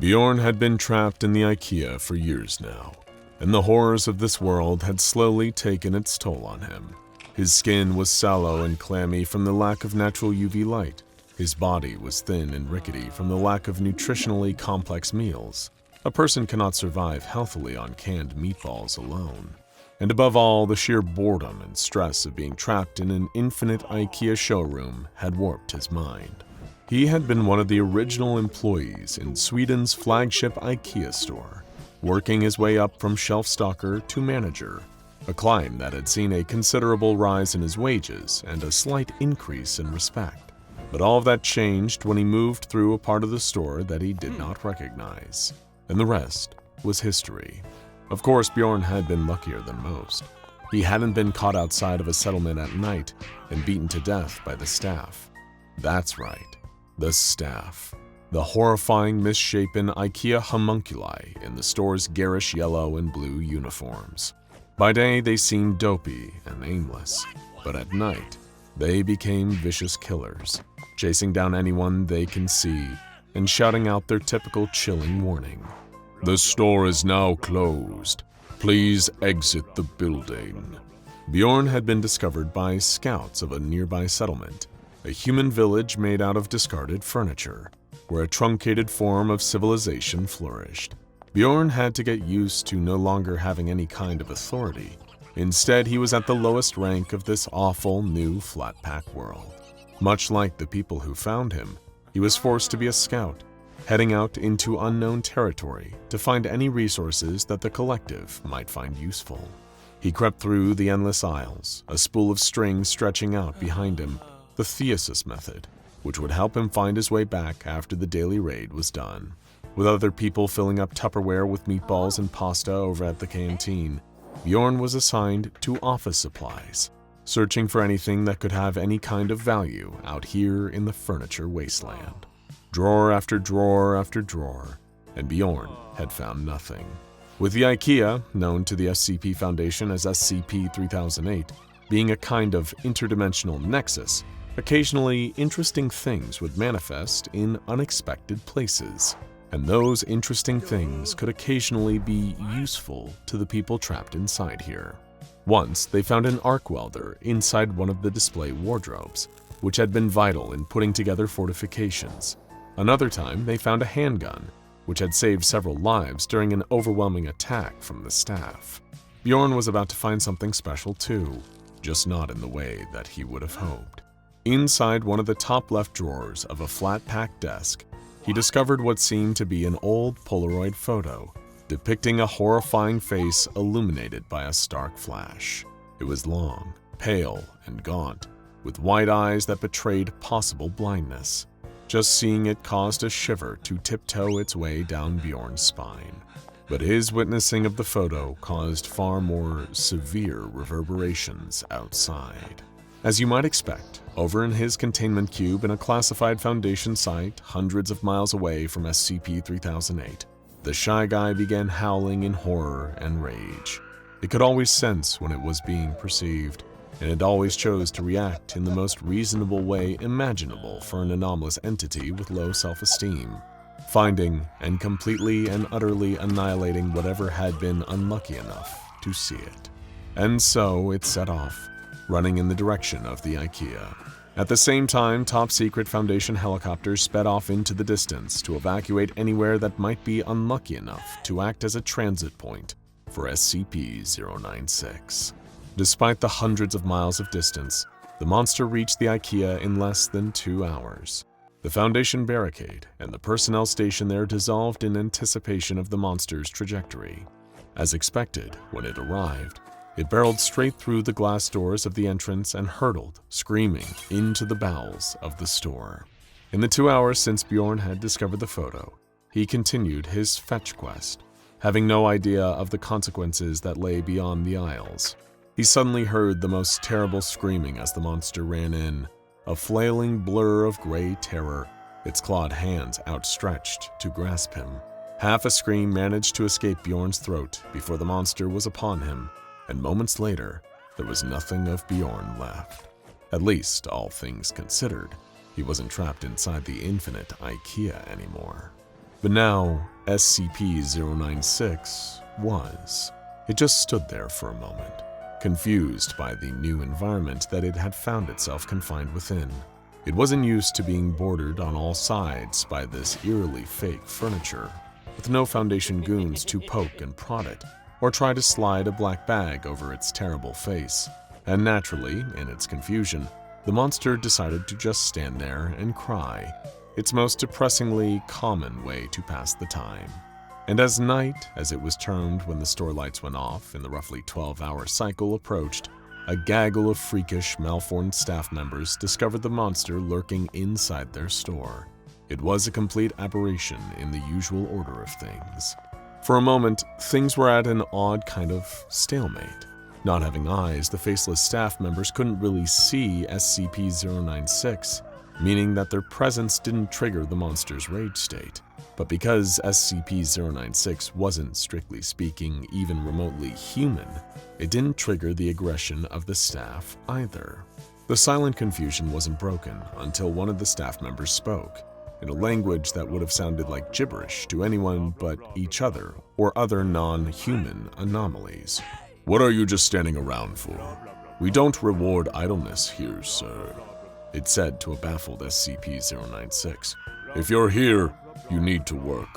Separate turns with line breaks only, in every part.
Bjorn had been trapped in the Ikea for years now, and the horrors of this world had slowly taken its toll on him. His skin was sallow and clammy from the lack of natural UV light. His body was thin and rickety from the lack of nutritionally complex meals. A person cannot survive healthily on canned meatballs alone. And above all, the sheer boredom and stress of being trapped in an infinite Ikea showroom had warped his mind. He had been one of the original employees in Sweden's flagship Ikea store, working his way up from shelf stalker to manager, a climb that had seen a considerable rise in his wages and a slight increase in respect. But all of that changed when he moved through a part of the store that he did not recognize, and the rest was history. Of course, Bjorn had been luckier than most. He hadn't been caught outside of a settlement at night and beaten to death by the staff. That's right. The staff. The horrifying, misshapen Ikea homunculi in the store's garish yellow and blue uniforms. By day, they seemed dopey and aimless, but at night, they became vicious killers, chasing down anyone they can see and shouting out their typical chilling warning. "The store is now closed. Please exit the building." Bjorn had been discovered by scouts of a nearby settlement, a human village made out of discarded furniture, where a truncated form of civilization flourished. Bjorn had to get used to no longer having any kind of authority. Instead, he was at the lowest rank of this awful new flat-pack world. Much like the people who found him, he was forced to be a scout, heading out into unknown territory to find any resources that the collective might find useful. He crept through the endless aisles, a spool of string stretching out behind him, the Thesis method, which would help him find his way back after the daily raid was done. With other people filling up Tupperware with meatballs and pasta over at the canteen, Bjorn was assigned to office supplies, searching for anything that could have any kind of value out here in the furniture wasteland. Drawer after drawer after drawer, and Bjorn had found nothing. With the Ikea, known to the SCP Foundation as SCP-3008, being a kind of interdimensional nexus, occasionally interesting things would manifest in unexpected places, and those interesting things could occasionally be useful to the people trapped inside here. Once, they found an arc welder inside one of the display wardrobes, which had been vital in putting together fortifications. Another time, they found a handgun, which had saved several lives during an overwhelming attack from the staff. Bjorn was about to find something special too, just not in the way that he would have hoped. Inside one of the top left drawers of a flat-pack desk, he discovered what seemed to be an old Polaroid photo, depicting a horrifying face illuminated by a stark flash. It was long, pale, and gaunt, with wide eyes that betrayed possible blindness. Just seeing it caused a shiver to tiptoe its way down Bjorn's spine. But his witnessing of the photo caused far more severe reverberations outside. As you might expect, over in his containment cube in a classified Foundation site hundreds of miles away from SCP-3008, the Shy Guy began howling in horror and rage. It could always sense when it was being perceived, and it always chose to react in the most reasonable way imaginable for an anomalous entity with low self-esteem, finding and completely and utterly annihilating whatever had been unlucky enough to see it. And so it set off, running in the direction of the Ikea. At the same time, top-secret Foundation helicopters sped off into the distance to evacuate anywhere that might be unlucky enough to act as a transit point for SCP-096. Despite the hundreds of miles of distance, the monster reached the Ikea in less than 2 hours. The Foundation barricade and the personnel station there dissolved in anticipation of the monster's trajectory. As expected, when it arrived, it barreled straight through the glass doors of the entrance and hurtled, screaming, into the bowels of the store. In the 2 hours since Bjorn had discovered the photo, he continued his fetch quest, having no idea of the consequences that lay beyond the aisles. He suddenly heard the most terrible screaming as the monster ran in, a flailing blur of gray terror, its clawed hands outstretched to grasp him. Half a scream managed to escape Bjorn's throat before the monster was upon him, and moments later, there was nothing of Bjorn left. At least, all things considered, he wasn't trapped inside the infinite Ikea anymore. But now, SCP-096 was. It just stood there for a moment, confused by the new environment that it had found itself confined within. It wasn't used to being bordered on all sides by this eerily fake furniture, with no Foundation goons to poke and prod it, or try to slide a black bag over its terrible face. And naturally, in its confusion, the monster decided to just stand there and cry, its most depressingly common way to pass the time. And as night, as it was termed when the store lights went off in the roughly 12-hour cycle, approached, a gaggle of freakish, malformed staff members discovered the monster lurking inside their store. It was a complete aberration in the usual order of things. For a moment, things were at an odd kind of stalemate. Not having eyes, the faceless staff members couldn't really see SCP-096, meaning that their presence didn't trigger the monster's rage state. But because SCP-096 wasn't, strictly speaking, even remotely human, it didn't trigger the aggression of the staff either. The silent confusion wasn't broken until one of the staff members spoke, in a language that would have sounded like gibberish to anyone but each other or other non-human anomalies. "What are you just standing around for? We don't reward idleness here, sir," it said to a baffled SCP-096. "If you're here, you need to work."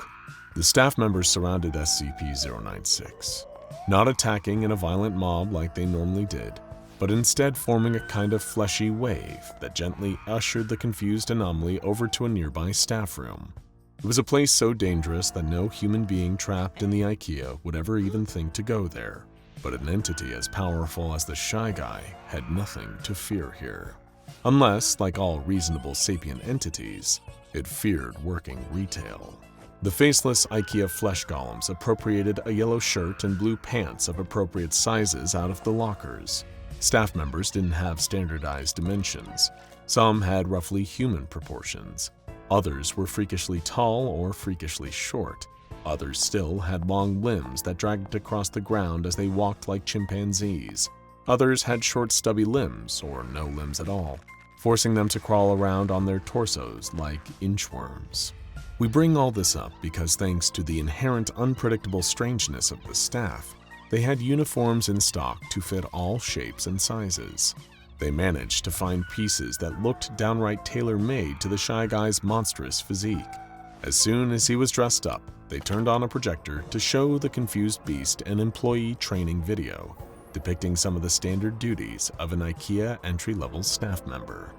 The staff members surrounded SCP-096, not attacking in a violent mob like they normally did, but instead forming a kind of fleshy wave that gently ushered the confused anomaly over to a nearby staff room. It was a place so dangerous that no human being trapped in the Ikea would ever even think to go there, but an entity as powerful as the Shy Guy had nothing to fear here. Unless, like all reasonable sapient entities, it feared working retail. The faceless Ikea flesh golems appropriated a yellow shirt and blue pants of appropriate sizes out of the lockers. Staff members didn't have standardized dimensions. Some had roughly human proportions. Others were freakishly tall or freakishly short. Others still had long limbs that dragged across the ground as they walked like chimpanzees. Others had short, stubby limbs, or no limbs at all, forcing them to crawl around on their torsos like inchworms. We bring all this up because thanks to the inherent unpredictable strangeness of the staff, they had uniforms in stock to fit all shapes and sizes. They managed to find pieces that looked downright tailor-made to the Shy Guy's monstrous physique. As soon as he was dressed up, they turned on a projector to show the confused beast an employee training video, depicting some of the standard duties of an Ikea entry-level staff member.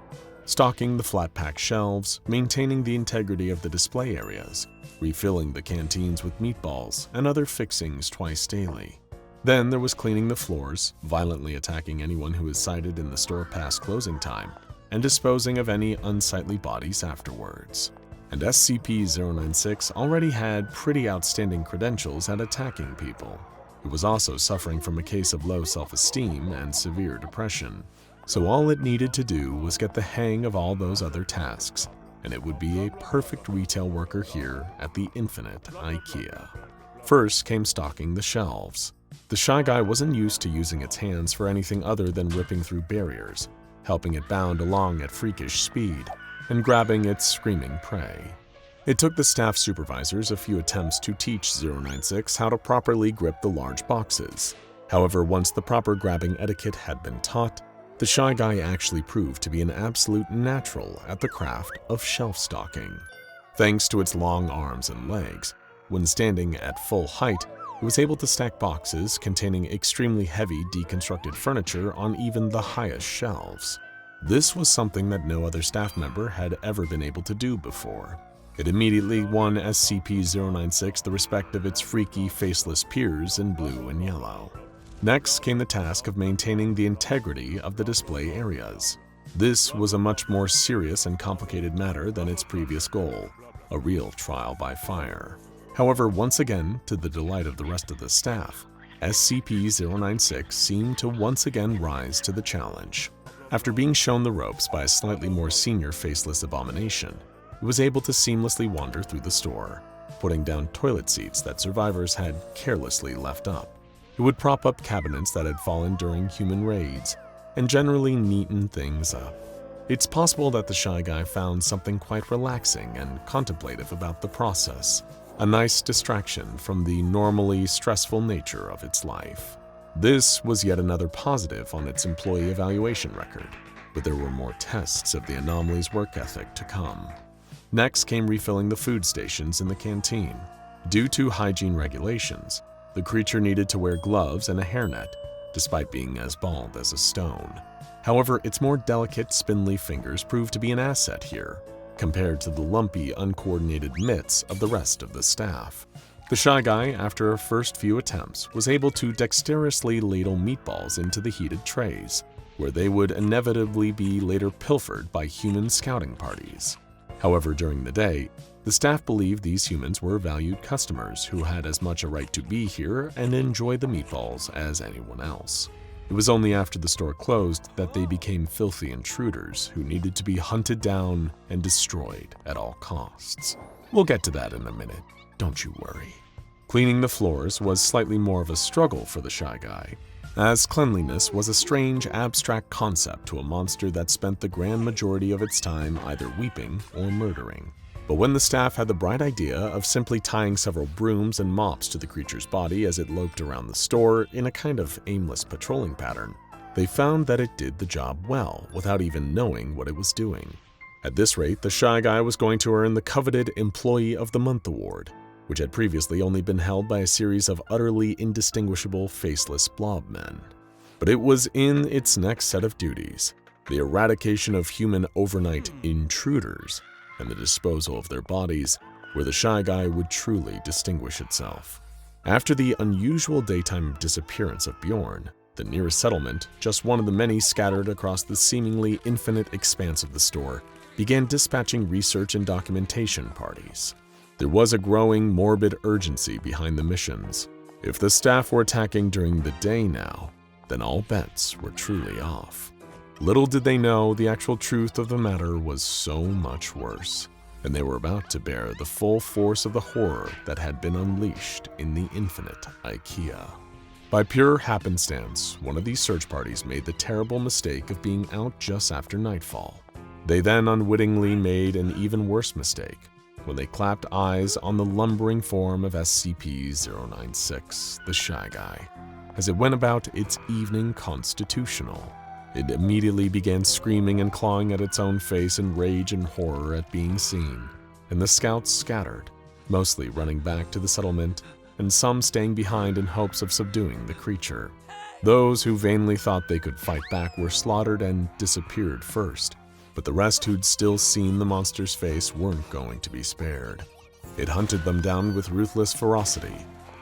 Stocking the flat-pack shelves, maintaining the integrity of the display areas, refilling the canteens with meatballs and other fixings twice daily. Then there was cleaning the floors, violently attacking anyone who was sighted in the store past closing time, and disposing of any unsightly bodies afterwards. And SCP-096 already had pretty outstanding credentials at attacking people. It was also suffering from a case of low self-esteem and severe depression. So all it needed to do was get the hang of all those other tasks, and it would be a perfect retail worker here at the Infinite Ikea. First came stocking the shelves. The Shy Guy wasn't used to using its hands for anything other than ripping through barriers, helping it bound along at freakish speed, and grabbing its screaming prey. It took the staff supervisors a few attempts to teach 096 how to properly grip the large boxes. However, once the proper grabbing etiquette had been taught, the Shy Guy actually proved to be an absolute natural at the craft of shelf stocking. Thanks to its long arms and legs, when standing at full height, it was able to stack boxes containing extremely heavy deconstructed furniture on even the highest shelves. This was something that no other staff member had ever been able to do before. It immediately won SCP-096 the respect of its freaky, faceless peers in blue and yellow. Next came the task of maintaining the integrity of the display areas. This was a much more serious and complicated matter than its previous goal, a real trial by fire. However, once again, to the delight of the rest of the staff, SCP-096 seemed to once again rise to the challenge. After being shown the ropes by a slightly more senior faceless abomination, it was able to seamlessly wander through the store, putting down toilet seats that survivors had carelessly left up. It would prop up cabinets that had fallen during human raids, and generally neaten things up. It's possible that the Shy Guy found something quite relaxing and contemplative about the process, a nice distraction from the normally stressful nature of its life. This was yet another positive on its employee evaluation record, but there were more tests of the anomaly's work ethic to come. Next came refilling the food stations in the canteen. Due to hygiene regulations, the creature needed to wear gloves and a hairnet, despite being as bald as a stone. However, its more delicate, spindly fingers proved to be an asset here, compared to the lumpy, uncoordinated mitts of the rest of the staff. The Shy Guy, after a first few attempts, was able to dexterously ladle meatballs into the heated trays, where they would inevitably be later pilfered by human scouting parties. However, during the day, the staff believed these humans were valued customers who had as much a right to be here and enjoy the meatballs as anyone else. It was only after the store closed that they became filthy intruders who needed to be hunted down and destroyed at all costs. We'll get to that in a minute, don't you worry. Cleaning the floors was slightly more of a struggle for the Shy Guy, as cleanliness was a strange, abstract concept to a monster that spent the grand majority of its time either weeping or murdering. But when the staff had the bright idea of simply tying several brooms and mops to the creature's body as it loped around the store in a kind of aimless patrolling pattern, they found that it did the job well without even knowing what it was doing. At this rate, the Shy Guy was going to earn the coveted Employee of the Month award, which had previously only been held by a series of utterly indistinguishable faceless blob men. But it was in its next set of duties, the eradication of human overnight intruders, and the disposal of their bodies, where the Shy Guy would truly distinguish itself. After the unusual daytime disappearance of Bjorn, the nearest settlement, just one of the many scattered across the seemingly infinite expanse of the store, began dispatching research and documentation parties. There was a growing morbid urgency behind the missions. If the staff were attacking during the day now, then all bets were truly off. Little did they know the actual truth of the matter was so much worse, and they were about to bear the full force of the horror that had been unleashed in the infinite Ikea. By pure happenstance, one of these search parties made the terrible mistake of being out just after nightfall. They then unwittingly made an even worse mistake when they clapped eyes on the lumbering form of SCP-096, the Shy Guy, as it went about its evening constitutional. It immediately began screaming and clawing at its own face in rage and horror at being seen, and the scouts scattered, mostly running back to the settlement, and some staying behind in hopes of subduing the creature. Those who vainly thought they could fight back were slaughtered and disappeared first, but the rest who'd still seen the monster's face weren't going to be spared. It hunted them down with ruthless ferocity,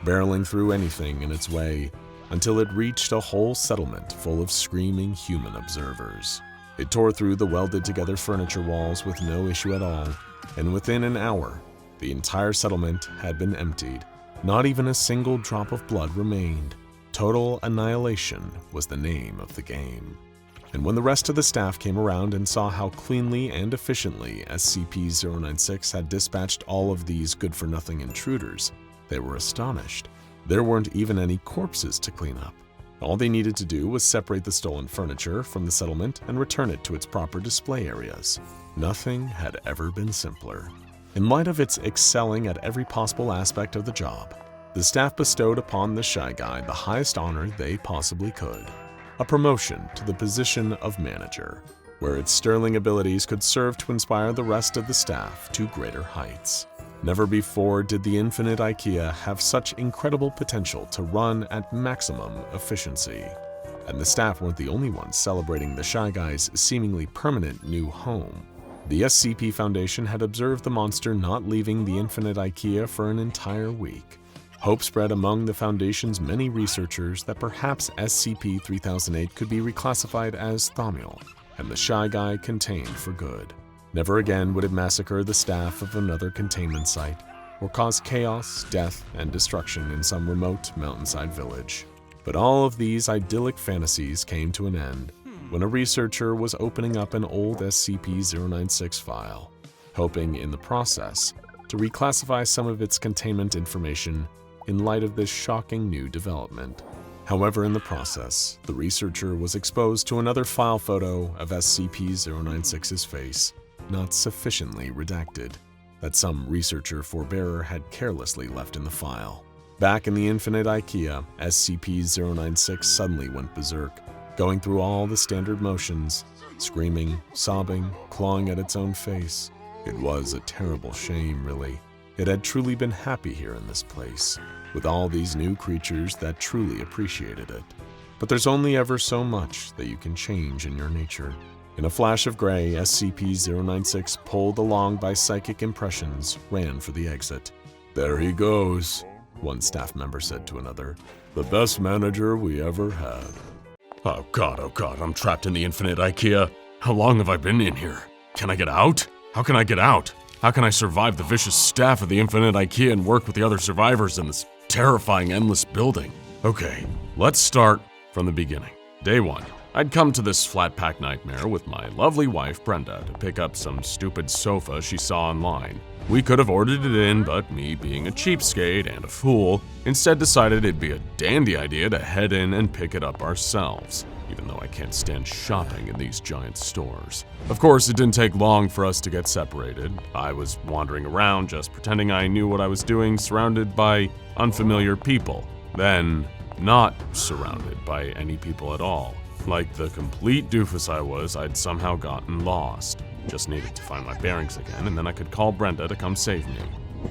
barreling through anything in its way, until it reached a whole settlement full of screaming human observers. It tore through the welded-together furniture walls with no issue at all, and within an hour, the entire settlement had been emptied. Not even a single drop of blood remained. Total annihilation was the name of the game. And when the rest of the staff came around and saw how cleanly and efficiently SCP-096 had dispatched all of these good-for-nothing intruders, they were astonished. There weren't even any corpses to clean up. All they needed to do was separate the stolen furniture from the settlement and return it to its proper display areas. Nothing had ever been simpler. In light of its excelling at every possible aspect of the job, the staff bestowed upon the Shy Guy the highest honor they possibly could, a promotion to the position of manager, where its sterling abilities could serve to inspire the rest of the staff to greater heights. Never before did the infinite Ikea have such incredible potential to run at maximum efficiency. And the staff weren't the only ones celebrating the Shy Guy's seemingly permanent new home. The SCP Foundation had observed the monster not leaving the infinite Ikea for an entire week. Hope spread among the Foundation's many researchers that perhaps SCP-3008 could be reclassified as Thaumiel, and the Shy Guy contained for good. Never again would it massacre the staff of another containment site, or cause chaos, death, and destruction in some remote mountainside village. But all of these idyllic fantasies came to an end when a researcher was opening up an old SCP-096 file, hoping in the process to reclassify some of its containment information in light of this shocking new development. However, in the process, the researcher was exposed to another file photo of SCP-096's face, not sufficiently redacted, that some researcher forbearer had carelessly left in the file. Back in the infinite Ikea, SCP-096 suddenly went berserk, going through all the standard motions, screaming, sobbing, clawing at its own face. It was a terrible shame, really. It had truly been happy here in this place, with all these new creatures that truly appreciated it. But there's only ever so much that you can change in your nature. In a flash of gray, SCP-096, pulled along by psychic impressions, ran for the exit. "There he goes," one staff member said to another. "The best manager we ever had." Oh god, I'm trapped in the infinite Ikea. How long have I been in here? Can I get out? How can I get out? How can I survive the vicious staff of the infinite Ikea and work with the other survivors in this terrifying endless building? Okay, let's start from the beginning. Day 1. I'd come to this flat-pack nightmare with my lovely wife, Brenda, to pick up some stupid sofa she saw online. We could have ordered it in, but me being a cheapskate and a fool, instead decided it'd be a dandy idea to head in and pick it up ourselves, even though I can't stand shopping in these giant stores. Of course, it didn't take long for us to get separated. I was wandering around, just pretending I knew what I was doing, surrounded by unfamiliar people. Then, not surrounded by any people at all. Like the complete doofus I was, I'd somehow gotten lost. Just needed to find my bearings again, and then I could call Brenda to come save me.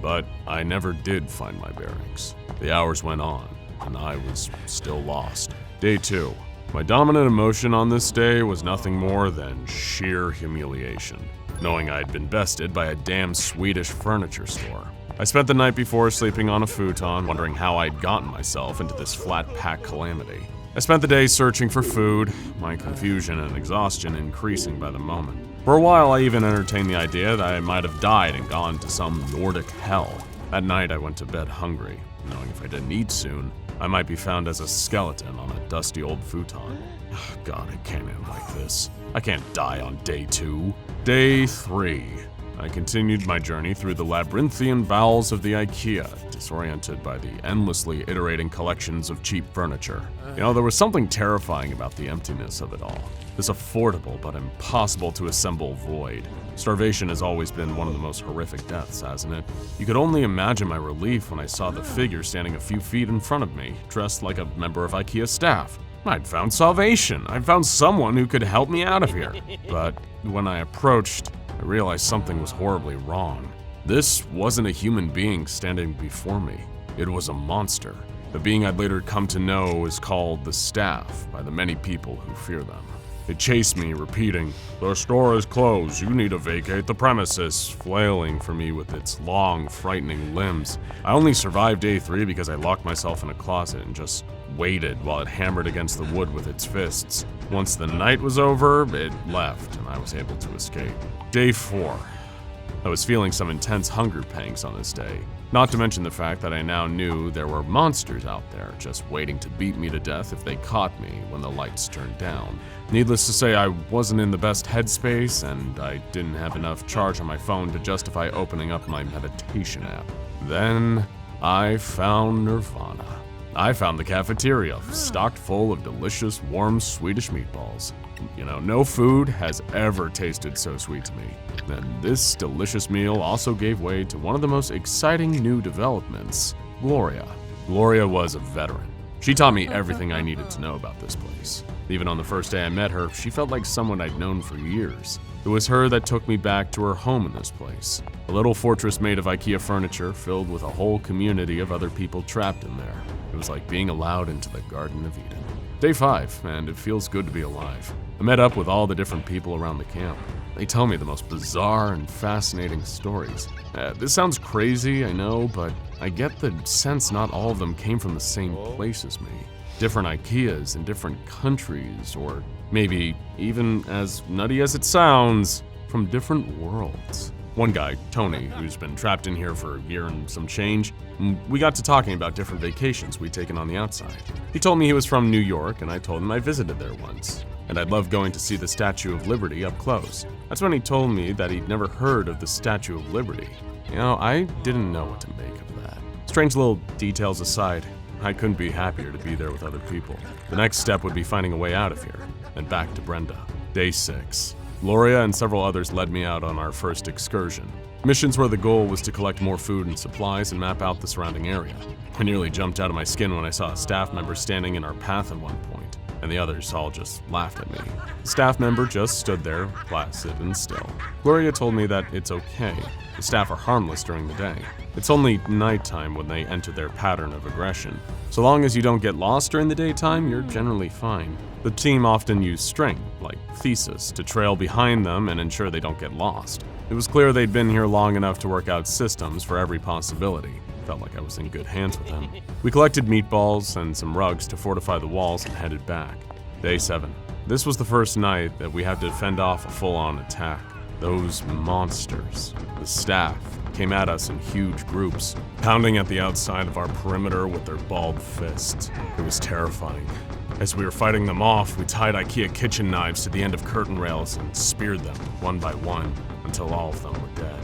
But I never did find my bearings. The hours went on, and I was still lost. Day 2. My dominant emotion on this day was nothing more than sheer humiliation, knowing I'd been bested by a damn Swedish furniture store. I spent the night before sleeping on a futon, wondering how I'd gotten myself into this flat-pack calamity. I spent the day searching for food, my confusion and exhaustion increasing by the moment. For a while, I even entertained the idea that I might have died and gone to some Nordic hell. That night, I went to bed hungry, knowing if I didn't eat soon, I might be found as a skeleton on a dusty old futon. God, it can't end like this. I can't die on day 2. Day 3. I continued my journey through the labyrinthian bowels of the Ikea, disoriented by the endlessly iterating collections of cheap furniture. You know, there was something terrifying about the emptiness of it all. This affordable but impossible to assemble void. Starvation has always been one of the most horrific deaths, hasn't it? You could only imagine my relief when I saw the figure standing a few feet in front of me, dressed like a member of Ikea staff. I'd found salvation. I'd found someone who could help me out of here. But when I approached, I realized something was horribly wrong. This wasn't a human being standing before me. It was a monster. The being I'd later come to know is called the Staff by the many people who fear them. It chased me, repeating, "The store is closed, you need to vacate the premises," flailing for me with its long, frightening limbs. I only survived day 3 because I locked myself in a closet and just waited while it hammered against the wood with its fists. Once the night was over, it left and I was able to escape. Day 4. I was feeling some intense hunger pangs on this day, not to mention the fact that I now knew there were monsters out there just waiting to beat me to death if they caught me when the lights turned down. Needless to say, I wasn't in the best headspace and I didn't have enough charge on my phone to justify opening up my meditation app. Then I found Nirvana. I found the cafeteria stocked full of delicious, warm Swedish meatballs. You know, no food has ever tasted so sweet to me. And this delicious meal also gave way to one of the most exciting new developments, Gloria. Gloria was a veteran. She taught me everything I needed to know about this place. Even on the first day I met her, she felt like someone I'd known for years. It was her that took me back to her home in this place. A little fortress made of Ikea furniture filled with a whole community of other people trapped in there. It was like being allowed into the Garden of Eden. Day 5, and it feels good to be alive. I met up with all the different people around the camp. They tell me the most bizarre and fascinating stories. This sounds crazy, I know, but I get the sense not all of them came from the same place as me. Different Ikeas in different countries, or maybe, even as nutty as it sounds, from different worlds. One guy, Tony, who's been trapped in here for a year and some change, we got to talking about different vacations we'd taken on the outside. He told me he was from New York, and I told him I visited there once, and I'd love going to see the Statue of Liberty up close. That's when he told me that he'd never heard of the Statue of Liberty. You know, I didn't know what to make of that. Strange little details aside,
I couldn't be happier to be there with other people. The next step would be finding a way out of here, and back to Brenda. Day 6. Gloria and several others led me out on our first excursion. Missions where the goal was to collect more food and supplies and map out the surrounding area. I nearly jumped out of my skin when I saw a staff member standing in our path at one point, and the others all just laughed at me. The staff member just stood there, placid and still. Gloria told me that it's okay. The staff are harmless during the day. It's only nighttime when they enter their pattern of aggression. So long as you don't get lost during the daytime, you're generally fine. The team often used string, like Thesis, to trail behind them and ensure they don't get lost. It was clear they'd been here long enough to work out systems for every possibility. Felt like I was in good hands with them. We collected meatballs and some rugs to fortify the walls and headed back. Day 7. This was the first night that we had to fend off a full-on attack. Those monsters, the staff, came at us in huge groups, pounding at the outside of our perimeter with their balled fists. It was terrifying. As we were fighting them off, we tied Ikea kitchen knives to the end of curtain rails and speared them, one by one, until all of them were dead.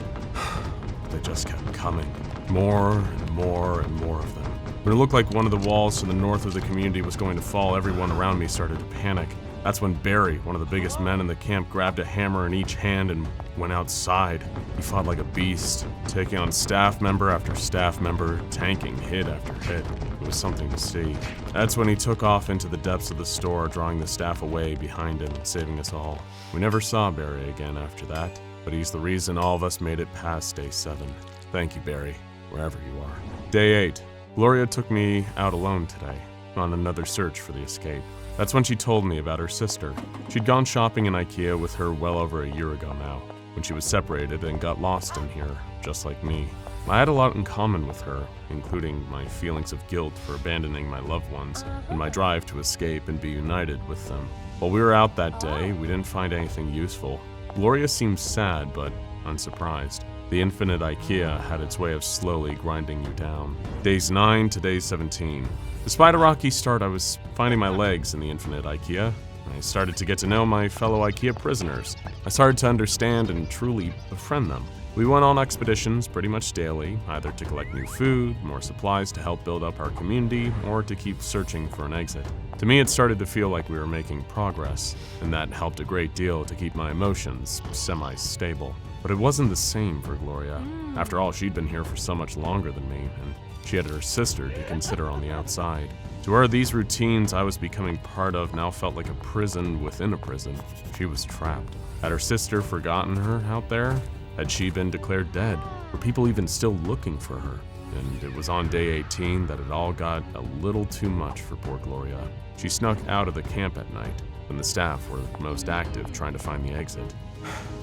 They just kept coming. More and more and more of them. When it looked like one of the walls to the north of the community was going to fall, everyone around me started to panic. That's when Barry, one of the biggest men in the camp, grabbed a hammer in each hand and went outside. He fought like a beast, taking on staff member after staff member, tanking hit after hit. It was something to see. That's when he took off into the depths of the store, drawing the staff away behind him, saving us all. We never saw Barry again after that, but he's the reason all of us made it past Day 7. Thank you, Barry, wherever you are. Day 8. Gloria took me out alone today, on another search for the escape. That's when she told me about her sister. She'd gone shopping in Ikea with her well over a year ago now, when she was separated and got lost in here, just like me. I had a lot in common with her, including my feelings of guilt for abandoning my loved ones and my drive to escape and be united with them. While we were out that day, we didn't find anything useful. Gloria seemed sad, but unsurprised. The infinite Ikea had its way of slowly grinding you down. Days 9 to day 17. Despite a rocky start, I was finding my legs in the infinite Ikea. I started to get to know my fellow Ikea prisoners. I started to understand and truly befriend them. We went on expeditions pretty much daily, either to collect new food, more supplies to help build up our community, or to keep searching for an exit. To me, it started to feel like we were making progress, and that helped a great deal to keep my emotions semi-stable. But it wasn't the same for Gloria. After all, she'd been here for so much longer than me, and she had her sister to consider on the outside. To her, these routines I was becoming part of now felt like a prison within a prison. She was trapped. Had her sister forgotten her out there? Had she been declared dead? Were people even still looking for her? And it was on day 18 that it all got a little too much for poor Gloria. She snuck out of the camp at night, when the staff were most active trying to find the exit.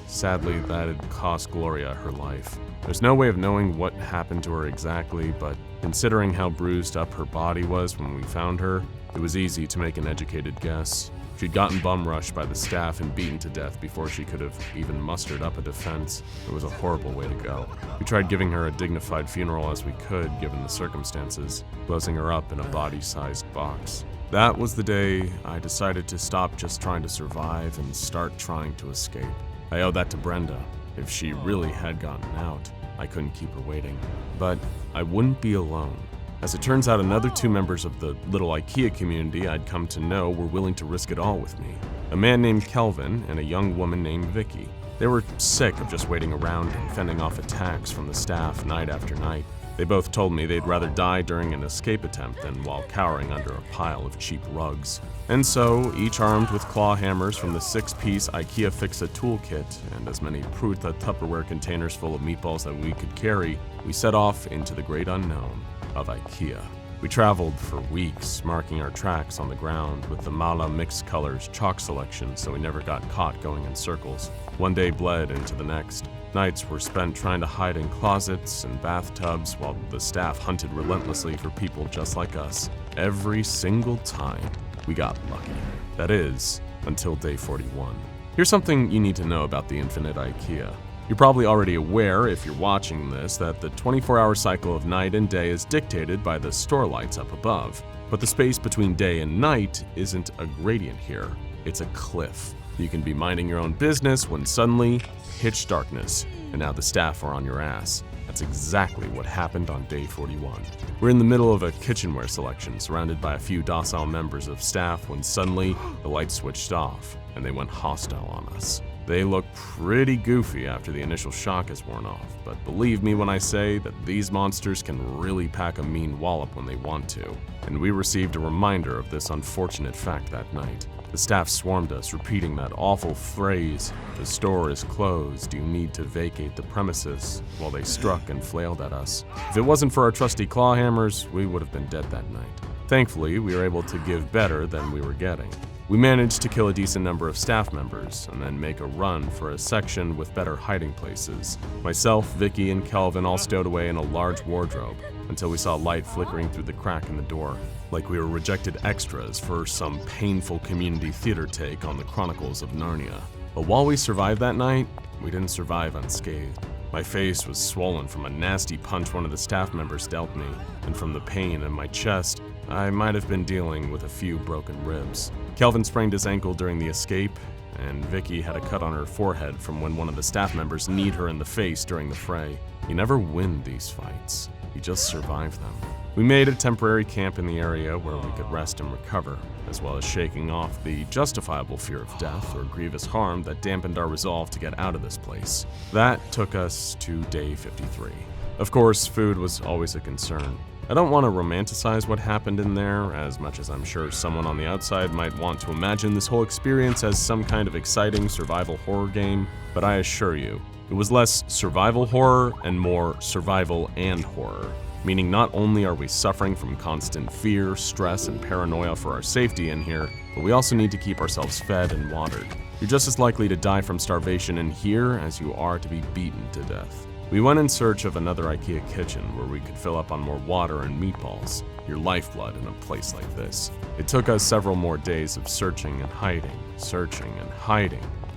Sadly, that had cost Gloria her life. There's no way of knowing what happened to her exactly, but considering how bruised up her body was when we found her, it was easy to make an educated guess. She'd gotten bum rushed by the staff and beaten to death before she could have even mustered up a defense. It was a horrible way to go. We tried giving her a dignified funeral as we could, given the circumstances, closing her up in a body-sized box. That was the day I decided to stop just trying to survive and start trying to escape. I owe that to Brenda. If she really had gotten out, I couldn't keep her waiting. But I wouldn't be alone. As it turns out, another 2 members of the little Ikea community I'd come to know were willing to risk it all with me. A man named Kelvin and a young woman named Vicky. They were sick of just waiting around and fending off attacks from the staff night after night. They both told me they'd rather die during an escape attempt than while cowering under a pile of cheap rugs. And so, each armed with claw hammers from the 6-piece Ikea Fixa toolkit and as many Pruta Tupperware containers full of meatballs that we could carry, we set off into the great unknown of Ikea. We traveled for weeks, marking our tracks on the ground with the Mala mixed colors chalk selection so we never got caught going in circles. One day bled into the next. Nights were spent trying to hide in closets and bathtubs while the staff hunted relentlessly for people just like us. Every single time, we got lucky. That is, until day 41. Here's something you need to know about the infinite Ikea. You're probably already aware, if you're watching this, that the 24-hour cycle of night and day is dictated by the store lights up above. But the space between day and night isn't a gradient here, it's a cliff. You can be minding your own business when suddenly, pitch darkness, and now the staff are on your ass. At That's exactly what happened on day 41. We're in the middle of a kitchenware selection, surrounded by a few docile members of staff, when suddenly the lights switched off and they went hostile on us. They look pretty goofy after the initial shock has worn off, but believe me when I say that these monsters can really pack a mean wallop when they want to. And we received a reminder of this unfortunate fact that night. The staff swarmed us, repeating that awful phrase, "The store is closed, you need to vacate the premises," while they struck and flailed at us. If it wasn't for our trusty claw hammers, we would have been dead that night. Thankfully, we were able to give better than we were getting. We managed to kill a decent number of staff members, and then make a run for a section with better hiding places. Myself, Vicky, and Kelvin all stowed away in a large wardrobe, until we saw light flickering through the crack in the door, like we were rejected extras for some painful community theater take on the Chronicles of Narnia. But while we survived that night, we didn't survive unscathed. My face was swollen from a nasty punch one of the staff members dealt me, and from the pain in my chest, I might have been dealing with a few broken ribs. Kelvin sprained his ankle during the escape, and Vicky had a cut on her forehead from when one of the staff members kneed her in the face during the fray. You never win these fights, you just survive them. We made a temporary camp in the area where we could rest and recover, as well as shaking off the justifiable fear of death or grievous harm that dampened our resolve to get out of this place. That took us to day 53. Of course, food was always a concern. I don't want to romanticize what happened in there, as much as I'm sure someone on the outside might want to imagine this whole experience as some kind of exciting survival horror game, but I assure you, it was less survival horror and more survival and horror. Meaning not only are we suffering from constant fear, stress, and paranoia for our safety in here, but we also need to keep ourselves fed and watered. You're just as likely to die from starvation in here as you are to be beaten to death. We went in search of another Ikea kitchen where we could fill up on more water and meatballs, your lifeblood in a place like this. It took us several more days of searching and hiding,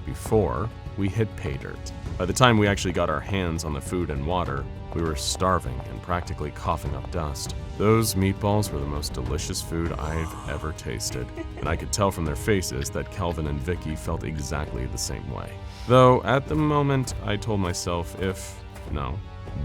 before we hit pay dirt. By the time we actually got our hands on the food and water, we were starving and practically coughing up dust. Those meatballs were the most delicious food I've ever tasted, and I could tell from their faces that Kelvin and Vicky felt exactly the same way. Though at the moment, I told myself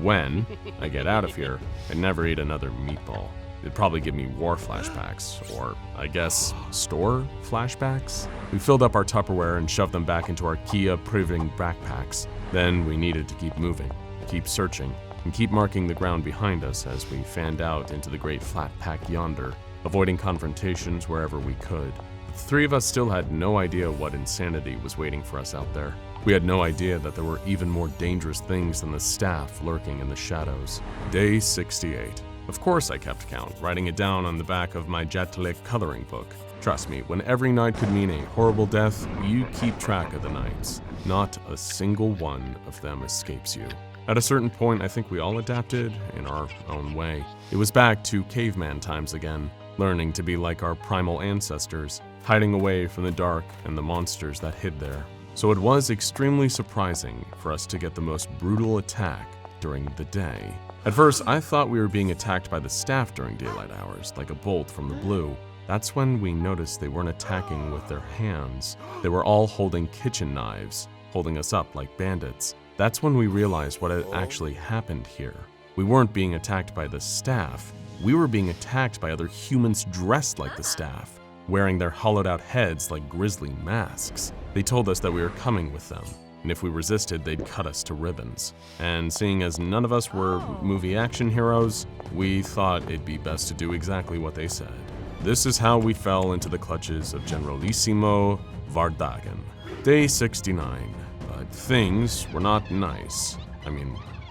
when I get out of here, I'd never eat another meatball. It'd probably give me war flashbacks, or I guess store flashbacks. We filled up our Tupperware and shoved them back into our Ikea proving backpacks. Then we needed to keep moving, keep searching, and keep marking the ground behind us as we fanned out into the great flat pack yonder, avoiding confrontations wherever we could. The three of us still had no idea what insanity was waiting for us out there. We had no idea that there were even more dangerous things than the staff lurking in the shadows. Day 68. Of course I kept count, writing it down on the back of my Jetlick coloring book. Trust me, when every night could mean a horrible death, you keep track of the nights. Not a single one of them escapes you. At a certain point, I think we all adapted in our own way. It was back to caveman times again, learning to be like our primal ancestors, hiding away from the dark and the monsters that hid there. So it was extremely surprising for us to get the most brutal attack during the day. At first, I thought we were being attacked by the staff during daylight hours, like a bolt from the blue. That's when we noticed they weren't attacking with their hands. They were all holding kitchen knives, holding us up like bandits. That's when we realized what had actually happened here. We weren't being attacked by the staff. We were being attacked by other humans dressed like the staff, wearing their hollowed-out heads like grisly masks. They told us that we were coming with them, and if we resisted, they'd cut us to ribbons. And seeing as none of us were movie action heroes, we thought it'd be best to do exactly what they said. This is how we fell into the clutches of Generalissimo Vardagan. Day 69, but things were not nice.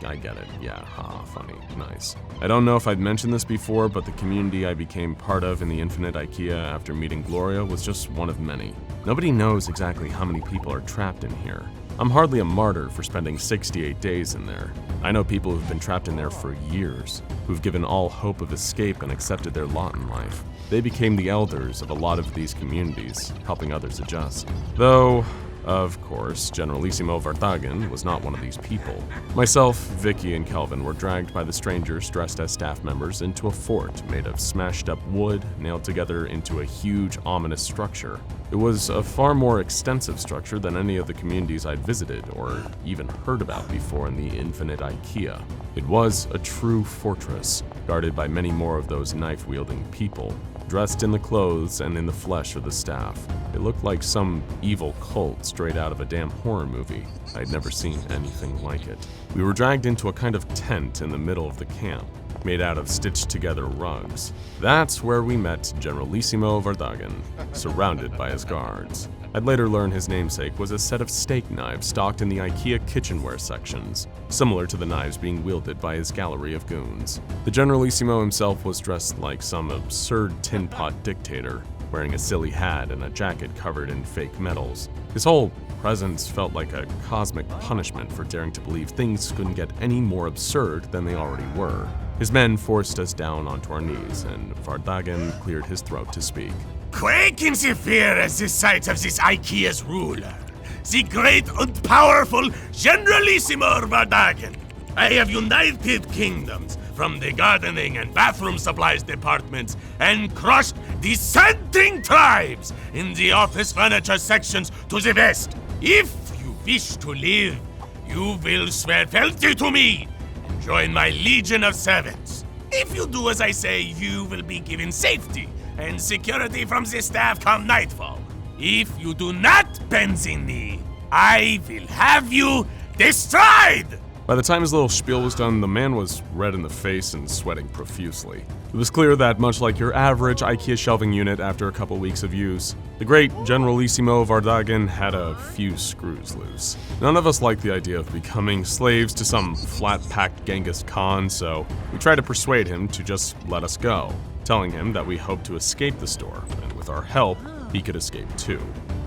I get it, yeah, haha, funny, nice. I don't know if I'd mentioned this before, but the community I became part of in the Infinite Ikea after meeting Gloria was just one of many. Nobody knows exactly how many people are trapped in here. I'm hardly a martyr for spending 68 days in there. I know people who've been trapped in there for years, who've given all hope of escape and accepted their lot in life. They became the elders of a lot of these communities, helping others adjust. Though, Of course, Generalissimo Vardagan was not one of these people. Myself, Vicky, and Kelvin were dragged by the strangers dressed as staff members into a fort made of smashed up wood nailed together into a huge, ominous structure. It was a far more extensive structure than any of the communities I'd visited or even heard about before in the infinite Ikea. It was a true fortress, guarded by many more of those knife-wielding people, dressed in the clothes and in the flesh of the staff. It looked like some evil cult straight out of a damn horror movie. I'd never seen anything like it. We were dragged into a kind of tent in the middle of the camp, made out of stitched-together rugs. That's where we met Generalissimo Vardagan, surrounded by his guards. I'd later learn his namesake was a set of steak knives stocked in the Ikea kitchenware sections, similar to the knives being wielded by his gallery of goons. The Generalissimo himself was dressed like some absurd tin pot dictator, wearing a silly hat and a jacket covered in fake metals. His whole presence felt like a cosmic punishment for daring to believe things couldn't get any more absurd than they already were. His men forced us down onto our knees, and Vardagan cleared his throat to speak.
Quake in the fear at the sight of this Ikea's ruler, the great and powerful Generalissimo Vardagan. I have united kingdoms from the gardening and bathroom supplies departments and crushed dissenting tribes in the office furniture sections to the west. If you wish to live, you will swear fealty to me and join my legion of servants. If you do as I say, you will be given safety and security from the staff come nightfall. If you do not bend the knee, I will have you destroyed!
By the time his little spiel was done, the man was red in the face and sweating profusely. It was clear that, much like your average IKEA shelving unit after a couple weeks of use, the great Generalissimo Vardagan had a few screws loose. None of us liked the idea of becoming slaves to some flat-packed Genghis Khan, so we tried to persuade him to just let us go, telling him that we hoped to escape the store, and with our help, he could escape too.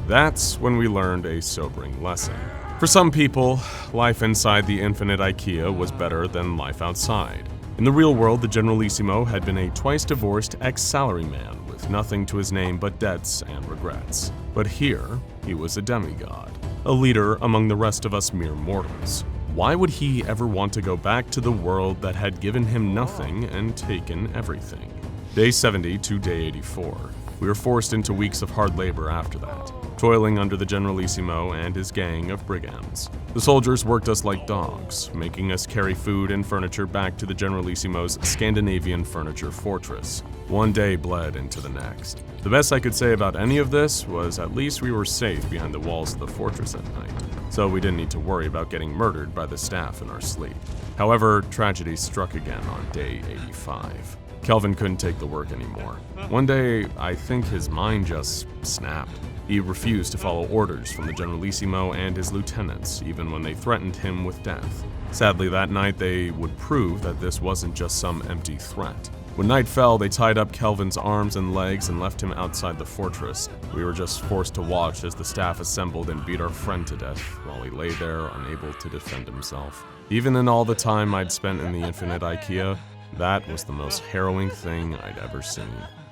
That's when we learned a sobering lesson. For some people, life inside the infinite Ikea was better than life outside. In the real world, the Generalissimo had been a twice-divorced ex-salaryman with nothing to his name but debts and regrets. But here, he was a demigod, a leader among the rest of us mere mortals. Why would he ever want to go back to the world that had given him nothing and taken everything? Day 70 to day 84. We were forced into weeks of hard labor after that, toiling under the Generalissimo and his gang of brigands. The soldiers worked us like dogs, making us carry food and furniture back to the Generalissimo's Scandinavian furniture fortress. One day bled into the next. The best I could say about any of this was at least we were safe behind the walls of the fortress at night, so we didn't need to worry about getting murdered by the staff in our sleep. However, tragedy struck again on day 85. Kelvin couldn't take the work anymore. One day, I think his mind just snapped. He refused to follow orders from the Generalissimo and his lieutenants, even when they threatened him with death. Sadly, that night they would prove that this wasn't just some empty threat. When night fell, they tied up Kelvin's arms and legs and left him outside the fortress. We were just forced to watch as the staff assembled and beat our friend to death while he lay there unable to defend himself. Even in all the time I'd spent in the infinite Ikea, that was the most harrowing thing I'd ever seen.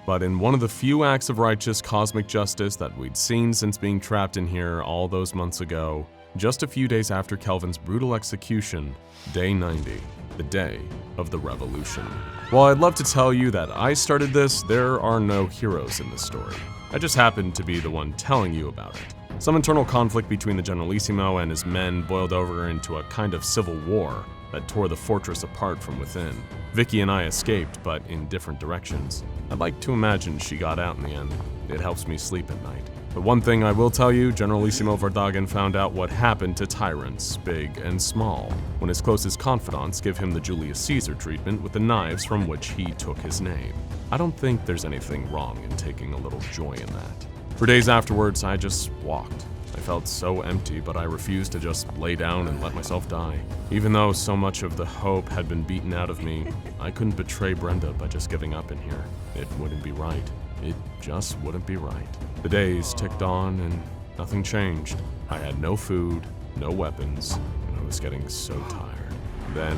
But in one of the few acts of righteous cosmic justice that we'd seen since being trapped in here all those months ago, just a few days after Kelvin's brutal execution, day 90, the day of the revolution. While I'd love to tell you that I started this, there are no heroes in this story. I just happened to be the one telling you about it. Some internal conflict between the Generalissimo and his men boiled over into a kind of civil war that tore the fortress apart from within. Vicky and I escaped, but in different directions. I'd like to imagine she got out in the end. It helps me sleep at night. But one thing I will tell you, Generalissimo Vardagan found out what happened to tyrants, big and small, when his closest confidants give him the Julius Caesar treatment with the knives from which he took his name. I don't think there's anything wrong in taking a little joy in that. For days afterwards, I just walked. I felt so empty, but I refused to just lay down and let myself die. Even though so much of the hope had been beaten out of me, I couldn't betray Brenda by just giving up in here. It wouldn't be right. It just wouldn't be right. The days ticked on and nothing changed. I had no food, no weapons, and I was getting so tired. Then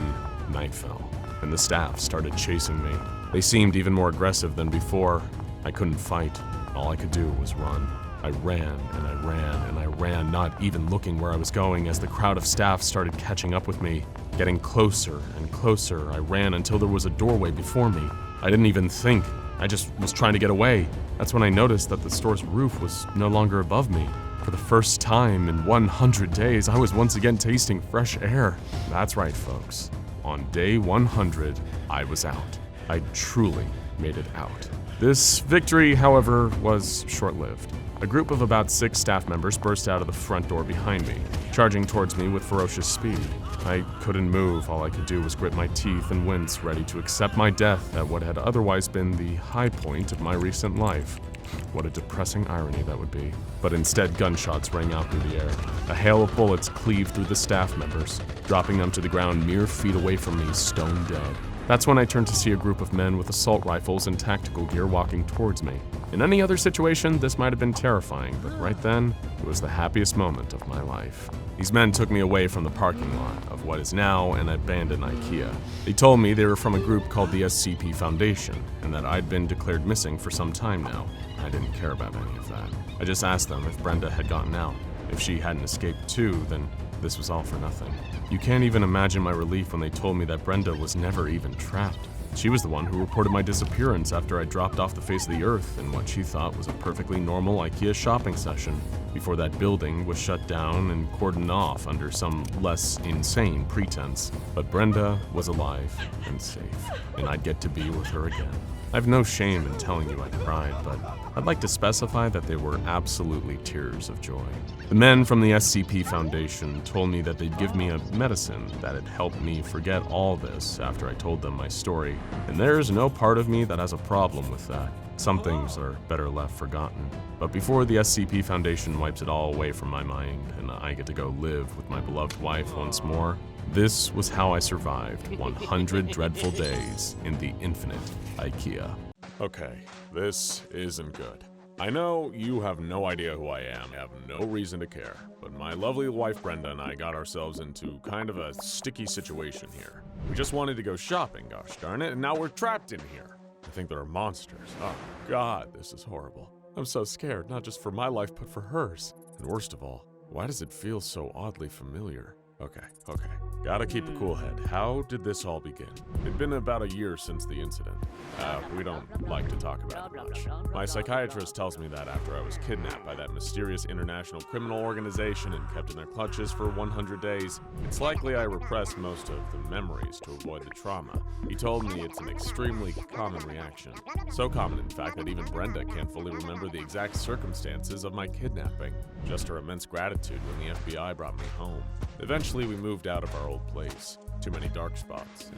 night fell, and the staff started chasing me. They seemed even more aggressive than before. I couldn't fight. All I could do was run. I ran and I ran and I ran, not even looking where I was going as the crowd of staff started catching up with me. Getting closer and closer, I ran until there was a doorway before me. I didn't even think. I just was trying to get away. That's when I noticed that the store's roof was no longer above me. For the first time in 100 days, I was once again tasting fresh air. That's right, folks. On day 100, I was out. I truly made it out. This victory, however, was short-lived. A group of about 6 staff members burst out of the front door behind me, charging towards me with ferocious speed. I couldn't move. All I could do was grit my teeth and wince, ready to accept my death at what had otherwise been the high point of my recent life. What a depressing irony that would be. But instead, gunshots rang out through the air. A hail of bullets cleaved through the staff members, dropping them to the ground mere feet away from me, stone dead. That's when I turned to see a group of men with assault rifles and tactical gear walking towards me. In any other situation, this might have been terrifying, but right then, it was the happiest moment of my life. These men took me away from the parking lot of what is now an abandoned Ikea. They told me they were from a group called the SCP Foundation, and that I'd been declared missing for some time now. I didn't care about any of that. I just asked them if Brenda had gotten out. If she hadn't escaped too, then this was all for nothing. You can't even imagine my relief when they told me that Brenda was never even trapped. She was the one who reported my disappearance after I dropped off the face of the earth in what she thought was a perfectly normal Ikea shopping session, before that building was shut down and cordoned off under some less insane pretense. But Brenda was alive and safe, and I'd get to be with her again. I have no shame in telling you I cried, but I'd like to specify that they were absolutely tears of joy. The men from the SCP Foundation told me that they'd give me a medicine that had helped me forget all this after I told them my story, and there's no part of me that has a problem with that. Some things are better left forgotten. But before the SCP Foundation wipes it all away from my mind and I get to go live with my beloved wife once more, this was how I survived 100 dreadful days in the infinite Ikea.
Okay, this isn't good. I know you have no idea who I am, have no reason to care, but my lovely wife Brenda and I got ourselves into kind of a sticky situation here. We just wanted to go shopping, gosh darn it, and now we're trapped in here. I think there are monsters. Oh God, this is horrible. I'm so scared, not just for my life, but for hers. And worst of all, why does it feel so oddly familiar? Okay. Gotta keep a cool head. How did this all begin? It'd been about a year since the incident. We don't like to talk about it much. My psychiatrist tells me that after I was kidnapped by that mysterious international criminal organization and kept in their clutches for 100 days, it's likely I repressed most of the memories to avoid the trauma. He told me it's an extremely common reaction. So common, in fact, that even Brenda can't fully remember the exact circumstances of my kidnapping. Just her immense gratitude when the FBI brought me home. Eventually, we moved out of our old place. Too many dark spots.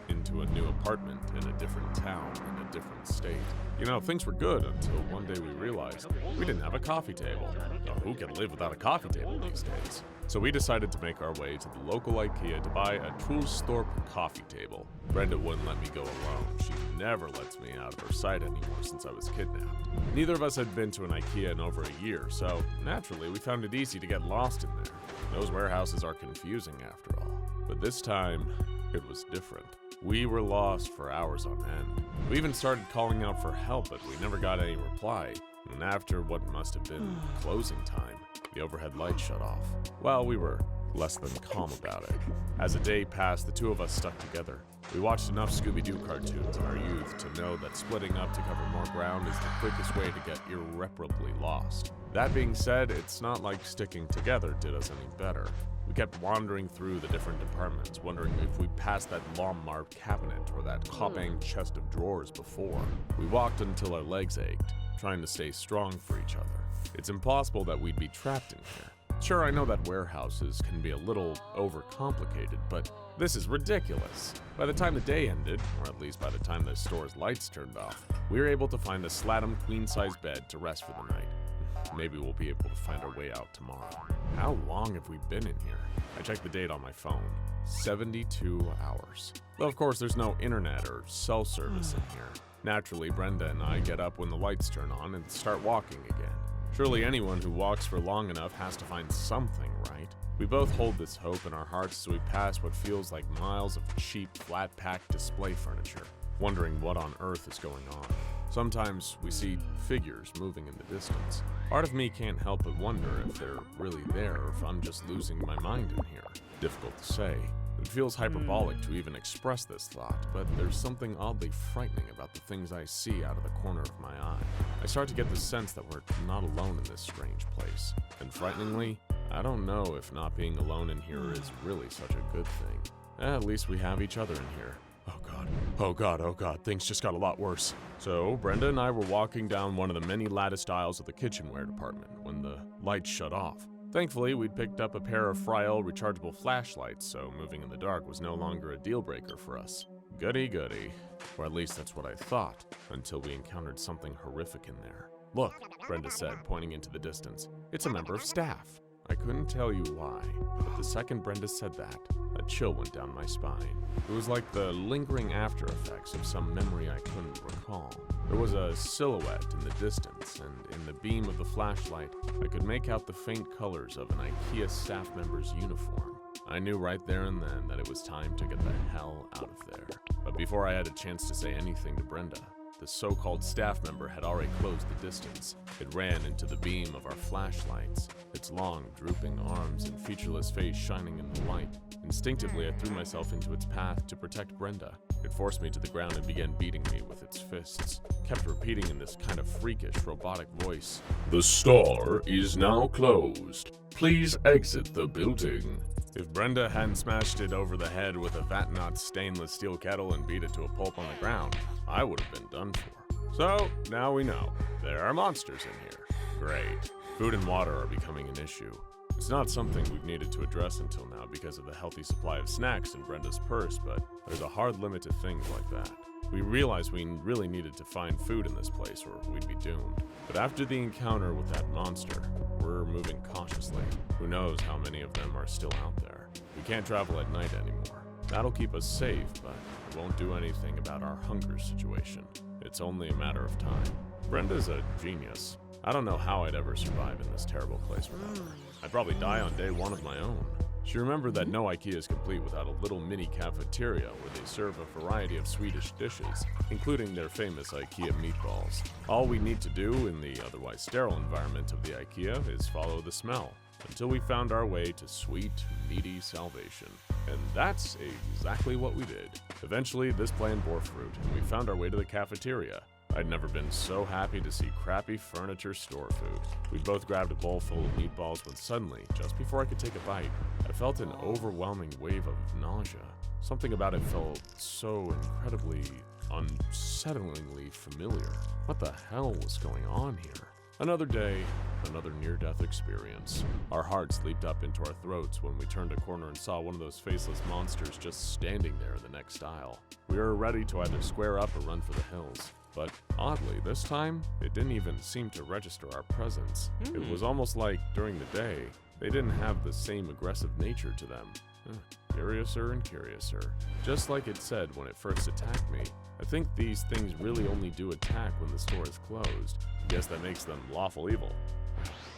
Into a new apartment in a different town in a different state. You know, things were good until one day we realized we didn't have a coffee table. Now, who can live without a coffee table these days? So we decided to make our way to the local Ikea to buy a Truhlstorp coffee table. Brenda wouldn't let me go alone. She never lets me out of her sight anymore since I was kidnapped. Neither of us had been to an Ikea in over a year, so naturally we found it easy to get lost in there. Those warehouses are confusing after all. But this time, it was different. We were lost for hours on end. We even started calling out for help, but we never got any reply. And after what must have been closing time, the overhead light shut off. Well, we were less than calm about it. As the day passed, the two of us stuck together. We watched enough Scooby-Doo cartoons in our youth to know that splitting up to cover more ground is the quickest way to get irreparably lost. That being said, it's not like sticking together did us any better. We kept wandering through the different departments, wondering if we passed that long-marked cabinet or that Kopang chest of drawers before. We walked until our legs ached, trying to stay strong for each other. It's impossible that we'd be trapped in here. Sure, I know that warehouses can be a little overcomplicated, but this is ridiculous. By the time the day ended, or at least by the time the store's lights turned off, we were able to find a Slatum queen-size bed to rest for the night. Maybe we'll be able to find our way out tomorrow. How long have we been in here? I checked the date on my phone. 72 hours. Though of course there's no internet or cell service in here. Naturally, Brenda and I get up when the lights turn on and start walking again. Surely anyone who walks for long enough has to find something, right? We both hold this hope in our hearts as we pass what feels like miles of cheap, flat-pack display furniture, wondering what on earth is going on.
Sometimes we see figures moving in the distance. Part of me can't help but wonder if they're really there or if I'm just losing my mind in here. Difficult to say. It feels hyperbolic to even express this thought, but there's something oddly frightening about the things I see out of the corner of my eye. I start to get the sense that we're not alone in this strange place. And frighteningly, I don't know if not being alone in here is really such a good thing. At least we have each other in here. Oh god, oh god, oh god, things just got a lot worse. So, Brenda and I were walking down one of the many latticed aisles of the kitchenware department when the lights shut off. Thankfully, we'd picked up a pair of Friel rechargeable flashlights, so moving in the dark was no longer a deal breaker for us. Goody goody. Or at least that's what I thought, until we encountered something horrific in there. Look, Brenda said, pointing into the distance. It's a member of staff. I couldn't tell you why, but the second Brenda said that, a chill went down my spine. It was like the lingering after effects of some memory I couldn't recall. There was a silhouette in the distance, and in the beam of the flashlight, I could make out the faint colors of an Ikea staff member's uniform. I knew right there and then that it was time to get the hell out of there. But before I had a chance to say anything to Brenda, the so-called staff member had already closed the distance. It ran into the beam of our flashlights, its long, drooping arms and featureless face shining in the light. Instinctively, I threw myself into its path to protect Brenda. It forced me to the ground and began beating me with its fists, kept repeating in this kind of freakish, robotic voice,
The store is now closed. Please exit the building.
If Brenda hadn't smashed it over the head with a Vatnot stainless steel kettle and beat it to a pulp on the ground, I would have been done for. So, now we know. There are monsters in here. Great. Food and water are becoming an issue. It's not something we've needed to address until now because of the healthy supply of snacks in Brenda's purse, but there's a hard limit to things like that. We realized we really needed to find food in this place or we'd be doomed. But after the encounter with that monster, we're moving cautiously. Who knows how many of them are still out there. We can't travel at night anymore. That'll keep us safe, but it won't do anything about our hunger situation. It's only a matter of time. Brenda's a genius. I don't know how I'd ever survive in this terrible place without her. I'd probably die on day one of my own. She remembered that no Ikea is complete without a little mini cafeteria where they serve a variety of Swedish dishes, including their famous Ikea meatballs. All we need to do in the otherwise sterile environment of the Ikea is follow the smell, until we found our way to sweet, meaty salvation. And that's exactly what we did. Eventually, this plan bore fruit, and we found our way to the cafeteria. I'd never been so happy to see crappy furniture store food. We both grabbed a bowl full of meatballs when suddenly, just before I could take a bite, I felt an overwhelming wave of nausea. Something about it felt so incredibly, unsettlingly familiar. What the hell was going on here? Another day, another near-death experience. Our hearts leaped up into our throats when we turned a corner and saw one of those faceless monsters just standing there in the next aisle. We were ready to either square up or run for the hills. But oddly, this time, it didn't even seem to register our presence. It was almost like, during the day, they didn't have the same aggressive nature to them. Curiouser and curiouser. Just like it said when it first attacked me, I think these things really only do attack when the store is closed. Guess that makes them lawful evil.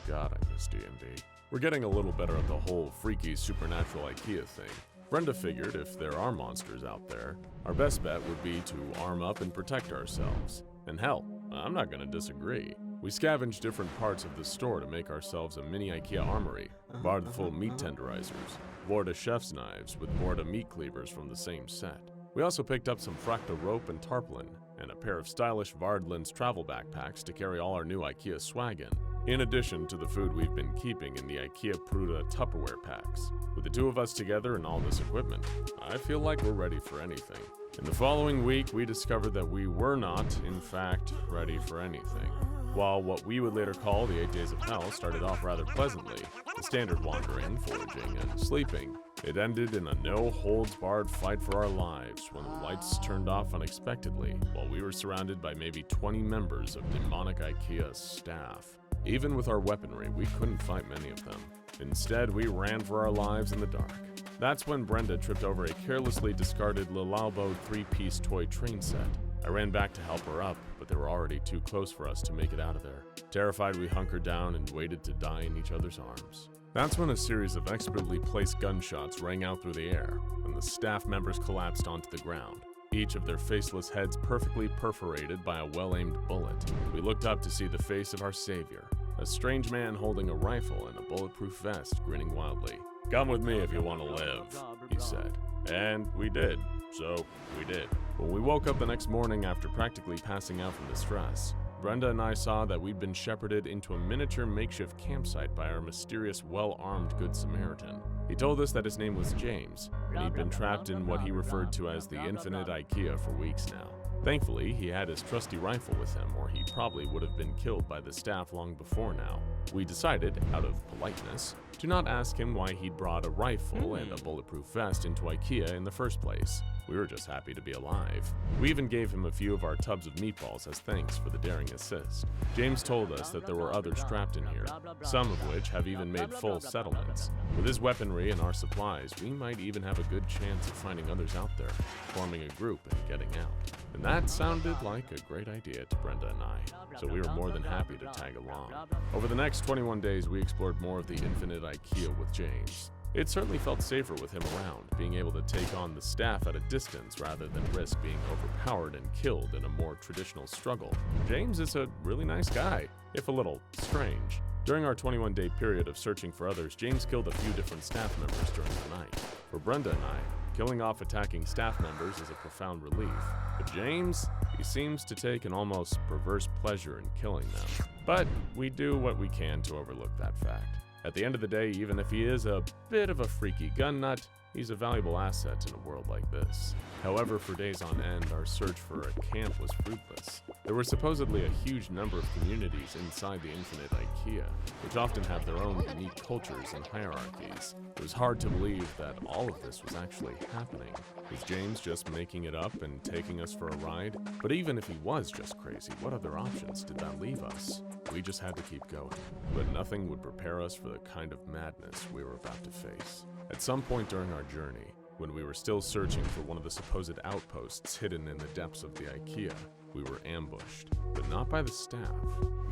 God, I miss D&D. We're getting a little better at the whole freaky supernatural Ikea thing. Brenda figured if there are monsters out there, our best bet would be to arm up and protect ourselves. And hell, I'm not gonna disagree. We scavenged different parts of the store to make ourselves a mini Ikea armory, barred full of meat tenderizers, Vorta chef's knives with Vorta meat cleavers from the same set. We also picked up some fractal rope and tarpaulin, and a pair of stylish Vardlins travel backpacks to carry all our new Ikea swag in addition to the food we've been keeping in the Ikea Pruta Tupperware packs. With the two of us together and all this equipment, I feel like we're ready for anything. In the following week, we discovered that we were not, in fact, ready for anything. While what we would later call the 8 Days of Hell started off rather pleasantly, the standard wandering, foraging, and sleeping, it ended in a no-holds-barred fight for our lives when the lights turned off unexpectedly while we were surrounded by maybe 20 members of demonic Ikea staff. Even with our weaponry, we couldn't fight many of them. Instead, we ran for our lives in the dark. That's when Brenda tripped over a carelessly discarded Lilalbo 3-piece toy train set. I ran back to help her up, but they were already too close for us to make it out of there. Terrified, we hunkered down and waited to die in each other's arms. That's when a series of expertly placed gunshots rang out through the air, and the staff members collapsed onto the ground. each of their faceless heads perfectly perforated by a well-aimed bullet. We looked up to see the face of our savior, a strange man holding a rifle and a bulletproof vest, grinning wildly. "Come with me if you want to live," he said. And we did. So we did. When we woke up the next morning after practically passing out from the stress, Brenda and I saw that we'd been shepherded into a miniature makeshift campsite by our mysterious, well-armed Good Samaritan. He told us that his name was James, and he'd been trapped in what he referred to as the Infinite Ikea for weeks now. Thankfully, he had his trusty rifle with him, or he probably would have been killed by the staff long before now. We decided, out of politeness, to not ask him why he'd brought a rifle and a bulletproof vest into Ikea in the first place. We were just happy to be alive. We even gave him a few of our tubs of meatballs as thanks for the daring assist. James told us that there were others trapped in here, some of which have even made full settlements. With his weaponry and our supplies, we might even have a good chance of finding others out there, forming a group and getting out. And that sounded like a great idea to Brenda and I, so we were more than happy to tag along. Over the next 21 days, we explored more of the Infinite Ikea with James. It certainly felt safer with him around, being able to take on the staff at a distance rather than risk being overpowered and killed in a more traditional struggle. James is a really nice guy, if a little strange. During our 21-day period of searching for others, James killed a few different staff members during the night. For Brenda and I, killing off attacking staff members is a profound relief. But James, he seems to take an almost perverse pleasure in killing them. But we do what we can to overlook that fact. At the end of the day, even if he is a bit of a freaky gun nut, he's a valuable asset in a world like this. However, for days on end, our search for a camp was fruitless. There were supposedly a huge number of communities inside the Infinite Ikea, which often have their own unique cultures and hierarchies. It was hard to believe that all of this was actually happening. Was James just making it up and taking us for a ride? But even if he was just crazy, what other options did that leave us? We just had to keep going, but nothing would prepare us for the kind of madness we were about to face. At some point during our journey, when we were still searching for one of the supposed outposts hidden in the depths of the Ikea, we were ambushed, but not by the staff.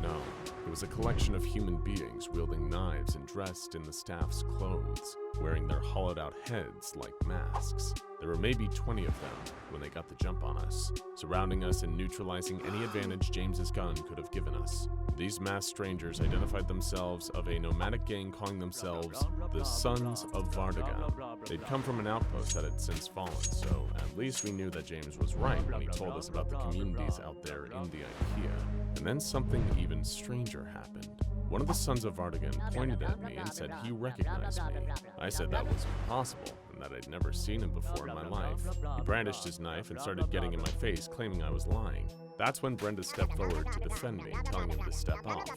No, it was a collection of human beings wielding knives and dressed in the staff's clothes, wearing their hollowed-out heads like masks. There were maybe 20 of them when they got the jump on us, surrounding us and neutralizing any advantage James's gun could have given us. These masked strangers identified themselves of a nomadic gang calling themselves the Sons of Vardagan. They'd come from an outpost that had since fallen, so at least we knew that James was right when he told us about the communities out there in the Ikea. And then something even stranger happened. One of the Sons of Vardagan pointed at me and said he recognized me. I said that was impossible, and that I'd never seen him before in my life. He brandished his knife and started getting in my face, claiming I was lying. That's when Brenda stepped forward to defend me, telling him to step off.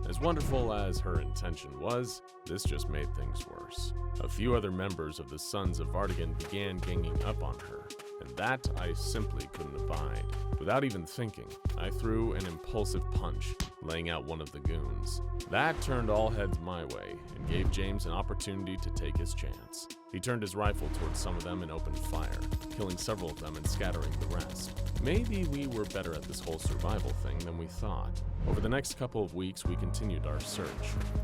As wonderful as her intention was, this just made things worse. A few other members of the Sons of Vardagan began ganging up on her, and that I simply couldn't abide. Without even thinking, I threw an impulsive punch, laying out one of the goons. That turned all heads my way and gave James an opportunity to take his chance. He turned his rifle towards some of them and opened fire, killing several of them and scattering the rest. Maybe we were better at this whole survival thing than we thought. Over the next couple of weeks, we continued our search,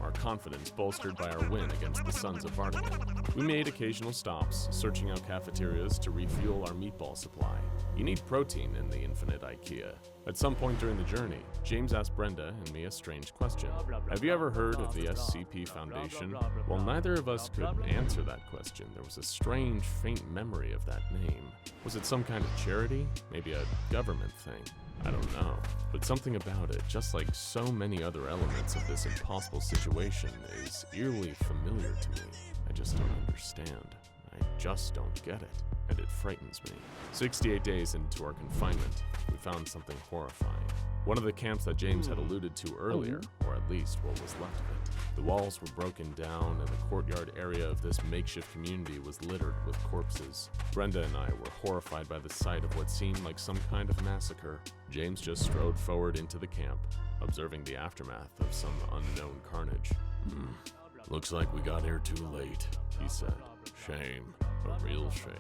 our confidence bolstered by our win against the Sons of Vardagan. We made occasional stops, searching out cafeterias to refuel our meatball supply. You need protein in the Infinite Ikea. At some point during the journey, James asked Brenda and me a strange question. Have you ever heard of the SCP Foundation? While neither of us could answer that question, there was a strange, faint memory of that name. Was it some kind of charity? Maybe a government thing? I don't know. But something about it, just like so many other elements of this impossible situation, is eerily familiar to me. I just don't understand. I just don't get it, and it frightens me. 68 days into our confinement, we found something horrifying. One of the camps that James had alluded to earlier, or at least what was left of it. The walls were broken down, and the courtyard area of this makeshift community was littered with corpses. Brenda and I were horrified by the sight of what seemed like some kind of massacre. James just strode forward into the camp, observing the aftermath of some unknown carnage. Looks like we got here too late, he said. Shame. A real shame.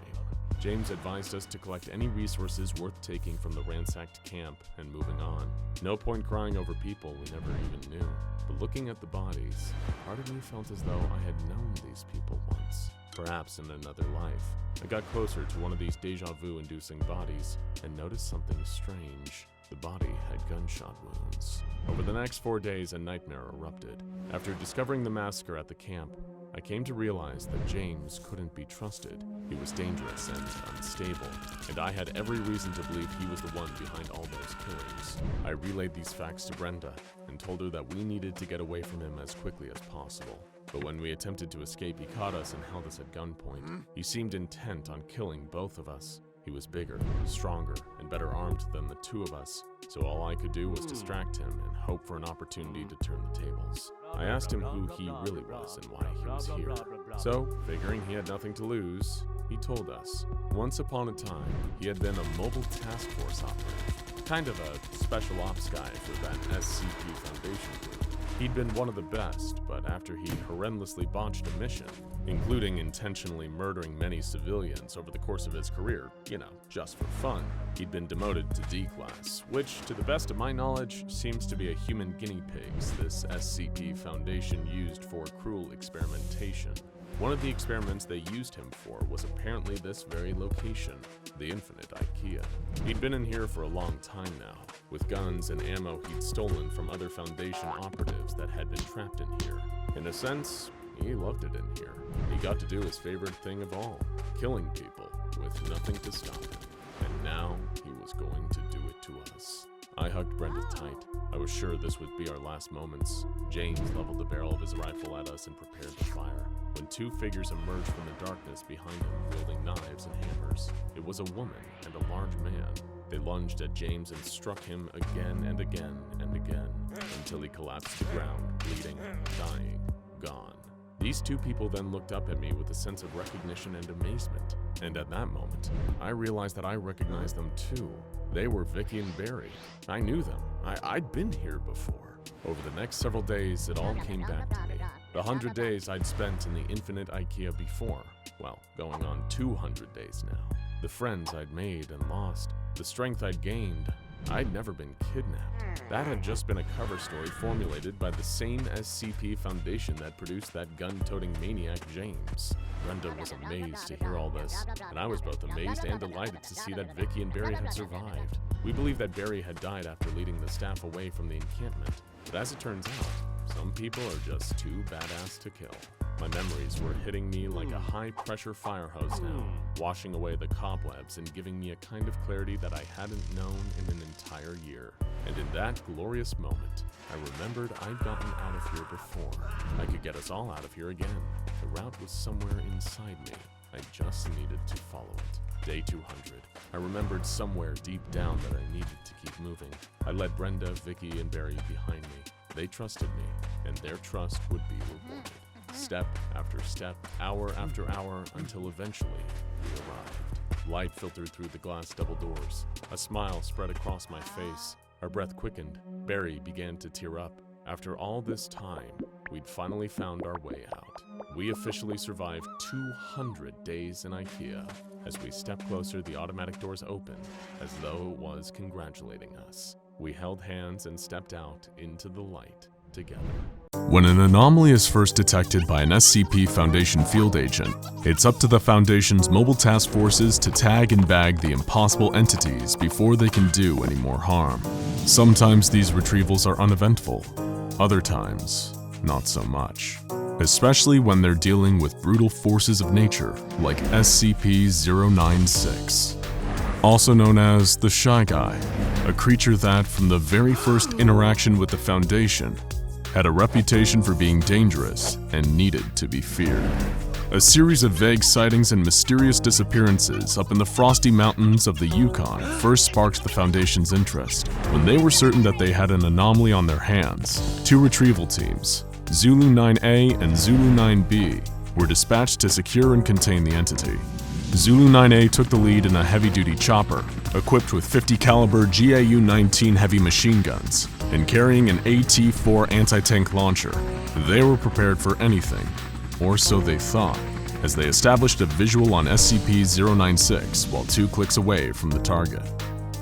James advised us to collect any resources worth taking from the ransacked camp and moving on. No point crying over people we never even knew. But looking at the bodies, part of me felt as though I had known these people once, perhaps in another life. I got closer to one of these deja vu-inducing bodies and noticed something strange. The body had gunshot wounds. Over the next 4 days, a nightmare erupted. After discovering the massacre at the camp, I came to realize that James couldn't be trusted. He was dangerous and unstable, and I had every reason to believe he was the one behind all those killings. I relayed these facts to Brenda and told her that we needed to get away from him as quickly as possible. But when we attempted to escape, he caught us and held us at gunpoint. He seemed intent on killing both of us. He was bigger, stronger, and better armed than the two of us, so all I could do was distract him and hope for an opportunity to turn the tables. I asked him who he really was and why he was here. So, figuring he had nothing to lose, he told us. Once upon a time, he had been a mobile task force operative, kind of a special ops guy for that SCP Foundation group. He'd been one of the best, but after he horrendously botched a mission, including intentionally murdering many civilians over the course of his career, just for fun, he'd been demoted to D class, which, to the best of my knowledge, seems to be a human guinea pigs this SCP Foundation used for cruel experimentation. One of the experiments they used him for was apparently this very location, the Infinite Ikea. He'd been in here for a long time now, with guns and ammo he'd stolen from other Foundation operatives that had been trapped in here. In a sense, he loved it in here. He got to do his favorite thing of all, killing people with nothing to stop him. And now he was going to do it to us. I hugged Brenda tight. I was sure this would be our last moments. James leveled the barrel of his rifle at us and prepared to fire, when two figures emerged from the darkness behind him, wielding knives and hammers. It was a woman and a large man. They lunged at James and struck him again and again and again, until he collapsed to the ground, bleeding, dying, gone. These two people then looked up at me with a sense of recognition and amazement, and at that moment, I realized that I recognized them too. They were Vicky and Barry. I knew them. I'd been here before. Over the next several days, it all came back to me. The 100 days I'd spent in the Infinite Ikea before. Well, going on 200 days now. The friends I'd made and lost. The strength I'd gained. I'd never been kidnapped. That had just been a cover story formulated by the same SCP Foundation that produced that gun-toting maniac James. Brenda was amazed to hear all this, and I was both amazed and delighted to see that Vicky and Barry had survived. We believed that Barry had died after leading the staff away from the encampment, but as it turns out, some people are just too badass to kill. My memories were hitting me like a high-pressure fire hose now, washing away the cobwebs and giving me a kind of clarity that I hadn't known in an entire year. And in that glorious moment, I remembered I'd gotten out of here before. I could get us all out of here again. The route was somewhere inside me. I just needed to follow it. Day 200. I remembered somewhere deep down that I needed to keep moving. I led Brenda, Vicky, and Barry behind me. They trusted me, and their trust would be rewarded. Step after step, hour after hour, until eventually we arrived. Light filtered through the glass double doors. A smile spread across my face. Our breath quickened. Barry began to tear up. After all this time, we'd finally found our way out. We officially survived 200 days in Ikea. As we stepped closer, the automatic doors opened, as though it was congratulating us. We held hands and stepped out into the light together.
When an anomaly is first detected by an SCP Foundation field agent, it's up to the Foundation's mobile task forces to tag and bag the impossible entities before they can do any more harm. Sometimes these retrievals are uneventful, other times, not so much. Especially when they're dealing with brutal forces of nature like SCP-096. Also known as the Shy Guy, a creature that, from the very first interaction with the Foundation, had a reputation for being dangerous and needed to be feared. A series of vague sightings and mysterious disappearances up in the frosty mountains of the Yukon first sparked the Foundation's interest. When they were certain that they had an anomaly on their hands, two retrieval teams, Zulu 9A and Zulu 9B, were dispatched to secure and contain the entity. Zulu 9A took the lead in a heavy-duty chopper, equipped with 50 caliber GAU-19 heavy machine guns, and carrying an AT-4 anti-tank launcher. They were prepared for anything, or so they thought.
as they established a visual on SCP-096 while 2 clicks away from the target.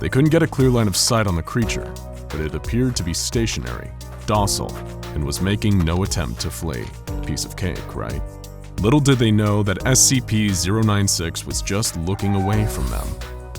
They couldn't get a clear line of sight on the creature, but it appeared to be stationary, docile, and was making no attempt to flee. Piece of cake, right? Little did they know that SCP-096 was just looking away from them.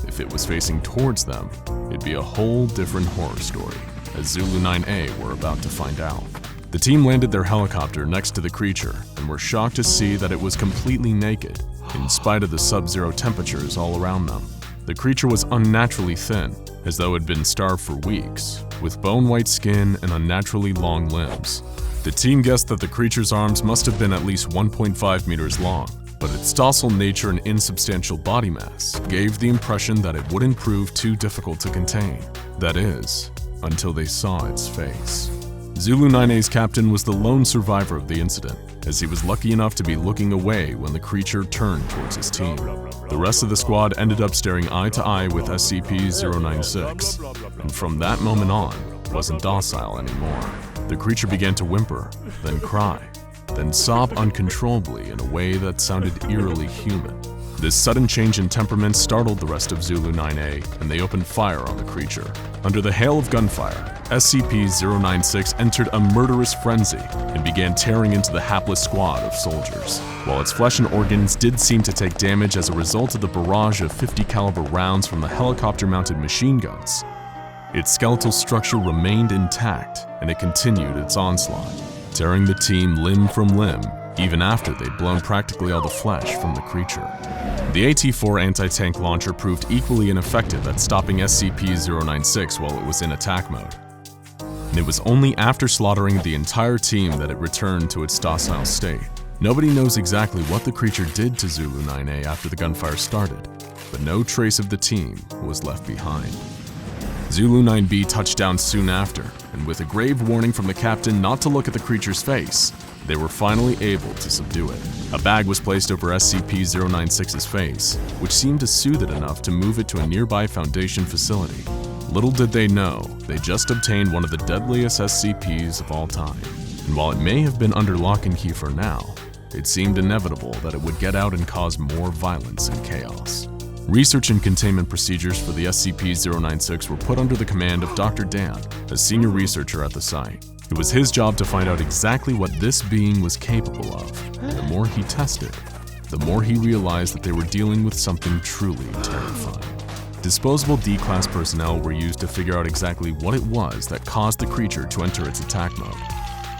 If it was facing towards them, it'd be a whole different horror story, as Zulu 9A were about to find out. The team landed their helicopter next to the creature and were shocked to see that it was completely naked, in spite of the sub-zero temperatures all around them. The creature was unnaturally thin, as though it had been starved for weeks, with bone-white skin and unnaturally long limbs. The team guessed that the creature's arms must have been at least 1.5 meters long, but its docile nature and insubstantial body mass gave the impression that it wouldn't prove too difficult to contain. That is, until they saw its face. Zulu 9A's captain was the lone survivor of the incident, as he was lucky enough to be looking away when the creature turned towards his team. The rest of the squad ended up staring eye to eye with SCP-096, and from that moment on, wasn't docile anymore. The creature began to whimper, then cry, then sob uncontrollably in a way that sounded eerily human. This sudden change in temperament startled the rest of Zulu 9A, and they opened fire on the creature. Under the hail of gunfire, SCP-096 entered a murderous frenzy and began tearing into the hapless squad of soldiers. While its flesh and organs did seem to take damage as a result of the barrage of 50 caliber rounds from the helicopter-mounted machine guns, its skeletal structure remained intact, and it continued its onslaught, tearing the team limb from limb, even after they'd blown practically all the flesh from the creature. The AT-4 anti-tank launcher proved equally ineffective at stopping SCP-096 while it was in attack mode. And it was only after slaughtering the entire team that it returned to its docile state. Nobody knows exactly what the creature did to Zulu 9A after the gunfire started, but no trace of the team was left behind. Zulu 9B touched down soon after, and with a grave warning from the captain not to look at the creature's face, they were finally able to subdue it. A bag was placed over SCP-096's face, which seemed to soothe it enough to move it to a nearby Foundation facility. Little did they know, they just obtained one of the deadliest SCPs of all time. And while it may have been under lock and key for now, it seemed inevitable that it would get out and cause more violence and chaos. Research and containment procedures for the SCP-096 were put under the command of Dr. Dan, a senior researcher at the site. It was his job to find out exactly what this being was capable of. The more he tested, the more he realized that they were dealing with something truly terrifying. Disposable D-Class personnel were used to figure out exactly what it was that caused the creature to enter its attack mode.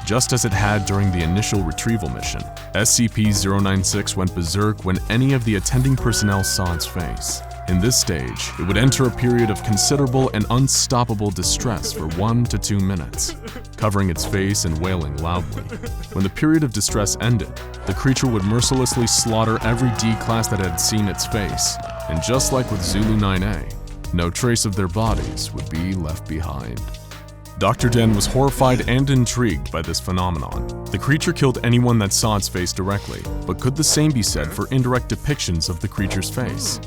Just as it had during the initial retrieval mission, SCP-096 went berserk when any of the attending personnel saw its face. In this stage, it would enter a period of considerable and unstoppable distress for 1 to 2 minutes, covering its face and wailing loudly. When the period of distress ended, the creature would mercilessly slaughter every D-Class that had seen its face, and just like with Zulu 9A, no trace of their bodies would be left behind. Dr. Den was horrified and intrigued by this phenomenon. The creature killed anyone that saw its face directly, but could the same be said for indirect depictions of the creature's face,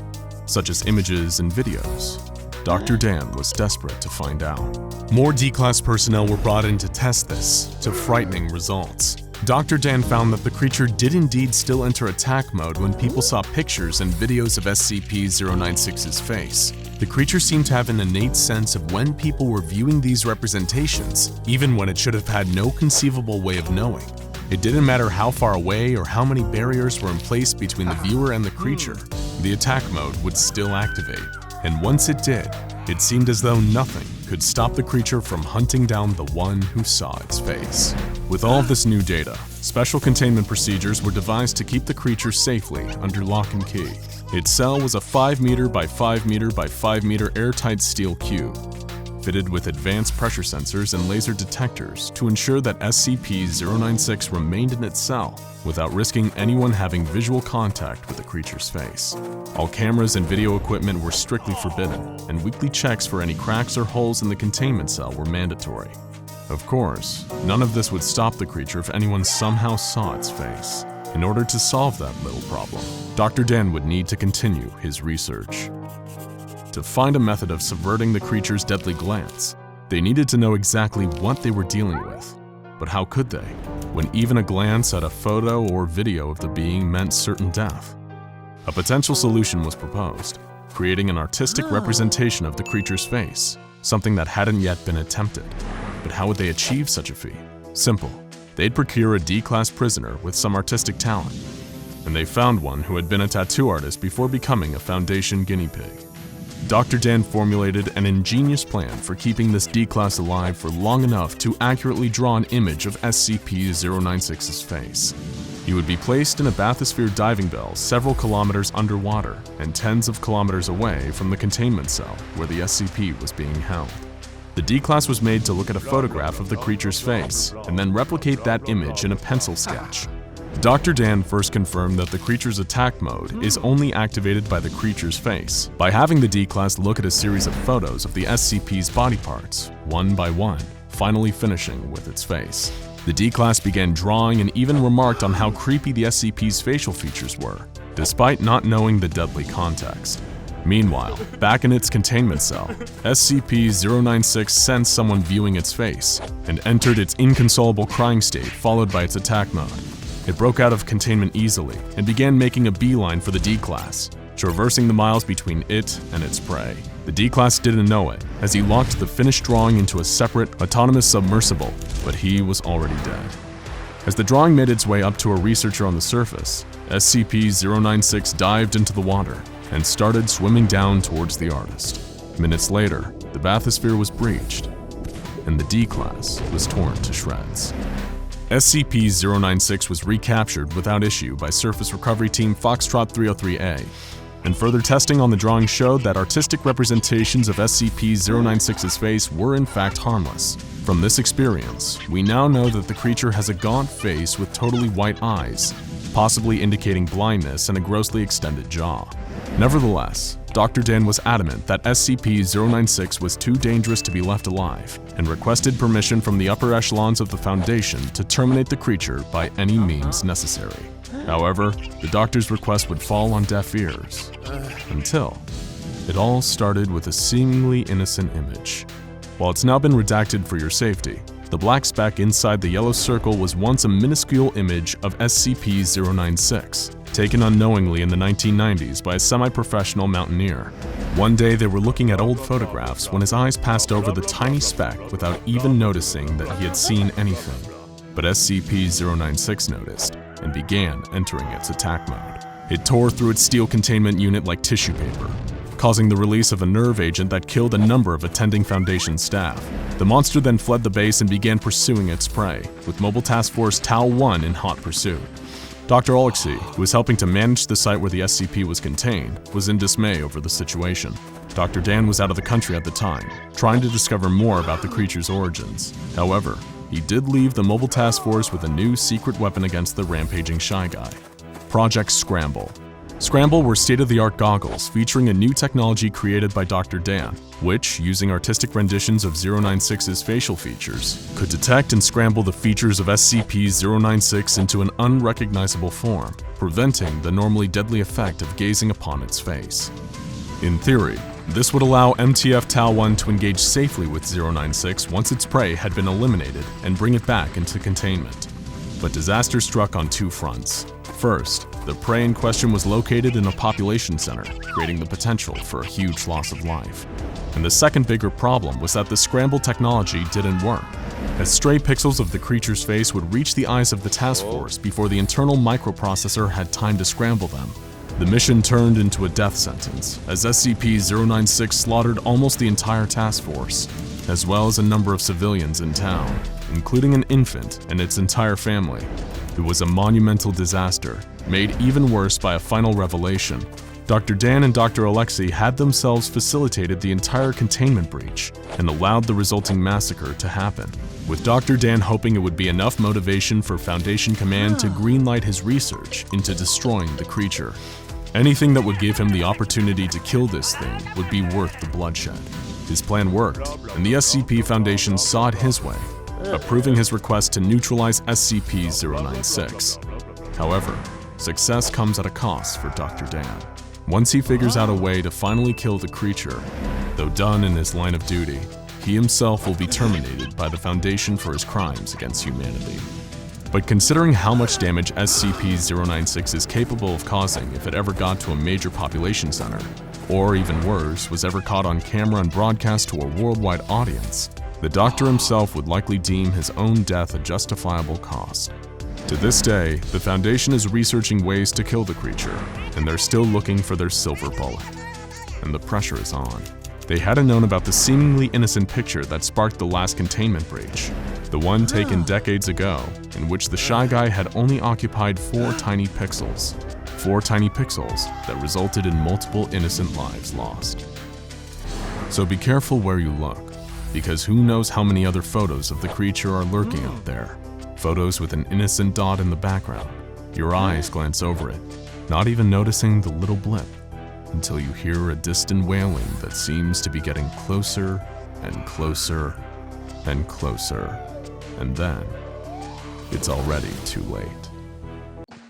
such as images and videos? Dr. Dan was desperate to find out. More D-Class personnel were brought in to test this, to frightening results. Dr. Dan found that the creature did indeed still enter attack mode when people saw pictures and videos of SCP-096's face. The creature seemed to have an innate sense of when people were viewing these representations, even when it should have had no conceivable way of knowing. It didn't matter how far away or how many barriers were in place between the viewer and the creature, the attack mode would still activate. And once it did, it seemed as though nothing could stop the creature from hunting down the one who saw its face. With all of this new data, special containment procedures were devised to keep the creature safely under lock and key. Its cell was a 5 meter by 5 meter by 5 meter airtight steel cube, fitted with advanced pressure sensors and laser detectors to ensure that SCP-096 remained in its cell without risking anyone having visual contact with the creature's face. All cameras and video equipment were strictly forbidden, and weekly checks for any cracks or holes in the containment cell were mandatory. Of course, none of this would stop the creature if anyone somehow saw its face. In order to solve that little problem, Dr. Dan would need to continue his research. To find a method of subverting the creature's deadly glance, they needed to know exactly what they were dealing with. But how could they? when even a glance at a photo or video of the being meant certain death. A potential solution was proposed, creating an artistic representation of the creature's face, something that hadn't yet been attempted. But how would they achieve such a feat? Simple. They'd procure a D-class prisoner with some artistic talent, and they found one who had been a tattoo artist before becoming a Foundation guinea pig. Dr. Dan formulated an ingenious plan for keeping this D-class alive for long enough to accurately draw an image of SCP-096's face. He would be placed in a bathysphere diving bell several kilometers underwater and tens of kilometers away from the containment cell where the SCP was being held. The D-class was made to look at a photograph of the creature's face and then replicate that image in a pencil sketch. Dr. Dan first confirmed that the creature's attack mode is only activated by the creature's face by having the D-class look at a series of photos of the SCP's body parts, one by one, finally finishing with its face. The D-class began drawing and even remarked on how creepy the SCP's facial features were, despite not knowing the deadly context. Meanwhile, back in its containment cell, SCP-096 sensed someone viewing its face and entered its inconsolable crying state followed by its attack mode. It broke out of containment easily and began making a beeline for the D-class, traversing the miles between it and its prey. The D-class didn't know it, as he locked the finished drawing into a separate, autonomous submersible, but he was already dead. As the drawing made its way up to a researcher on the surface, SCP-096 dived into the water and started swimming down towards the artist. Minutes later, the bathysphere was breached, and the D-class was torn to shreds. SCP-096 was recaptured without issue by Surface Recovery Team Foxtrot 303A, and further testing on the drawing showed that artistic representations of SCP-096's face were in fact harmless. From this experience, we now know that the creature has a gaunt face with totally white eyes, possibly indicating blindness and a grossly extended jaw. Nevertheless, Dr. Dan was adamant that SCP-096 was too dangerous to be left alive, and requested permission from the upper echelons of the Foundation to terminate the creature by any means necessary. However, the doctor's request would fall on deaf ears, until it all started with a seemingly innocent image. While it's now been redacted for your safety, the black speck inside the yellow circle was once a minuscule image of SCP-096, taken unknowingly in the 1990s by a semi-professional mountaineer. One day they were looking at old photographs when his eyes passed over the tiny speck without even noticing that he had seen anything. But SCP-096 noticed and began entering its attack mode. It tore through its steel containment unit like tissue paper, causing the release of a nerve agent that killed a number of attending Foundation staff. The monster then fled the base and began pursuing its prey, with Mobile Task Force Tau-1 in hot pursuit. Dr. Alexei, who was helping to manage the site where the SCP was contained, was in dismay over the situation. Dr. Dan was out of the country at the time, trying to discover more about the creature's origins. However, he did leave the Mobile Task Force with a new secret weapon against the rampaging Shy Guy: Project Scramble. Scramble were state-of-the-art goggles featuring a new technology created by Dr. Dan, which, using artistic renditions of 096's facial features, could detect and scramble the features of SCP-096 into an unrecognizable form, preventing the normally deadly effect of gazing upon its face. In theory, this would allow MTF Tau-1 to engage safely with 096 once its prey had been eliminated and bring it back into containment. But disaster struck on two fronts. First, the prey in question was located in a population center, creating the potential for a huge loss of life. And the second bigger problem was that the scramble technology didn't work, as stray pixels of the creature's face would reach the eyes of the task force before the internal microprocessor had time to scramble them. The mission turned into a death sentence, as SCP-096 slaughtered almost the entire task force, as well as a number of civilians in town, including an infant and its entire family. It was a monumental disaster, made even worse by a final revelation. Dr. Dan and Dr. Alexei had themselves facilitated the entire containment breach and allowed the resulting massacre to happen, with Dr. Dan hoping it would be enough motivation for Foundation Command to greenlight his research into destroying the creature. Anything that would give him the opportunity to kill this thing would be worth the bloodshed. His plan worked, and the SCP Foundation saw it his way, approving his request to neutralize SCP-096. However, success comes at a cost for Dr. Dan. Once he figures out a way to finally kill the creature, though done in his line of duty, he himself will be terminated by the Foundation for his crimes against humanity. But considering how much damage SCP-096 is capable of causing if it ever got to a major population center, or even worse, was ever caught on camera and broadcast to a worldwide audience, the Doctor himself would likely deem his own death a justifiable cost. To this day, the Foundation is researching ways to kill the creature, and they're still looking for their silver bullet. And the pressure is on. They hadn't known about the seemingly innocent picture that sparked the last containment breach, the one taken decades ago, in which the Shy Guy had only occupied 4 tiny pixels. 4 tiny pixels that resulted in multiple innocent lives lost. So be careful where you look, because who knows how many other photos of the creature are lurking out there. Photos with an innocent dot in the background. Your eyes glance over it, not even noticing the little blip, until you hear a distant wailing that seems to be getting closer and closer and closer, and then it's already too late.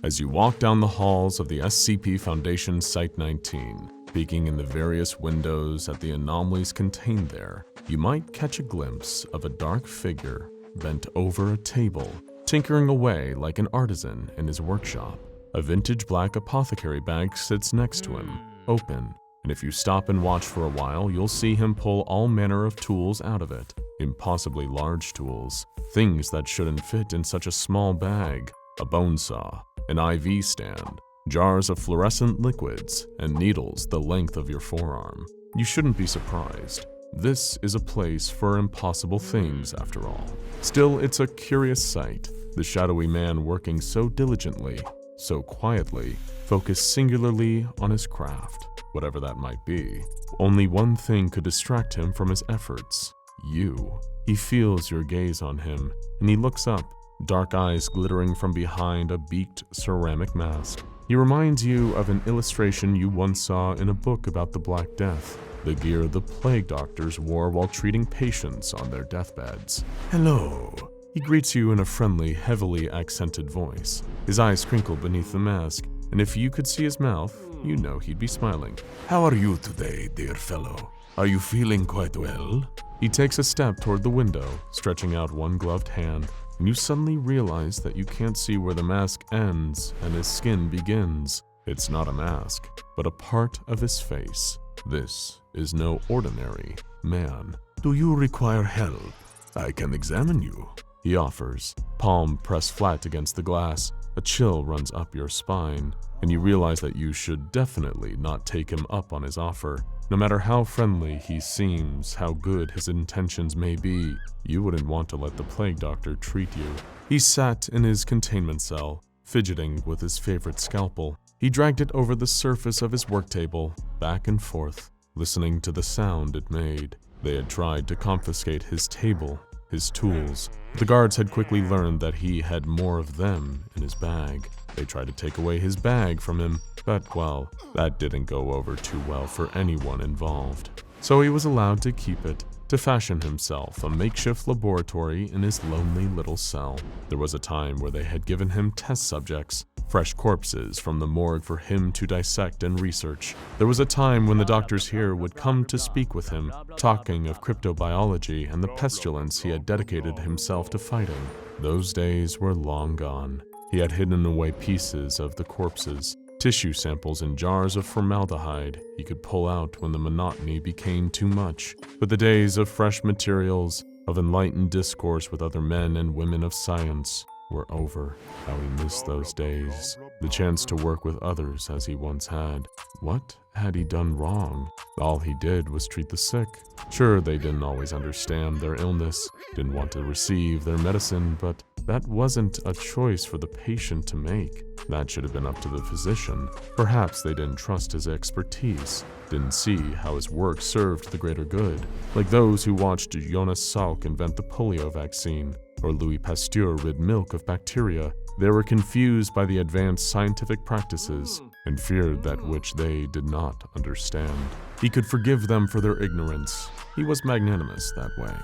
As you walk down the halls of the SCP Foundation Site-19, peeking in the various windows at the anomalies contained there, you might catch a glimpse of a dark figure bent over a table, tinkering away like an artisan in his workshop. A vintage black apothecary bag sits next to him, open, and if you stop and watch for a while, you'll see him pull all manner of tools out of it. Impossibly large tools, things that shouldn't fit in such a small bag. A bone saw, an IV stand, jars of fluorescent liquids, and needles the length of your forearm. You shouldn't be surprised. This is a place for impossible things, after all. Still, it's a curious sight, the shadowy man working so diligently, so quietly, focused singularly on his craft, whatever that might be. Only one thing could distract him from his efforts: you. He feels your gaze on him, and he looks up, dark eyes glittering from behind a beaked ceramic mask. He reminds you of an illustration you once saw in a book about the Black Death, the gear the plague doctors wore while treating patients on their deathbeds. "Hello." He greets you in a friendly, heavily accented voice. His eyes crinkle beneath the mask, and if you could see his mouth, you know he'd be smiling. "How are you today, dear fellow? Are you feeling quite well?" He takes a step toward the window, stretching out one gloved hand, and you suddenly realize that you can't see where the mask ends and his skin begins. It's not a mask, but a part of his face. This is no ordinary man. "Do you require help? I can examine you," he offers, palm pressed flat against the glass. A chill runs up your spine, and you realize that you should definitely not take him up on his offer. No matter how friendly he seems, how good his intentions may be, you wouldn't want to let the plague doctor treat you. He sat in his containment cell, fidgeting with his favorite scalpel. He dragged it over the surface of his work table, back and forth, listening to the sound it made. They had tried to confiscate his table, his tools. The guards had quickly learned that he had more of them in his bag. They tried to take away his bag from him, but, well, that didn't go over too well for anyone involved. So he was allowed to keep it, to fashion himself a makeshift laboratory in his lonely little cell. There was a time where they had given him test subjects, fresh corpses from the morgue for him to dissect and research. There was a time when the doctors here would come to speak with him, talking of cryptobiology and the pestilence he had dedicated himself to fighting. Those days were long gone. He had hidden away pieces of the corpses, tissue samples in jars of formaldehyde he could pull out when the monotony became too much. But the days of fresh materials, of enlightened discourse with other men and women of science, were over. How he missed those days. The chance to work with others as he once had. What had he done wrong? All he did was treat the sick. Sure, they didn't always understand their illness, didn't want to receive their medicine, but that wasn't a choice for the patient to make. That should have been up to the physician. Perhaps they didn't trust his expertise, didn't see how his work served the greater good. Like those who watched Jonas Salk invent the polio vaccine, or Louis Pasteur rid milk of bacteria. They were confused by the advanced scientific practices and feared that which they did not understand. He could forgive them for their ignorance. He was magnanimous that way.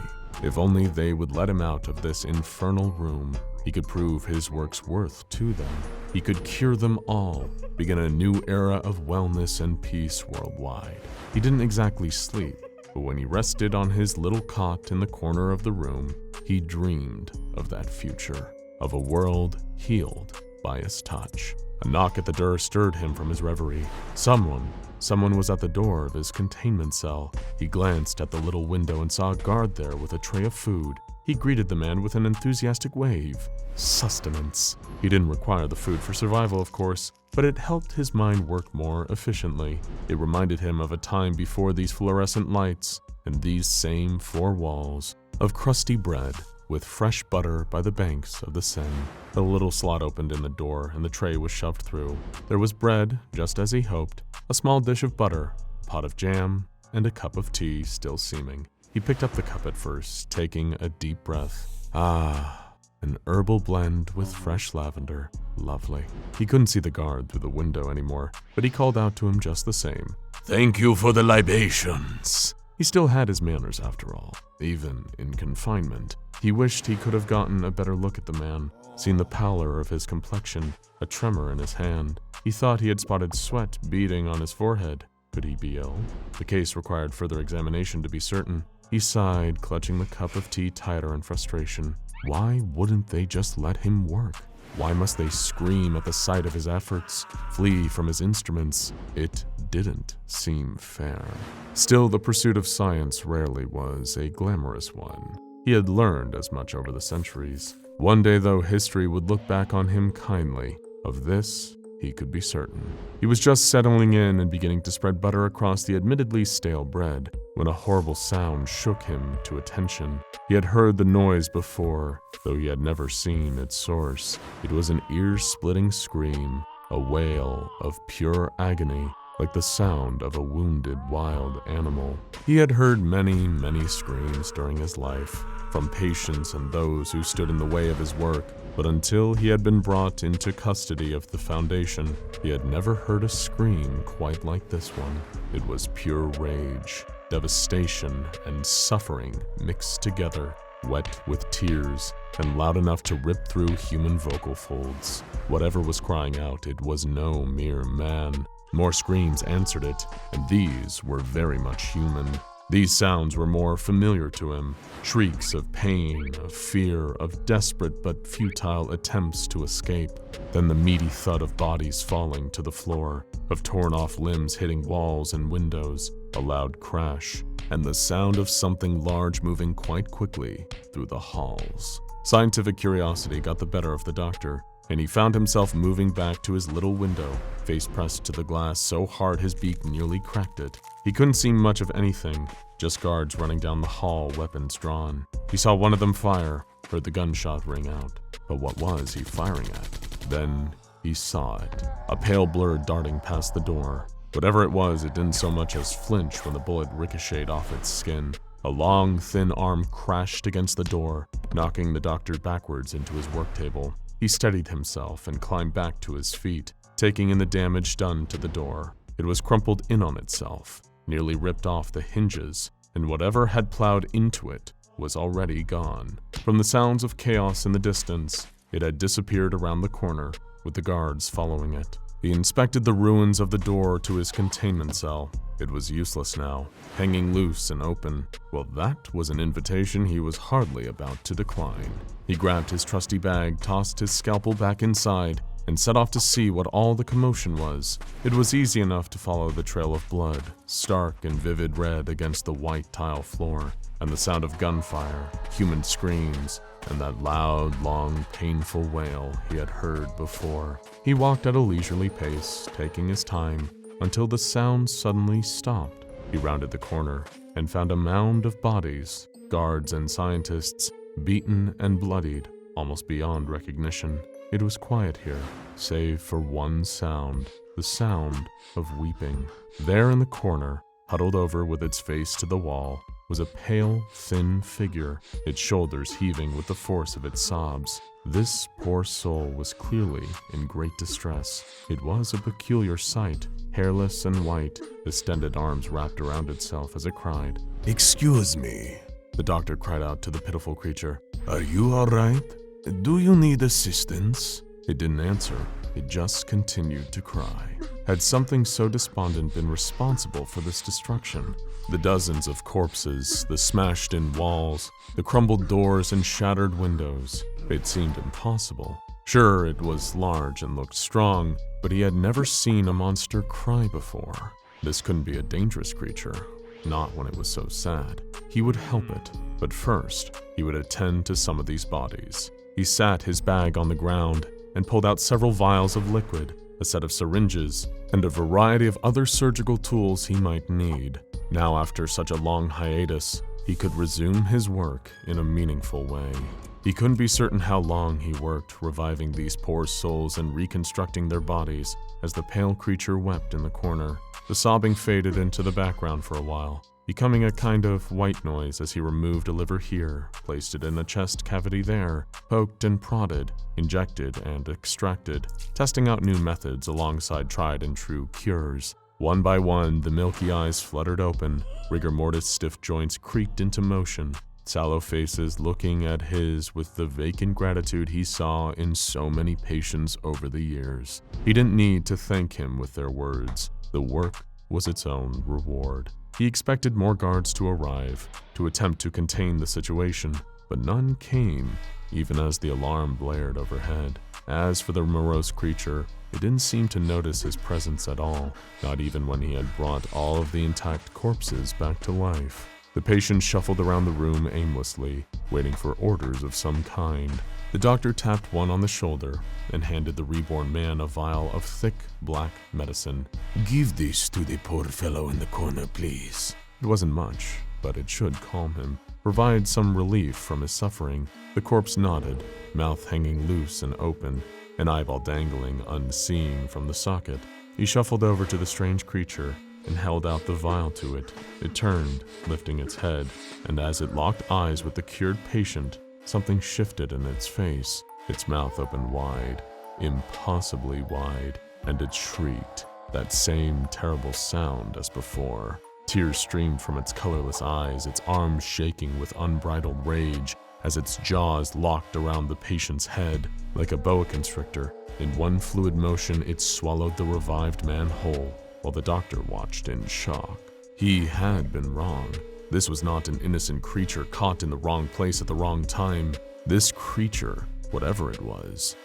If only they would let him out of this infernal room, he could prove his work's worth to them. He could cure them all, begin a new era of wellness and peace worldwide. He didn't exactly sleep, but when he rested on his little cot in the corner of the room, he dreamed of that future. of a world healed by his touch. A knock at the door stirred him from his reverie. Someone was at the door of his containment cell. He glanced at the little window and saw a guard there with a tray of food. He greeted the man with an enthusiastic wave. Sustenance. He didn't require the food for survival, of course, but it helped his mind work more efficiently. It reminded him of a time before these fluorescent lights and these same four walls, of crusty bread with fresh butter by the banks of the Seine. The little slot opened in the door and the tray was shoved through. There was bread, just as he hoped, a small dish of butter, a pot of jam, and a cup of tea still steaming. He picked up the cup at first, taking a deep breath. Ah, an herbal blend with fresh lavender. Lovely. He couldn't see the guard through the window anymore, but he called out to him just the same.
Thank you for the libations.
He still had his manners after all, even in confinement. He wished he could have gotten a better look at the man, seen the pallor of his complexion, a tremor in his hand. He thought he had spotted sweat beading on his forehead. Could he be ill? The case required further examination to be certain. He sighed, clutching the cup of tea tighter in frustration. Why wouldn't they just let him work? Why must they scream at the sight of his efforts, flee from his instruments? It didn't seem fair. Still, the pursuit of science rarely was a glamorous one. He had learned as much over the centuries. One day, though, history would look back on him kindly. Of this, he could be certain. He was just settling in and beginning to spread butter across the admittedly stale bread when a horrible sound shook him to attention. He had heard the noise before, though he had never seen its source. It was an ear-splitting scream, a wail of pure agony, like the sound of a wounded wild animal. He had heard many screams during his life, from patients and those who stood in the way of his work, but until he had been brought into custody of the Foundation, he had never heard a scream quite like this one. It was pure rage, devastation, and suffering mixed together, wet with tears, and loud enough to rip through human vocal folds. Whatever was crying out, it was no mere man. More screams answered it, and these were very much human. These sounds were more familiar to him, shrieks of pain, of fear, of desperate but futile attempts to escape, than the meaty thud of bodies falling to the floor, of torn-off limbs hitting walls and windows, a loud crash, and the sound of something large moving quite quickly through the halls. Scientific curiosity got the better of the doctor, and he found himself moving back to his little window, face pressed to the glass so hard his beak nearly cracked it. He couldn't see much of anything, just guards running down the hall, weapons drawn. He saw one of them fire, heard the gunshot ring out. But what was he firing at? Then he saw it, a pale blur darting past the door. Whatever it was, it didn't so much as flinch when the bullet ricocheted off its skin. A long, thin arm crashed against the door, knocking the doctor backwards into his work table. He steadied himself and climbed back to his feet, taking in the damage done to the door. It was crumpled in on itself, nearly ripped off the hinges, and whatever had plowed into it was already gone. From the sounds of chaos in the distance, it had disappeared around the corner, with the guards following it. He inspected the ruins of the door to his containment cell. It was useless now, hanging loose and open. Well, that was an invitation he was hardly about to decline. He grabbed his trusty bag, tossed his scalpel back inside, and set off to see what all the commotion was. It was easy enough to follow the trail of blood, stark and vivid red against the white tile floor, and the sound of gunfire, human screams, and that loud, long, painful wail he had heard before. He walked at a leisurely pace, taking his time, until the sound suddenly stopped. He rounded the corner and found a mound of bodies, guards and scientists, beaten and bloodied, almost beyond recognition. It was quiet here, save for one sound, the sound of weeping. There in the corner, huddled over with its face to the wall, was a pale, thin figure, its shoulders heaving with the force of its sobs. This poor soul was clearly in great distress. It was a peculiar sight, hairless and white, distended arms wrapped around itself as it cried.
Excuse me,
The doctor cried out to the pitiful creature.
are you all right? Do you need assistance?
It didn't answer. It just continued to cry. Had something so despondent been responsible for this destruction? The dozens of corpses, the smashed-in walls, the crumbled doors and shattered windows. It seemed impossible. Sure, it was large and looked strong, but he had never seen a monster cry before. This couldn't be a dangerous creature, not when it was so sad. He would help it, but first, he would attend to some of these bodies. He sat his bag on the ground and pulled out several vials of liquid, a set of syringes, and a variety of other surgical tools he might need. Now, after such a long hiatus, he could resume his work in a meaningful way. He couldn't be certain how long he worked reviving these poor souls and reconstructing their bodies as the pale creature wept in the corner. The sobbing faded into the background for a while, becoming a kind of white noise as he removed a liver here, placed it in a chest cavity there, poked and prodded, injected and extracted, testing out new methods alongside tried and true cures. One by one, the milky eyes fluttered open, rigor mortis stiff joints creaked into motion, sallow faces looking at his with the vacant gratitude he saw in so many patients over the years. He didn't need to thank him with their words. The work was its own reward. He expected more guards to arrive, to attempt to contain the situation, but none came, even as the alarm blared overhead. As for the morose creature, it didn't seem to notice his presence at all, not even when he had brought all of the intact corpses back to life. The patient shuffled around the room aimlessly, waiting for orders of some kind. The doctor tapped one on the shoulder and handed the reborn man a vial of thick, black medicine.
Give this to the poor fellow in the corner, please.
It wasn't much, but it should calm him, provide some relief from his suffering. The corpse nodded, mouth hanging loose and open, an eyeball dangling unseeing from the socket. He shuffled over to the strange creature and held out the vial to it. It turned, lifting its head, and as it locked eyes with the cured patient, something shifted in its face. Its mouth opened wide, impossibly wide, and it shrieked, that same terrible sound as before. Tears streamed from its colorless eyes, its arms shaking with unbridled rage as its jaws locked around the patient's head. Like a boa constrictor, in one fluid motion it swallowed the revived man whole, while the doctor watched in shock. He had been wrong. This was not an innocent creature caught in the wrong place at the wrong time. This creature, whatever it was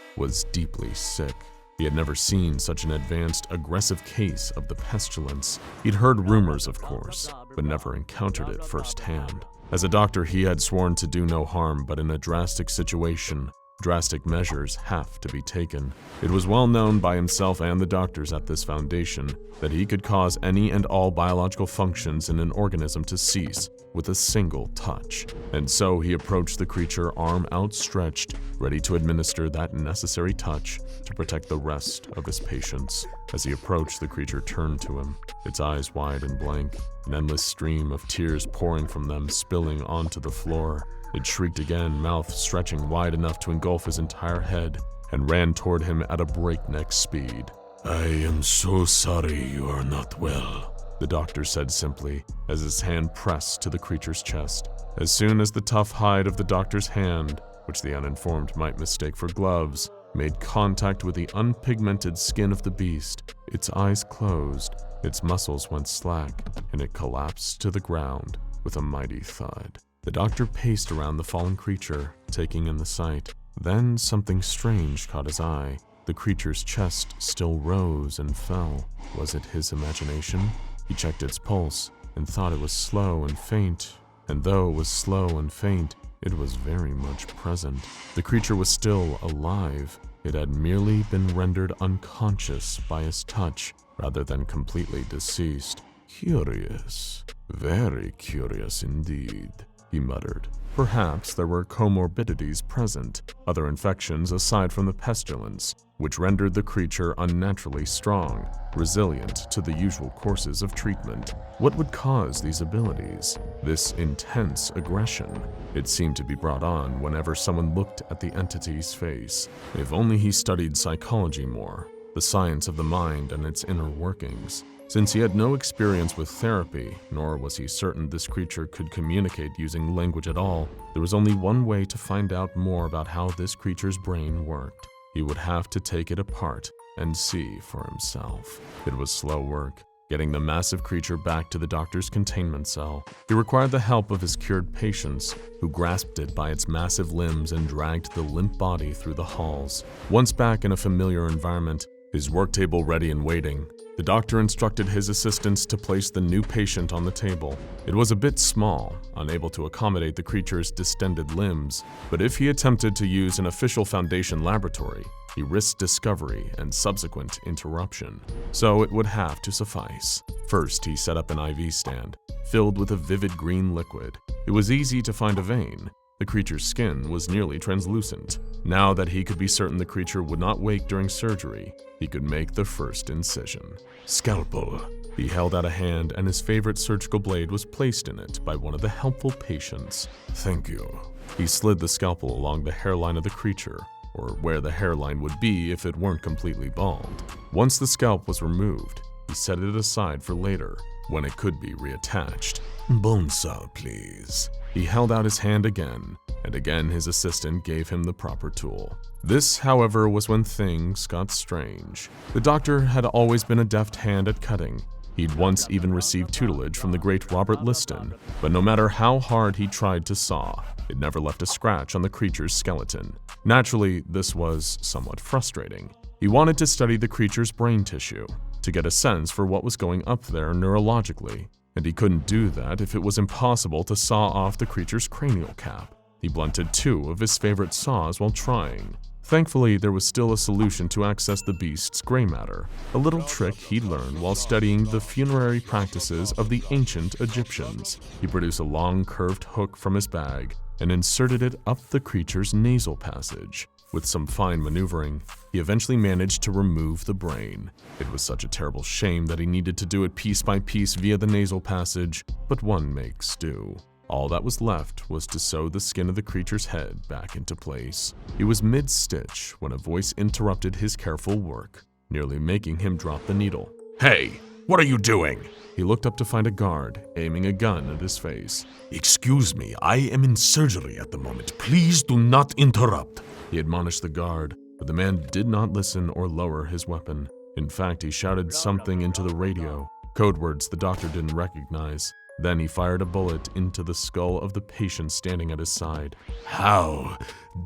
deeply sick. He had never seen such an advanced, aggressive case of the pestilence. He'd heard rumors, of course, but never encountered it firsthand. As a doctor, he had sworn to do no harm, but in a drastic situation, drastic measures have to be taken. It was well known by himself and the doctors at this foundation that he could cause any and all biological functions in an organism to cease with a single touch. And so he approached the creature, arm outstretched, ready to administer that necessary touch to protect the rest of his patients. As he approached, the creature turned to him, its eyes wide and blank, an endless stream of tears pouring from them, spilling onto the floor. It shrieked again, mouth stretching wide enough to engulf his entire head, and ran toward him at a breakneck speed.
I am so sorry you are not well,
the doctor said simply, as his hand pressed to the creature's chest. As soon as the tough hide of the doctor's hand, which the uninformed might mistake for gloves, made contact with the unpigmented skin of the beast, its eyes closed, its muscles went slack, and it collapsed to the ground with a mighty thud. The doctor paced around the fallen creature, taking in the sight. Then something strange caught his eye. The creature's chest still rose and fell. Was it his imagination? He checked its pulse and thought it was slow and faint. And though it was slow and faint, it was very much present. The creature was still alive. It had merely been rendered unconscious by his touch, rather than completely deceased.
Curious. Very curious indeed, he muttered.
Perhaps there were comorbidities present, other infections aside from the pestilence, which rendered the creature unnaturally strong, resilient to the usual courses of treatment. What would cause these abilities? This intense aggression? It seemed to be brought on whenever someone looked at the entity's face. If only he studied psychology more, the science of the mind and its inner workings. Since he had no experience with therapy, nor was he certain this creature could communicate using language at all, there was only one way to find out more about how this creature's brain worked. He would have to take it apart and see for himself. It was slow work. getting the massive creature back to the doctor's containment cell. He required the help of his cured patients, who grasped it by its massive limbs and dragged the limp body through the halls. Once back in a familiar environment, his work table ready and waiting, the doctor instructed his assistants to place the new patient on the table. It was a bit small, unable to accommodate the creature's distended limbs, but if he attempted to use an official Foundation laboratory, he risked discovery and subsequent interruption, so it would have to suffice. First, he set up an IV stand, filled with a vivid green liquid. It was easy to find a vein. The creature's skin was nearly translucent. Now that he could be certain the creature would not wake during surgery, he could make the first incision. Scalpel. He held out a hand and his favorite surgical blade was placed in it by one of the helpful patients. Thank you. He slid the scalpel along the hairline of the creature, or where the hairline would be if it weren't completely bald. Once the scalp was removed, he set it aside for later, when it could be reattached. Bone saw, please. He held out his hand again, and again his assistant gave him the proper tool. This, however, was when things got strange. The doctor had always been a deft hand at cutting. He'd once even received tutelage from the great Robert Liston, but no matter how hard he tried to saw, it never left a scratch on the creature's skeleton. Naturally, this was somewhat frustrating. He wanted to study the creature's brain tissue, to get a sense for what was going up there neurologically, and he couldn't do that if it was impossible to saw off the creature's cranial cap. He blunted 2 of his favorite saws while trying. Thankfully, there was still a solution to access the beast's gray matter, a little trick he'd learned while studying the funerary practices of the ancient Egyptians. He produced a long, curved hook from his bag and inserted it up the creature's nasal passage. With some fine maneuvering, he eventually managed to remove the brain. It was such a terrible shame that he needed to do it piece by piece via the nasal passage, but one makes do. All that was left was to sew the skin of the creature's head back into place. He was mid-stitch when a voice interrupted his careful work, nearly making him drop the needle.
Hey, what are you doing?
He looked up to find a guard, aiming a gun at his face.
Excuse me, I am in surgery at the moment. Please do not interrupt.
He admonished the guard, but the man did not listen or lower his weapon. In fact, he shouted something into the radio, code words the doctor didn't recognize. Then he fired a bullet into the skull of the patient standing at his side.
How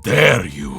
dare you?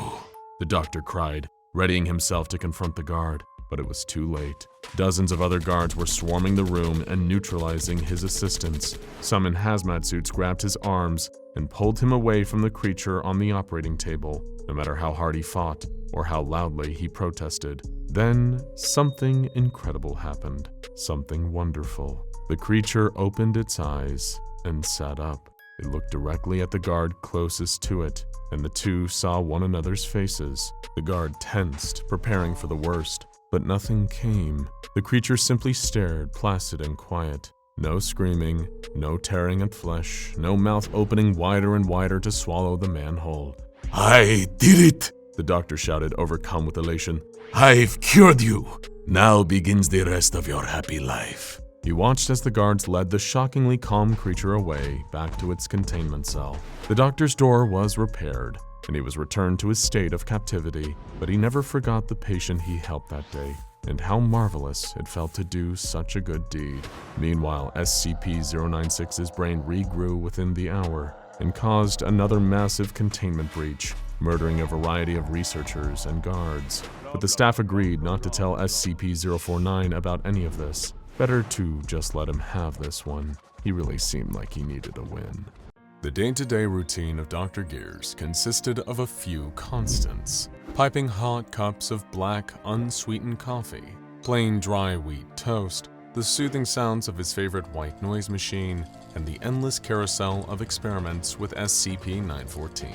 The doctor cried, readying himself to confront the guard, but it was too late. Dozens of other guards were swarming the room and neutralizing his assistants. Some in hazmat suits grabbed his arms and pulled him away from the creature on the operating table, no matter how hard he fought or how loudly he protested. Then something incredible happened, something wonderful. The creature opened its eyes and sat up. It looked directly at the guard closest to it, and the two saw one another's faces. The guard tensed, preparing for the worst, but nothing came. The creature simply stared, placid and quiet. No screaming, no tearing at flesh, no mouth opening wider and wider to swallow the man whole.
I did it!
The doctor shouted, overcome with elation.
I've cured you! Now begins the rest of your happy life.
He watched as the guards led the shockingly calm creature away, back to its containment cell. The doctor's door was repaired, and he was returned to his state of captivity, but he never forgot the patient he helped that day, and how marvelous it felt to do such a good deed. Meanwhile, SCP-096's brain regrew within the hour, and caused another massive containment breach, murdering a variety of researchers and guards. But the staff agreed not to tell SCP-049 about any of this. Better to just let him have this one. He really seemed like he needed a win. The day-to-day routine of Dr. Gears consisted of a few constants. Piping hot cups of black, unsweetened coffee, plain dry wheat toast, the soothing sounds of his favorite white noise machine, and the endless carousel of experiments with SCP-914.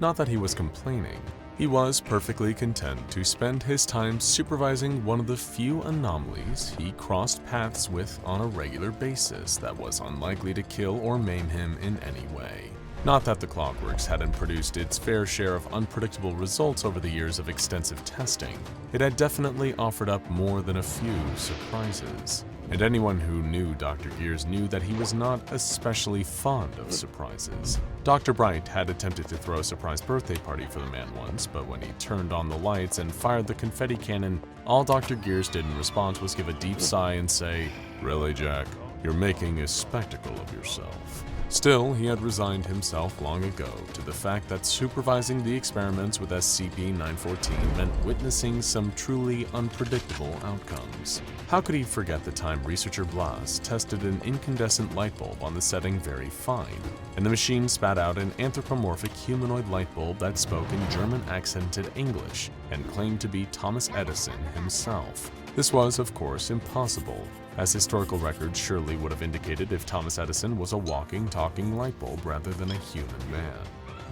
Not that he was complaining. He was perfectly content to spend his time supervising one of the few anomalies he crossed paths with on a regular basis that was unlikely to kill or maim him in any way. Not that the Clockworks hadn't produced its fair share of unpredictable results over the years of extensive testing. It had definitely offered up more than a few surprises. And anyone who knew Dr. Gears knew that he was not especially fond of surprises. Dr. Bright had attempted to throw a surprise birthday party for the man once, but when he turned on the lights and fired the confetti cannon, all Dr. Gears did in response was give a deep sigh and say, Really, Jack? You're making a spectacle of yourself. Still, he had resigned himself long ago to the fact that supervising the experiments with SCP-914 meant witnessing some truly unpredictable outcomes. How could he forget the time researcher Blas tested an incandescent light bulb on the setting Very Fine, and the machine spat out an anthropomorphic humanoid light bulb that spoke in German accented English and claimed to be Thomas Edison himself? This was, of course, impossible, as historical records surely would have indicated if Thomas Edison was a walking, talking light bulb rather than a human man.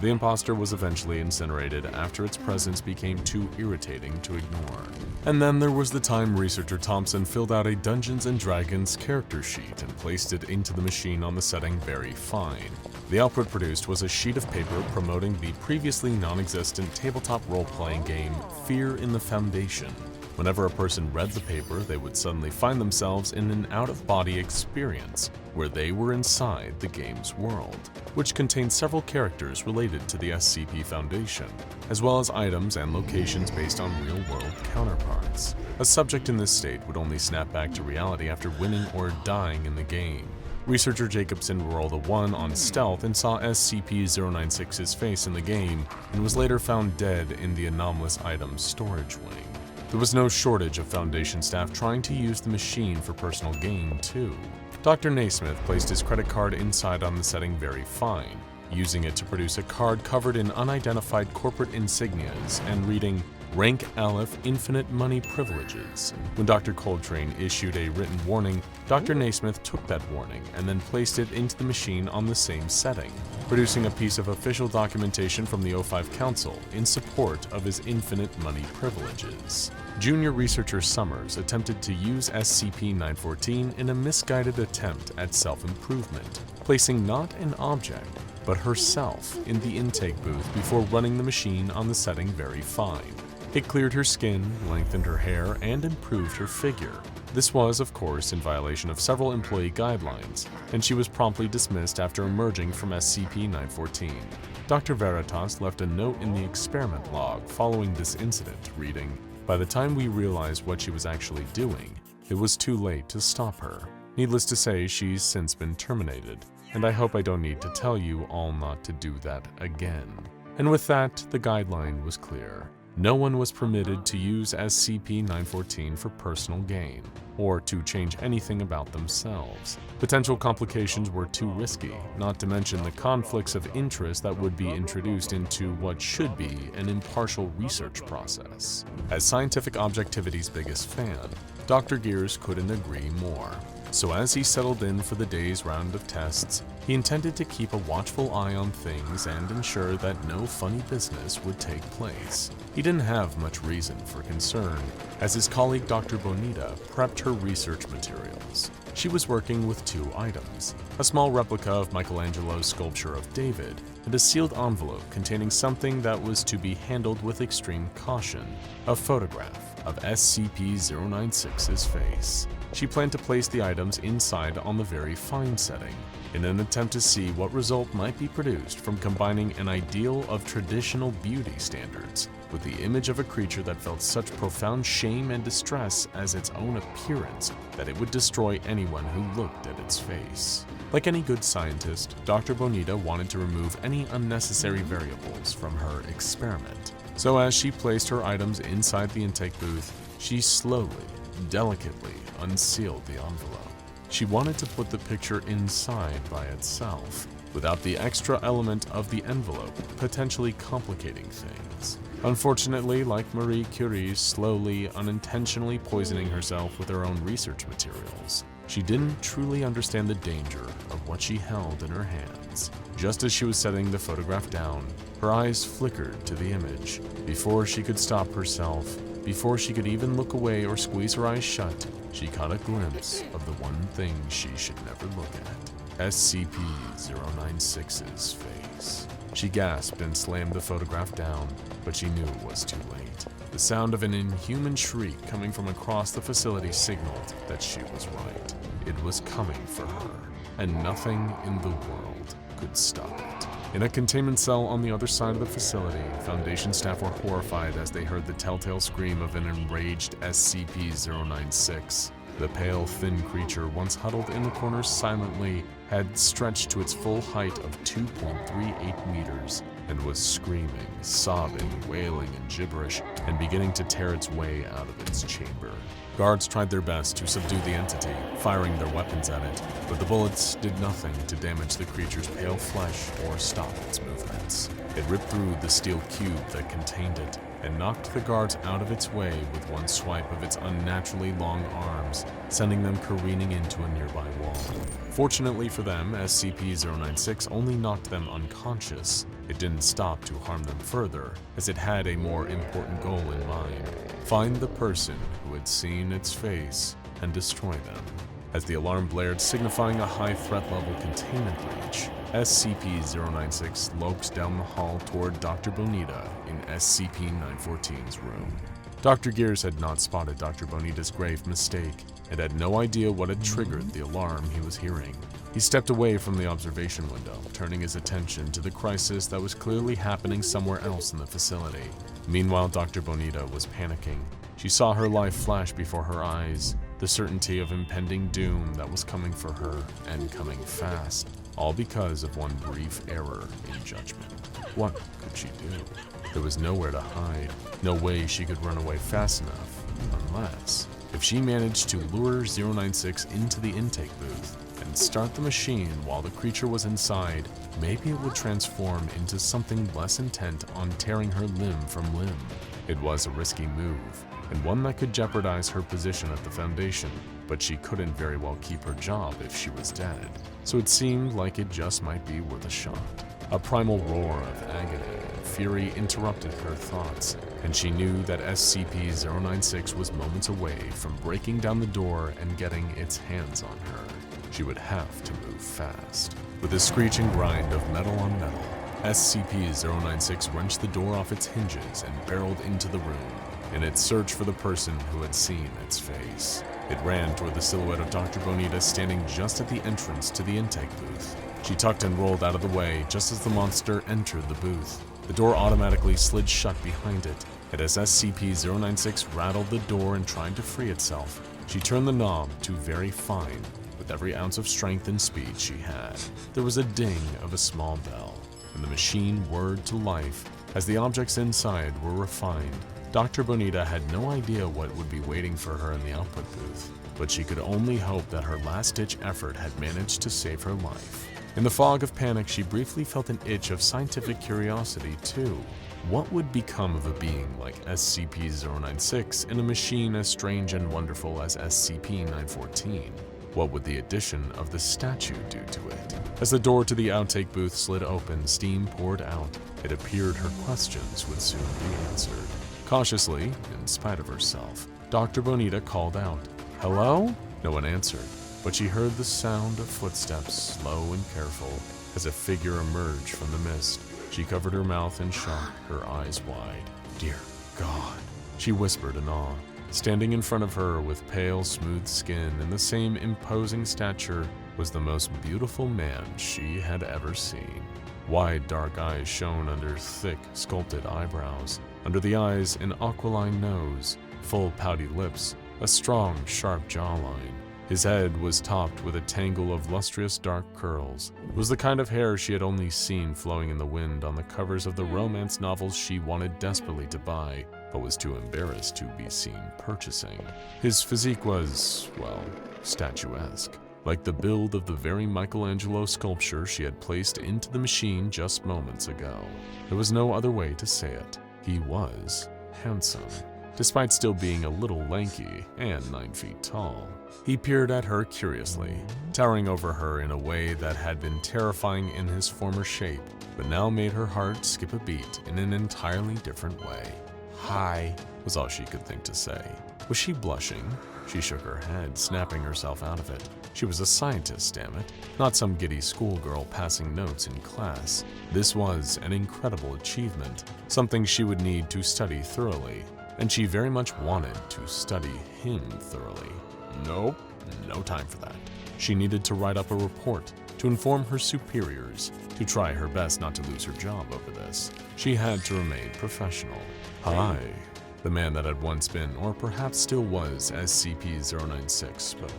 The imposter was eventually incinerated after its presence became too irritating to ignore. And then there was the time researcher Thompson filled out a Dungeons & Dragons character sheet and placed it into the machine on the setting Very Fine. The output produced was a sheet of paper promoting the previously non-existent tabletop role-playing game Fear in the Foundation. Whenever a person read the paper, they would suddenly find themselves in an out-of-body experience where they were inside the game's world, which contained several characters related to the SCP Foundation, as well as items and locations based on real-world counterparts. A subject in this state would only snap back to reality after winning or dying in the game. Researcher Jacobson rolled a 1 on stealth and saw SCP-096's face in the game and was later found dead in the anomalous item's storage wing. There was no shortage of Foundation staff trying to use the machine for personal gain, too. Dr. Naismith placed his credit card inside on the setting Very Fine, using it to produce a card covered in unidentified corporate insignias and reading, Rank Aleph Infinite Money Privileges. When Dr. Coltrane issued a written warning, Dr. Naismith took that warning and then placed it into the machine on the same setting, producing a piece of official documentation from the O5 Council in support of his infinite money privileges. Junior researcher Summers attempted to use SCP-914 in a misguided attempt at self-improvement, placing not an object, but herself in the intake booth before running the machine on the setting Very Fine. It cleared her skin, lengthened her hair, and improved her figure. This was, of course, in violation of several employee guidelines, and she was promptly dismissed after emerging from SCP-914. Dr. Veritas left a note in the experiment log following this incident, reading, By the time we realized what she was actually doing, it was too late to stop her. Needless to say, she's since been terminated, and I hope I don't need to tell you all not to do that again. And with that, the guideline was clear. No one was permitted to use SCP-914 for personal gain, or to change anything about themselves. Potential complications were too risky, not to mention the conflicts of interest that would be introduced into what should be an impartial research process. As scientific objectivity's biggest fan, Dr. Gears couldn't agree more. So as he settled in for the day's round of tests, he intended to keep a watchful eye on things and ensure that no funny business would take place. He didn't have much reason for concern, as his colleague Dr. Bonita prepped her research materials. She was working with 2 items, a small replica of Michelangelo's sculpture of David, and a sealed envelope containing something that was to be handled with extreme caution, a photograph of SCP-096's face. She planned to place the items inside on the Very Fine setting, in an attempt to see what result might be produced from combining an ideal of traditional beauty standards with the image of a creature that felt such profound shame and distress as its own appearance that it would destroy anyone who looked at its face. Like any good scientist, Dr. Bonita wanted to remove any unnecessary variables from her experiment. So as she placed her items inside the intake booth, she slowly, delicately unsealed the envelope. She wanted to put the picture inside by itself, without the extra element of the envelope potentially complicating things. Unfortunately, like Marie Curie's slowly, unintentionally poisoning herself with her own research materials, she didn't truly understand the danger of what she held in her hands. Just as she was setting the photograph down, her eyes flickered to the image. Before she could stop herself, before she could even look away or squeeze her eyes shut, she caught a glimpse of the one thing she should never look at, SCP-096's face. She gasped and slammed the photograph down, but she knew it was too late. The sound of an inhuman shriek coming from across the facility signaled that she was right. It was coming for her, and nothing in the world could stop it. In a containment cell on the other side of the facility, Foundation staff were horrified as they heard the telltale scream of an enraged SCP-096. The pale, thin creature, once huddled in the corner silently, had stretched to its full height of 2.38 meters and was screaming, sobbing, wailing, and gibberish, and beginning to tear its way out of its chamber. Guards tried their best to subdue the entity, firing their weapons at it, but the bullets did nothing to damage the creature's pale flesh or stop its movements. It ripped through the steel cube that contained it and knocked the guards out of its way with one swipe of its unnaturally long arms, sending them careening into a nearby wall. Fortunately for them, SCP-096 only knocked them unconscious. It didn't stop to harm them further, as it had a more important goal in mind: find the person who had seen its face and destroy them. As the alarm blared, signifying a high threat level containment breach, SCP-096 loped down the hall toward Dr. Bonita in SCP-914's room. Dr. Gears had not spotted Dr. Bonita's grave mistake and had no idea what had triggered the alarm he was hearing. He stepped away from the observation window, turning his attention to the crisis that was clearly happening somewhere else in the facility. Meanwhile, Dr. Bonita was panicking. She saw her life flash before her eyes, the certainty of impending doom that was coming for her, and coming fast, all because of one brief error in judgment. What could she do? There was nowhere to hide, no way she could run away fast enough, unless if she managed to lure 096 into the intake booth and start the machine while the creature was inside, maybe it would transform into something less intent on tearing her limb from limb. It was a risky move, and one that could jeopardize her position at the Foundation, but she couldn't very well keep her job if she was dead, so it seemed like it just might be worth a shot. A primal roar of agony and fury interrupted her thoughts, and she knew that SCP-096 was moments away from breaking down the door and getting its hands on her. She would have to move fast. With a screeching grind of metal on metal, SCP-096 wrenched the door off its hinges and barreled into the room in its search for the person who had seen its face. It ran toward the silhouette of Dr. Bonita standing just at the entrance to the intake booth. She tucked and rolled out of the way just as the monster entered the booth. The door automatically slid shut behind it, and as SCP-096 rattled the door and tried to free itself, she turned the knob to very fine with every ounce of strength and speed she had. There was a ding of a small bell, and the machine whirred to life as the objects inside were refined. Dr. Bonita had no idea what would be waiting for her in the output booth, but she could only hope that her last-ditch effort had managed to save her life. In the fog of panic, she briefly felt an itch of scientific curiosity, too. What would become of a being like SCP-096 in a machine as strange and wonderful as SCP-914? What would the addition of the statue do to it? As the door to the outtake booth slid open, steam poured out. It appeared her questions would soon be answered. Cautiously, in spite of herself, Dr. Bonita called out, "Hello?" No one answered, but she heard the sound of footsteps, slow and careful, as a figure emerged from the mist. She covered her mouth in shock, her eyes wide. "Dear God," she whispered in awe. Standing in front of her with pale, smooth skin and the same imposing stature was the most beautiful man she had ever seen. Wide, dark eyes shone under thick, sculpted eyebrows. Under the eyes, an aquiline nose, full, pouty lips, a strong, sharp jawline. His head was topped with a tangle of lustrous dark curls. It was the kind of hair she had only seen flowing in the wind on the covers of the romance novels she wanted desperately to buy, but was too embarrassed to be seen purchasing. His physique was, well, statuesque, like the build of the very Michelangelo sculpture she had placed into the machine just moments ago. There was no other way to say it. He was handsome, despite still being a little lanky and 9 feet tall. He peered at her curiously, towering over her in a way that had been terrifying in his former shape, but now made her heart skip a beat in an entirely different way. "Hi," was all she could think to say. Was she blushing? She shook her head, snapping herself out of it. She was a scientist, damn it, not some giddy schoolgirl passing notes in class. This was an incredible achievement, something she would need to study thoroughly, and she very much wanted to study him thoroughly. Nope, no time for that. She needed to write up a report, to inform her superiors, to try her best not to lose her job over this. She had to remain professional. "Hi," The man that had once been, or perhaps still was, SCP-096 spoke.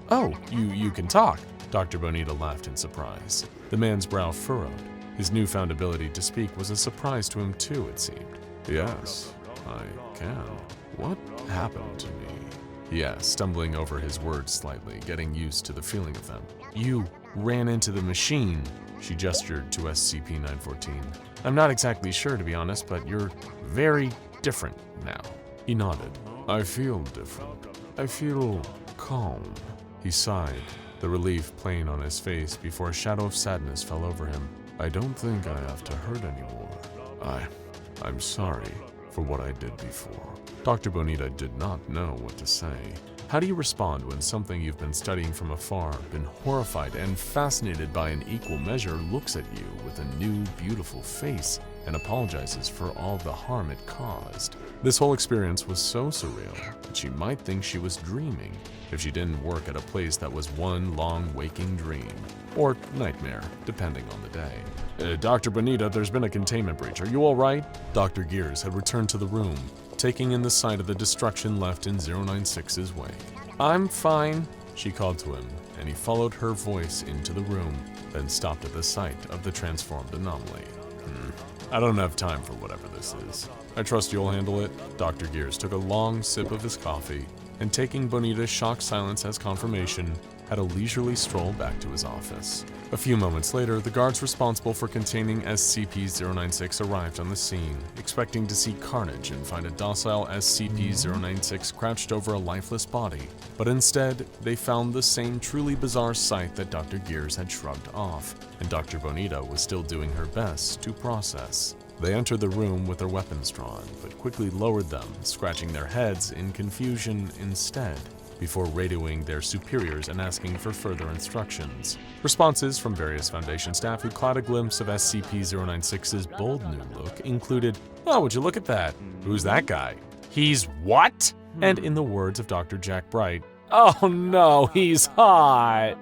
"Oh, you can talk." Dr. Bonita laughed in surprise. The man's brow furrowed. His newfound ability to speak was a surprise to him too, it seemed. "Yes, I can. What happened to me?" he asked, stumbling over his words slightly, getting used to the feeling of them. "You ran into the machine." She gestured to SCP-914. "I'm not exactly sure, to be honest, but you're very different now." He nodded. "I feel different. I feel calm." He sighed, the relief playing on his face before a shadow of sadness fell over him. "I don't think I have to hurt anymore. I'm sorry for what I did before." Dr. Bonita did not know what to say. How do you respond when something you've been studying from afar, been horrified and fascinated by in equal measure, looks at you with a new, beautiful face and apologizes for all the harm it caused? This whole experience was so surreal that she might think she was dreaming if she didn't work at a place that was one long waking dream, or nightmare, depending on the day. Dr. Bonita, there's been a containment breach. Are you all right?" Dr. Gears had returned to the room, taking in the sight of the destruction left in 096's wake. "I'm fine," she called to him, and he followed her voice into the room, then stopped at the sight of the transformed anomaly. I don't have time for whatever this is. I trust you'll handle it." Dr. Gears took a long sip of his coffee, and taking Bonita's shocked silence as confirmation, had a leisurely stroll back to his office. A few moments later, the guards responsible for containing SCP-096 arrived on the scene, expecting to see carnage and find a docile SCP-096 crouched over a lifeless body, but instead, they found the same truly bizarre sight that Dr. Gears had shrugged off, and Dr. Bonita was still doing her best to process. They entered the room with their weapons drawn, but quickly lowered them, scratching their heads in confusion instead, before radioing their superiors and asking for further instructions. Responses from various Foundation staff who caught a glimpse of SCP-096's bold new look included, "Oh, would you look at that? Who's that guy? He's what?" And in the words of Dr. Jack Bright, "Oh no, he's hot."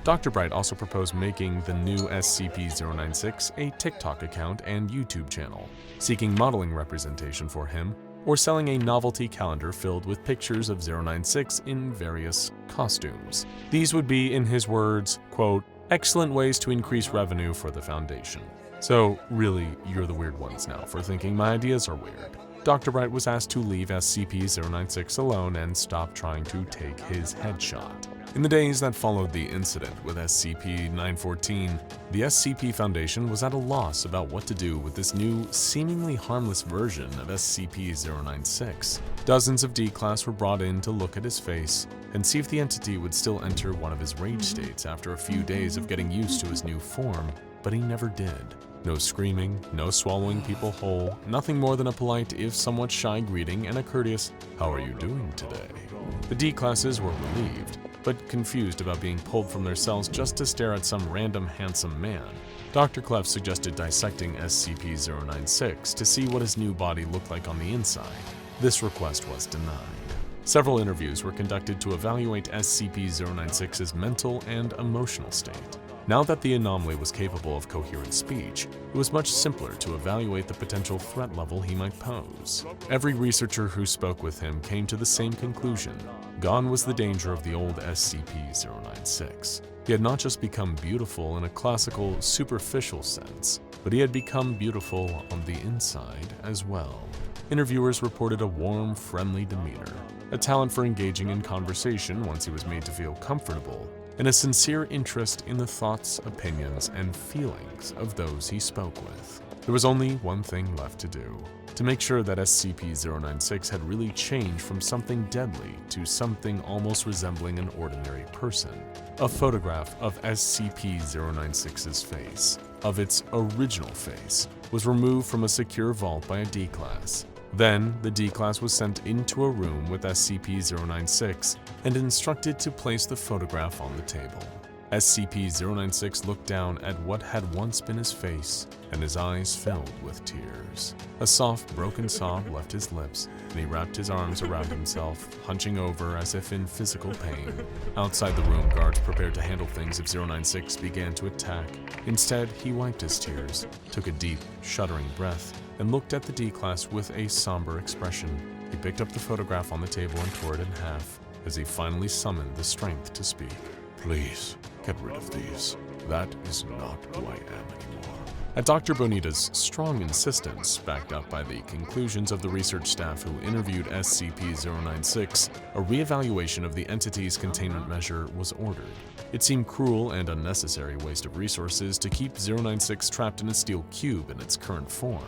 Dr. Bright also proposed making the new SCP-096 a TikTok account and YouTube channel, seeking modeling representation for him, or selling a novelty calendar filled with pictures of 096 in various costumes. These would be, in his words, quote, "excellent ways to increase revenue for the Foundation." So really, you're the weird ones now for thinking my ideas are weird. Dr. Bright was asked to leave SCP-096 alone and stop trying to take his headshot. In the days that followed the incident with SCP-914, the SCP Foundation was at a loss about what to do with this new, seemingly harmless version of SCP-096. Dozens of D-Class were brought in to look at his face and see if the entity would still enter one of his rage states after a few days of getting used to his new form, but he never did. No screaming, no swallowing people whole, nothing more than a polite, if somewhat shy greeting and a courteous, "How are you doing today?" The D-Classes were relieved, but confused about being pulled from their cells just to stare at some random handsome man. Dr. Clef suggested dissecting SCP-096 to see what his new body looked like on the inside. This request was denied. Several interviews were conducted to evaluate SCP-096's mental and emotional state. Now that the anomaly was capable of coherent speech, it was much simpler to evaluate the potential threat level he might pose. Every researcher who spoke with him came to the same conclusion. Gone was the danger of the old SCP-096. He had not just become beautiful in a classical, superficial sense, but he had become beautiful on the inside as well. Interviewers reported a warm, friendly demeanor, a talent for engaging in conversation once he was made to feel comfortable, and a sincere interest in the thoughts, opinions, and feelings of those he spoke with. There was only one thing left to do: to make sure that SCP-096 had really changed from something deadly to something almost resembling an ordinary person. A photograph of SCP-096's face, of its original face, was removed from a secure vault by a D-Class. Then, the D-Class was sent into a room with SCP-096 and instructed to place the photograph on the table. SCP-096 looked down at what had once been his face, and his eyes filled with tears. A soft, broken sob left his lips, and he wrapped his arms around himself, hunching over as if in physical pain. Outside the room, guards prepared to handle things if 096 began to attack. Instead, he wiped his tears, took a deep, shuddering breath, and looked at the D-Class with a somber expression. He picked up the photograph on the table and tore it in half as he finally summoned the strength to speak.
Please, get rid of these. That is not who I am anymore.
At Dr. Bonita's strong insistence, backed up by the conclusions of the research staff who interviewed SCP-096, a reevaluation of the entity's containment measure was ordered. It seemed cruel and unnecessary waste of resources to keep 096 trapped in a steel cube in its current form.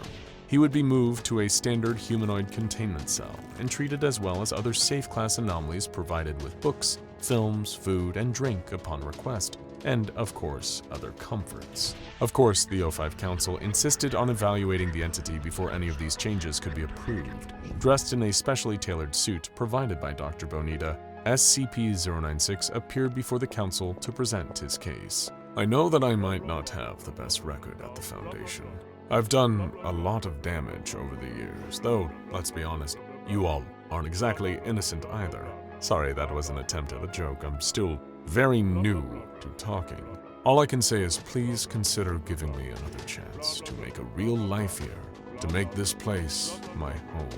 He would be moved to a standard humanoid containment cell and treated as well as other safe-class anomalies provided with books, films, food, and drink upon request, and, of course, other comforts. Of course, the O5 Council insisted on evaluating the entity before any of these changes could be approved. Dressed in a specially tailored suit provided by Dr. Bonita, SCP-096 appeared before the Council to present his case.
I know that I might not have the best record at the Foundation. I've done a lot of damage over the years, though, let's be honest, you all aren't exactly innocent either. Sorry, that was an attempt at a joke. I'm still very new to talking. All I can say is please consider giving me another chance to make a real life here, to make this place my home.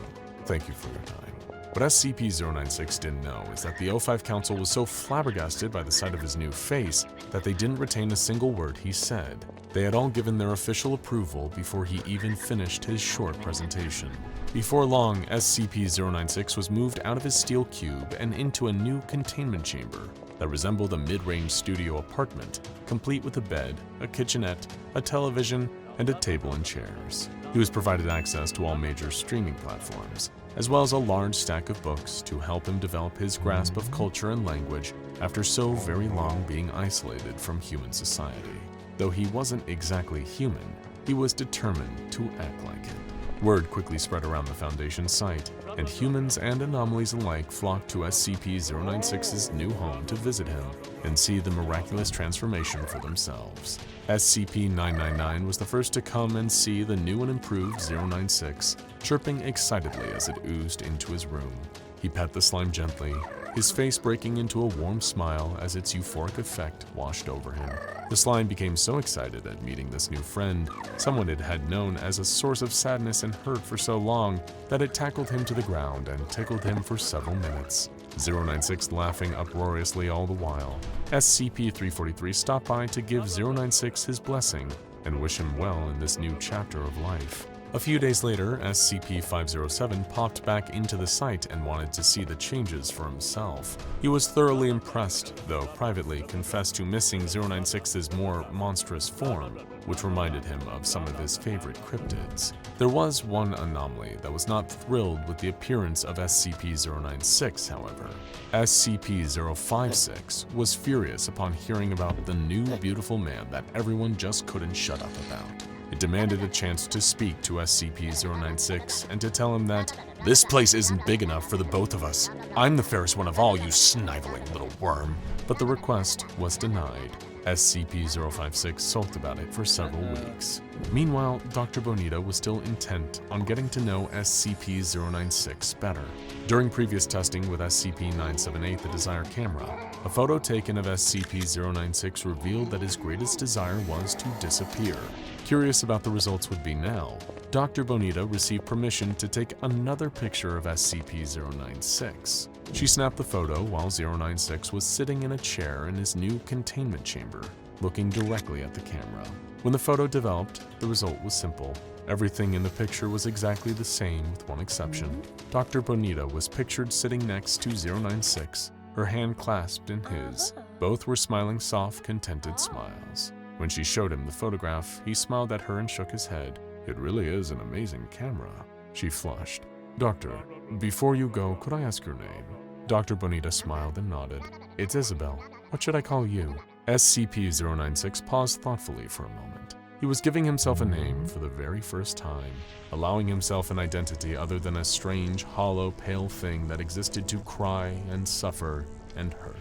Thank you for your time.
What SCP-096 didn't know is that the O5 Council was so flabbergasted by the sight of his new face that they didn't retain a single word he said. They had all given their official approval before he even finished his short presentation. Before long, SCP-096 was moved out of his steel cube and into a new containment chamber that resembled a mid-range studio apartment, complete with a bed, a kitchenette, a television, and a table and chairs. He was provided access to all major streaming platforms, as well as a large stack of books to help him develop his grasp of culture and language after so very long being isolated from human society. Though he wasn't exactly human, he was determined to act like it. Word quickly spread around the Foundation site, and humans and anomalies alike flocked to SCP-096's new home to visit him and see the miraculous transformation for themselves. SCP-999 was the first to come and see the new and improved 096, chirping excitedly as it oozed into his room. He pet the slime gently, his face breaking into a warm smile as its euphoric effect washed over him. The slime became so excited at meeting this new friend, someone it had known as a source of sadness and hurt for so long, that it tackled him to the ground and tickled him for several minutes. 096 laughing uproariously all the while. SCP-343 stopped by to give 096 his blessing and wish him well in this new chapter of life. A few days later, SCP-507 popped back into the site and wanted to see the changes for himself. He was thoroughly impressed, though privately confessed to missing 096's more monstrous form, which reminded him of some of his favorite cryptids. There was one anomaly that was not thrilled with the appearance of SCP-096, however. SCP-056 was furious upon hearing about the new beautiful man that everyone just couldn't shut up about. It demanded a chance to speak to SCP-096 and to tell him that this place isn't big enough for the both of us. I'm the fairest one of all, you sniveling little worm. But the request was denied. SCP-056 sulked about it for several weeks. Meanwhile, Dr. Bonita was still intent on getting to know SCP-096 better. During previous testing with SCP-978, the Desire camera, a photo taken of SCP-096 revealed that his greatest desire was to disappear. Curious about the results would be now, Dr. Bonita received permission to take another picture of SCP-096. She snapped the photo while 096 was sitting in a chair in his new containment chamber, looking directly at the camera. When the photo developed, the result was simple. Everything in the picture was exactly the same with one exception. Dr. Bonita was pictured sitting next to 096, her hand clasped in his. Both were smiling soft, contented smiles. When she showed him the photograph, he smiled at her and shook his head. It really is an amazing camera. She flushed. Doctor, before you go, could I ask your name? Dr. Bonita smiled and nodded. It's Isabel. What should I call you? SCP-096 paused thoughtfully for a moment. He was giving himself a name for the very first time, allowing himself an identity other than a strange, hollow, pale thing that existed to cry and suffer and hurt.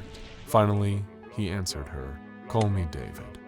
Finally, he answered her. Call me David.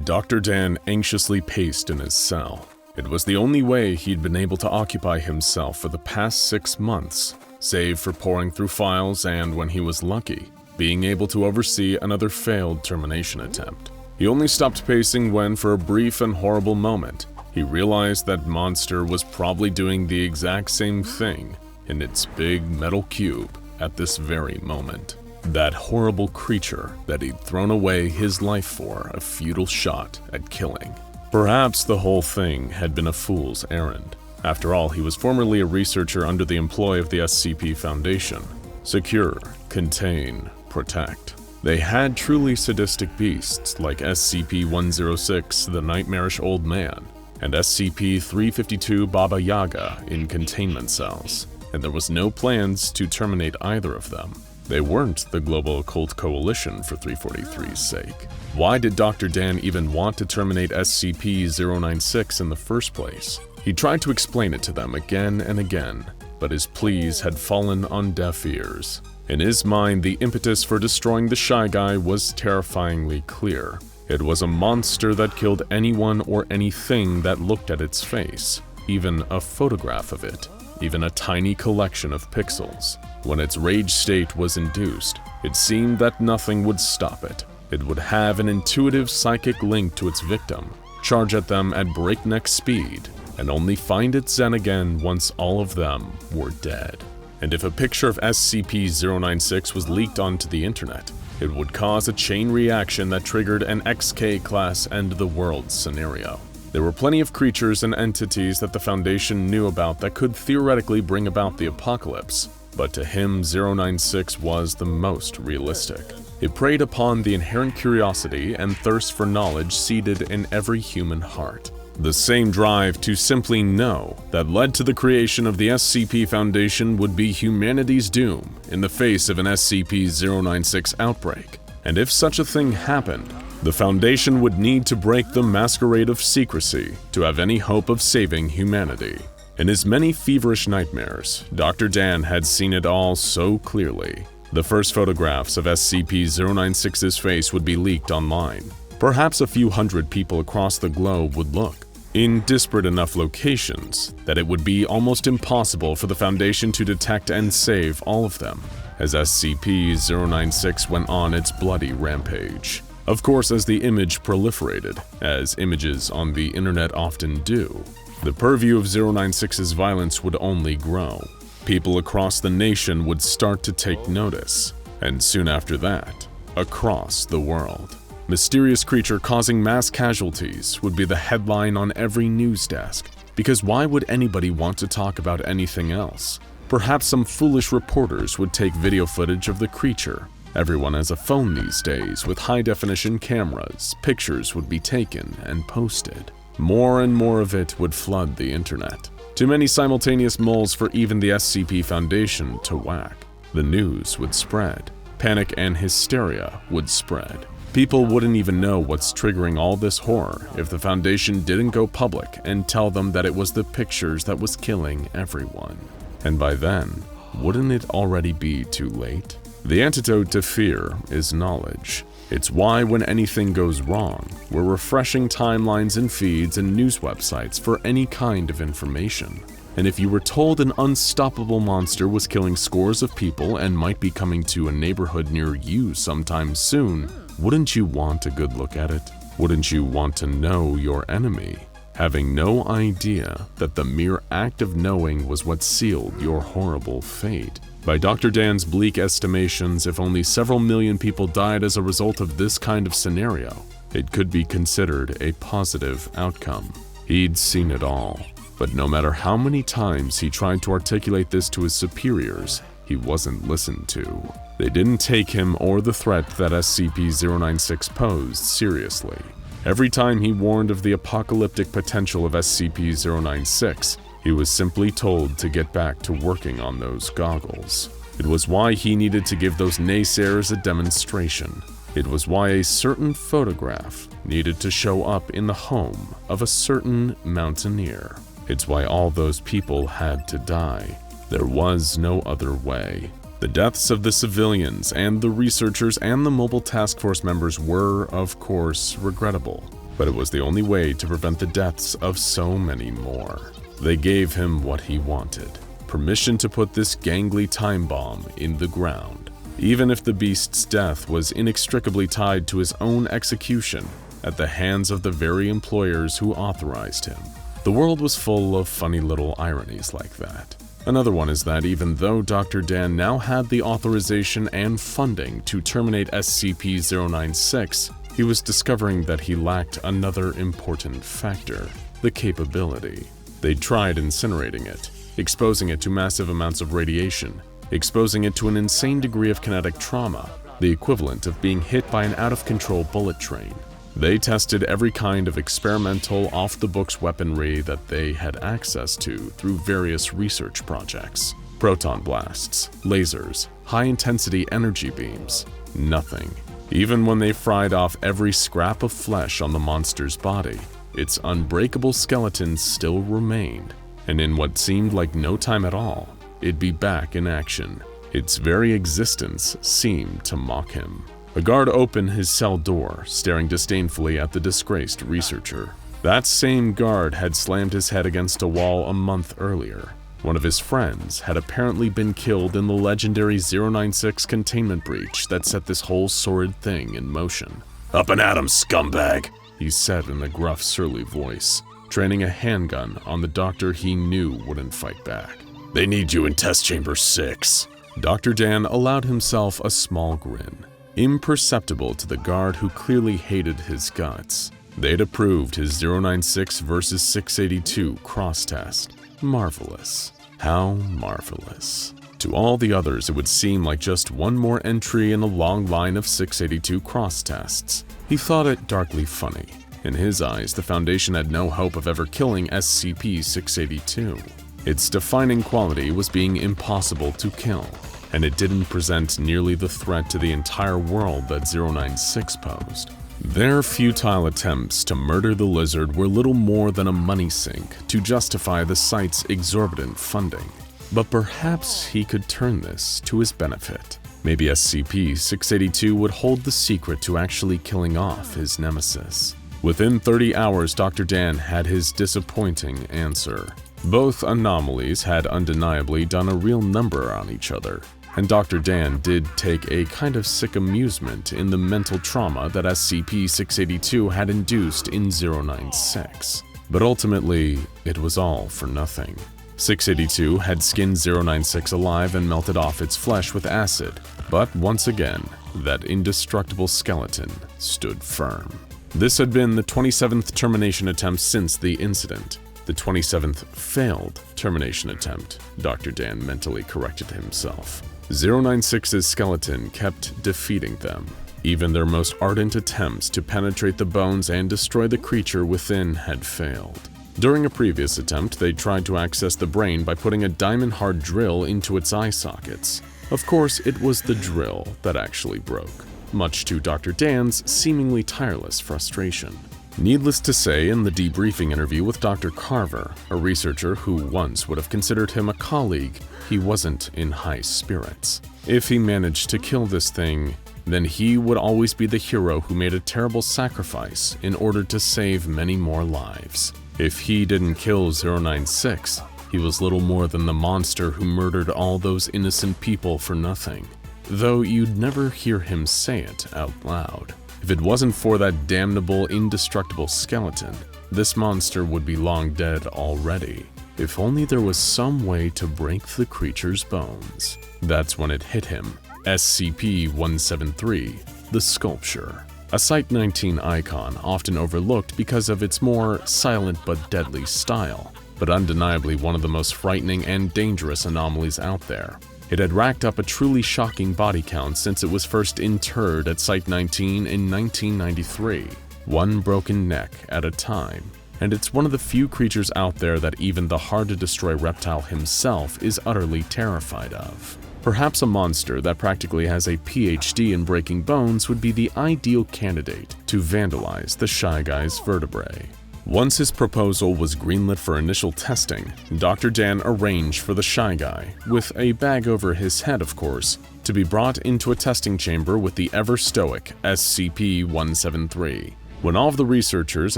Dr. Dan anxiously paced in his cell. It was the only way he'd been able to occupy himself for the past 6 months, save for poring through files and, when he was lucky, being able to oversee another failed termination attempt. He only stopped pacing when, for a brief and horrible moment, he realized that monster was probably doing the exact same thing in its big metal cube at this very moment. That horrible creature that he'd thrown away his life for a futile shot at killing. Perhaps the whole thing had been a fool's errand. After all, he was formerly a researcher under the employ of the SCP Foundation. Secure, contain, protect. They had truly sadistic beasts like SCP-106, the Nightmarish Old Man, and SCP-352 Baba Yaga in containment cells, and there was no plans to terminate either of them. They weren't the Global Occult Coalition for 343's sake. Why did Dr. Dan even want to terminate SCP-096 in the first place? He tried to explain it to them again and again, but his pleas had fallen on deaf ears. In his mind, the impetus for destroying the Shy Guy was terrifyingly clear. It was a monster that killed anyone or anything that looked at its face, even a photograph of it, even a tiny collection of pixels. When its rage state was induced, it seemed that nothing would stop it. It would have an intuitive psychic link to its victim, charge at them at breakneck speed, and only find its zen again once all of them were dead. And if a picture of SCP-096 was leaked onto the internet, it would cause a chain reaction that triggered an XK-class end-of-the-world scenario. There were plenty of creatures and entities that the Foundation knew about that could theoretically bring about the apocalypse, but to him, 096 was the most realistic. It preyed upon the inherent curiosity and thirst for knowledge seated in every human heart. The same drive to simply know that led to the creation of the SCP Foundation would be humanity's doom in the face of an SCP-096 outbreak. And if such a thing happened, the Foundation would need to break the masquerade of secrecy to have any hope of saving humanity. In his many feverish nightmares, Dr. Dan had seen it all so clearly. The first photographs of SCP-096's face would be leaked online. Perhaps a few hundred people across the globe would look, in disparate enough locations that it would be almost impossible for the Foundation to detect and save all of them, as SCP-096 went on its bloody rampage. Of course, as the image proliferated, as images on the internet often do, the purview of 096's violence would only grow. People across the nation would start to take notice, and soon after that, across the world. Mysterious creature causing mass casualties would be the headline on every news desk, because why would anybody want to talk about anything else? Perhaps some foolish reporters would take video footage of the creature. Everyone has a phone these days with high-definition cameras. Pictures would be taken and posted. More and more of it would flood the internet. Too many simultaneous moles for even the SCP Foundation to whack. The news would spread. Panic and hysteria would spread. People wouldn't even know what's triggering all this horror if the Foundation didn't go public and tell them that it was the pictures that was killing everyone. And by then, wouldn't it already be too late? The antidote to fear is knowledge. It's why when anything goes wrong, we're refreshing timelines and feeds and news websites for any kind of information. And if you were told an unstoppable monster was killing scores of people and might be coming to a neighborhood near you sometime soon, wouldn't you want a good look at it? Wouldn't you want to know your enemy? Having no idea that the mere act of knowing was what sealed your horrible fate. By Dr. Dan's bleak estimations, if only several million people died as a result of this kind of scenario, it could be considered a positive outcome. He'd seen it all, but no matter how many times he tried to articulate this to his superiors, he wasn't listened to. They didn't take him or the threat that SCP-096 posed seriously. Every time he warned of the apocalyptic potential of SCP-096, he was simply told to get back to working on those goggles. It was why he needed to give those naysayers a demonstration. It was why a certain photograph needed to show up in the home of a certain mountaineer. It's why all those people had to die. There was no other way. The deaths of the civilians and the researchers and the Mobile Task Force members were, of course, regrettable, but it was the only way to prevent the deaths of so many more. They gave him what he wanted, permission to put this gangly time bomb in the ground, even if the beast's death was inextricably tied to his own execution at the hands of the very employers who authorized him.
The world was full of funny little ironies like that. Another one is that even though Dr. Dan now had the authorization and funding to terminate SCP-096, he was discovering that he lacked another important factor: the capability. They'd tried incinerating it, exposing it to massive amounts of radiation, exposing it to an insane degree of kinetic trauma, the equivalent of being hit by an out-of-control bullet train. They tested every kind of experimental, off-the-books weaponry that they had access to through various research projects. Proton blasts, lasers, high-intensity energy beams. Nothing. Even when they fried off every scrap of flesh on the monster's body, its unbreakable skeleton still remained, and in what seemed like no time at all, it'd be back in action. Its very existence seemed to mock him. A guard opened his cell door, staring disdainfully at the disgraced researcher. That same guard had slammed his head against a wall a month earlier. One of his friends had apparently been killed in the legendary 096 containment breach that set this whole sordid thing in motion.
"Up and at 'em, scumbag!"
he said in a gruff, surly voice, training a handgun on the doctor he knew wouldn't fight back.
"They need you in test chamber 6.
Dr. Dan allowed himself a small grin, imperceptible to the guard who clearly hated his guts. They'd approved his 096 versus 682 cross-test. Marvelous. How marvelous. To all the others, it would seem like just one more entry in a long line of 682 cross-tests. He thought it darkly funny. In his eyes, the Foundation had no hope of ever killing SCP-682. Its defining quality was being impossible to kill, and it didn't present nearly the threat to the entire world that 096 posed. Their futile attempts to murder the lizard were little more than a money sink to justify the site's exorbitant funding. But perhaps he could turn this to his benefit. Maybe SCP-682 would hold the secret to actually killing off his nemesis. Within 30 hours, Dr. Dan had his disappointing answer. Both anomalies had undeniably done a real number on each other, and Dr. Dan did take a kind of sick amusement in the mental trauma that SCP-682 had induced in 096. But ultimately, it was all for nothing. 682 had skinned 096 alive and melted off its flesh with acid, but once again, that indestructible skeleton stood firm. This had been the 27th termination attempt since the incident. The 27th failed termination attempt, Dr. Dan mentally corrected himself. 096's skeleton kept defeating them. Even their most ardent attempts to penetrate the bones and destroy the creature within had failed. During a previous attempt, they tried to access the brain by putting a diamond-hard drill into its eye sockets. Of course, it was the drill that actually broke, much to Dr. Dan's seemingly tireless frustration. Needless to say, in the debriefing interview with Dr. Carver, a researcher who once would have considered him a colleague, he wasn't in high spirits. If he managed to kill this thing, then he would always be the hero who made a terrible sacrifice in order to save many more lives. If he didn't kill 096, he was little more than the monster who murdered all those innocent people for nothing, though you'd never hear him say it out loud. If it wasn't for that damnable, indestructible skeleton, this monster would be long dead already. If only there was some way to break the creature's bones. That's when it hit him. SCP-173, the Sculpture. A Site-19 icon often overlooked because of its more silent but deadly style, but undeniably one of the most frightening and dangerous anomalies out there. It had racked up a truly shocking body count since it was first interred at Site-19 in 1993, one broken neck at a time, and it's one of the few creatures out there that even the hard-to-destroy reptile himself is utterly terrified of. Perhaps a monster that practically has a PhD in breaking bones would be the ideal candidate to vandalize the Shy Guy's vertebrae. Once his proposal was greenlit for initial testing, Dr. Dan arranged for the Shy Guy, with a bag over his head of course, to be brought into a testing chamber with the ever-stoic SCP-173. When all of the researchers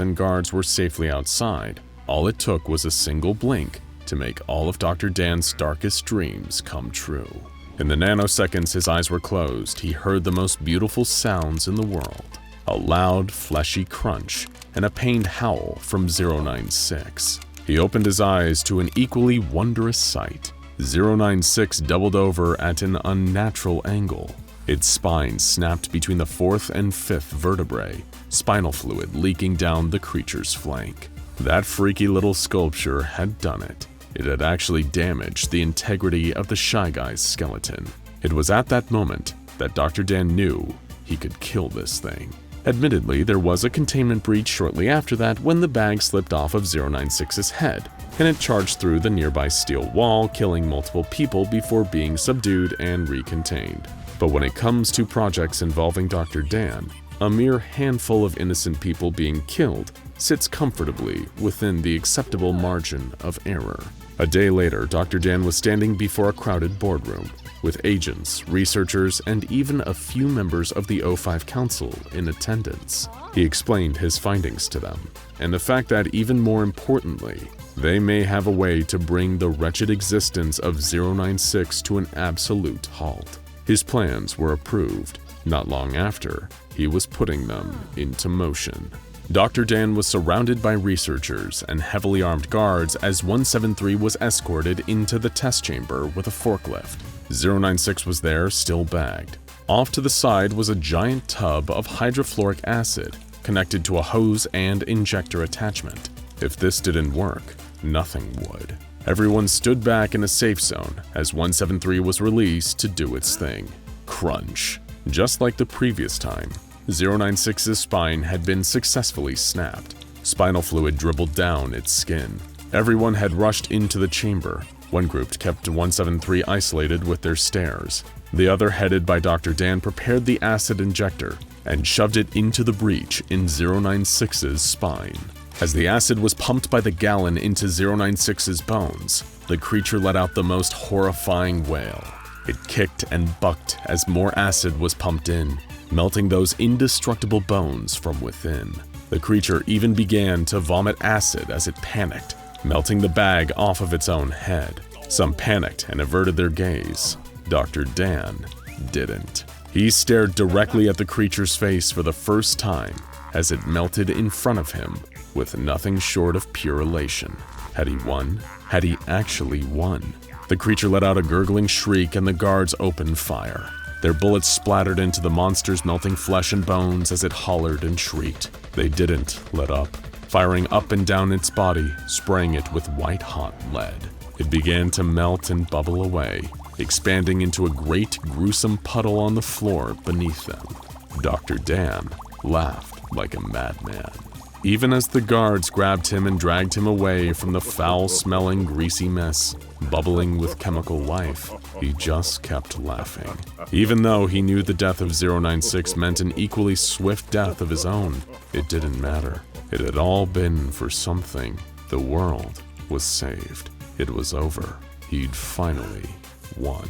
and guards were safely outside, all it took was a single blink to make all of Dr. Dan's darkest dreams come true. In the nanoseconds his eyes were closed, he heard the most beautiful sounds in the world. A loud, fleshy crunch, and a pained howl from 096. He opened his eyes to an equally wondrous sight. 096 doubled over at an unnatural angle. Its spine snapped between the 4th and 5th vertebrae, spinal fluid leaking down the creature's flank. That freaky little sculpture had done it. It had actually damaged the integrity of the Shy Guy's skeleton. It was at that moment that Dr. Dan knew he could kill this thing. Admittedly, there was a containment breach shortly after that when the bag slipped off of 096's head, and it charged through the nearby steel wall, killing multiple people before being subdued and recontained. But when it comes to projects involving Dr. Dan, a mere handful of innocent people being killed sits comfortably within the acceptable margin of error. A day later, Dr. Dan was standing before a crowded boardroom, with agents, researchers, and even a few members of the O5 Council in attendance. He explained his findings to them, and the fact that, even more importantly, they may have a way to bring the wretched existence of 096 to an absolute halt. His plans were approved. Not long after, he was putting them into motion. Dr. Dan was surrounded by researchers and heavily armed guards as 173 was escorted into the test chamber with a forklift. 096 was there, still bagged. Off to the side was a giant tub of hydrofluoric acid connected to a hose and injector attachment. If this didn't work, nothing would. Everyone stood back in a safe zone as 173 was released to do its thing. Crunch. Just like the previous time, 096's spine had been successfully snapped. Spinal fluid dribbled down its skin. Everyone had rushed into the chamber. One group kept 173 isolated with their stares. The other, headed by Dr. Dan, prepared the acid injector and shoved it into the breach in 096's spine. As the acid was pumped by the gallon into 096's bones, the creature let out the most horrifying wail. It kicked and bucked as more acid was pumped in, melting those indestructible bones from within. The creature even began to vomit acid as it panicked, melting the bag off of its own head. Some panicked and averted their gaze. Dr. Dan didn't. He stared directly at the creature's face for the first time as it melted in front of him with nothing short of pure elation. Had he won? Had he actually won? The creature let out a gurgling shriek and the guards opened fire. Their bullets splattered into the monster's melting flesh and bones as it hollered and shrieked. They didn't let up, firing up and down its body, spraying it with white-hot lead. It began to melt and bubble away, expanding into a great, gruesome puddle on the floor beneath them. Dr. Dan laughed like a madman. Even as the guards grabbed him and dragged him away from the foul-smelling, greasy mess, bubbling with chemical life, he just kept laughing. Even though he knew the death of 096 meant an equally swift death of his own, it didn't matter. It had all been for something. The world was saved. It was over. He'd finally won.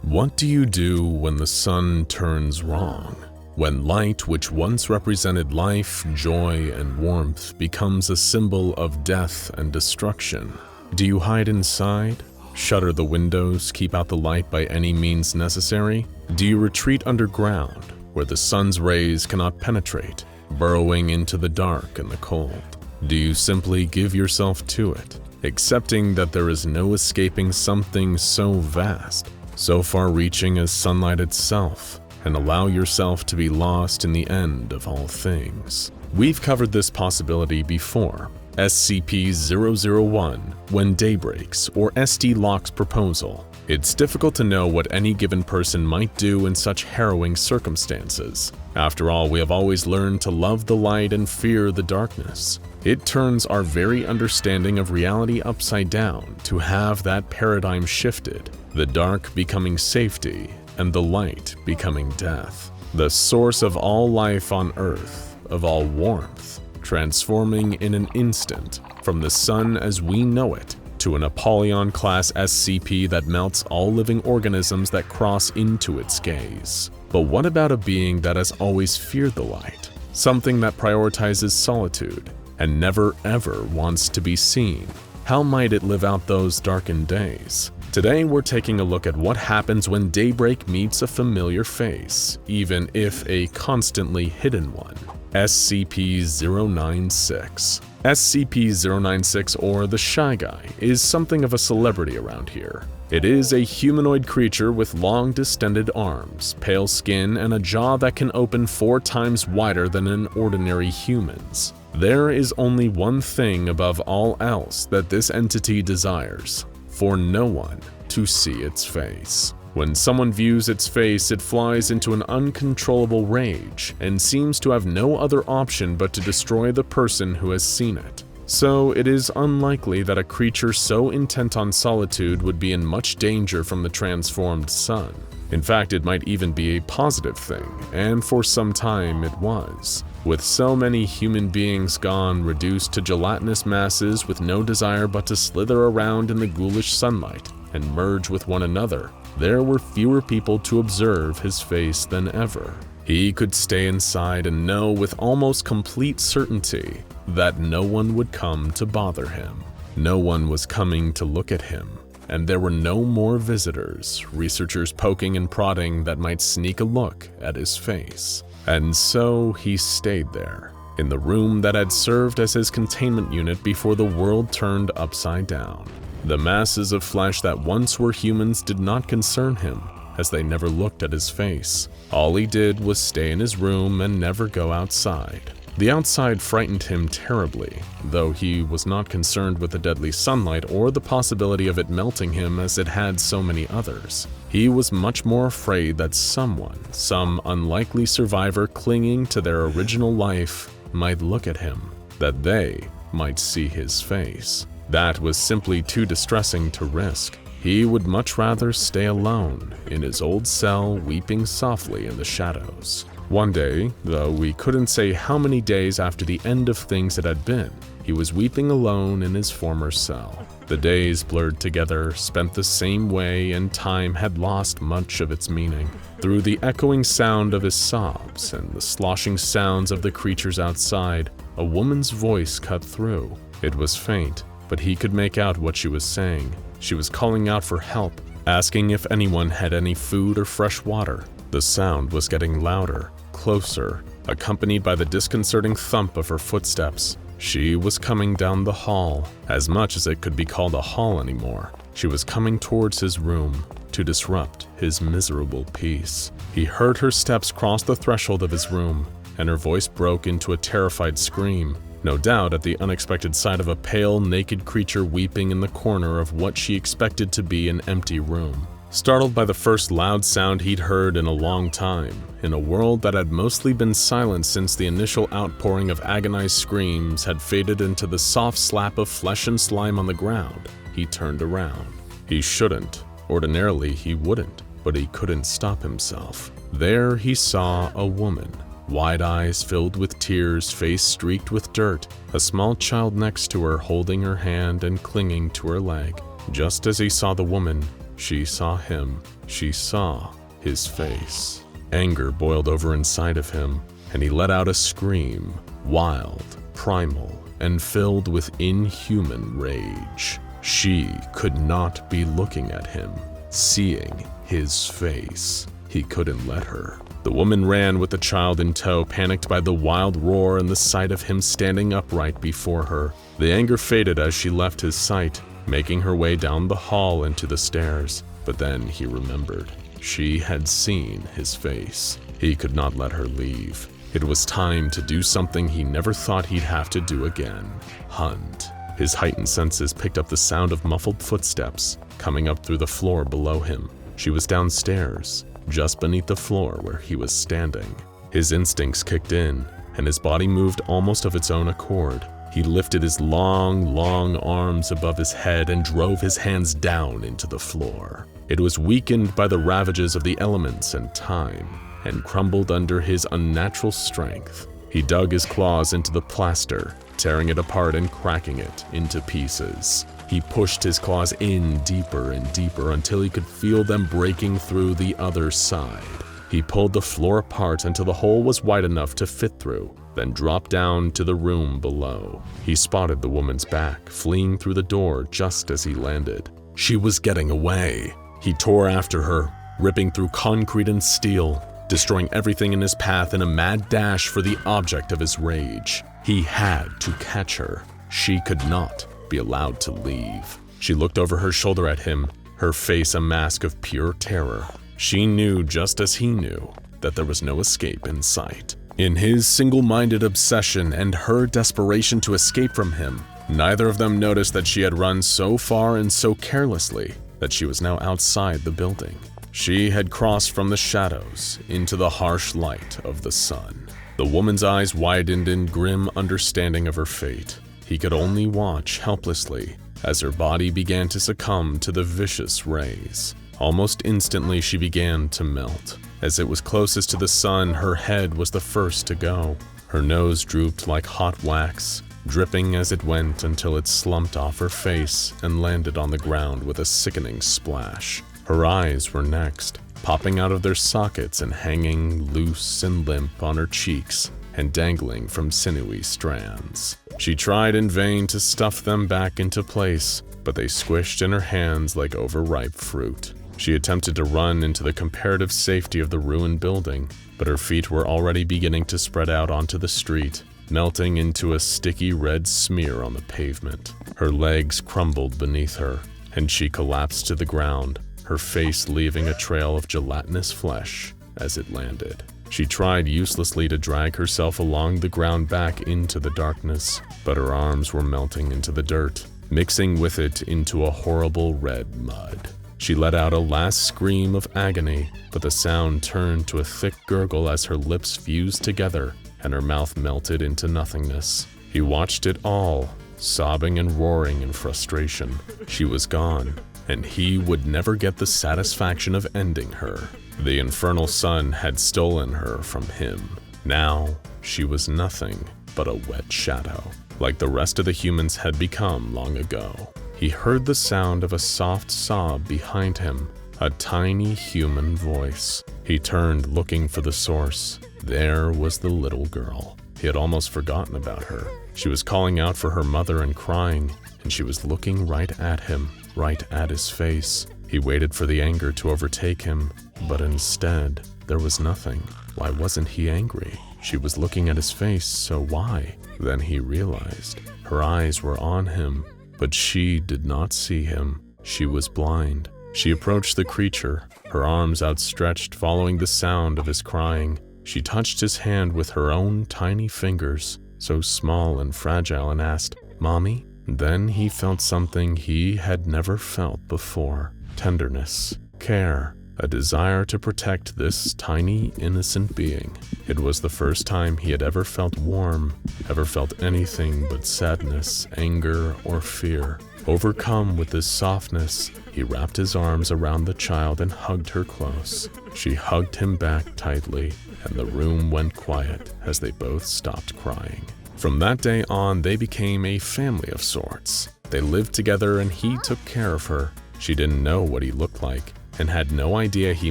What do you do when the sun turns wrong? When light, which once represented life, joy, and warmth, becomes a symbol of death and destruction? Do you hide inside? Shutter the windows, keep out the light by any means necessary? Do you retreat underground, where the sun's rays cannot penetrate, burrowing into the dark and the cold? Do you simply give yourself to it, accepting that there is no escaping something so vast, so far-reaching as sunlight itself, and allow yourself to be lost in the end of all things? We've covered this possibility before. SCP-001, When Day Breaks, or SD Locke's proposal. It's difficult to know what any given person might do in such harrowing circumstances. After all, we have always learned to love the light and fear the darkness. It turns our very understanding of reality upside down to have that paradigm shifted, the dark becoming safety and the light becoming death. The source of all life on Earth, of all warmth, transforming in an instant from the sun as we know it to an Apollyon-class SCP that melts all living organisms that cross into its gaze. But what about a being that has always feared the light? Something that prioritizes solitude and never ever wants to be seen? How might it live out those darkened days? Today we're taking a look at what happens when daybreak meets a familiar face, even if a constantly hidden one. SCP-096. SCP-096, or the Shy Guy, is something of a celebrity around here. It is a humanoid creature with long distended arms, pale skin, and a jaw that can open 4 times wider than an ordinary human's. There is only one thing above all else that this entity desires: for no one to see its face. When someone views its face, it flies into an uncontrollable rage and seems to have no other option but to destroy the person who has seen it. So it is unlikely that a creature so intent on solitude would be in much danger from the transformed sun. In fact, it might even be a positive thing, and for some time it was. With so many human beings gone, reduced to gelatinous masses with no desire but to slither around in the ghoulish sunlight and merge with one another, there were fewer people to observe his face than ever. He could stay inside and know with almost complete certainty that no one would come to bother him. No one was coming to look at him, and there were no more visitors, researchers poking and prodding that might sneak a look at his face. And so he stayed there, in the room that had served as his containment unit before the world turned upside down. The masses of flesh that once were humans did not concern him, as they never looked at his face. All he did was stay in his room and never go outside. The outside frightened him terribly, though he was not concerned with the deadly sunlight or the possibility of it melting him as it had so many others. He was much more afraid that someone, some unlikely survivor clinging to their original life, might look at him, that they might see his face. That was simply too distressing to risk. He would much rather stay alone in his old cell, weeping softly in the shadows. One day, though we couldn't say how many days after the end of things it had been, he was weeping alone in his former cell. The days blurred together, spent the same way, and time had lost much of its meaning. Through the echoing sound of his sobs and the sloshing sounds of the creatures outside, a woman's voice cut through. It was faint, but he could make out what she was saying. She was calling out for help, asking if anyone had any food or fresh water. The sound was getting louder, closer, accompanied by the disconcerting thump of her footsteps. She was coming down the hall, as much as it could be called a hall anymore. She was coming towards his room to disrupt his miserable peace. He heard her steps cross the threshold of his room, and her voice broke into a terrified scream. No doubt at the unexpected sight of a pale, naked creature weeping in the corner of what she expected to be an empty room. Startled by the first loud sound he'd heard in a long time, in a world that had mostly been silent since the initial outpouring of agonized screams had faded into the soft slap of flesh and slime on the ground, he turned around. He shouldn't. Ordinarily he wouldn't, but he couldn't stop himself. There he saw a woman. Wide eyes filled with tears, face streaked with dirt, a small child next to her holding her hand and clinging to her leg. Just as he saw the woman, she saw him. She saw his face. Anger boiled over inside of him, and he let out a scream, wild, primal, and filled with inhuman rage. She could not be looking at him, seeing his face. He couldn't let her. The woman ran with the child in tow, panicked by the wild roar and the sight of him standing upright before her. The anger faded as she left his sight, making her way down the hall and to the stairs. But then he remembered. She had seen his face. He could not let her leave. It was time to do something he never thought he'd have to do again. Hunt. His heightened senses picked up the sound of muffled footsteps coming up through the floor below him. She was downstairs, just beneath the floor where he was standing. His instincts kicked in, and his body moved almost of its own accord. He lifted his long, long arms above his head and drove his hands down into the floor. It was weakened by the ravages of the elements and time, and crumbled under his unnatural strength. He dug his claws into the plaster, tearing it apart and cracking it into pieces. He pushed his claws in deeper and deeper until he could feel them breaking through the other side. He pulled the floor apart until the hole was wide enough to fit through, then dropped down to the room below. He spotted the woman's back, fleeing through the door just as he landed. She was getting away. He tore after her, ripping through concrete and steel, destroying everything in his path in a mad dash for the object of his rage. He had to catch her. She could not be allowed to leave. She looked over her shoulder at him, her face a mask of pure terror. She knew, just as he knew, that there was no escape in sight. In his single-minded obsession and her desperation to escape from him, neither of them noticed that she had run so far and so carelessly that she was now outside the building. She had crossed from the shadows into the harsh light of the sun. The woman's eyes widened in grim understanding of her fate. He could only watch helplessly as her body began to succumb to the vicious rays. Almost instantly, she began to melt. As it was closest to the sun, her head was the first to go. Her nose drooped like hot wax, dripping as it went until it slumped off her face and landed on the ground with a sickening splash. Her eyes were next, popping out of their sockets and hanging loose and limp on her cheeks and dangling from sinewy strands. She tried in vain to stuff them back into place, but they squished in her hands like overripe fruit. She attempted to run into the comparative safety of the ruined building, but her feet were already beginning to spread out onto the street, melting into a sticky red smear on the pavement. Her legs crumbled beneath her, and she collapsed to the ground, her face leaving a trail of gelatinous flesh as it landed. She tried uselessly to drag herself along the ground back into the darkness, but her arms were melting into the dirt, mixing with it into a horrible red mud. She let out a last scream of agony, but the sound turned to a thick gurgle as her lips fused together and her mouth melted into nothingness. He watched it all, sobbing and roaring in frustration. She was gone, and he would never get the satisfaction of ending her. The infernal sun had stolen her from him. Now, she was nothing but a wet shadow, like the rest of the humans had become long ago. He heard the sound of a soft sob behind him, a tiny human voice. He turned, looking for the source. There was the little girl. He had almost forgotten about her. She was calling out for her mother and crying, and she was looking right at him, right at his face. He waited for the anger to overtake him, but instead, there was nothing. Why wasn't he angry? She was looking at his face, so why? Then he realized. Her eyes were on him, but she did not see him. She was blind. She approached the creature, her arms outstretched following the sound of his crying. She touched his hand with her own tiny fingers, so small and fragile, and asked, "Mommy?" Then he felt something he had never felt before. Tenderness, care, a desire to protect this tiny, innocent being. It was the first time he had ever felt warm, ever felt anything but sadness, anger, or fear. Overcome with this softness, he wrapped his arms around the child and hugged her close. She hugged him back tightly, and the room went quiet as they both stopped crying. From that day on, they became a family of sorts. They lived together and he took care of her. She didn't know what he looked like and had no idea he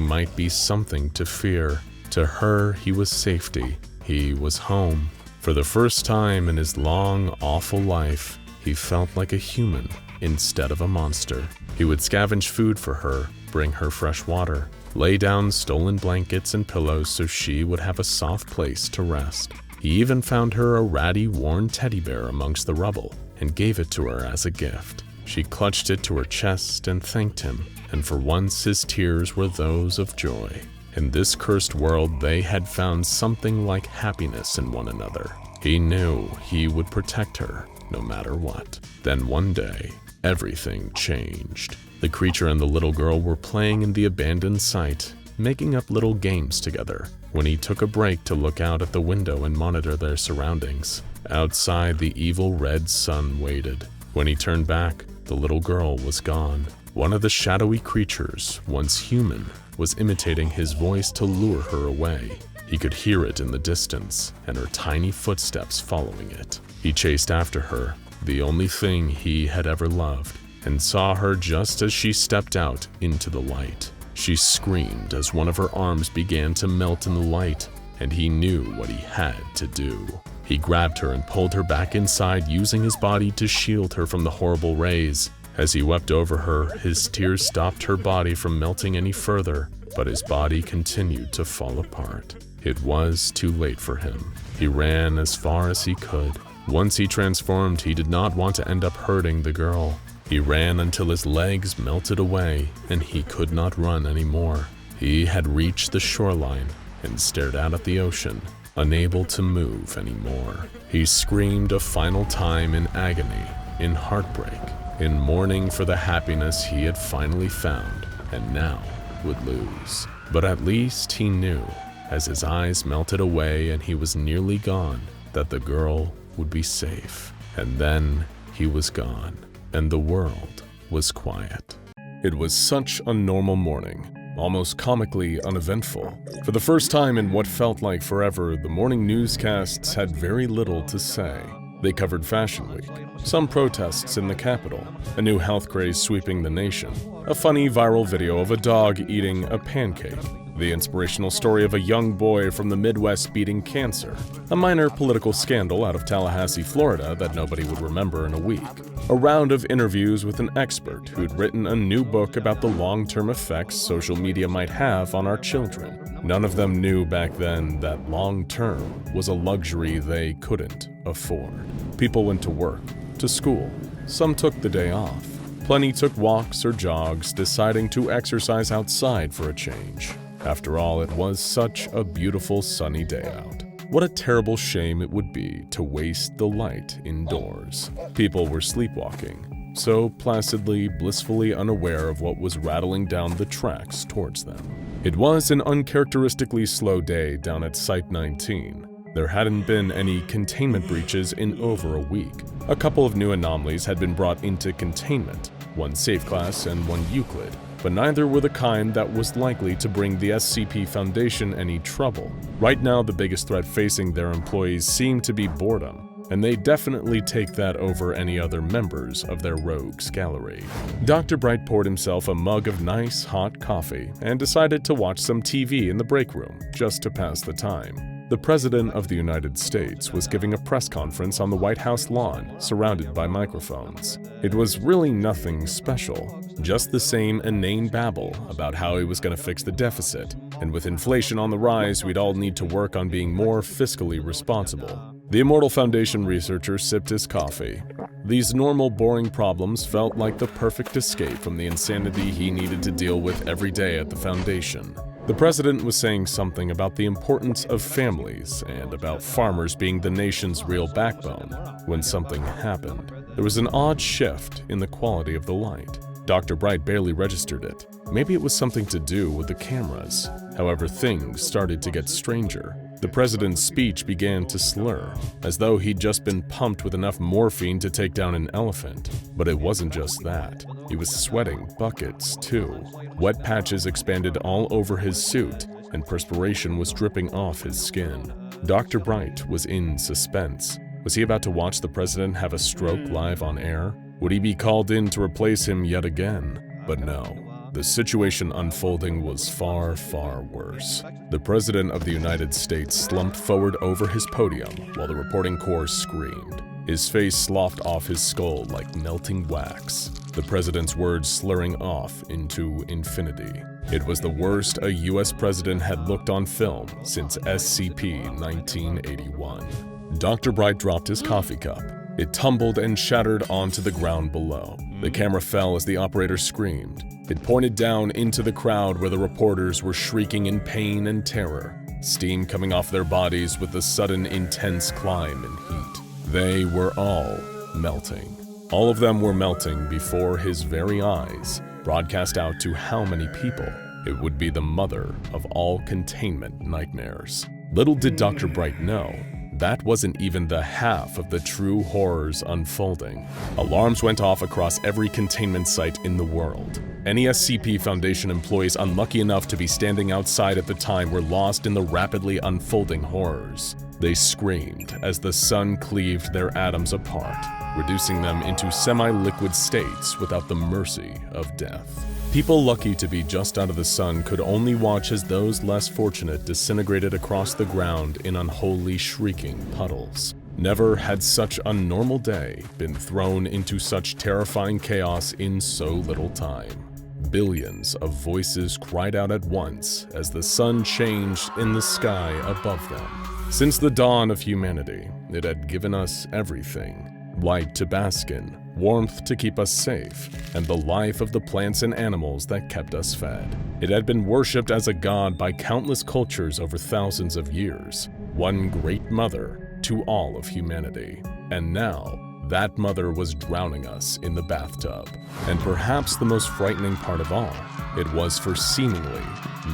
might be something to fear. To her, he was safety. He was home. For the first time in his long, awful life, he felt like a human instead of a monster. He would scavenge food for her, bring her fresh water, lay down stolen blankets and pillows so she would have a soft place to rest. He even found her a ratty, worn teddy bear amongst the rubble and gave it to her as a gift. She clutched it to her chest and thanked him, and for once his tears were those of joy. In this cursed world, they had found something like happiness in one another. He knew he would protect her, no matter what. Then one day, everything changed. The creature and the little girl were playing in the abandoned site, making up little games together, when he took a break to look out at the window and monitor their surroundings. Outside, the evil red sun waited. When he turned back, the little girl was gone. One of the shadowy creatures, once human, was imitating his voice to lure her away. He could hear it in the distance, and her tiny footsteps following it. He chased after her, the only thing he had ever loved, and saw her just as she stepped out into the light. She screamed as one of her arms began to melt in the light, and he knew what he had to do. He grabbed her and pulled her back inside, using his body to shield her from the horrible rays. As he wept over her, his tears stopped her body from melting any further, but his body continued to fall apart. It was too late for him. He ran as far as he could, Once he transformed, he did not want to end up hurting the girl. He ran until his legs melted away and he could not run anymore. He had reached the shoreline and stared out at the ocean, unable to move anymore. He screamed a final time in agony, in heartbreak, in mourning for the happiness he had finally found and now would lose. But at least he knew, as his eyes melted away and he was nearly gone, that the girl would be safe. And then he was gone, and the world was quiet. It was such a normal morning, almost comically uneventful. For the first time in what felt like forever, the morning newscasts had very little to say. They covered Fashion Week, some protests in the capital, a new health craze sweeping the nation, a funny viral video of a dog eating a pancake, the inspirational story of a young boy from the Midwest beating cancer, a minor political scandal out of Tallahassee, Florida that nobody would remember in a week, a round of interviews with an expert who'd written a new book about the long-term effects social media might have on our children. None of them knew back then that long-term was a luxury they couldn't afford. People went to work, to school, some took the day off. Plenty took walks or jogs, deciding to exercise outside for a change. After all, it was such a beautiful sunny day out. What a terrible shame it would be to waste the light indoors. People were sleepwalking, so placidly, blissfully unaware of what was rattling down the tracks towards them. It was an uncharacteristically slow day down at Site 19. There hadn't been any containment breaches in over a week. A couple of new anomalies had been brought into containment, one safe class and one Euclid, but neither were the kind that was likely to bring the SCP Foundation any trouble. Right now, the biggest threat facing their employees seemed to be boredom, and they definitely take that over any other members of their rogues gallery. Dr. Bright poured himself a mug of nice, hot coffee and decided to watch some TV in the break room, just to pass the time. The President of the United States was giving a press conference on the White House lawn, surrounded by microphones. It was really nothing special, just the same inane babble about how he was going to fix the deficit, and with inflation on the rise, we'd all need to work on being more fiscally responsible. The Immortal Foundation researcher sipped his coffee. These normal, boring problems felt like the perfect escape from the insanity he needed to deal with every day at the Foundation. The president was saying something about the importance of families and about farmers being the nation's real backbone when something happened. There was an odd shift in the quality of the light. Dr. Bright barely registered it. Maybe it was something to do with the cameras. However, things started to get stranger. The president's speech began to slur, as though he'd just been pumped with enough morphine to take down an elephant. But it wasn't just that. He was sweating buckets, too. Wet patches expanded all over his suit, and perspiration was dripping off his skin. Dr. Bright was in suspense. Was he about to watch the president have a stroke live on air? Would he be called in to replace him yet again? But no. The situation unfolding was far, far worse. The President of the United States slumped forward over his podium while the reporting corps screamed. His face sloughed off his skull like melting wax, the President's words slurring off into infinity. It was the worst a U.S. President had looked on film since SCP-1981. Dr. Bright dropped his coffee cup. It tumbled and shattered onto the ground below. The camera fell as the operator screamed. It pointed down into the crowd where the reporters were shrieking in pain and terror, steam coming off their bodies with the sudden intense climb in heat. They were all melting. All of them were melting before his very eyes, broadcast out to how many people? It would be the mother of all containment nightmares. Little did Dr. Bright know, that wasn't even the half of the true horrors unfolding. Alarms went off across every containment site in the world. Any SCP Foundation employees unlucky enough to be standing outside at the time were lost in the rapidly unfolding horrors. They screamed as the sun cleaved their atoms apart, reducing them into semi-liquid states without the mercy of death. People lucky to be just out of the sun could only watch as those less fortunate disintegrated across the ground in unholy shrieking puddles. Never had such a normal day been thrown into such terrifying chaos in so little time. Billions of voices cried out at once as the sun changed in the sky above them. Since the dawn of humanity, it had given us everything. Light to bask in, warmth to keep us safe, and the life of the plants and animals that kept us fed. It had been worshipped as a god by countless cultures over thousands of years, one great mother to all of humanity. And now, that mother was drowning us in the bathtub. And perhaps the most frightening part of all, it was for seemingly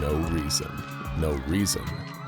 no reason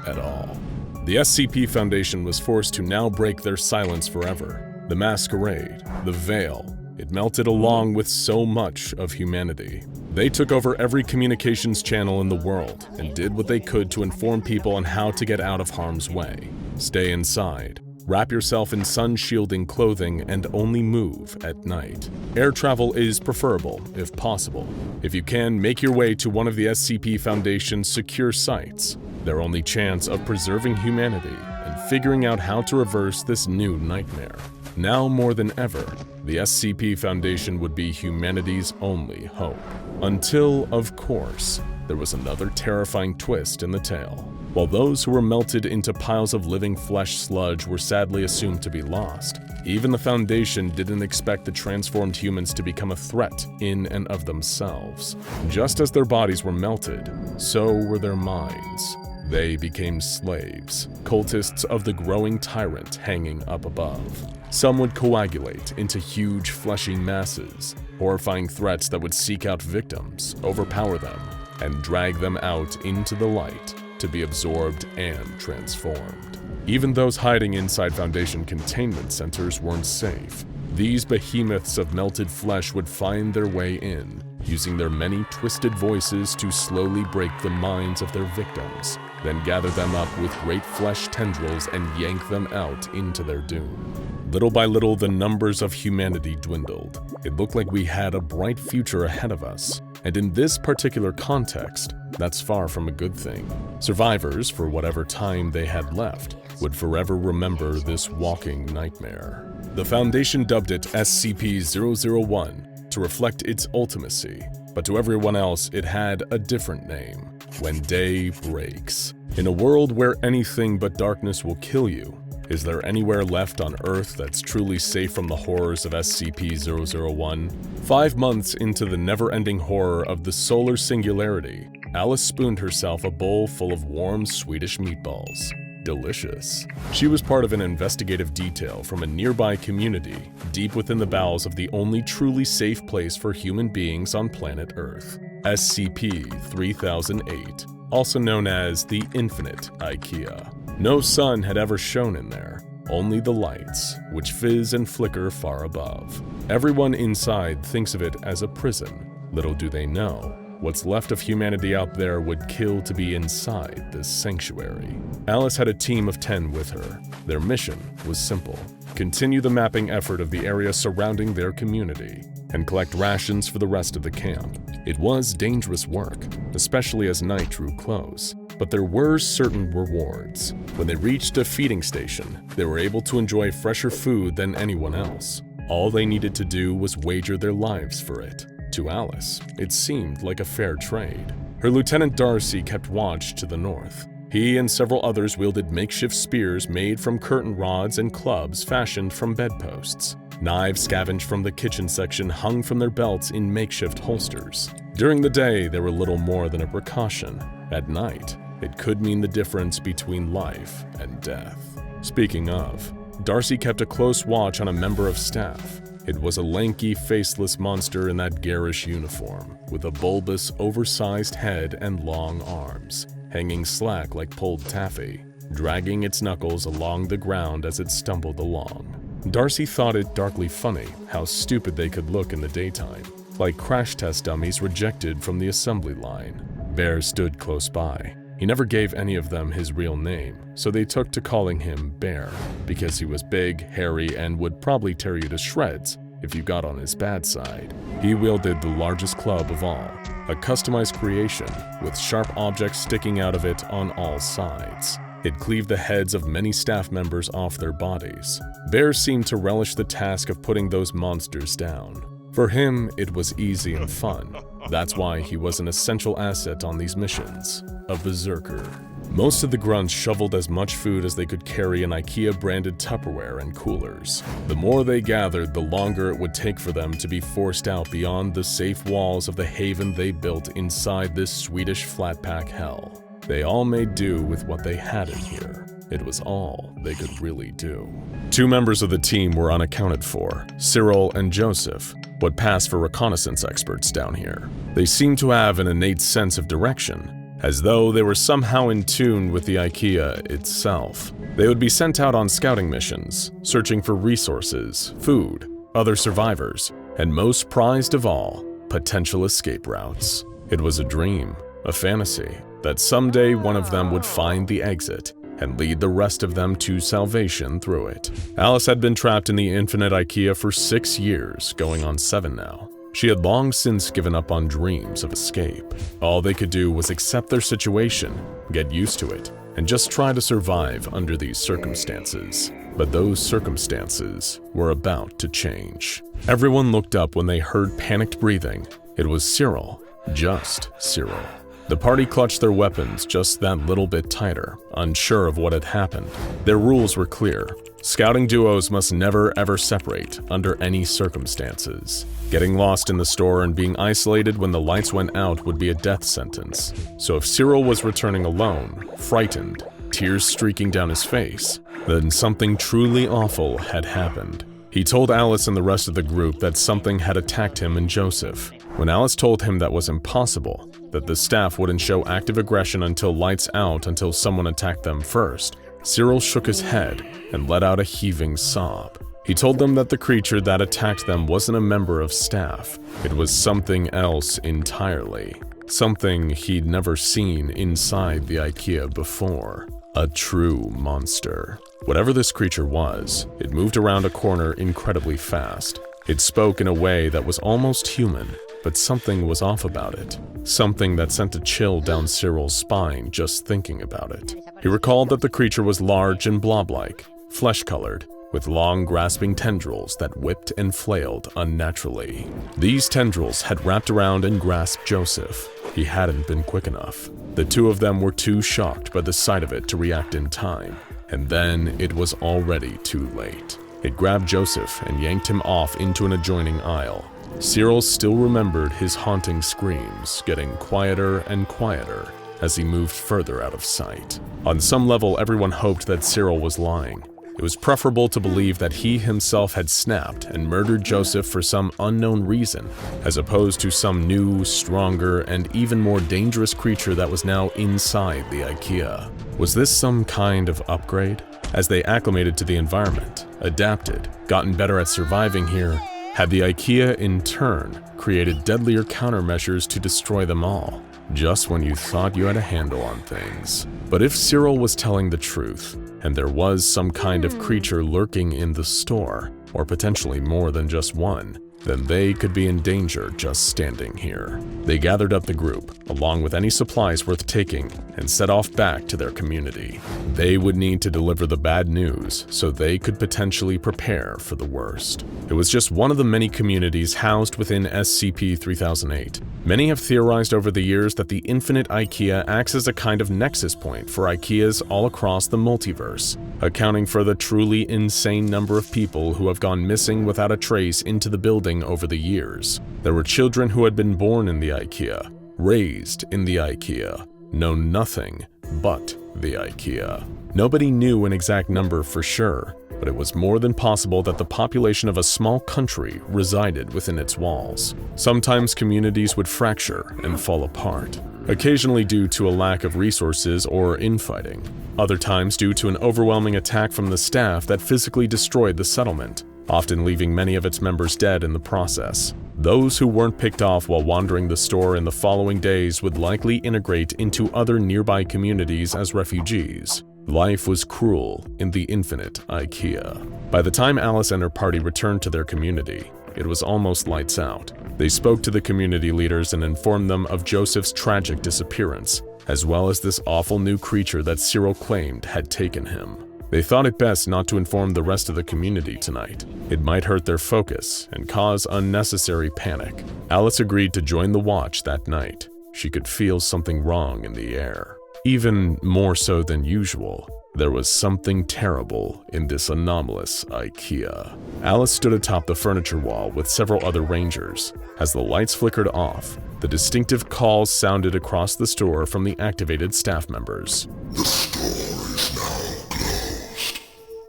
at all. The SCP Foundation was forced to now break their silence forever. The masquerade, the veil, it melted along with so much of humanity. They took over every communications channel in the world and did what they could to inform people on how to get out of harm's way. Stay inside, wrap yourself in sun-shielding clothing, and only move at night. Air travel is preferable, if possible. If you can, make your way to one of the SCP Foundation's secure sites. Their only chance of preserving humanity and figuring out how to reverse this new nightmare. Now more than ever, the SCP Foundation would be humanity's only hope. Until, of course, there was another terrifying twist in the tale. While those who were melted into piles of living flesh sludge were sadly assumed to be lost, even the Foundation didn't expect the transformed humans to become a threat in and of themselves. Just as their bodies were melted, so were their minds. They became slaves, cultists of the growing tyrant hanging up above. Some would coagulate into huge fleshy masses, horrifying threats that would seek out victims, overpower them, and drag them out into the light to be absorbed and transformed. Even those hiding inside Foundation containment centers weren't safe. These behemoths of melted flesh would find their way in, using their many twisted voices to slowly break the minds of their victims, then gather them up with great flesh tendrils and yank them out into their doom. Little by little, the numbers of humanity dwindled. It looked like we had a bright future ahead of us, and in this particular context, that's far from a good thing. Survivors, for whatever time they had left, would forever remember this walking nightmare. The Foundation dubbed it SCP-001 to reflect its ultimacy, but to everyone else it had a different name: When Day Breaks. In a world where anything but darkness will kill you, is there anywhere left on Earth that's truly safe from the horrors of SCP-001? 5 months into the never-ending horror of the solar singularity, Alice spooned herself a bowl full of warm Swedish meatballs. Delicious. She was part of an investigative detail from a nearby community deep within the bowels of the only truly safe place for human beings on planet Earth, SCP-3008, also known as the Infinite Ikea. No sun had ever shone in there, only the lights, which fizz and flicker far above. Everyone inside thinks of it as a prison. Little do they know, what's left of humanity out there would kill to be inside this sanctuary. Alice had a team of 10 with her. Their mission was simple: continue the mapping effort of the area surrounding their community, and collect rations for the rest of the camp. It was dangerous work, especially as night drew close, but there were certain rewards. When they reached a feeding station, they were able to enjoy fresher food than anyone else. All they needed to do was wager their lives for it. To Alice, it seemed like a fair trade. Her Lieutenant Darcy kept watch to the north. He and several others wielded makeshift spears made from curtain rods and clubs fashioned from bedposts. Knives scavenged from the kitchen section hung from their belts in makeshift holsters. During the day, they were little more than a precaution. At night, it could mean the difference between life and death. Speaking of, Darcy kept a close watch on a member of staff. It was a lanky, faceless monster in that garish uniform, with a bulbous, oversized head and long arms, hanging slack like pulled taffy, dragging its knuckles along the ground as it stumbled along. Darcy thought it darkly funny how stupid they could look in the daytime, like crash test dummies rejected from the assembly line. Bear stood close by. He never gave any of them his real name, so they took to calling him Bear, because he was big, hairy, and would probably tear you to shreds if you got on his bad side. He wielded the largest club of all, a customized creation with sharp objects sticking out of it on all sides. It cleaved the heads of many staff members off their bodies. Bear seemed to relish the task of putting those monsters down. For him, it was easy and fun. That's why he was an essential asset on these missions, a berserker. Most of the grunts shoveled as much food as they could carry in Ikea-branded Tupperware and coolers. The more they gathered, the longer it would take for them to be forced out beyond the safe walls of the haven they built inside this Swedish flatpack hell. They all made do with what they had in here. It was all they could really do. 2 members of the team were unaccounted for, Cyril and Joseph, what passed for reconnaissance experts down here. They seemed to have an innate sense of direction, as though they were somehow in tune with the Ikea itself. They would be sent out on scouting missions, searching for resources, food, other survivors, and most prized of all, potential escape routes. It was a dream, a fantasy, that someday one of them would find the exit and lead the rest of them to salvation through it. Alice had been trapped in the infinite Ikea for 6 years, going on 7 now. She had long since given up on dreams of escape. All they could do was accept their situation, get used to it, and just try to survive under these circumstances. But those circumstances were about to change. Everyone looked up when they heard panicked breathing. It was Cyril, just Cyril. The party clutched their weapons just that little bit tighter, unsure of what had happened. Their rules were clear. Scouting duos must never ever separate under any circumstances. Getting lost in the store and being isolated when the lights went out would be a death sentence. So if Cyril was returning alone, frightened, tears streaking down his face, then something truly awful had happened. He told Alice and the rest of the group that something had attacked him and Joseph. When Alice told him that was impossible, that the staff wouldn't show active aggression until lights out until someone attacked them first, Cyril shook his head and let out a heaving sob. He told them that the creature that attacked them wasn't a member of staff. It was something else entirely. Something he'd never seen inside the Ikea before. A true monster. Whatever this creature was, it moved around a corner incredibly fast. It spoke in a way that was almost human, but something was off about it. Something that sent a chill down Cyril's spine just thinking about it. He recalled that the creature was large and blob-like, flesh-colored, with long grasping tendrils that whipped and flailed unnaturally. These tendrils had wrapped around and grasped Joseph. He hadn't been quick enough. The 2 of them were too shocked by the sight of it to react in time, and then it was already too late. It grabbed Joseph and yanked him off into an adjoining aisle. Cyril still remembered his haunting screams, getting quieter and quieter as he moved further out of sight. On some level, everyone hoped that Cyril was lying. It was preferable to believe that he himself had snapped and murdered Joseph for some unknown reason, as opposed to some new, stronger, and even more dangerous creature that was now inside the Ikea. Was this some kind of upgrade? As they acclimated to the environment, adapted, gotten better at surviving here, had the Ikea in turn created deadlier countermeasures to destroy them all, just when you thought you had a handle on things. But if Cyril was telling the truth, and there was some kind of creature lurking in the store, or potentially more than just one, then they could be in danger just standing here. They gathered up the group, along with any supplies worth taking, and set off back to their community. They would need to deliver the bad news so they could potentially prepare for the worst. It was just one of the many communities housed within SCP-3008. Many have theorized over the years that the infinite Ikea acts as a kind of nexus point for Ikeas all across the multiverse, accounting for the truly insane number of people who have gone missing without a trace into the building over the years. There were children who had been born in the Ikea, raised in the Ikea, known nothing but the Ikea. Nobody knew an exact number for sure, but it was more than possible that the population of a small country resided within its walls. Sometimes communities would fracture and fall apart, occasionally due to a lack of resources or infighting, other times due to an overwhelming attack from the staff that physically destroyed the settlement, often leaving many of its members dead in the process. Those who weren't picked off while wandering the store in the following days would likely integrate into other nearby communities as refugees. Life was cruel in the infinite Ikea. By the time Alice and her party returned to their community, it was almost lights out. They spoke to the community leaders and informed them of Joseph's tragic disappearance, as well as this awful new creature that Cyril claimed had taken him. They thought it best not to inform the rest of the community tonight. It might hurt their focus and cause unnecessary panic. Alice agreed to join the watch that night. She could feel something wrong in the air. Even more so than usual, there was something terrible in this anomalous Ikea. Alice stood atop the furniture wall with several other rangers. As the lights flickered off, the distinctive calls sounded across the store from the activated staff members.
The store is now closed.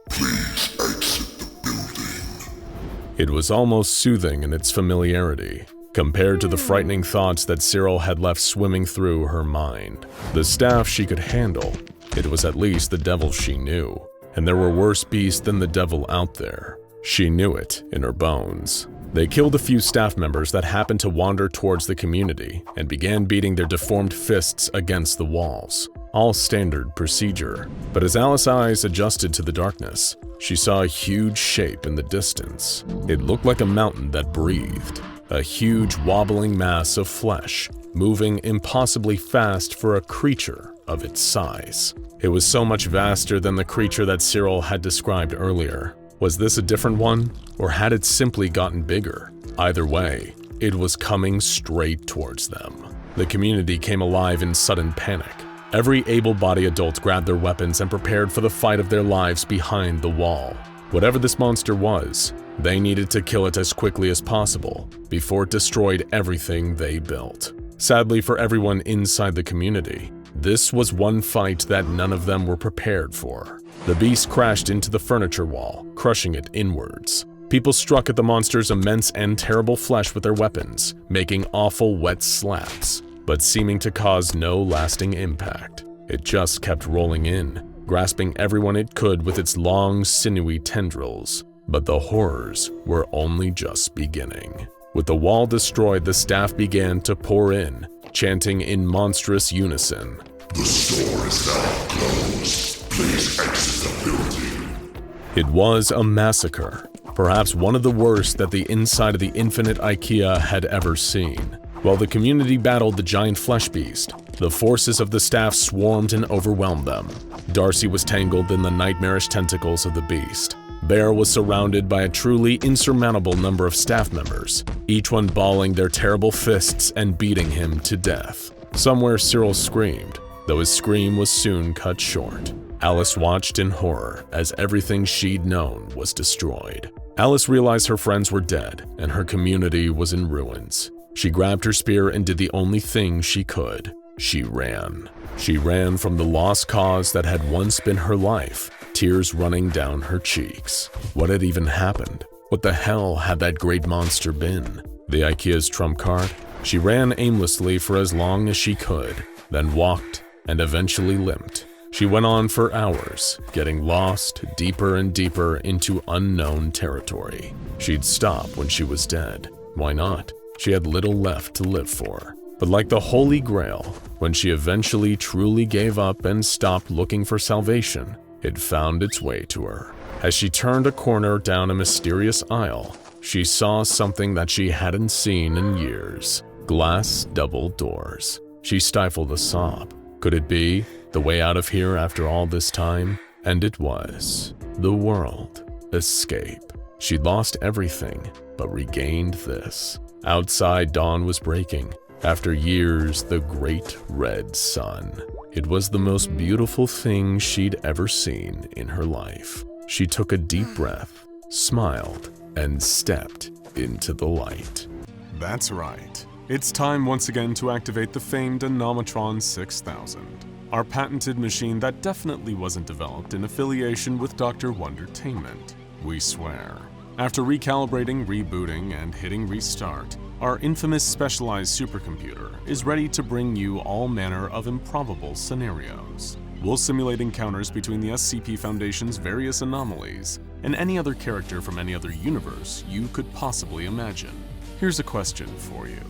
Please exit the building.
It was almost soothing in its familiarity, compared to the frightening thoughts that Cyril had left swimming through her mind. The staff she could handle. It was at least the devil she knew, and there were worse beasts than the devil out there. She knew it in her bones. They killed a few staff members that happened to wander towards the community and began beating their deformed fists against the walls. All standard procedure. But as Alice's eyes adjusted to the darkness, she saw a huge shape in the distance. It looked like a mountain that breathed. A huge wobbling mass of flesh, moving impossibly fast for a creature of its size. It was so much vaster than the creature that Cyril had described earlier. Was this a different one, or had it simply gotten bigger? Either way, it was coming straight towards them. The community came alive in sudden panic. Every able-bodied adult grabbed their weapons and prepared for the fight of their lives behind the wall. Whatever this monster was, they needed to kill it as quickly as possible before it destroyed everything they built. Sadly for everyone inside the community, this was one fight that none of them were prepared for. The beast crashed into the furniture wall, crushing it inwards. People struck at the monster's immense and terrible flesh with their weapons, making awful wet slaps, but seeming to cause no lasting impact. It just kept rolling in, grasping everyone it could with its long, sinewy tendrils. But the horrors were only just beginning. With the wall destroyed, the staff began to pour in, chanting in monstrous unison.
The store is now closed. Please exit the building.
It was a massacre, perhaps one of the worst that the inside of the infinite Ikea had ever seen. While the community battled the giant flesh beast, the forces of the staff swarmed and overwhelmed them. Darcy was tangled in the nightmarish tentacles of the beast. Bear was surrounded by a truly insurmountable number of staff members, each one balling their terrible fists and beating him to death. Somewhere Cyril screamed, though his scream was soon cut short. Alice watched in horror as everything she'd known was destroyed. Alice realized her friends were dead and her community was in ruins. She grabbed her spear and did the only thing she could. She ran. She ran from the lost cause that had once been her life, tears running down her cheeks. What had even happened? What the hell had that great monster been? The Ikea's trump card? She ran aimlessly for as long as she could, then walked and eventually limped. She went on for hours, getting lost deeper and deeper into unknown territory. She'd stop when she was dead. Why not? She had little left to live for. But like the Holy Grail, when she eventually truly gave up and stopped looking for salvation, it found its way to her. As she turned a corner down a mysterious aisle, she saw something that she hadn't seen in years. Glass double doors. She stifled a sob. Could it be the way out of here after all this time? And it was. The world. Escape. She'd lost everything, but regained this. Outside, dawn was breaking. After years, the great red sun. It was the most beautiful thing she'd ever seen in her life. She took a deep breath, smiled, and stepped into the light.
That's right. It's time once again to activate the famed Anomatron 6000, our patented machine that definitely wasn't developed in affiliation with Dr. Wondertainment. We swear. After recalibrating, rebooting, and hitting restart, our infamous specialized supercomputer is ready to bring you all manner of improbable scenarios. We'll simulate encounters between the SCP Foundation's various anomalies and any other character from any other universe you could possibly imagine. Here's a question for you.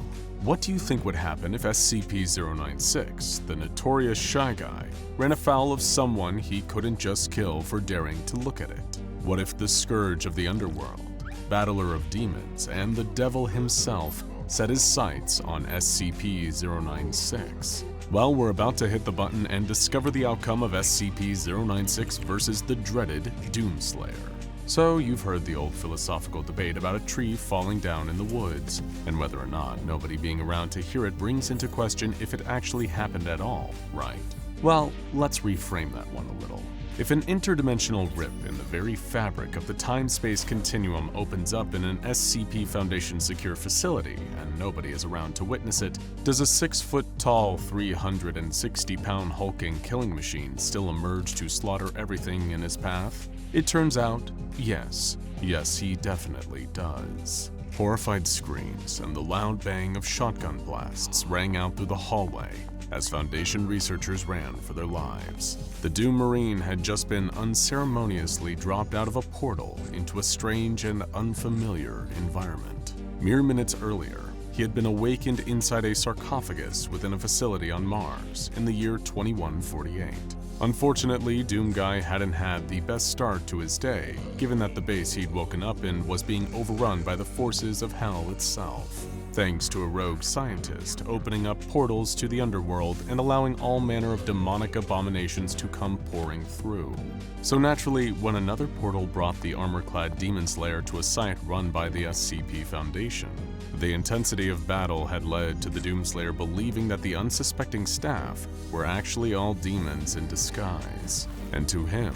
What do you think would happen if SCP-096, the notorious Shy Guy, ran afoul of someone he couldn't just kill for daring to look at it? What if the Scourge of the Underworld, Battler of Demons, and the Devil himself
set his sights on SCP-096. Well, we're about to hit the button and discover the outcome of SCP-096 versus the dreaded Doomslayer. So, you've heard the old philosophical debate about a tree falling down in the woods, and whether or not nobody being around to hear it brings into question if it actually happened at all, right? Well, let's reframe that one a little. If an interdimensional rip in the very fabric of the time-space continuum opens up in an SCP Foundation secure facility and nobody is around to witness it, does a 6-foot-tall, 360-pound hulking killing machine still emerge to slaughter everything in his path? It turns out, yes. Yes, he definitely does. Horrified screams and the loud bang of shotgun blasts rang out through the hallway as Foundation researchers ran for their lives. The Doom Marine had just been unceremoniously dropped out of a portal into a strange and unfamiliar environment. Mere minutes earlier, he had been awakened inside a sarcophagus within a facility on Mars in the year 2148. Unfortunately, Doom Guy hadn't had the best start to his day, given that the base he'd woken up in was being overrun by the forces of hell itself, thanks to a rogue scientist opening up portals to the underworld and allowing all manner of demonic abominations to come pouring through. So naturally, when another portal brought the armor-clad Demon Slayer to a site run by the SCP Foundation, the intensity of battle had led to the Doomslayer believing that the unsuspecting staff were actually all demons in disguise. And to him,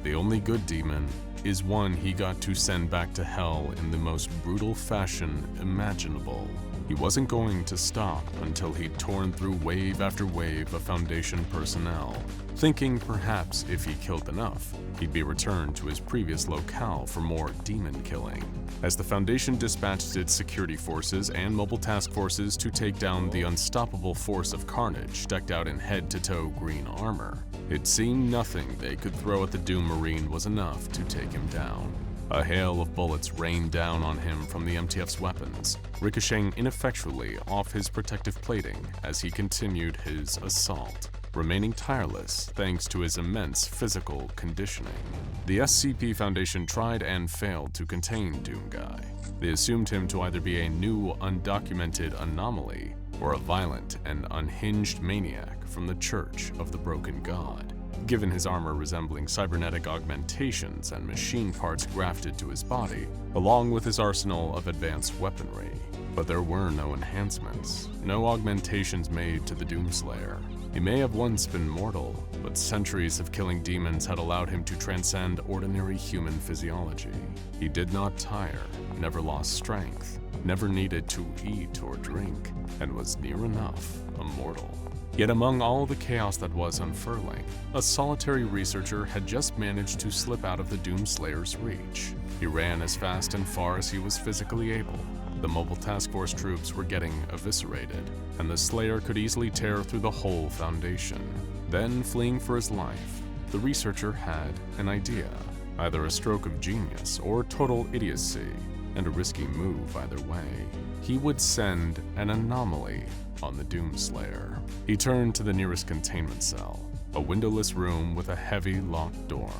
the only good demon is one he got to send back to hell in the most brutal fashion imaginable. He wasn't going to stop until he'd torn through wave after wave of Foundation personnel, thinking perhaps if he killed enough, he'd be returned to his previous locale for more demon killing. As the Foundation dispatched its security forces and mobile task forces to take down the unstoppable force of carnage decked out in head-to-toe green armor, it seemed nothing they could throw at the Doom Marine was enough to take him down. A hail of bullets rained down on him from the MTF's weapons, ricocheting ineffectually off his protective plating as he continued his assault, remaining tireless thanks to his immense physical conditioning. The SCP Foundation tried and failed to contain Doom Guy. They assumed him to either be a new, undocumented anomaly or a violent and unhinged maniac from the Church of the Broken God, given his armor resembling cybernetic augmentations and machine parts grafted to his body, along with his arsenal of advanced weaponry. But there were no enhancements, no augmentations made to the Doomslayer. He may have once been mortal, but centuries of killing demons had allowed him to transcend ordinary human physiology. He did not tire, never lost strength, never needed to eat or drink, and was near enough immortal. Yet among all the chaos that was unfurling, a solitary researcher had just managed to slip out of the Doomslayer's reach. He ran as fast and far as he was physically able. The mobile task force troops were getting eviscerated, and the Slayer could easily tear through the whole Foundation. Then, fleeing for his life, the researcher had an idea, either a stroke of genius or total idiocy, and a risky move either way. He would send an anomaly on the Doomslayer. He turned to the nearest containment cell, a windowless room with a heavy locked door.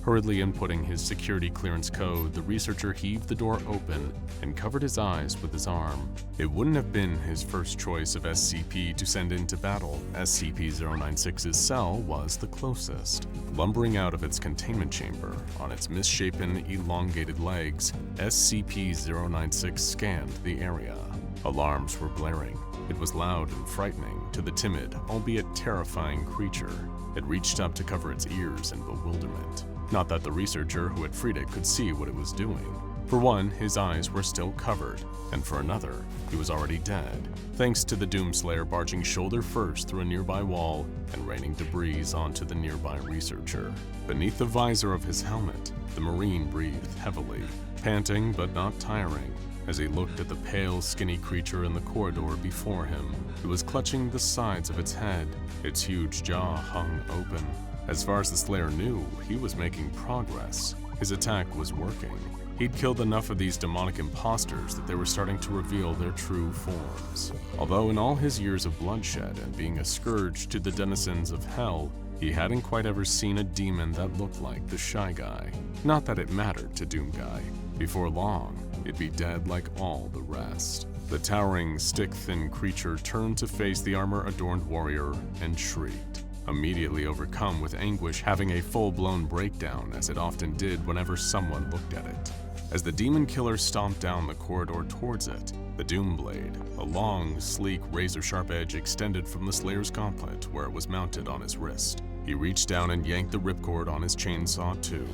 Hurriedly inputting his security clearance code, the researcher heaved the door open and covered his eyes with his arm. It wouldn't have been his first choice of SCP to send into battle. SCP-096's cell was the closest. Lumbering out of its containment chamber on its misshapen, elongated legs, SCP-096 scanned the area. Alarms were blaring. It was loud and frightening to the timid, albeit terrifying creature. It reached up to cover its ears in bewilderment. Not that the researcher who had freed it could see what it was doing. For one, his eyes were still covered, and for another, he was already dead, thanks to the Doomslayer barging shoulder first through a nearby wall and raining debris onto the nearby researcher. Beneath the visor of his helmet, the Marine breathed heavily, panting but not tiring. As he looked at the pale, skinny creature in the corridor before him, it was clutching the sides of its head. Its huge jaw hung open. As far as the Slayer knew, he was making progress. His attack was working. He'd killed enough of these demonic imposters that they were starting to reveal their true forms. Although in all his years of bloodshed and being a scourge to the denizens of hell, he hadn't quite ever seen a demon that looked like the Shy Guy. Not that it mattered to Doom Guy. Before long, it'd be dead like all the rest. The towering, stick-thin creature turned to face the armor-adorned warrior and shrieked, immediately overcome with anguish, having a full-blown breakdown as it often did whenever someone looked at it. As the demon killer stomped down the corridor towards it, the Doom Blade, a long, sleek, razor-sharp edge extended from the Slayer's gauntlet where it was mounted on his wrist. He reached down and yanked the ripcord on his chainsaw too.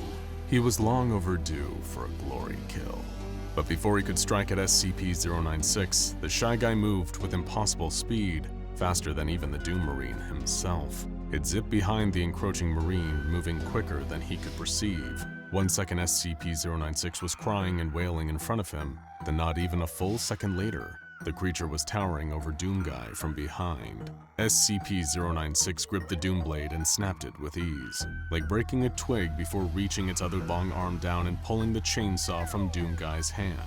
He was long overdue for a glory kill. But before he could strike at SCP-096, the Shy Guy moved with impossible speed, faster than even the Doom Marine himself. It zipped behind the encroaching Marine, moving quicker than he could perceive. 1 second SCP-096 was crying and wailing in front of him, then not even a full second later, the creature was towering over Doom Guy from behind. SCP-096 gripped the Doom Blade and snapped it with ease, like breaking a twig before reaching its other long arm down and pulling the chainsaw from Doom Guy's hand.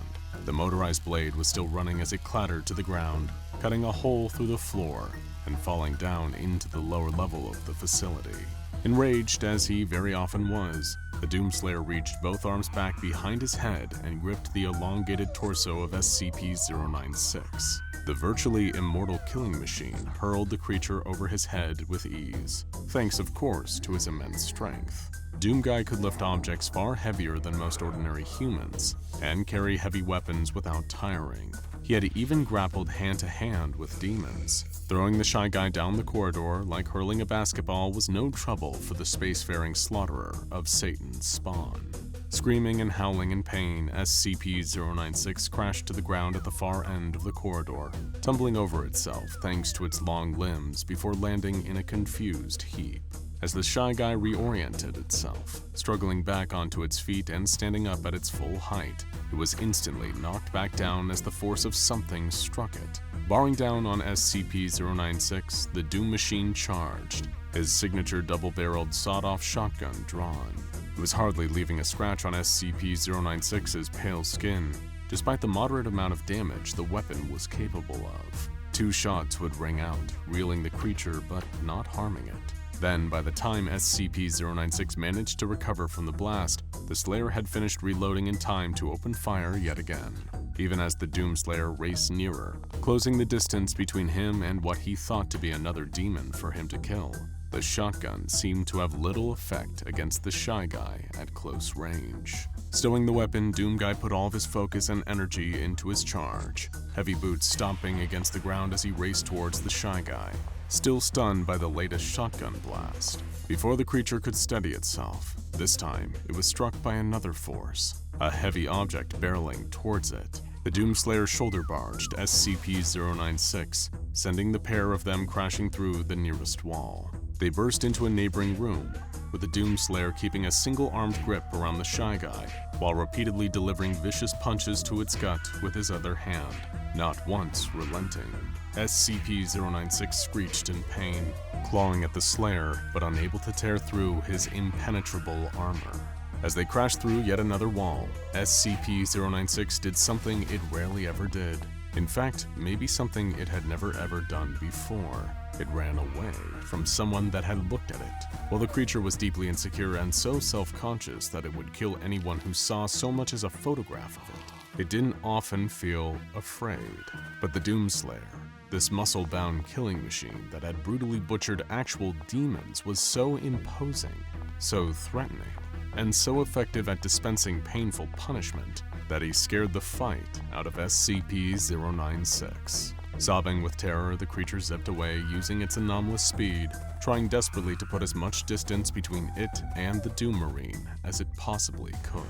The motorized blade was still running as it clattered to the ground, cutting a hole through the floor and falling down into the lower level of the facility. Enraged, as he very often was, the Doomslayer reached both arms back behind his head and gripped the elongated torso of SCP-096. The virtually immortal killing machine hurled the creature over his head with ease, thanks of course to his immense strength. Doom Guy could lift objects far heavier than most ordinary humans, and carry heavy weapons without tiring. He had even grappled hand-to-hand with demons. Throwing the Shy Guy down the corridor like hurling a basketball was no trouble for the spacefaring slaughterer of Satan's spawn. Screaming and howling in pain, SCP-096 crashed to the ground at the far end of the corridor, tumbling over itself thanks to its long limbs before landing in a confused heap. As the Shy Guy reoriented itself, struggling back onto its feet and standing up at its full height, it was instantly knocked back down as the force of something struck it. Bearing down on SCP-096, the Doom Machine charged, his signature double-barreled sawed-off shotgun drawn. It was hardly leaving a scratch on SCP-096's pale skin, despite the moderate amount of damage the weapon was capable of. 2 shots would ring out, reeling the creature but not harming it. Then, by the time SCP-096 managed to recover from the blast, the Slayer had finished reloading in time to open fire yet again, even as the Doomslayer raced nearer, closing the distance between him and what he thought to be another demon for him to kill. The shotgun seemed to have little effect against the Shy Guy at close range. Stowing the weapon, Doom Guy put all of his focus and energy into his charge, heavy boots stomping against the ground as he raced towards the Shy Guy, still stunned by the latest shotgun blast. Before the creature could steady itself, this time it was struck by another force, a heavy object barreling towards it. The Doomslayer shoulder barged SCP-096, sending the pair of them crashing through the nearest wall. They burst into a neighboring room, with the Doomslayer keeping a single-armed grip around the Shy Guy, while repeatedly delivering vicious punches to its gut with his other hand, not once relenting. SCP-096 screeched in pain, clawing at the Slayer, but unable to tear through his impenetrable armor. As they crashed through yet another wall, SCP-096 did something it rarely ever did. In fact, maybe something it had never ever done before. It ran away from someone that had looked at it. While the creature was deeply insecure and so self-conscious that it would kill anyone who saw so much as a photograph of it didn't often feel afraid. But the Doomslayer, this muscle-bound killing machine that had brutally butchered actual demons, was so imposing, so threatening, and so effective at dispensing painful punishment that he scared the fight out of SCP-096. Sobbing with terror, the creature zipped away using its anomalous speed, trying desperately to put as much distance between it and the Doom Marine as it possibly could.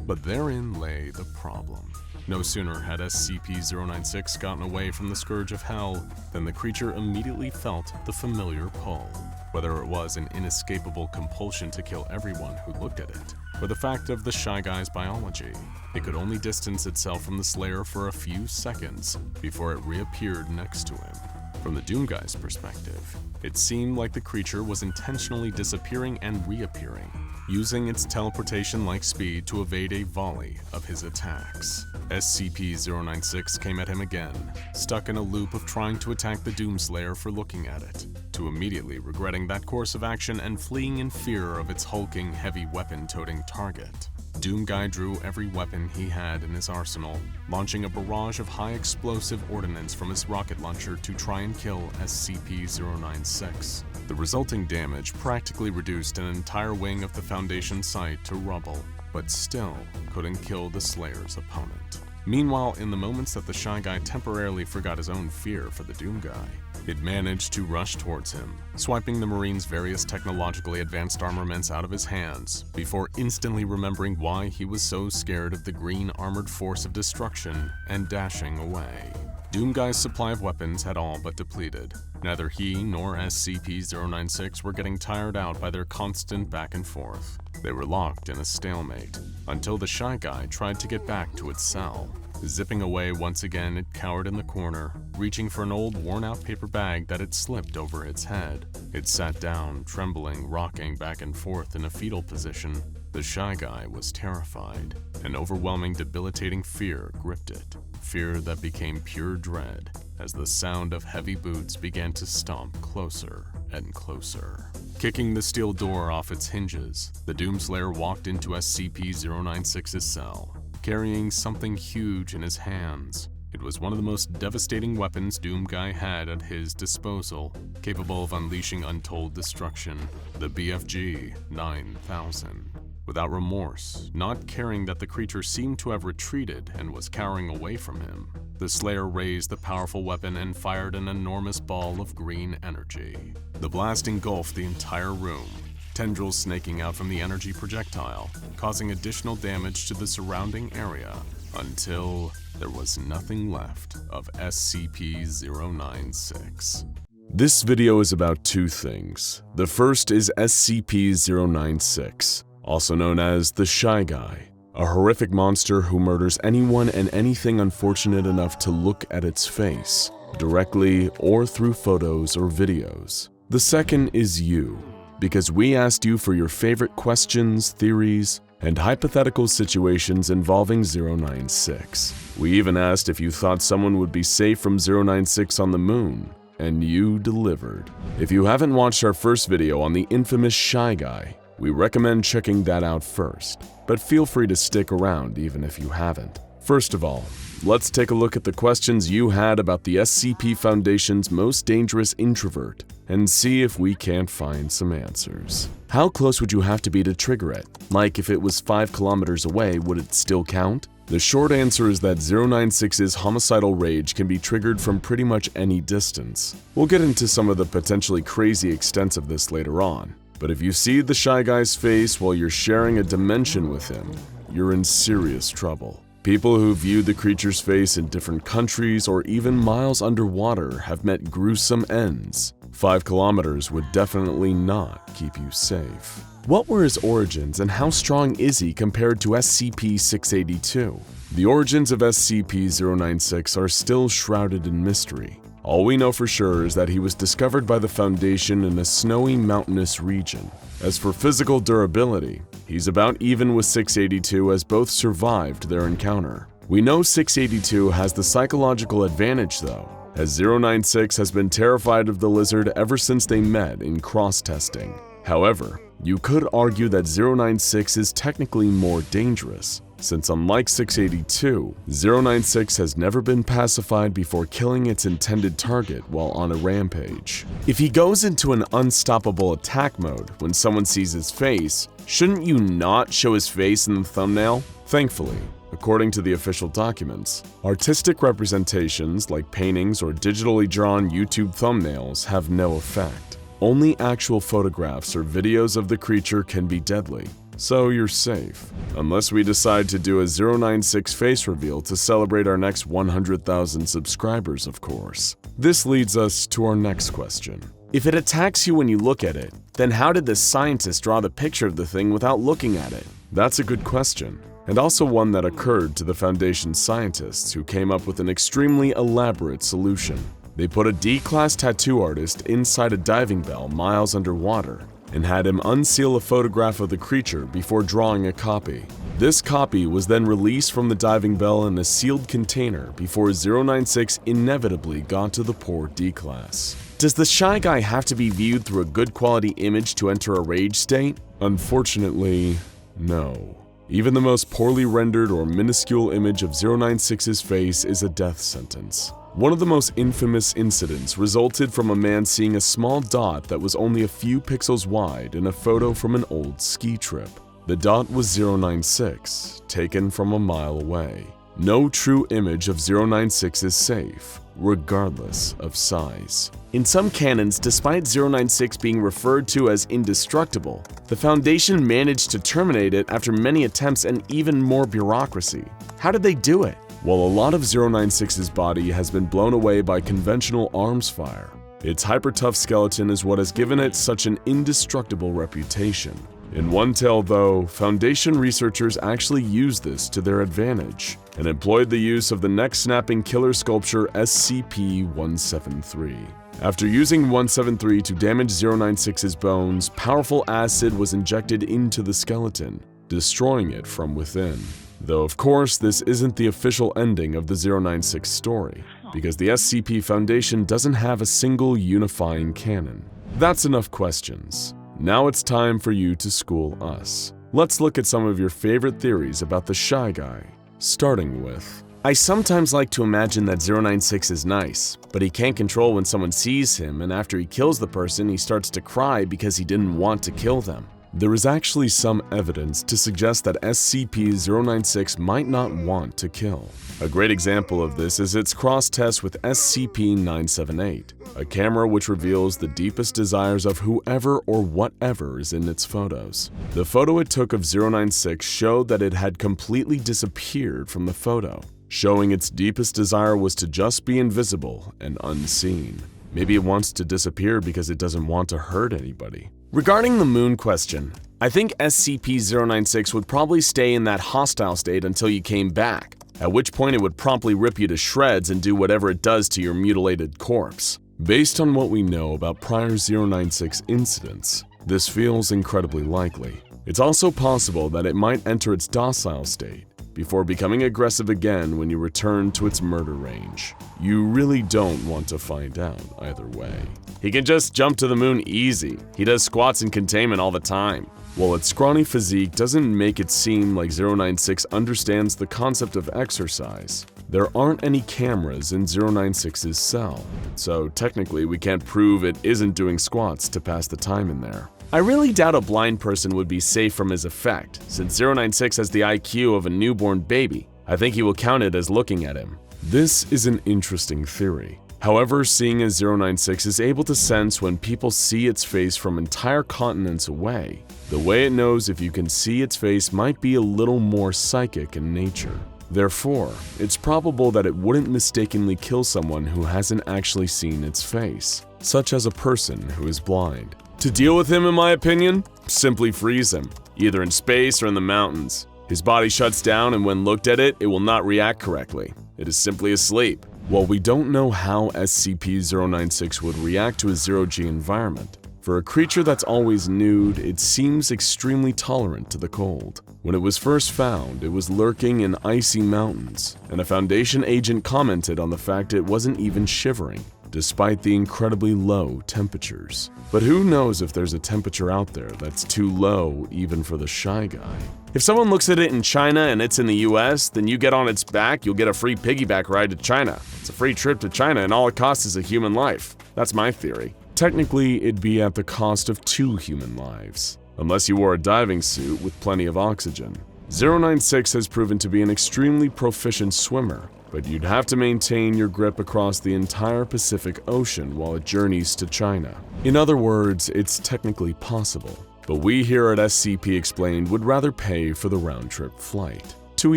But therein lay the problem. No sooner had SCP-096 gotten away from the scourge of hell than the creature immediately felt the familiar pull. Whether it was an inescapable compulsion to kill everyone who looked at it, or the fact of the Shy Guy's biology, it could only distance itself from the Slayer for a few seconds before it reappeared next to him. From the Doom Guy's perspective, it seemed like the creature was intentionally disappearing and reappearing, using its teleportation-like speed to evade a volley of his attacks. SCP-096 came at him again, stuck in a loop of trying to attack the Doomslayer for looking at it, to immediately regretting that course of action and fleeing in fear of its hulking, heavy weapon-toting target. Doom Guy drew every weapon he had in his arsenal, launching a barrage of high-explosive ordnance from his rocket launcher to try and kill SCP-096. The resulting damage practically reduced an entire wing of the Foundation site to rubble, but still couldn't kill the Slayer's opponent. Meanwhile, in the moments that the Shy Guy temporarily forgot his own fear for the Doom Guy, it managed to rush towards him, swiping the Marine's various technologically advanced armaments out of his hands, before instantly remembering why he was so scared of the green armored force of destruction and dashing away. Doom Guy's supply of weapons had all but depleted. Neither he nor SCP-096 were getting tired out by their constant back and forth. They were locked in a stalemate, until the Shy Guy tried to get back to its cell. Zipping away once again, it cowered in the corner, reaching for an old worn-out paper bag that had slipped over its head. It sat down, trembling, rocking back and forth in a fetal position. The Shy Guy was terrified. An overwhelming, debilitating fear gripped it. Fear that became pure dread as the sound of heavy boots began to stomp closer and closer. Kicking the steel door off its hinges, the Doomslayer walked into SCP-096's cell, carrying something huge in his hands. It was one of the most devastating weapons Doom Guy had at his disposal, capable of unleashing untold destruction, the BFG 9000. Without remorse, not caring that the creature seemed to have retreated and was cowering away from him, the Slayer raised the powerful weapon and fired an enormous ball of green energy. The blast engulfed the entire room, tendrils snaking out from the energy projectile, causing additional damage to the surrounding area until there was nothing left of SCP-096.
This video is about two things. The first is SCP-096, also known as the Shy Guy, a horrific monster who murders anyone and anything unfortunate enough to look at its face, directly or through photos or videos. The second is you, because we asked you for your favorite questions, theories, and hypothetical situations involving 096. We even asked if you thought someone would be safe from 096 on the moon, and you delivered. If you haven't watched our first video on the infamous Shy Guy, we recommend checking that out first, but feel free to stick around even if you haven't. First of all, let's take a look at the questions you had about the SCP Foundation's most dangerous introvert and see if we can't find some answers. How close would you have to be to trigger it? Like if it was 5 kilometers away, would it still count? The short answer is that 096's homicidal rage can be triggered from pretty much any distance. We'll get into some of the potentially crazy extents of this later on. But if you see the Shy Guy's face while you're sharing a dimension with him, you're in serious trouble. People who viewed the creature's face in different countries or even miles underwater have met gruesome ends. 5 kilometers would definitely not keep you safe. What were his origins and how strong is he compared to SCP-682? The origins of SCP-096 are still shrouded in mystery. All we know for sure is that he was discovered by the Foundation in a snowy mountainous region. As for physical durability, he's about even with 682 as both survived their encounter. We know 682 has the psychological advantage though, as 096 has been terrified of the lizard ever since they met in cross-testing. However, you could argue that 096 is technically more dangerous, since unlike 682, 096 has never been pacified before killing its intended target while on a rampage. If he goes into an unstoppable attack mode when someone sees his face, shouldn't you not show his face in the thumbnail? Thankfully, according to the official documents, artistic representations like paintings or digitally drawn YouTube thumbnails have no effect. Only actual photographs or videos of the creature can be deadly, so you're safe. Unless we decide to do a 096 face reveal to celebrate our next 100,000 subscribers, of course. This leads us to our next question. If it attacks you when you look at it, then how did the scientist draw the picture of the thing without looking at it? That's a good question, and also one that occurred to the Foundation's scientists who came up with an extremely elaborate solution. They put a D-class tattoo artist inside a diving bell miles underwater and had him unseal a photograph of the creature before drawing a copy. This copy was then released from the diving bell in a sealed container before 096 inevitably got to the poor D-class. Does the Shy Guy have to be viewed through a good quality image to enter a rage state? Unfortunately, no. Even the most poorly rendered or minuscule image of 096's face is a death sentence. One of the most infamous incidents resulted from a man seeing a small dot that was only a few pixels wide in a photo from an old ski trip. The dot was 096, taken from a mile away. No true image of 096 is safe, regardless of size. In some canons, despite 096 being referred to as indestructible, the Foundation managed to terminate it after many attempts and even more bureaucracy. How did they do it? Well, a lot of 096's body has been blown away by conventional arms fire. Its hyper-tough skeleton is what has given it such an indestructible reputation. In one tale, though, Foundation researchers actually used this to their advantage and employed the use of the neck-snapping killer sculpture SCP-173. After using 173 to damage 096's bones, powerful acid was injected into the skeleton, destroying it from within. Though of course this isn't the official ending of the 096 story, because the SCP Foundation doesn't have a single unifying canon. That's enough questions. Now it's time for you to school us. Let's look at some of your favorite theories about the Shy Guy, starting with: I sometimes like to imagine that 096 is nice, but he can't control when someone sees him, and after he kills the person, he starts to cry because he didn't want to kill them. There is actually some evidence to suggest that SCP-096 might not want to kill. A great example of this is its cross-test with SCP-978, a camera which reveals the deepest desires of whoever or whatever is in its photos. The photo it took of 096 showed that it had completely disappeared from the photo, showing its deepest desire was to just be invisible and unseen. Maybe it wants to disappear because it doesn't want to hurt anybody. Regarding the moon question, I think SCP-096 would probably stay in that hostile state until you came back, at which point it would promptly rip you to shreds and do whatever it does to your mutilated corpse. Based on what we know about prior 096 incidents, this feels incredibly likely. It's also possible that it might enter its docile state before becoming aggressive again when you return to its murder range. You really don't want to find out either way. He can just jump to the moon easy. He does squats in containment all the time. While its scrawny physique doesn't make it seem like 096 understands the concept of exercise, there aren't any cameras in 096's cell, so technically we can't prove it isn't doing squats to pass the time in there. I really doubt a blind person would be safe from his effect, since 096 has the IQ of a newborn baby. I think he will count it as looking at him. This is an interesting theory. However, seeing as 096 is able to sense when people see its face from entire continents away, the way it knows if you can see its face might be a little more psychic in nature. Therefore, it's probable that it wouldn't mistakenly kill someone who hasn't actually seen its face, such as a person who is blind. To deal with him, in my opinion, simply freeze him, either in space or in the mountains. His body shuts down, and when looked at it will not react correctly. It is simply asleep. While we don't know how SCP-096 would react to a zero-G environment, for a creature that's always nude, it seems extremely tolerant to the cold. When it was first found, it was lurking in icy mountains, and a Foundation agent commented on the fact it wasn't even shivering, despite the incredibly low temperatures. But who knows if there's a temperature out there that's too low even for the Shy Guy. If someone looks at it in China and it's in the US, then you get on its back, you'll get a free piggyback ride to China. It's a free trip to China and all it costs is a human life. That's my theory. Technically, it'd be at the cost of 2 human lives, unless you wore a diving suit with plenty of oxygen. 096 has proven to be an extremely proficient swimmer, but you'd have to maintain your grip across the entire Pacific Ocean while it journeys to China. In other words, it's technically possible, but we here at SCP Explained would rather pay for the round-trip flight. To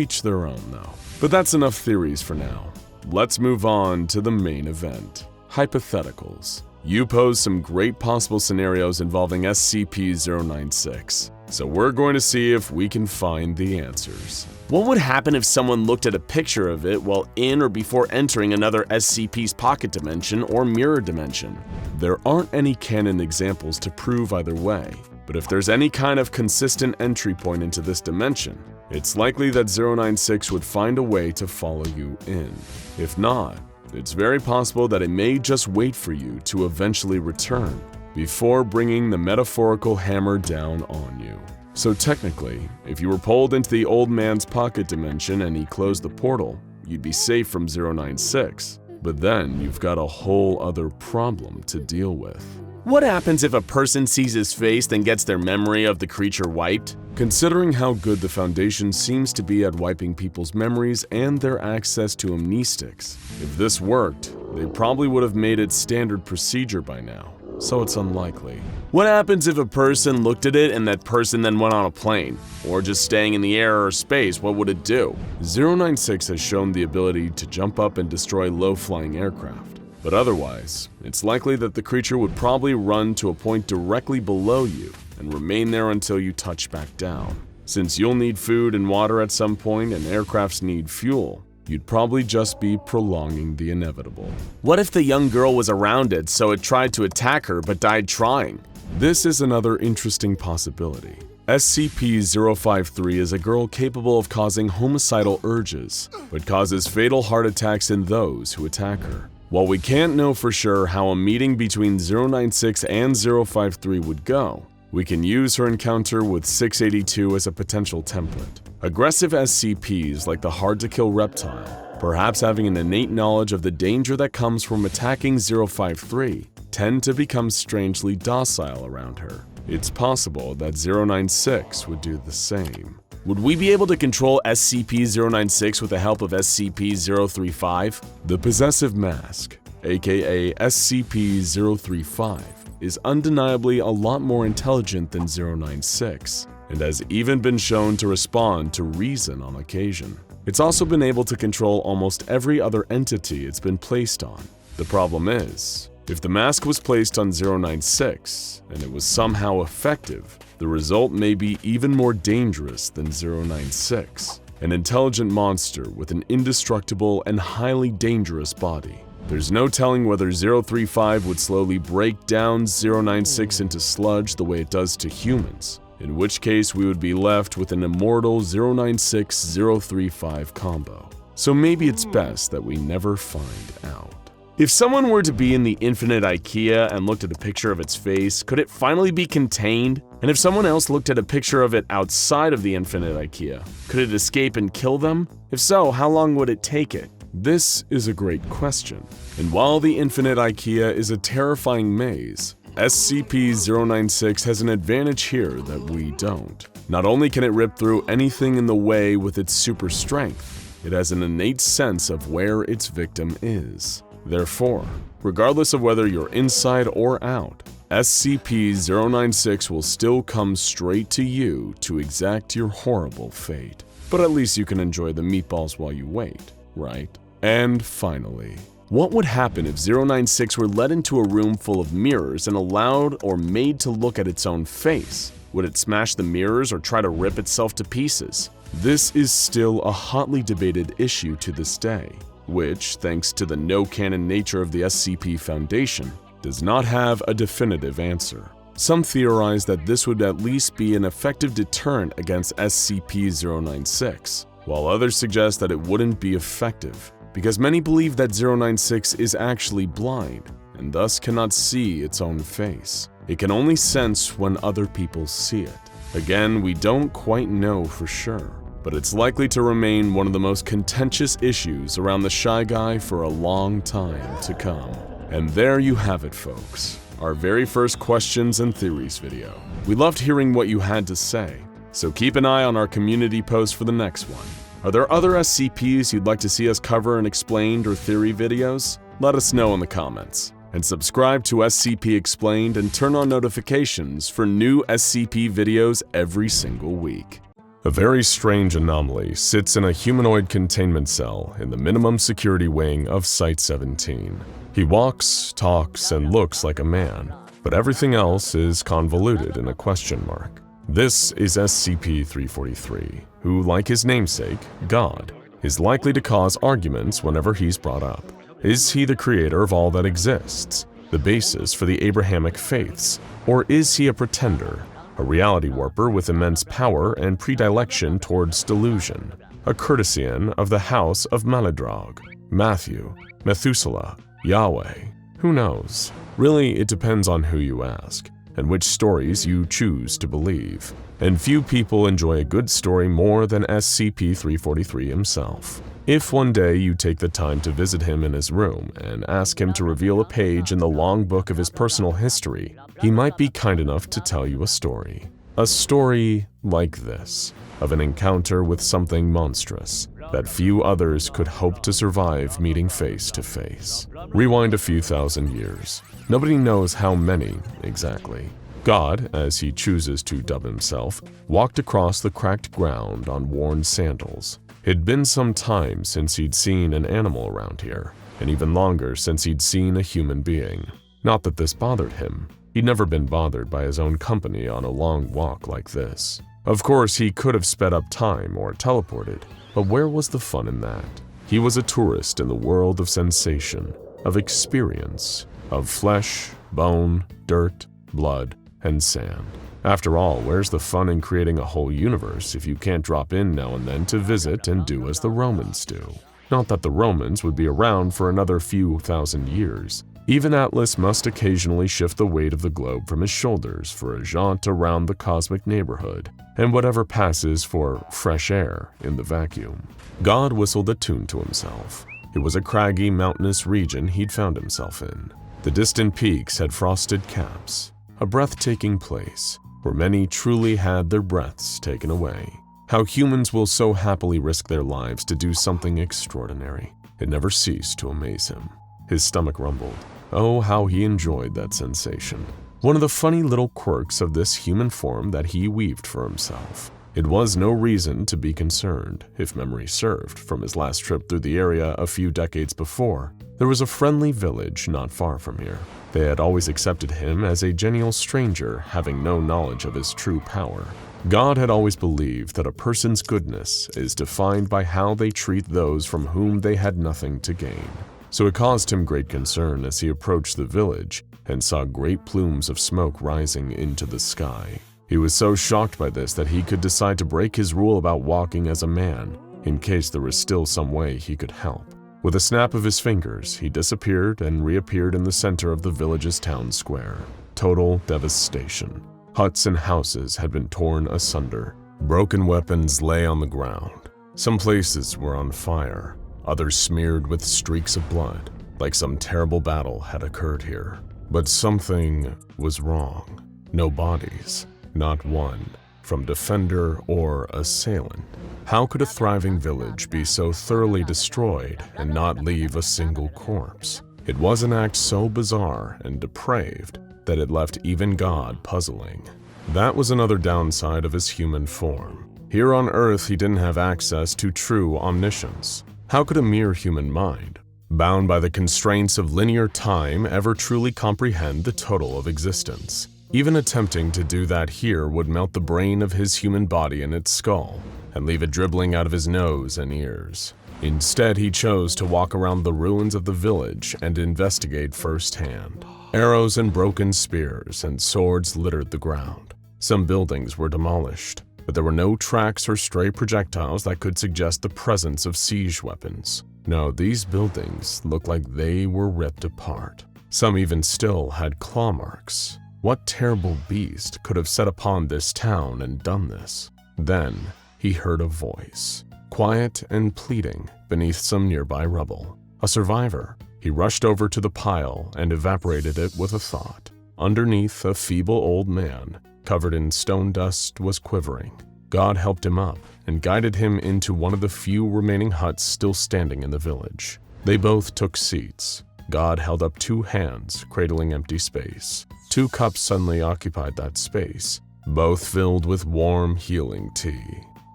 each their own, though. But that's enough theories for now. Let's move on to the main event. Hypotheticals. You pose some great possible scenarios involving SCP-096, so we're going to see if we can find the answers. What would happen if someone looked at a picture of it while in or before entering another SCP's pocket dimension or mirror dimension? There aren't any canon examples to prove either way, but if there's any kind of consistent entry point into this dimension, it's likely that 096 would find a way to follow you in. If not, it's very possible that it may just wait for you to eventually return before bringing the metaphorical hammer down on you. So technically, if you were pulled into the old man's pocket dimension and he closed the portal, you'd be safe from 096. But then you've got a whole other problem to deal with.
What happens if a person sees his face then gets their memory of the creature wiped?
Considering how good the Foundation seems to be at wiping people's memories and their access to amnestics, if this worked, they probably would have made it standard procedure by now, so it's unlikely.
What happens if a person looked at it and that person then went on a plane? Or just staying in the air or space, what would it do?
096 has shown the ability to jump up and destroy low-flying aircraft, but otherwise, it's likely that the creature would probably run to a point directly below you and remain there until you touch back down. Since you'll need food and water at some point and aircrafts need fuel, you'd probably just be prolonging the inevitable.
What if the young girl was around it so it tried to attack her but died trying?
This is another interesting possibility. SCP-053 is a girl capable of causing homicidal urges, but causes fatal heart attacks in those who attack her. While we can't know for sure how a meeting between 096 and 053 would go, we can use her encounter with 682 as a potential template. Aggressive SCPs like the hard-to-kill reptile, perhaps having an innate knowledge of the danger that comes from attacking 053, tend to become strangely docile around her. It's possible that 096 would do the same.
Would we be able to control SCP-096 with the help of SCP-035?
The Possessive Mask, aka SCP-035, is undeniably a lot more intelligent than 096, and has even been shown to respond to reason on occasion. It's also been able to control almost every other entity it's been placed on. The problem is, if the mask was placed on 096 and it was somehow effective, the result may be even more dangerous than 096, an intelligent monster with an indestructible and highly dangerous body. There's no telling whether 035 would slowly break down 096 into sludge the way it does to humans, in which case we would be left with an immortal 096-035 combo. So maybe it's best that we never find out.
If someone were to be in the infinite Ikea and looked at a picture of its face, could it finally be contained? And if someone else looked at a picture of it outside of the infinite Ikea, could it escape and kill them? If so, how long would it take it?
This is a great question, and while the infinite Ikea is a terrifying maze, SCP-096 has an advantage here that we don't. Not only can it rip through anything in the way with its super strength, it has an innate sense of where its victim is. Therefore, regardless of whether you're inside or out, SCP-096 will still come straight to you to exact your horrible fate. But at least you can enjoy the meatballs while you wait, right? And finally, what would happen if 096 were led into a room full of mirrors and allowed or made to look at its own face? Would it smash the mirrors or try to rip itself to pieces? This is still a hotly debated issue to this day, which, thanks to the no-canon nature of the SCP Foundation, does not have a definitive answer. Some theorize that this would at least be an effective deterrent against SCP-096, while others suggest that it wouldn't be effective, because many believe that 096 is actually blind, and thus cannot see its own face. It can only sense when other people see it. Again, we don't quite know for sure, but it's likely to remain one of the most contentious issues around the Shy Guy for a long time to come. And there you have it, folks. Our very first questions and theories video. We loved hearing what you had to say, so keep an eye on our community post for the next one. Are there other SCPs you'd like to see us cover in explained or theory videos? Let us know in the comments. And subscribe to SCP Explained and turn on notifications for new SCP videos every single week. A very strange anomaly sits in a humanoid containment cell in the minimum security wing of Site-17. He walks, talks, and looks like a man, but everything else is convoluted in a question mark. This is SCP-343, who, like his namesake, God, is likely to cause arguments whenever he's brought up. Is he the creator of all that exists, the basis for the Abrahamic faiths, or is he a pretender, a reality warper with immense power and predilection towards delusion, a courtesian of the house of Maladraug, Matthew, Methuselah, Yahweh? Who knows? Really, it depends on who you ask. and which stories you choose to believe. And few people enjoy a good story more than SCP-343 himself. If one day you take the time to visit him in his room and ask him to reveal a page in the long book of his personal history, he might be kind enough to tell you a story. A story like this, of an encounter with something monstrous that few others could hope to survive meeting face to face. Rewind a few thousand years. Nobody knows how many exactly. God, as he chooses to dub himself, walked across the cracked ground on worn sandals. It'd been some time since he'd seen an animal around here, and even longer since he'd seen a human being. Not that this bothered him. He'd never been bothered by his own company on a long walk like this. Of course, he could have sped up time or teleported, but where was the fun in that? He was a tourist in the world of sensation, of experience, of flesh, bone, dirt, blood, and sand. After all, where's the fun in creating a whole universe if you can't drop in now and then to visit and do as the Romans do? Not that the Romans would be around for another few thousand years. Even Atlas must occasionally shift the weight of the globe from his shoulders for a jaunt around the cosmic neighborhood, and whatever passes for fresh air in the vacuum. God whistled a tune to himself. It was a craggy, mountainous region he'd found himself in. The distant peaks had frosted caps, a breathtaking place where many truly had their breaths taken away. How humans will so happily risk their lives to do something extraordinary. It never ceased to amaze him. His stomach rumbled. Oh, how he enjoyed that sensation. One of the funny little quirks of this human form that he weaved for himself. It was no reason to be concerned, if memory served, from his last trip through the area a few decades before. There was a friendly village not far from here. They had always accepted him as a genial stranger, having no knowledge of his true power. God had always believed that a person's goodness is defined by how they treat those from whom they had nothing to gain. So it caused him great concern as he approached the village and saw great plumes of smoke rising into the sky. He was so shocked by this that he could decide to break his rule about walking as a man, in case there was still some way he could help. With a snap of his fingers, he disappeared and reappeared in the center of the village's town square. Total devastation. Huts and houses had been torn asunder. Broken weapons lay on the ground. Some places were on fire, others smeared with streaks of blood, like some terrible battle had occurred here. But something was wrong. No bodies, not one, from defender or assailant. How could a thriving village be so thoroughly destroyed and not leave a single corpse? It was an act so bizarre and depraved that it left even God puzzling. That was another downside of his human form. Here on Earth, he didn't have access to true omniscience. How could a mere human mind, bound by the constraints of linear time, ever truly comprehend the total of existence? Even attempting to do that here would melt the brain of his human body in its skull and leave it dribbling out of his nose and ears. Instead, he chose to walk around the ruins of the village and investigate firsthand. Arrows and broken spears and swords littered the ground. Some buildings were demolished, but there were no tracks or stray projectiles that could suggest the presence of siege weapons. No, these buildings looked like they were ripped apart. Some even still had claw marks. What terrible beast could have set upon this town and done this? Then he heard a voice, quiet and pleading, beneath some nearby rubble. A survivor. He rushed over to the pile and evaporated it with a thought. Underneath, a feeble old man, covered in stone dust, was quivering. God helped him up and guided him into one of the few remaining huts still standing in the village. They both took seats. God held up two hands, cradling empty space. Two cups suddenly occupied that space, both filled with warm, healing tea.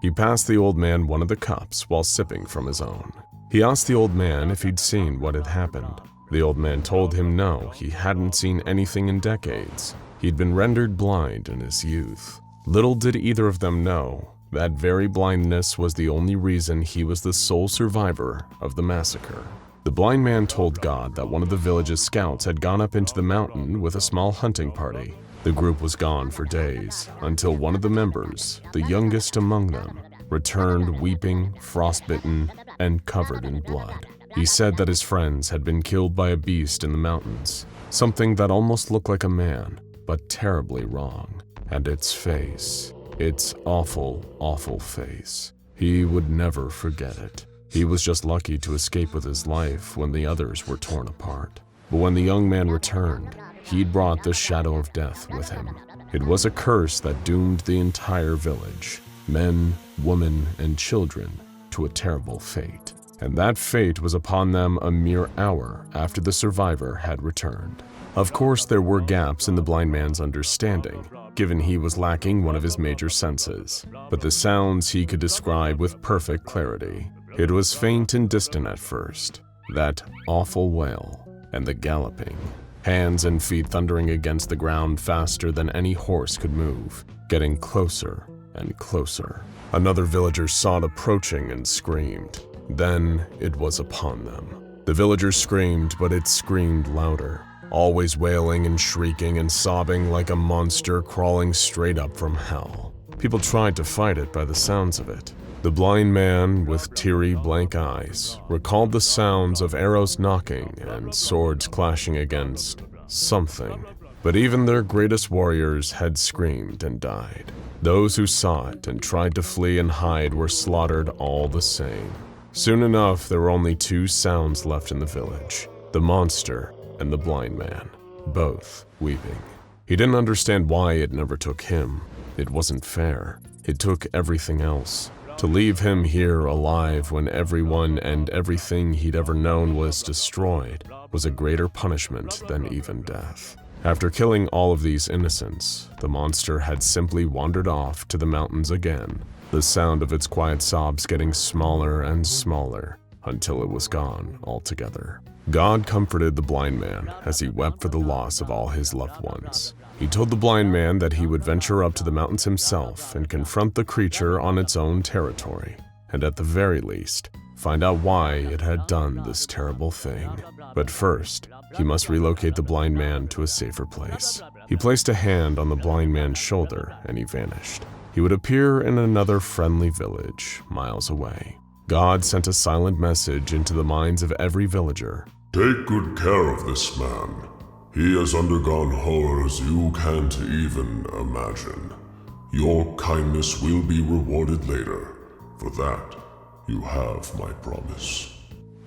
He passed the old man one of the cups while sipping from his own. He asked the old man if he'd seen what had happened. The old man told him no, he hadn't seen anything in decades. He'd been rendered blind in his youth. Little did either of them know, that very blindness was the only reason he was the sole survivor of the massacre. The blind man told God that one of the village's scouts had gone up into the mountain with a small hunting party. The group was gone for days, until one of the members, the youngest among them, returned weeping, frostbitten, and covered in blood. He said that his friends had been killed by a beast in the mountains, something that almost looked like a man, but terribly wrong. And its face, its awful, awful face. He would never forget it. He was just lucky to escape with his life when the others were torn apart. But when the young man returned, he'd brought the shadow of death with him. It was a curse that doomed the entire village, men, women, and children, to a terrible fate. And that fate was upon them a mere hour after the survivor had returned. Of course, there were gaps in the blind man's understanding, given he was lacking one of his major senses, but the sounds he could describe with perfect clarity. It was faint and distant at first, that awful wail, and the galloping, hands and feet thundering against the ground faster than any horse could move, getting closer and closer. Another villager saw it approaching and screamed. Then it was upon them. The villager screamed, but it screamed louder, always wailing and shrieking and sobbing like a monster crawling straight up from hell. People tried to fight it by the sounds of it. The blind man, with teary, blank eyes, recalled the sounds of arrows knocking and swords clashing against something. But even their greatest warriors had screamed and died. Those who saw it and tried to flee and hide were slaughtered all the same. Soon enough, there were only two sounds left in the village: the monster and the blind man, both weeping. He didn't understand why it never took him. It wasn't fair. It took everything else. To leave him here alive when everyone and everything he'd ever known was destroyed was a greater punishment than even death. After killing all of these innocents, the monster had simply wandered off to the mountains again, the sound of its quiet sobs getting smaller and smaller until it was gone altogether. God comforted the blind man as he wept for the loss of all his loved ones. He told the blind man that he would venture up to the mountains himself and confront the creature on its own territory, and at the very least, find out why it had done this terrible thing. But first, he must relocate the blind man to a safer place. He placed a hand on the blind man's shoulder and he vanished. He would appear in another friendly village, miles away. God sent a silent message into the minds of every villager.
Take good care of this man. He has undergone horrors you can't even imagine. Your kindness will be rewarded later. For that, you have my promise.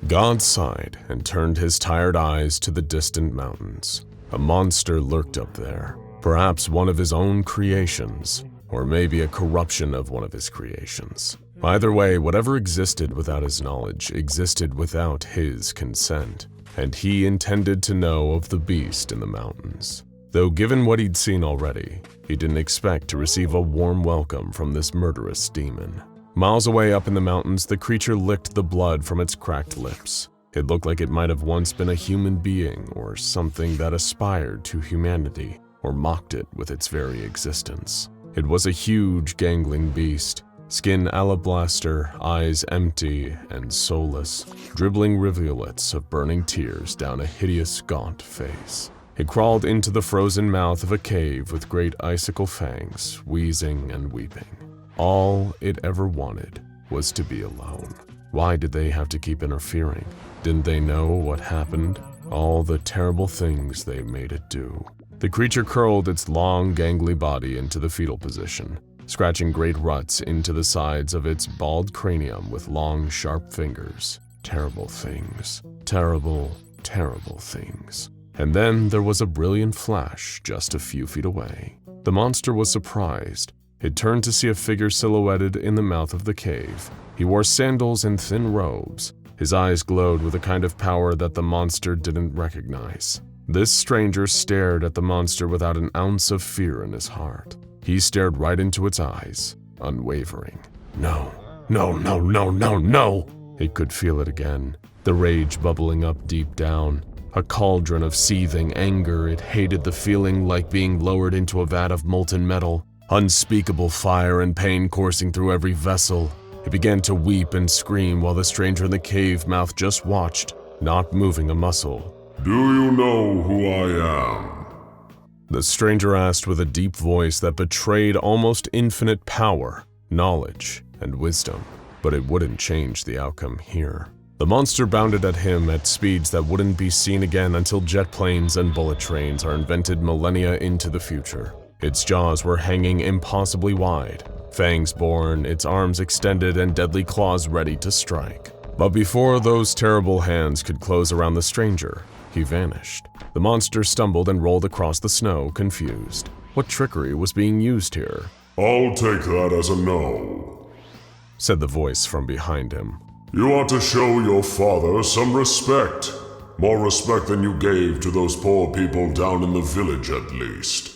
God sighed and turned his tired eyes to the distant mountains. A monster lurked up there, perhaps one of his own creations, or maybe a corruption of one of his creations. Either way, whatever existed without his knowledge existed without his consent, and he intended to know of the beast in the mountains. Though given what he'd seen already, he didn't expect to receive a warm welcome from this murderous demon. Miles away up in the mountains, the creature licked the blood from its cracked lips. It looked like it might have once been a human being or something that aspired to humanity or mocked it with its very existence. It was a huge, gangling beast, skin alabaster, eyes empty and soulless, dribbling rivulets of burning tears down a hideous, gaunt face. It crawled into the frozen mouth of a cave with great icicle fangs, wheezing and weeping. All it ever wanted was to be alone. Why did they have to keep interfering? Didn't they know what happened? All the terrible things they made it do. The creature curled its long, gangly body into the fetal position, scratching great ruts into the sides of its bald cranium with long, sharp fingers. Terrible things. Terrible, terrible things. And then there was a brilliant flash just a few feet away. The monster was surprised. It turned to see a figure silhouetted in the mouth of the cave. He wore sandals and thin robes. His eyes glowed with a kind of power that the monster didn't recognize. This stranger stared at the monster without an ounce of fear in his heart. He stared right into its eyes, unwavering. No, no, no, no, no, no! It could feel it again, the rage bubbling up deep down. A cauldron of seething anger. It hated the feeling like being lowered into a vat of molten metal. Unspeakable fire and pain coursing through every vessel. It began to weep and scream while the stranger in the cave mouth just watched, not moving a muscle.
Do you know who I am?
The stranger asked with a deep voice that betrayed almost infinite power, knowledge, and wisdom. But it wouldn't change the outcome here. The monster bounded at him at speeds that wouldn't be seen again until jet planes and bullet trains are invented millennia into the future. Its jaws were hanging impossibly wide, fangs borne, its arms extended, and deadly claws ready to strike. But before those terrible hands could close around the stranger, he vanished. The monster stumbled and rolled across the snow, confused. What trickery was being used here?
I'll take that as a no,
said the voice from behind him.
You ought to show your father some respect. More respect than you gave to those poor people down in the village, at least.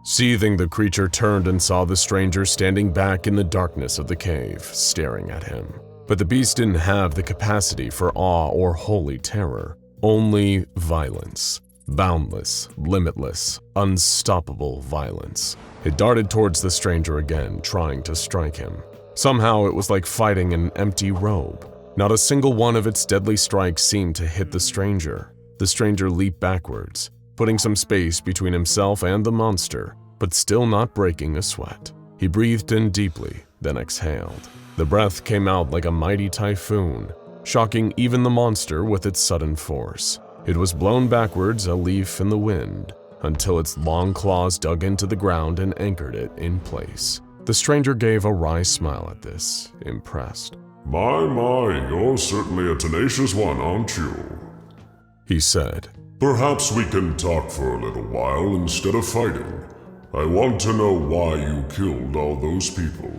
Seething, the creature turned and saw the stranger standing back in the darkness of the cave, staring at him. But the beast didn't have the capacity for awe or holy terror, only violence. Boundless, limitless, unstoppable violence. It darted towards the stranger again, trying to strike him. Somehow it was like fighting an empty robe. Not a single one of its deadly strikes seemed to hit the stranger. The stranger leaped backwards, putting some space between himself and the monster, but still not breaking a sweat. He breathed in deeply, then exhaled. The breath came out like a mighty typhoon, shocking even the monster with its sudden force. It was blown backwards, a leaf in the wind, until its long claws dug into the ground and anchored it in place. The stranger gave a wry smile at this, impressed.
My, you're certainly a tenacious one, aren't you?
He said.
Perhaps we can talk for a little while instead of fighting. I want to know why you killed all those people.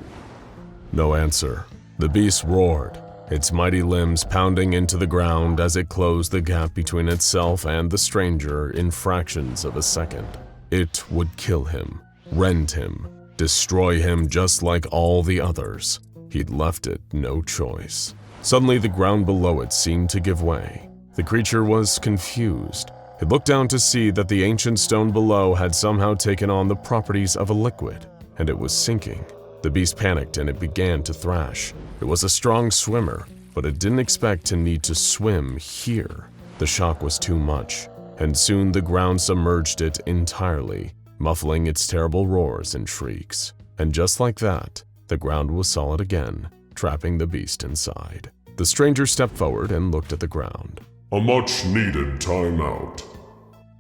No answer. The beast roared, its mighty limbs pounding into the ground as it closed the gap between itself and the stranger in fractions of a second. It would kill him, rend him, destroy him just like all the others. He'd left it no choice. Suddenly, the ground below it seemed to give way. The creature was confused. It looked down to see that the ancient stone below had somehow taken on the properties of a liquid, and it was sinking. The beast panicked and it began to thrash. It was a strong swimmer, but it didn't expect to need to swim here. The shock was too much, and soon the ground submerged it entirely, muffling its terrible roars and shrieks. And just like that, the ground was solid again, trapping the beast inside. The stranger stepped forward and looked at the ground.
A much-needed timeout,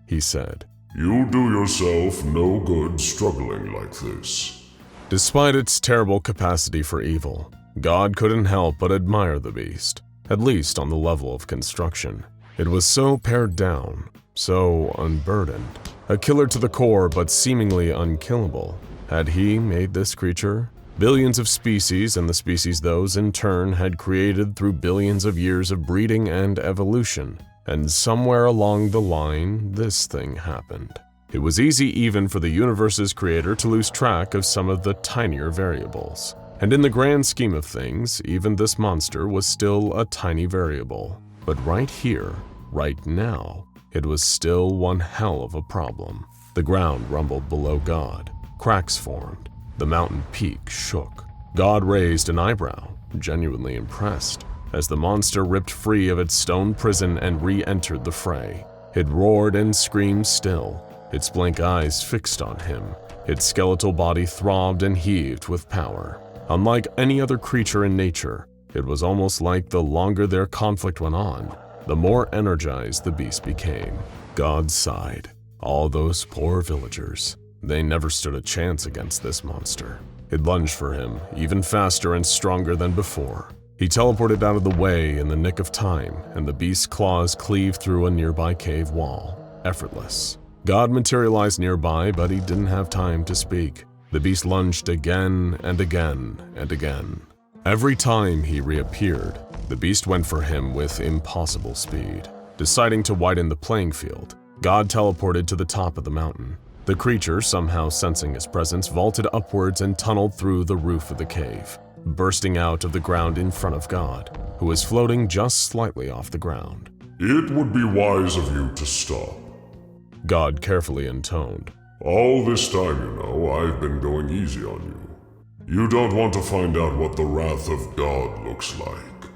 he said.
You do yourself no good struggling like this.
Despite its terrible capacity for evil, God couldn't help but admire the beast, at least on the level of construction. It was so pared down, so unburdened. A killer to the core, but seemingly unkillable. Had he made this creature? Billions of species, and the species those in turn had created through billions of years of breeding and evolution. And somewhere along the line, this thing happened. It was easy even for the universe's creator to lose track of some of the tinier variables. And in the grand scheme of things, even this monster was still a tiny variable. But right here, right now, it was still one hell of a problem. The ground rumbled below God. Cracks formed. The mountain peak shook. God raised an eyebrow, genuinely impressed, as the monster ripped free of its stone prison and re-entered the fray. It roared and screamed still, its blank eyes fixed on him. Its skeletal body throbbed and heaved with power. Unlike any other creature in nature, it was almost like the longer their conflict went on, the more energized the beast became. God sighed. All those poor villagers. They never stood a chance against this monster. It lunged for him, even faster and stronger than before. He teleported out of the way in the nick of time, and the beast's claws cleaved through a nearby cave wall. Effortless. God materialized nearby, but he didn't have time to speak. The beast lunged again and again and again. Every time he reappeared, the beast went for him with impossible speed. Deciding to widen the playing field, God teleported to the top of the mountain. The creature, somehow sensing his presence, vaulted upwards and tunneled through the roof of the cave, bursting out of the ground in front of God, who was floating just slightly off the ground.
It would be wise of you to stop,
God carefully intoned.
All this time, I've been going easy on you. You don't want to find out what the wrath of God looks like.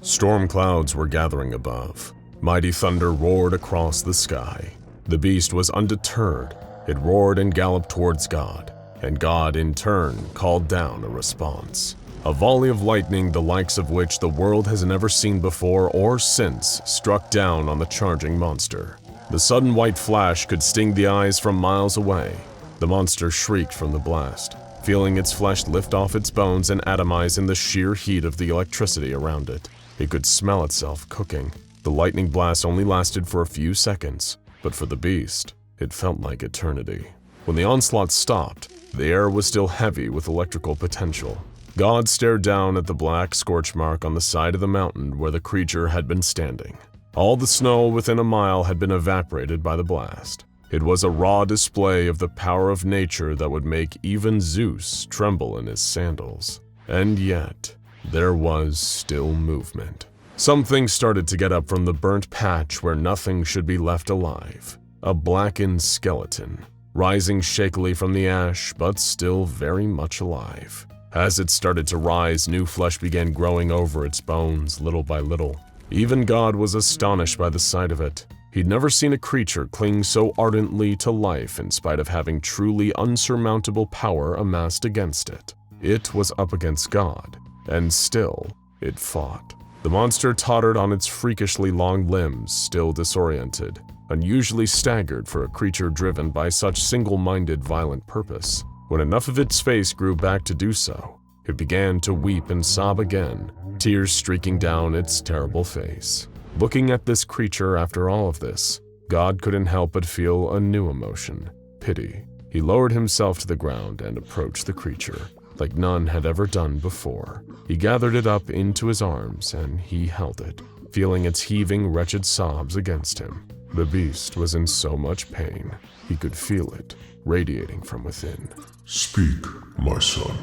Storm clouds were gathering above. Mighty thunder roared across the sky. The beast was undeterred. It roared and galloped towards God, and God in turn called down a response. A volley of lightning the likes of which the world has never seen before or since struck down on the charging monster. The sudden white flash could sting the eyes from miles away. The monster shrieked from the blast, feeling its flesh lift off its bones and atomize in the sheer heat of the electricity around it. It could smell itself cooking. The lightning blast only lasted for a few seconds, but for the beast, it felt like eternity. When the onslaught stopped, the air was still heavy with electrical potential. God stared down at the black scorch mark on the side of the mountain where the creature had been standing. All the snow within a mile had been evaporated by the blast. It was a raw display of the power of nature that would make even Zeus tremble in his sandals. And yet, there was still movement. Something started to get up from the burnt patch where nothing should be left alive. A blackened skeleton, rising shakily from the ash, but still very much alive. As it started to rise, new flesh began growing over its bones little by little. Even God was astonished by the sight of it. He'd never seen a creature cling so ardently to life in spite of having truly unsurmountable power amassed against it. It was up against God, and still, it fought. The monster tottered on its freakishly long limbs, still disoriented, unusually staggered for a creature driven by such single-minded violent purpose. When enough of its face grew back to do so, it began to weep and sob again, tears streaking down its terrible face. Looking at this creature after all of this, God couldn't help but feel a new emotion, pity. He lowered himself to the ground and approached the creature, like none had ever done before. He gathered it up into his arms and he held it, feeling its heaving, wretched sobs against him. The beast was in so much pain, he could feel it, radiating from within.
Speak, my son,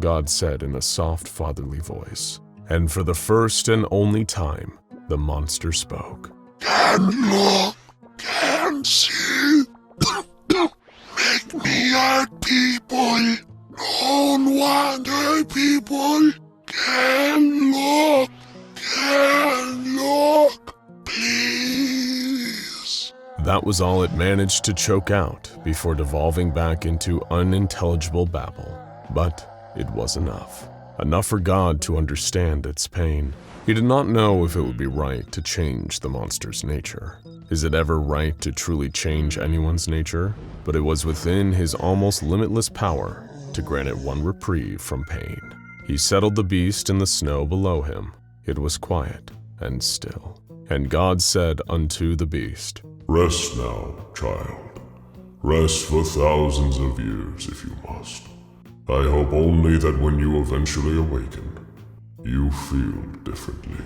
God said in a soft, fatherly voice. And for the first and only time, the monster spoke.
Can look, can see, make me hurt people, don't want hurt people, can look, please.
That was all it managed to choke out before devolving back into unintelligible babble. But it was enough. Enough for God to understand its pain. He did not know if it would be right to change the monster's nature. Is it ever right to truly change anyone's nature? But it was within his almost limitless power to grant it one reprieve from pain. He settled the beast in the snow below him. It was quiet and still. And God said unto the beast,
Rest now, child. Rest for thousands of years if you must. I hope only that when you eventually awaken, you feel differently.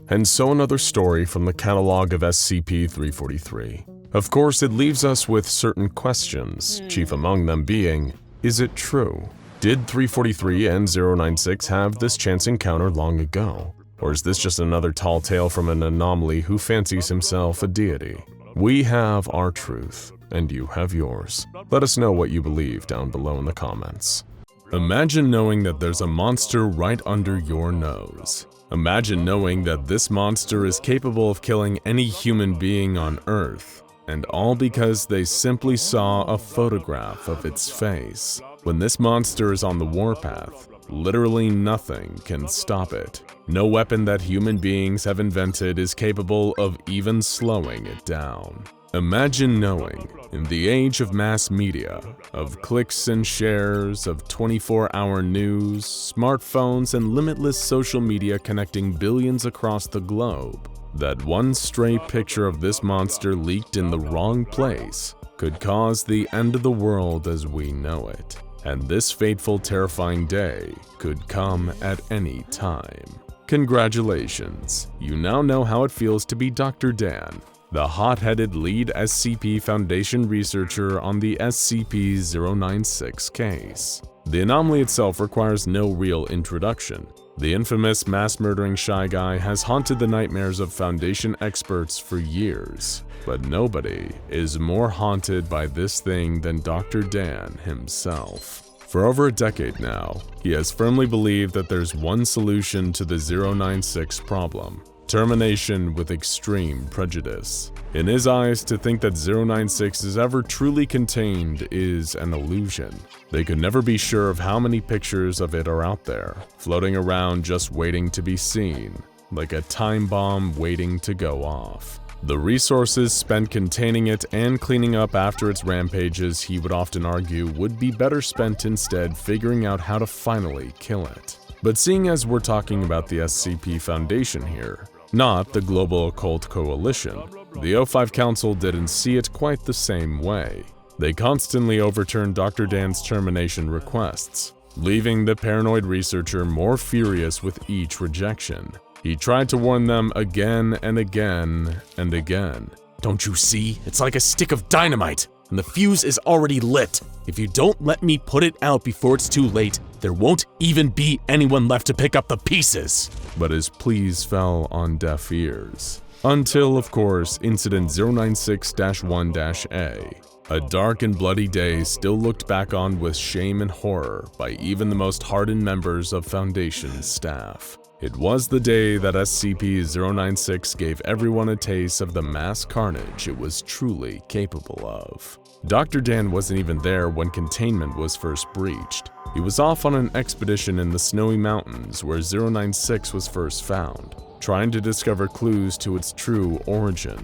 And so another story from the catalog of SCP-343. Of course, it leaves us with certain questions, chief among them being, is it true? Did 343 and 096 have this chance encounter long ago? Or is this just another tall tale from an anomaly who fancies himself a deity? We have our truth, and you have yours. Let us know what you believe down below in the comments. Imagine knowing that there's a monster right under your nose. Imagine knowing that this monster is capable of killing any human being on Earth, and all because they simply saw a photograph of its face. When this monster is on the warpath, literally nothing can stop it. No weapon that human beings have invented is capable of even slowing it down. Imagine knowing, in the age of mass media, of clicks and shares, of 24-hour news, smartphones, and limitless social media connecting billions across the globe, that one stray picture of this monster leaked in the wrong place could cause the end of the world as we know it. And this fateful, terrifying day could come at any time. Congratulations, you now know how it feels to be Dr. Dan, the hot-headed lead SCP Foundation researcher on the SCP-096 case. The anomaly itself requires no real introduction. The infamous mass-murdering Shy Guy has haunted the nightmares of Foundation experts for years, but nobody is more haunted by this thing than Dr. Dan himself. For over a decade now, he has firmly believed that there's one solution to the 096 problem. Termination with extreme prejudice. In his eyes, to think that 096 is ever truly contained is an illusion. They could never be sure of how many pictures of it are out there, floating around just waiting to be seen, like a time bomb waiting to go off. The resources spent containing it and cleaning up after its rampages, he would often argue, would be better spent instead figuring out how to finally kill it. But seeing as we're talking about the SCP Foundation here, not the Global Occult Coalition, the O5 Council didn't see it quite the same way. They constantly overturned Dr. Dan's termination requests, leaving the paranoid researcher more furious with each rejection. He tried to warn them again and again and again.
Don't you see? It's like a stick of dynamite, and the fuse is already lit. If you don't let me put it out before it's too late, there won't even be anyone left to pick up the pieces.
But his pleas fell on deaf ears. Until, of course, Incident 096-1-A. A dark and bloody day still looked back on with shame and horror by even the most hardened members of Foundation staff. It was the day that SCP-096 gave everyone a taste of the mass carnage it was truly capable of. Dr. Dan wasn't even there when containment was first breached. He was off on an expedition in the snowy mountains where 096 was first found, trying to discover clues to its true origin.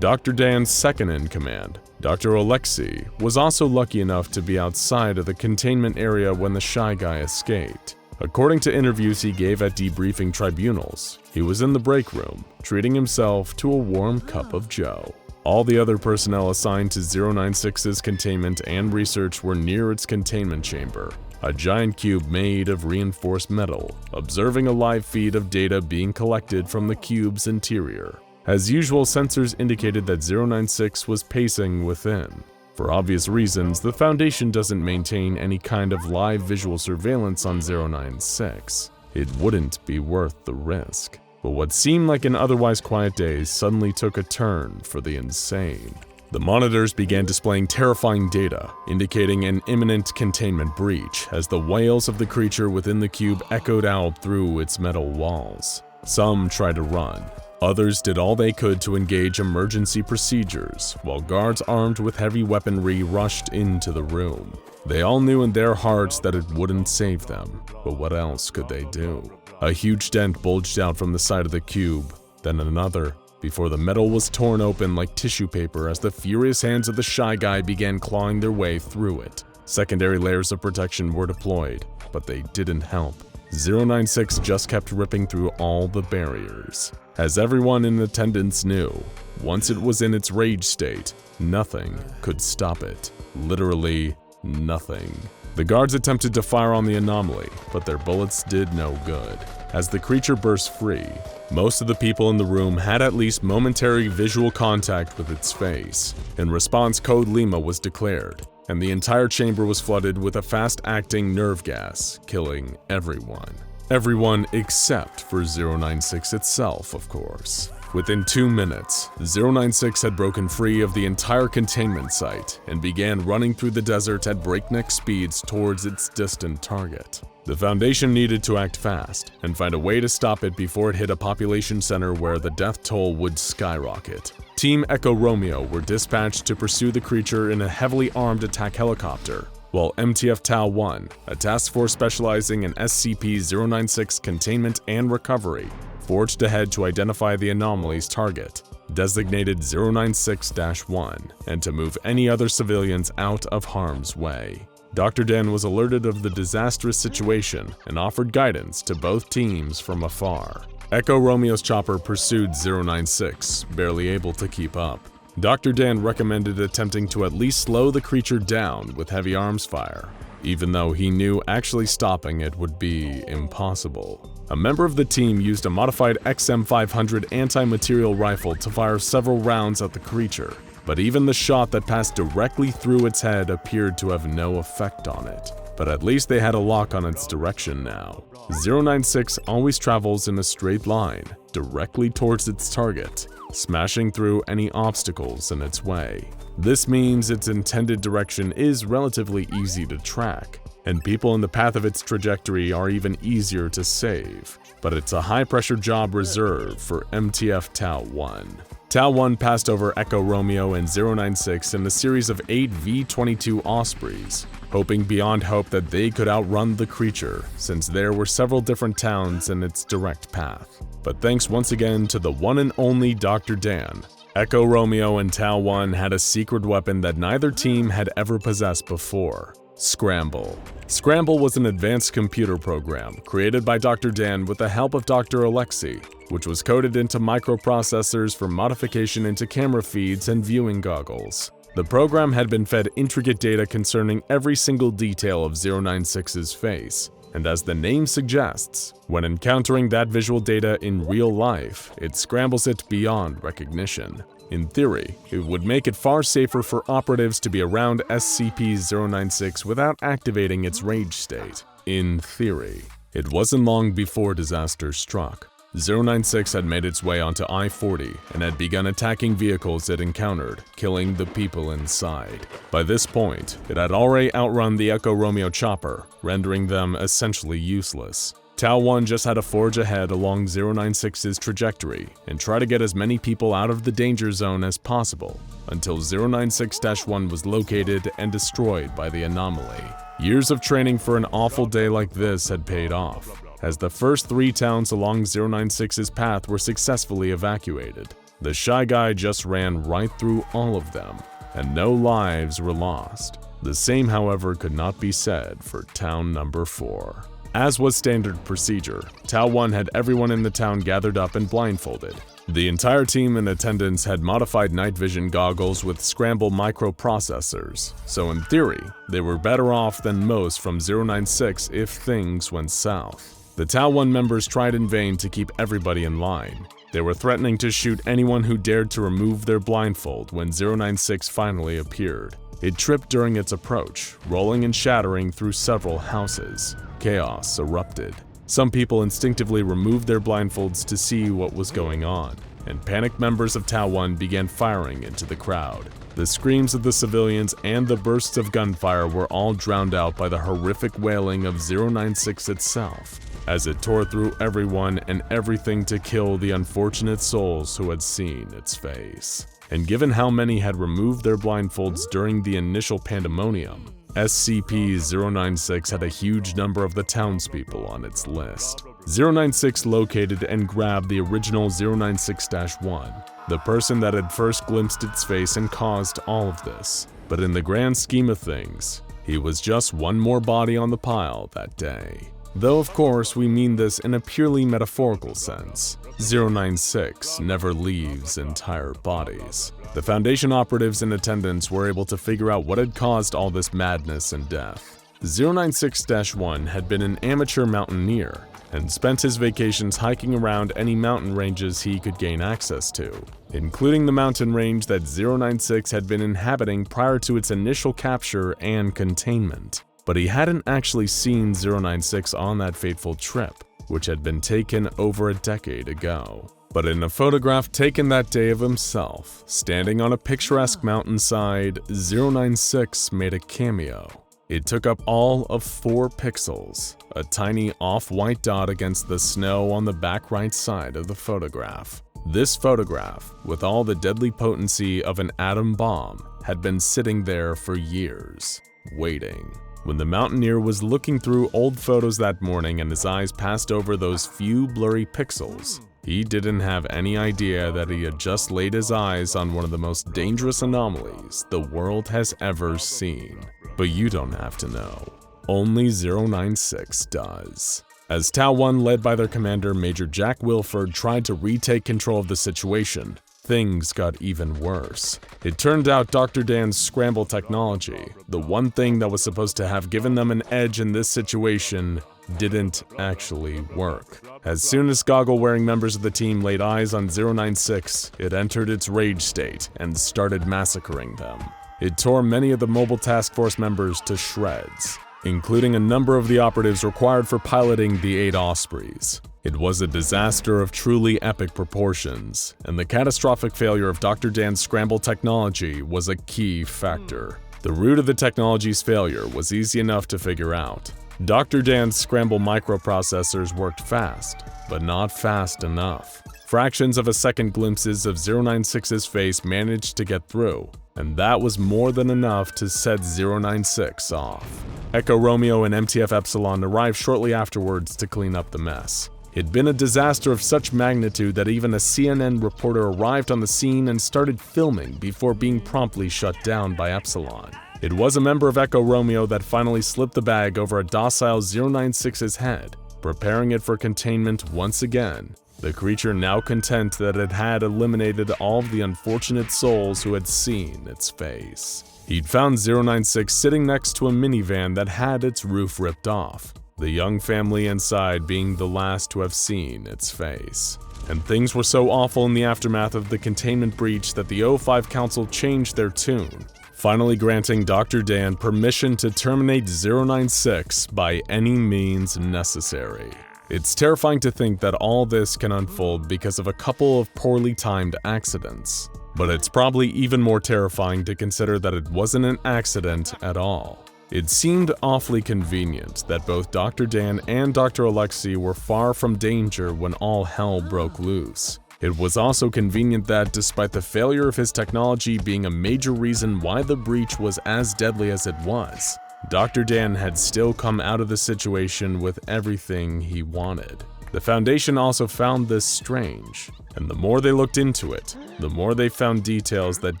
Dr. Dan's second-in-command, Dr. Alexei, was also lucky enough to be outside of the containment area when the Shy Guy escaped. According to interviews he gave at debriefing tribunals, he was in the break room, treating himself to a warm cup of joe. All the other personnel assigned to 096's containment and research were near its containment chamber, a giant cube made of reinforced metal, observing a live feed of data being collected from the cube's interior. As usual, sensors indicated that 096 was pacing within. For obvious reasons, the Foundation doesn't maintain any kind of live visual surveillance on 096. It wouldn't be worth the risk. But what seemed like an otherwise quiet day suddenly took a turn for the insane. The monitors began displaying terrifying data, indicating an imminent containment breach as the wails of the creature within the cube echoed out through its metal walls. Some tried to run. Others did all they could to engage emergency procedures, while guards armed with heavy weaponry rushed into the room. They all knew in their hearts that it wouldn't save them, but what else could they do? A huge dent bulged out from the side of the cube, then another, before the metal was torn open like tissue paper as the furious hands of the Shy Guy began clawing their way through it. Secondary layers of protection were deployed, but they didn't help. 096 just kept ripping through all the barriers. As everyone in attendance knew, once it was in its rage state, nothing could stop it. Literally nothing. The guards attempted to fire on the anomaly, but their bullets did no good. As the creature burst free, most of the people in the room had at least momentary visual contact with its face. In response, Code Lima was declared, and the entire chamber was flooded with a fast-acting nerve gas, killing everyone. Everyone except for 096 itself, of course. Within 2 minutes, 096 had broken free of the entire containment site and began running through the desert at breakneck speeds towards its distant target. The Foundation needed to act fast and find a way to stop it before it hit a population center where the death toll would skyrocket. Team Echo Romeo were dispatched to pursue the creature in a heavily armed attack helicopter, while MTF Tau-1, a task force specializing in SCP-096 containment and recovery, forged ahead to identify the anomaly's target, designated 096-1, and to move any other civilians out of harm's way. Dr. Dan was alerted of the disastrous situation and offered guidance to both teams from afar. Echo Romeo's chopper pursued 096, barely able to keep up. Dr. Dan recommended attempting to at least slow the creature down with heavy arms fire, even though he knew actually stopping it would be impossible. A member of the team used a modified XM500 anti-material rifle to fire several rounds at the creature, but even the shot that passed directly through its head appeared to have no effect on it. But at least they had a lock on its direction now. 096 always travels in a straight line, directly towards its target, smashing through any obstacles in its way. This means its intended direction is relatively easy to track.
and people in the path of its trajectory are even easier to save. But it's a high-pressure job reserved for MTF Tau 1. Tau 1 passed over Echo Romeo and 096 in a series of 8 V-22 Ospreys, hoping beyond hope that they could outrun the creature, since there were several different towns in its direct path. But thanks once again to the one and only Dr. Dan, Echo Romeo and Tau 1 had a secret weapon that neither team had ever possessed before: Scramble. Scramble was an advanced computer program created by Dr. Dan with the help of Dr. Alexei, which was coded into microprocessors for modification into camera feeds and viewing goggles. The program had been fed intricate data concerning every single detail of 096's face, and as the name suggests, when encountering that visual data in real life, it scrambles it beyond recognition. In theory, it would make it far safer for operatives to be around SCP-096 without activating its rage state. In theory. It wasn't long before disaster struck. 096 had made its way onto I-40 and had begun attacking vehicles it encountered, killing the people inside. By this point, it had already outrun the Echo Romeo chopper, rendering them essentially useless. Tau 1 just had to forge ahead along 096's trajectory and try to get as many people out of the danger zone as possible, until 096-1 was located and destroyed by the anomaly. Years of training for an awful day like this had paid off, as the first 3 towns along 096's path were successfully evacuated. The Shy Guy just ran right through all of them, and no lives were lost. The same, however, could not be said for town number 4. As was standard procedure, Tau 1 had everyone in the town gathered up and blindfolded. The entire team in attendance had modified night vision goggles with Scramble microprocessors, so in theory, they were better off than most from 096 if things went south. The Tau 1 members tried in vain to keep everybody in line. They were threatening to shoot anyone who dared to remove their blindfold when 096 finally appeared. It tripped during its approach, rolling and shattering through several houses. Chaos erupted. Some people instinctively removed their blindfolds to see what was going on, and panicked members of Tau 1 began firing into the crowd. The screams of the civilians and the bursts of gunfire were all drowned out by the horrific wailing of 096 itself, as it tore through everyone and everything to kill the unfortunate souls who had seen its face. And given how many had removed their blindfolds during the initial pandemonium, SCP-096 had a huge number of the townspeople on its list. 096 located and grabbed the original 096-1, the person that had first glimpsed its face and caused all of this. But in the grand scheme of things, he was just one more body on the pile that day. Though of course we mean this in a purely metaphorical sense. 096 never leaves entire bodies. The Foundation operatives in attendance were able to figure out what had caused all this madness and death. 096-1 had been an amateur mountaineer and spent his vacations hiking around any mountain ranges he could gain access to, including the mountain range that 096 had been inhabiting prior to its initial capture and containment. But he hadn't actually seen 096 on that fateful trip, which had been taken over a decade ago. But in a photograph taken that day of himself, standing on a picturesque mountainside, 096 made a cameo. It took up all of 4 pixels, a tiny off-white dot against the snow on the back right side of the photograph. This photograph, with all the deadly potency of an atom bomb, had been sitting there for years, waiting. When the mountaineer was looking through old photos that morning and his eyes passed over those few blurry pixels, he didn't have any idea that he had just laid his eyes on one of the most dangerous anomalies the world has ever seen. But you don't have to know. Only 096 does. As Tau 1, led by their commander Major Jack Wilford, tried to retake control of the situation, things got even worse. It turned out Dr. Dan's Scramble technology, the one thing that was supposed to have given them an edge in this situation, didn't actually work. As soon as goggle-wearing members of the team laid eyes on 096, it entered its rage state and started massacring them. It tore many of the Mobile Task Force members to shreds, including a number of the operatives required for piloting the 8 Ospreys. It was a disaster of truly epic proportions, and the catastrophic failure of Dr. Dan's Scramble technology was a key factor. The root of the technology's failure was easy enough to figure out. Dr. Dan's scramble microprocessors worked fast, but not fast enough. Fractions of a second glimpses of 096's face managed to get through, and that was more than enough to set 096 off. Echo Romeo and MTF Epsilon arrived shortly afterwards to clean up the mess. It'd been a disaster of such magnitude that even a CNN reporter arrived on the scene and started filming before being promptly shut down by Epsilon. It was a member of Echo Romeo that finally slipped the bag over a docile 096's head, preparing it for containment once again, the creature now content that it had eliminated all of the unfortunate souls who had seen its face. He'd found 096 sitting next to a minivan that had its roof ripped off, the young family inside being the last to have seen its face. And things were so awful in the aftermath of the containment breach that the O5 Council changed their tune, finally granting Dr. Dan permission to terminate 096 by any means necessary. It's terrifying to think that all this can unfold because of a couple of poorly timed accidents. But it's probably even more terrifying to consider that it wasn't an accident at all. It seemed awfully convenient that both Dr. Dan and Dr. Alexei were far from danger when all hell broke loose. It was also convenient that, despite the failure of his technology being a major reason why the breach was as deadly as it was, Dr. Dan had still come out of the situation with everything he wanted. The Foundation also found this strange, and the more they looked into it, the more they found details that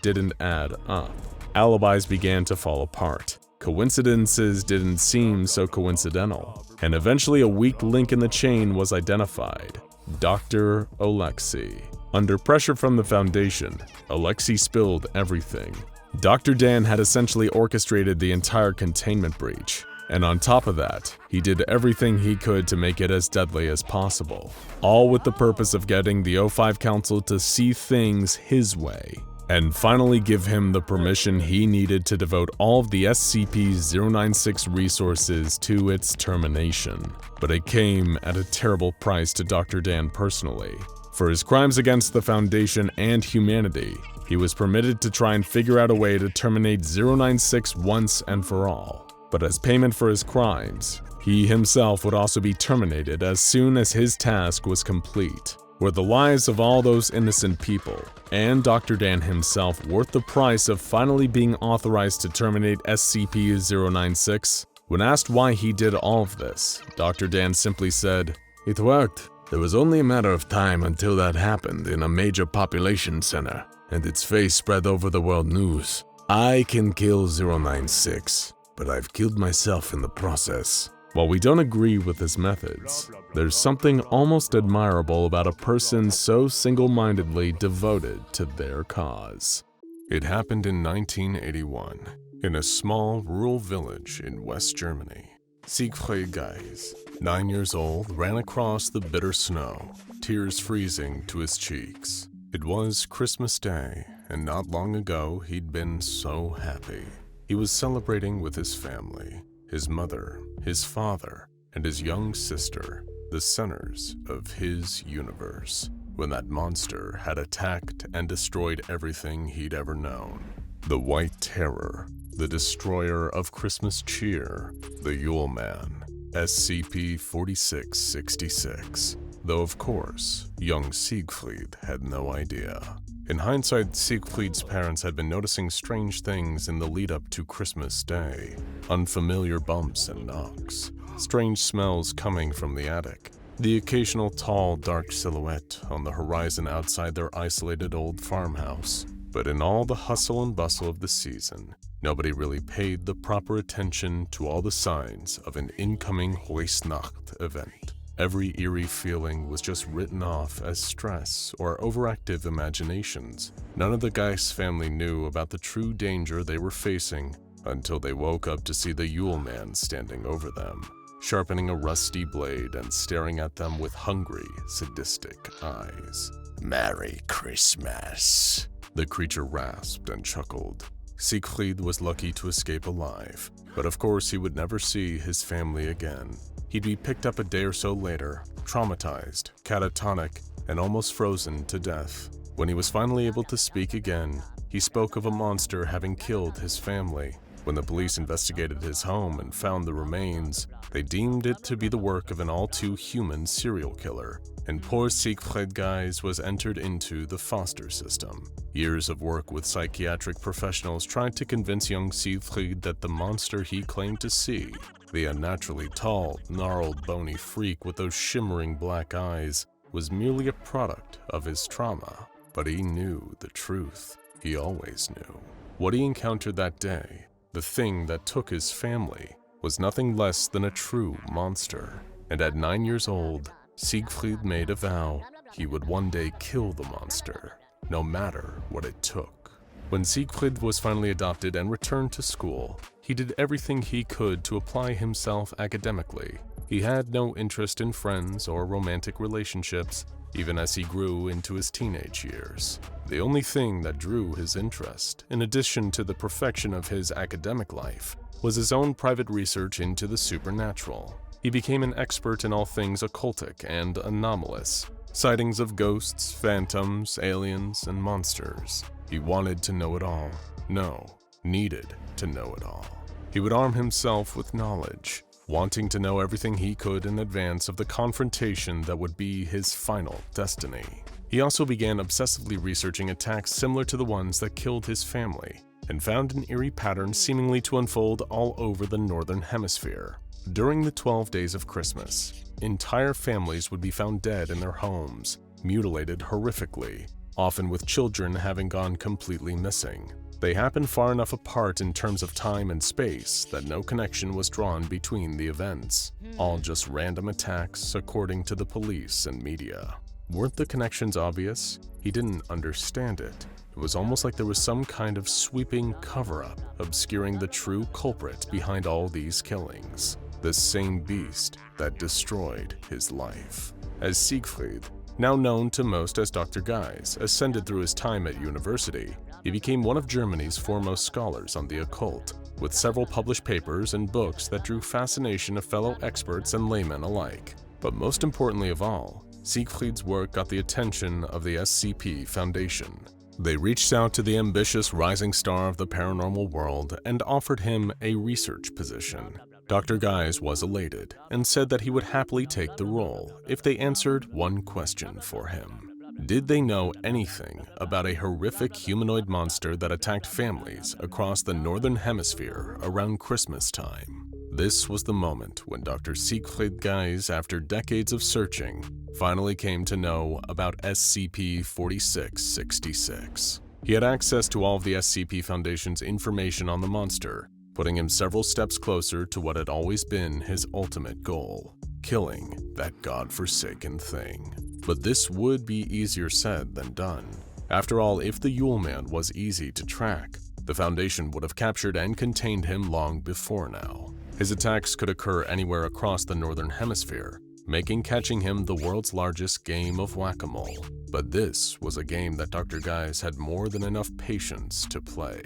didn't add up. Alibis began to fall apart. Coincidences didn't seem so coincidental, and eventually a weak link in the chain was identified: Dr. Alexei. Under pressure from the Foundation, Alexei spilled everything. Dr. Dan had essentially orchestrated the entire containment breach, and on top of that, he did everything he could to make it as deadly as possible, all with the purpose of getting the O5 Council to see things his way, and finally give him the permission he needed to devote all of the SCP-096 resources to its termination. But it came at a terrible price to Dr. Dan personally. For his crimes against the Foundation and humanity, he was permitted to try and figure out a way to terminate 096 once and for all. But as payment for his crimes, he himself would also be terminated as soon as his task was complete. Were the lives of all those innocent people, and Dr. Dan himself, worth the price of finally being authorized to terminate SCP-096? When asked why he did all of this, Dr. Dan simply said, "It worked. There was only a matter of time until that happened in a major population center, and its face spread over the world news. I can kill 096, but I've killed myself in the process." While we don't agree with his methods, there's something almost admirable about a person so single-mindedly devoted to their cause.
It happened in 1981, in a small rural village in West Germany. Siegfried Geis, 9 years old, ran across the bitter snow, tears freezing to his cheeks. It was Christmas Day, and not long ago he'd been so happy. He was celebrating with his family, his mother, his father, and his young sister, the centers of his universe, when that monster had attacked and destroyed everything he'd ever known. The White Terror, the destroyer of Christmas cheer, the Yule Man, SCP-4666. Though of course, young Siegfried had no idea. In hindsight, Siegfried's parents had been noticing strange things in the lead-up to Christmas Day. Unfamiliar bumps and knocks, strange smells coming from the attic, the occasional tall, dark silhouette on the horizon outside their isolated old farmhouse. But in all the hustle and bustle of the season, nobody really paid the proper attention to all the signs of an incoming Weihnacht event. Every eerie feeling was just written off as stress or overactive imaginations. None of the Geis family knew about the true danger they were facing until they woke up to see the Yule Man standing over them, sharpening a rusty blade and staring at them with hungry, sadistic eyes. "Merry Christmas," the creature rasped and chuckled. Siegfried was lucky to escape alive, but of course he would never see his family again. He'd be picked up a day or so later, traumatized, catatonic, and almost frozen to death. When he was finally able to speak again, he spoke of a monster having killed his family.
When the police investigated his home and found the remains, they deemed it to be the work of an all-too-human serial killer, and poor Siegfried Geis was entered into the foster system. Years of work with psychiatric professionals tried to convince young Siegfried that the monster he claimed to see, the unnaturally tall, gnarled, bony freak with those shimmering black eyes, was merely a product of his trauma. But he knew the truth. He always knew. What he encountered that day, the thing that took his family, was nothing less than a true monster. And at 9 years old, Siegfried made a vow he would one day kill the monster, no matter what it took. When Siegfried was finally adopted and returned to school, he did everything he could to apply himself academically. He had no interest in friends or romantic relationships, even as he grew into his teenage years. The only thing that drew his interest, in addition to the perfection of his academic life, was his own private research into the supernatural. He became an expert in all things occultic and anomalous, sightings of ghosts, phantoms, aliens, and monsters. He wanted to know it all. No, needed to know it all. He would arm himself with knowledge, wanting to know everything he could in advance of the confrontation that would be his final destiny. He also began obsessively researching attacks similar to the ones that killed his family, and found an eerie pattern seemingly to unfold all over the Northern Hemisphere. During the 12 days of Christmas, entire families would be found dead in their homes, mutilated horrifically, often with children having gone completely missing. They happened far enough apart in terms of time and space that no connection was drawn between the events, all just random attacks according to the police and media. Weren't the connections obvious? He didn't understand it. It was almost like there was some kind of sweeping cover-up obscuring the true culprit behind all these killings. The same beast that destroyed his life. As Siegfried, now known to most as Dr. Geis, ascended through his time at university, he became one of Germany's foremost scholars on the occult, with several published papers and books that drew fascination of fellow experts and laymen alike. But most importantly of all, Siegfried's work got the attention of the SCP Foundation. They reached out to the ambitious rising star of the paranormal world and offered him a research position. Dr. Geis was elated and said that he would happily take the role if they answered one question for him. Did they know anything about a horrific humanoid monster that attacked families across the Northern Hemisphere around Christmas time? This was the moment when Dr. Siegfried Geis, after decades of searching, finally came to know about SCP-4666. He had access to all of the SCP Foundation's information on the monster, putting him several steps closer to what had always been his ultimate goal: killing that godforsaken thing. But this would be easier said than done. After all, if the Yule Man was easy to track, the Foundation would have captured and contained him long before now. His attacks could occur anywhere across the Northern Hemisphere, making catching him the world's largest game of whack-a-mole. But this was a game that Dr. Geis had more than enough patience to play.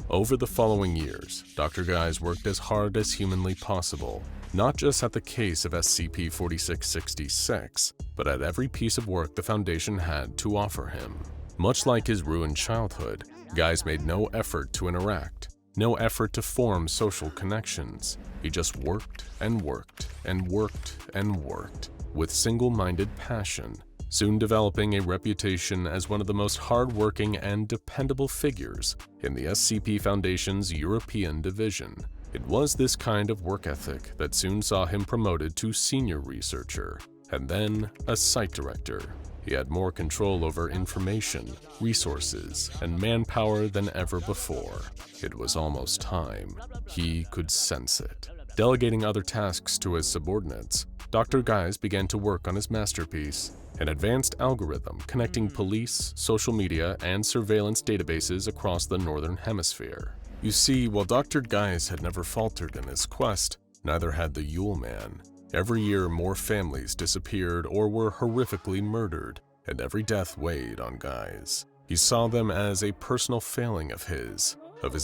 Over the following years, Dr. Geis worked as hard as humanly possible, not just at the case of SCP-4666, but at every piece of work the Foundation had to offer him. Much like his ruined childhood, Geis made no effort to interact, no effort to form social connections. He just worked and worked and worked and worked, with single-minded passion, soon developing a reputation as one of the most hard-working and dependable figures in the SCP Foundation's European division. It was this kind of work ethic that soon saw him promoted to senior researcher, and then a site director. He had more control over information, resources, and manpower than ever before. It was almost time. He could sense it. Delegating other tasks to his subordinates, Dr. Geis began to work on his masterpiece, an advanced algorithm connecting police, social media, and surveillance databases across the Northern Hemisphere. You see, while Dr. Geis had never faltered in his quest, neither had the Yule Man. Every year, more families disappeared or were horrifically murdered, and every death weighed on Geis. He saw them as a personal failing of his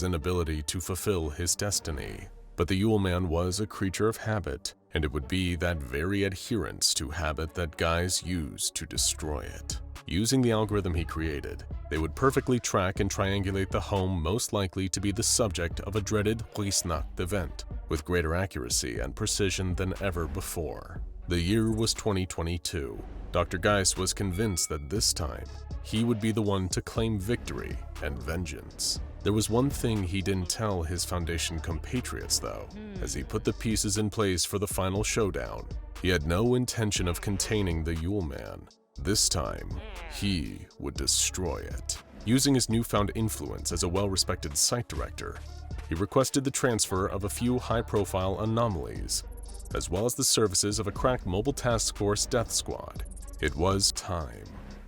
inability to fulfill his destiny. But the Yule Man was a creature of habit, and it would be that very adherence to habit that Geis used to destroy it. Using the algorithm he created, they would perfectly track and triangulate the home most likely to be the subject of a dreaded Huisnacht event, with greater accuracy and precision than ever before. The year was 2022. Dr. Geist was convinced that this time, he would be the one to claim victory and vengeance. There was one thing he didn't tell his Foundation compatriots, though. As he put the pieces in place for the final showdown, he had no intention of containing the Yule Man. This time, he would destroy it. Using his newfound influence as a well-respected site director, he requested the transfer of a few high-profile anomalies, as well as the services of a crack mobile task force death squad. It was time.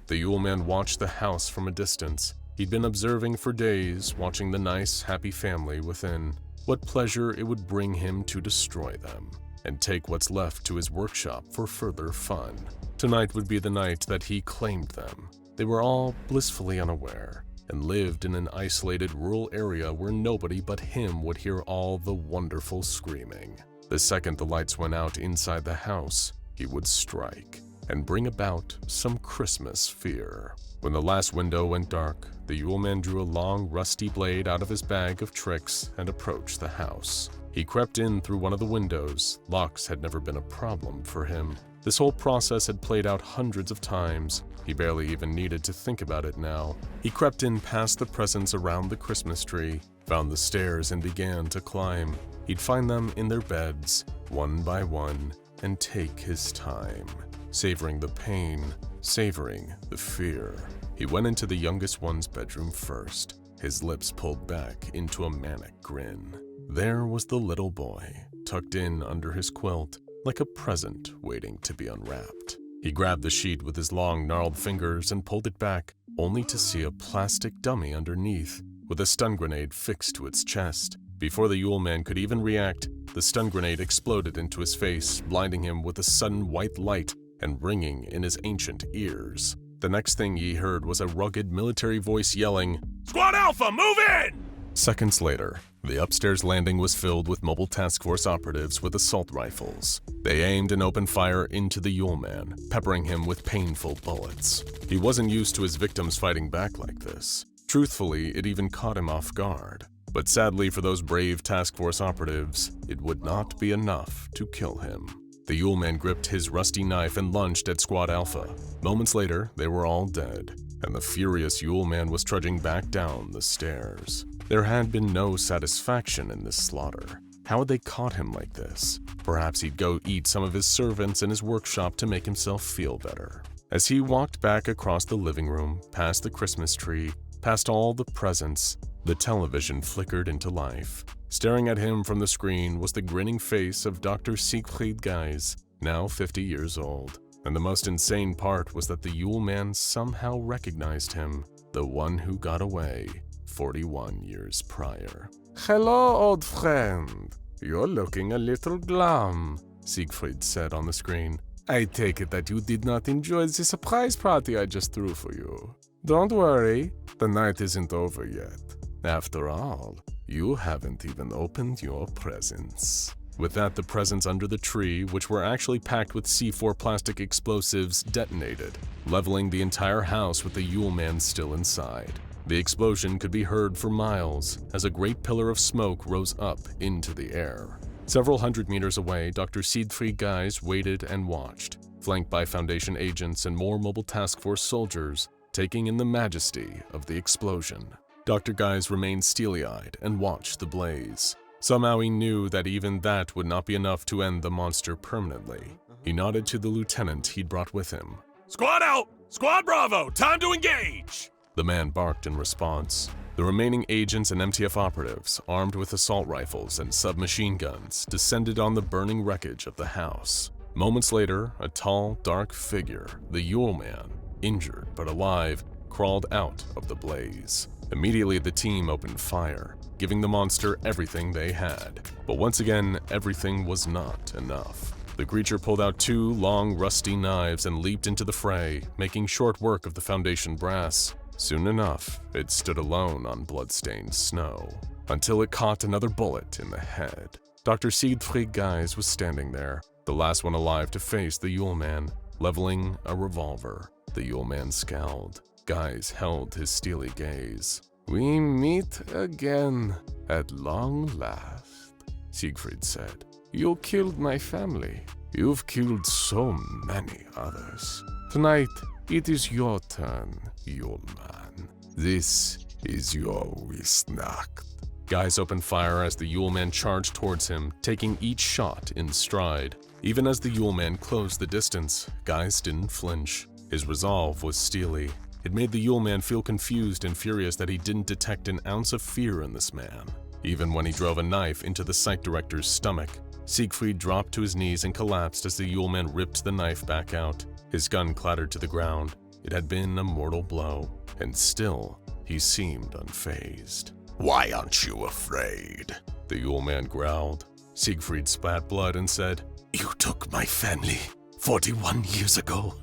The Yule Man watched the house from a distance. He'd been observing for days, watching the nice, happy family within. What pleasure it would bring him to destroy them, and take what's left to his workshop for further fun. Tonight would be the night that he claimed them. They were all blissfully unaware, and lived in an isolated rural area where nobody but him would hear all the wonderful screaming. The second the lights went out inside the house, he would strike, and bring about some Christmas fear. When the last window went dark, the Yule Man drew a long, rusty blade out of his bag of tricks and approached the house. He crept in through one of the windows. Locks had never been a problem for him. This whole process had played out hundreds of times. He barely even needed to think about it now. He crept in past the presents around the Christmas tree, found the stairs and began to climb. He'd find them in their beds, one by one, and take his time, savoring the pain, savoring the fear. He went into the youngest one's bedroom first, his lips pulled back into a manic grin. There was the little boy, tucked in under his quilt, like a present waiting to be unwrapped. He grabbed the sheet with his long, gnarled fingers and pulled it back, only to see a plastic dummy underneath, with a stun grenade fixed to its chest. Before the Yule Man could even react, the stun grenade exploded into his face, blinding him with a sudden white light and ringing in his ancient ears. The next thing he heard was a rugged military voice yelling,
Squad Alpha, move in!
Seconds later, the upstairs landing was filled with mobile task force operatives with assault rifles. They aimed and opened fire into the Yule Man, peppering him with painful bullets. He wasn't used to his victims fighting back like this. Truthfully, it even caught him off guard. But sadly for those brave task force operatives, it would not be enough to kill him. The Yule Man gripped his rusty knife and lunged at Squad Alpha. Moments later, they were all dead, and the furious Yule Man was trudging back down the stairs. There had been no satisfaction in this slaughter. How had they caught him like this? Perhaps he'd go eat some of his servants in his workshop to make himself feel better. As he walked back across the living room, past the Christmas tree, past all the presents, the television flickered into life. Staring at him from the screen was the grinning face of Dr. Siegfried Geis, now 50 years old. And the most insane part was that the Yule Man somehow recognized him, the one who got away 41 years prior. "Hello, old friend. You're looking a little glum," Siegfried said on the screen. "I take it that you did not enjoy the surprise party I just threw for you. Don't worry, the night isn't over yet. After all, you haven't even opened your presents." With that, the presents under the tree, which were actually packed with C4 plastic explosives, detonated, leveling the entire house with the Yule Man still inside. The explosion could be heard for miles as a great pillar of smoke rose up into the air. Several hundred meters away, Dr. Siegfried Geis waited and watched, flanked by Foundation agents and more mobile task force soldiers, taking in the majesty of the explosion. Dr. Geis remained steely-eyed and watched the blaze. Somehow he knew that even that would not be enough to end the monster permanently. He nodded to the lieutenant he'd brought with him.
Squad out! Squad Bravo, time to engage!
The man barked in response. The remaining agents and MTF operatives, armed with assault rifles and submachine guns, descended on the burning wreckage of the house. Moments later, a tall, dark figure, the Yule Man, injured but alive, crawled out of the blaze. Immediately, the team opened fire, giving the monster everything they had. But once again, everything was not enough. The creature pulled out two long, rusty knives and leaped into the fray, making short work of the Foundation brass. Soon enough, it stood alone on blood-stained snow, until it caught another bullet in the head. Dr. Siegfried Geis was standing there, the last one alive to face the Yule Man, leveling a revolver. The Yule Man scowled. Guys held his steely gaze. We meet again at long last, Siegfried said. You killed my family. You've killed so many others. Tonight, it is your turn, Yule Man. This is your Wisnacht. Guys opened fire as the Yule Man charged towards him, taking each shot in stride. Even as the Yule Man closed the distance, Guys didn't flinch. His resolve was steely. It made the Yule Man feel confused and furious that he didn't detect an ounce of fear in this man. Even when he drove a knife into the site director's stomach, Siegfried dropped to his knees and collapsed as the Yule Man ripped the knife back out. His gun clattered to the ground. It had been a mortal blow, and still, he seemed unfazed.
Why aren't you afraid?
The Yule Man growled. Siegfried spat blood and said,
You took my family 41 years ago.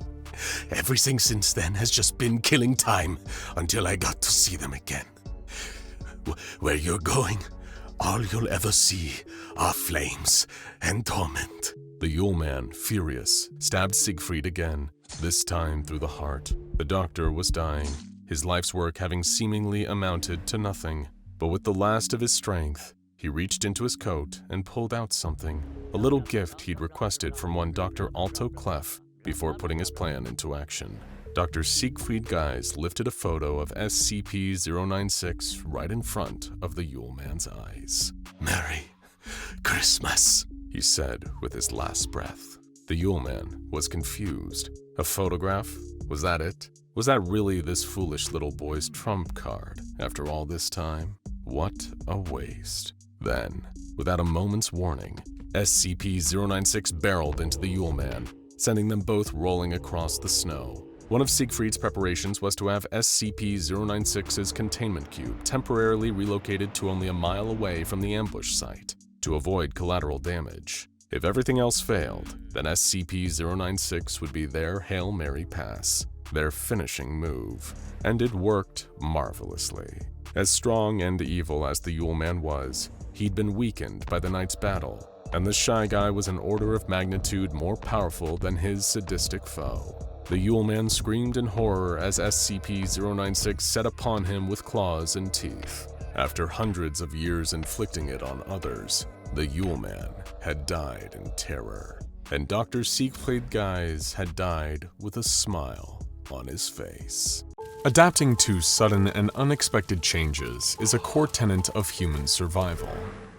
Everything since then has just been killing time until I got to see them again. Where you're going, all you'll ever see are flames and torment.
The Yule Man, furious, stabbed Siegfried again, this time through the heart. The doctor was dying, his life's work having seemingly amounted to nothing. But with the last of his strength, he reached into his coat and pulled out something, a little gift he'd requested from one Dr. Alto Clef before putting his plan into action. Dr. Siegfried Guys lifted a photo of SCP-096 right in front of the Yule Man's eyes.
Merry Christmas,
he said with his last breath. The Yule Man was confused. A photograph? Was that it? Was that really this foolish little boy's trump card after all this time? What a waste. Then, without a moment's warning, SCP-096 barreled into the Yule Man, sending them both rolling across the snow. One of Siegfried's preparations was to have SCP-096's containment cube temporarily relocated to only a mile away from the ambush site to avoid collateral damage. If everything else failed, then SCP-096 would be their Hail Mary pass, their finishing move. And it worked marvelously. As strong and evil as the Yule Man was, he'd been weakened by the night's battle, and the Shy Guy was an order of magnitude more powerful than his sadistic foe. The Yule Man screamed in horror as SCP-096 set upon him with claws and teeth. After hundreds of years inflicting it on others, the Yule Man had died in terror, and Dr. Siegfried Guys had died with a smile on his face. Adapting to sudden and unexpected changes is a core tenet of human survival.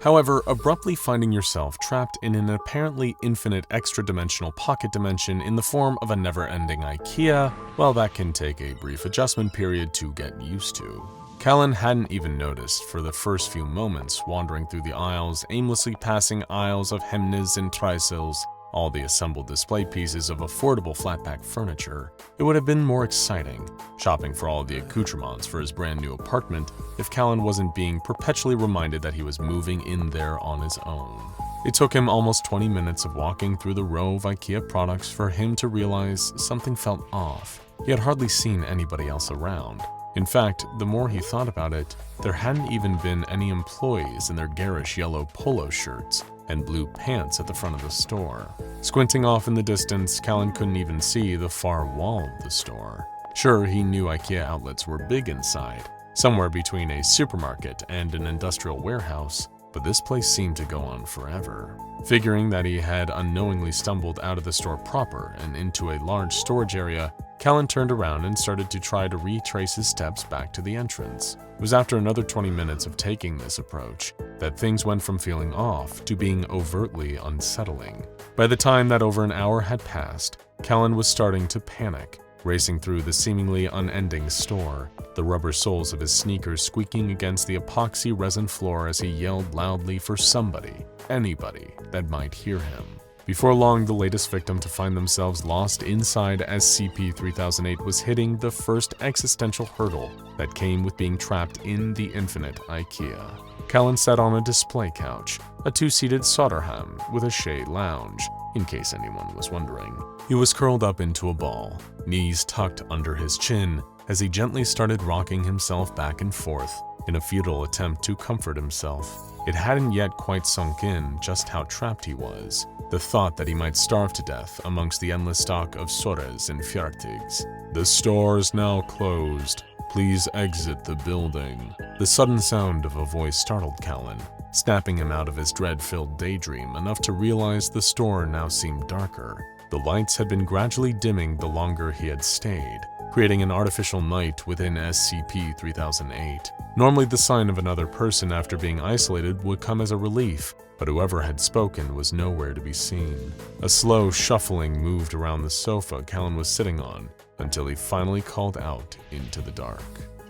However, abruptly finding yourself trapped in an apparently infinite extra-dimensional pocket dimension in the form of a never-ending Ikea, well, that can take a brief adjustment period to get used to. Callan hadn't even noticed for the first few moments wandering through the aisles, aimlessly passing aisles of hemnes and trisils, all the assembled display pieces of affordable flatpack furniture. It would have been more exciting, shopping for all of the accoutrements for his brand new apartment, if Callan wasn't being perpetually reminded that he was moving in there on his own. It took him almost 20 minutes of walking through the row of Ikea products for him to realize something felt off. He had hardly seen anybody else around. In fact, the more he thought about it, there hadn't even been any employees in their garish yellow polo shirts and blue pants at the front of the store. Squinting off in the distance, Callan couldn't even see the far wall of the store. Sure, he knew Ikea outlets were big inside, somewhere between a supermarket and an industrial warehouse, but this place seemed to go on forever. Figuring that he had unknowingly stumbled out of the store proper and into a large storage area, Callan turned around and started to try to retrace his steps back to the entrance. It was after another 20 minutes of taking this approach that things went from feeling off to being overtly unsettling. By the time that over an hour had passed, Callan was starting to panic, racing through the seemingly unending store, the rubber soles of his sneakers squeaking against the epoxy resin floor as he yelled loudly for somebody, anybody, that might hear him. Before long, the latest victim to find themselves lost inside SCP-3008 was hitting the first existential hurdle that came with being trapped in the infinite Ikea. Callan sat on a display couch, a two-seated Soderham with a shade lounge, in case anyone was wondering. He was curled up into a ball, knees tucked under his chin, as he gently started rocking himself back and forth, in a futile attempt to comfort himself. It hadn't yet quite sunk in just how trapped he was. The thought that he might starve to death amongst the endless stock of Sores and Fjartigs. The store is now closed. Please exit the building. The sudden sound of a voice startled Callan, snapping him out of his dread-filled daydream enough to realize the store now seemed darker. The lights had been gradually dimming the longer he had stayed, creating an artificial night within SCP-3008. Normally the sign of another person after being isolated would come as a relief, but whoever had spoken was nowhere to be seen. A slow shuffling moved around the sofa Callan was sitting on until he finally called out into the dark.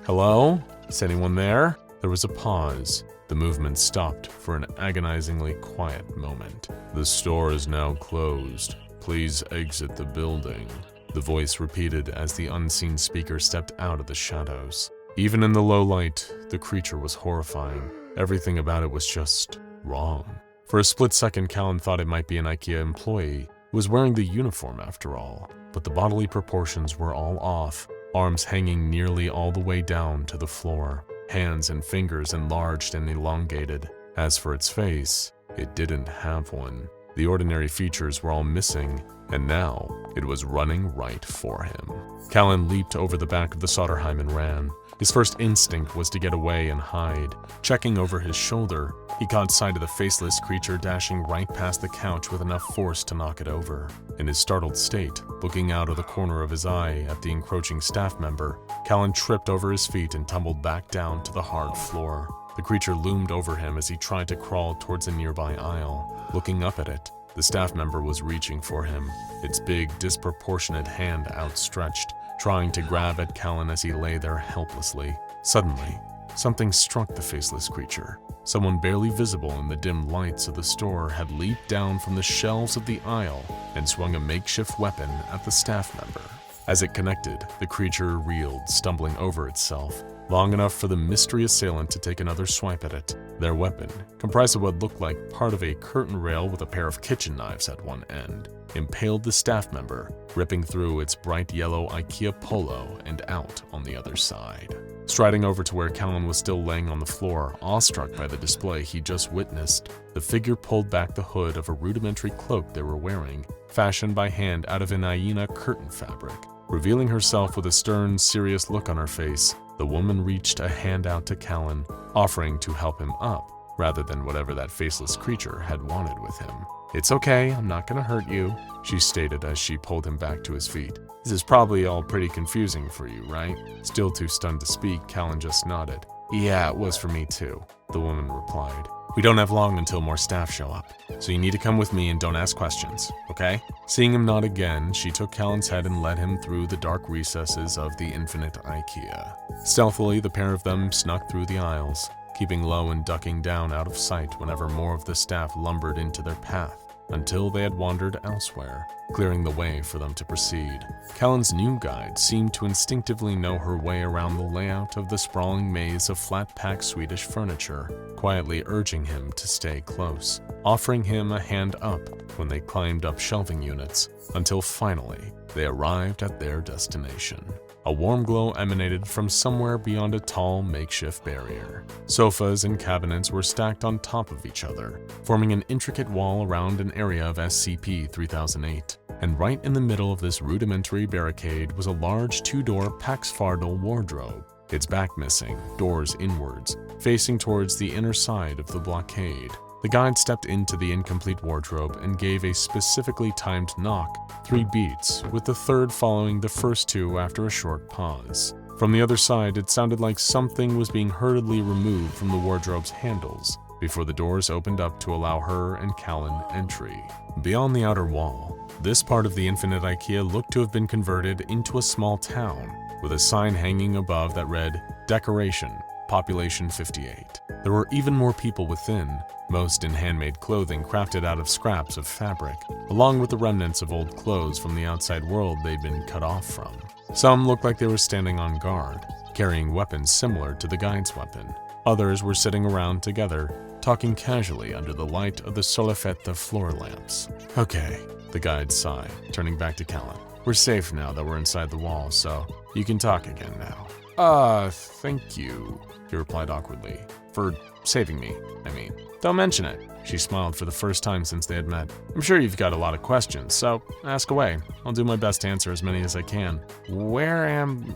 "Hello? Is anyone there?" There was a pause. The movement stopped for an agonizingly quiet moment. "The store is now closed. Please exit the building," the voice repeated as the unseen speaker stepped out of the shadows. Even in the low light, the creature was horrifying. Everything about it was just wrong. For a split second, Callan thought it might be an Ikea employee who was wearing the uniform after all, but the bodily proportions were all off, arms hanging nearly all the way down to the floor, hands and fingers enlarged and elongated. As for its face, it didn't have one. The ordinary features were all missing, and now it was running right for him. Callan leaped over the back of the Soderheim and ran. His first instinct was to get away and hide. Checking over his shoulder, he caught sight of the faceless creature dashing right past the couch with enough force to knock it over. In his startled state, looking out of the corner of his eye at the encroaching staff member, Callan tripped over his feet and tumbled back down to the hard floor. The creature loomed over him as he tried to crawl towards a nearby aisle. Looking up at it, the staff member was reaching for him, its big, disproportionate hand outstretched, trying to grab at Callan as he lay there helplessly. Suddenly, something struck the faceless creature. Someone barely visible in the dim lights of the store had leaped down from the shelves of the aisle and swung a makeshift weapon at the staff member. As it connected, the creature reeled, stumbling over itself, long enough for the mystery assailant to take another swipe at it. Their weapon, comprised of what looked like part of a curtain rail with a pair of kitchen knives at one end, impaled the staff member, ripping through its bright yellow Ikea polo and out on the other side. Striding over to where Callan was still laying on the floor, awestruck by the display he just witnessed, the figure pulled back the hood of a rudimentary cloak they were wearing, fashioned by hand out of an hyena curtain fabric. Revealing herself with a stern, serious look on her face, the woman reached a hand out to Callan, offering to help him up, rather than whatever that faceless creature had wanted with him. "It's okay, I'm not gonna hurt you," she stated as she pulled him back to his feet. "This is probably all pretty confusing for you, right?" Still too stunned to speak, Callan just nodded. "Yeah, it was for me too," the woman replied. "We don't have long until more staff show up, so you need to come with me and don't ask questions, okay?" Seeing him nod again, she took Callan's head and led him through the dark recesses of the infinite Ikea. Stealthily, the pair of them snuck through the aisles, keeping low and ducking down out of sight whenever more of the staff lumbered into their path, until they had wandered elsewhere, clearing the way for them to proceed. Callan's new guide seemed to instinctively know her way around the layout of the sprawling maze of flat-packed Swedish furniture, quietly urging him to stay close, offering him a hand up when they climbed up shelving units, until finally they arrived at their destination. A warm glow emanated from somewhere beyond a tall makeshift barrier. Sofas and cabinets were stacked on top of each other, forming an intricate wall around an area of SCP-3008. And right in the middle of this rudimentary barricade was a large two-door Pax-Fardal wardrobe, its back missing, doors inwards, facing towards the inner side of the blockade. The guide stepped into the incomplete wardrobe and gave a specifically timed knock, 3 beats, with the third following the first 2 after a short pause. From the other side, it sounded like something was being hurriedly removed from the wardrobe's handles before the doors opened up to allow her and Callan entry. Beyond the outer wall, this part of the infinite Ikea looked to have been converted into a small town, with a sign hanging above that read, "Decoration, Population 58. There were even more people within, most in handmade clothing crafted out of scraps of fabric, along with the remnants of old clothes from the outside world they'd been cut off from. Some looked like they were standing on guard, carrying weapons similar to the guide's weapon. Others were sitting around together, talking casually under the light of the Solifetta floor lamps. "Okay," the guide sighed, turning back to Callan. "We're safe now that we're inside the wall, so you can talk again now." Thank you, he replied awkwardly. For saving me, I mean. Don't mention it. She smiled for the first time since they had met. I'm sure you've got a lot of questions, so ask away. I'll do my best to answer as many as I can. Where am...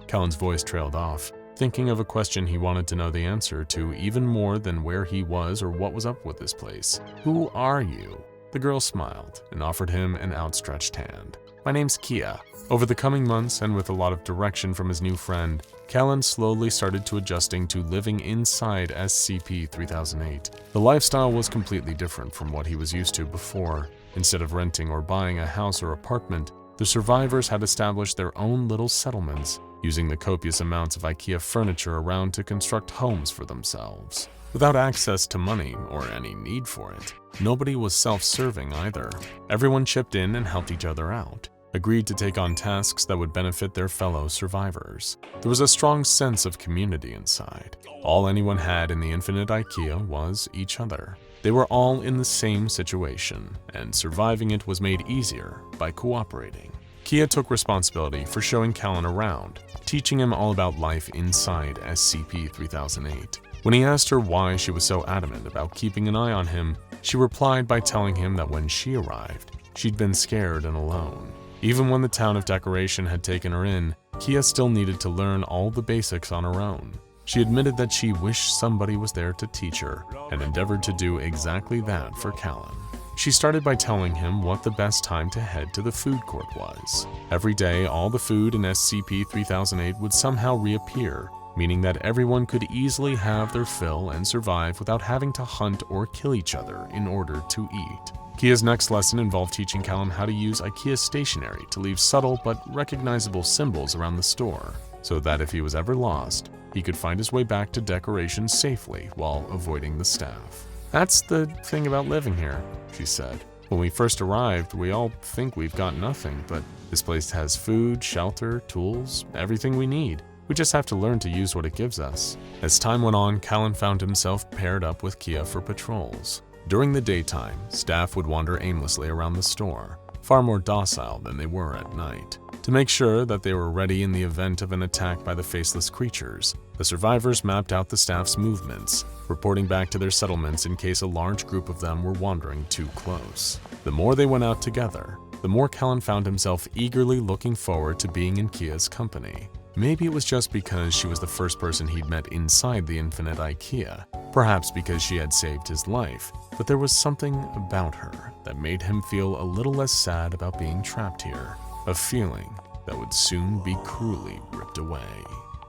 Kellen's voice trailed off, thinking of a question he wanted to know the answer to even more than where he was or what was up with this place. Who are you? The girl smiled and offered him an outstretched hand. My name's Kia. Over the coming months, and with a lot of direction from his new friend, Kellen slowly started to adjusting to living inside SCP-3008. The lifestyle was completely different from what he was used to before. Instead of renting or buying a house or apartment, the survivors had established their own little settlements, using the copious amounts of Ikea furniture around to construct homes for themselves. Without access to money or any need for it, nobody was self-serving either. Everyone chipped in and helped each other out, agreed to take on tasks that would benefit their fellow survivors. There was a strong sense of community inside. All anyone had in the infinite Ikea was each other. They were all in the same situation, and surviving it was made easier by cooperating. Kia took responsibility for showing Callan around, teaching him all about life inside SCP-3008. When he asked her why she was so adamant about keeping an eye on him, she replied by telling him that when she arrived, she'd been scared and alone. Even when the town of Decoration had taken her in, Kia still needed to learn all the basics on her own. She admitted that she wished somebody was there to teach her, and endeavored to do exactly that for Callan. She started by telling him what the best time to head to the food court was. Every day, all the food in SCP-3008 would somehow reappear, meaning that everyone could easily have their fill and survive without having to hunt or kill each other in order to eat. Kia's next lesson involved teaching Callan how to use Ikea stationery to leave subtle but recognizable symbols around the store, so that if he was ever lost, he could find his way back to Decoration safely while avoiding the staff. That's the thing about living here, she said. When we first arrived, we all think we've got nothing, but this place has food, shelter, tools, everything we need. We just have to learn to use what it gives us. As time went on, Callan found himself paired up with Kia for patrols. During the daytime, staff would wander aimlessly around the store, far more docile than they were at night. To make sure that they were ready in the event of an attack by the faceless creatures, the survivors mapped out the staff's movements, reporting back to their settlements in case a large group of them were wandering too close. The more they went out together, the more Callan found himself eagerly looking forward to being in Kia's company. Maybe it was just because she was the first person he'd met inside the infinite Ikea, perhaps because she had saved his life, but there was something about her that made him feel a little less sad about being trapped here, a feeling that would soon be cruelly ripped away.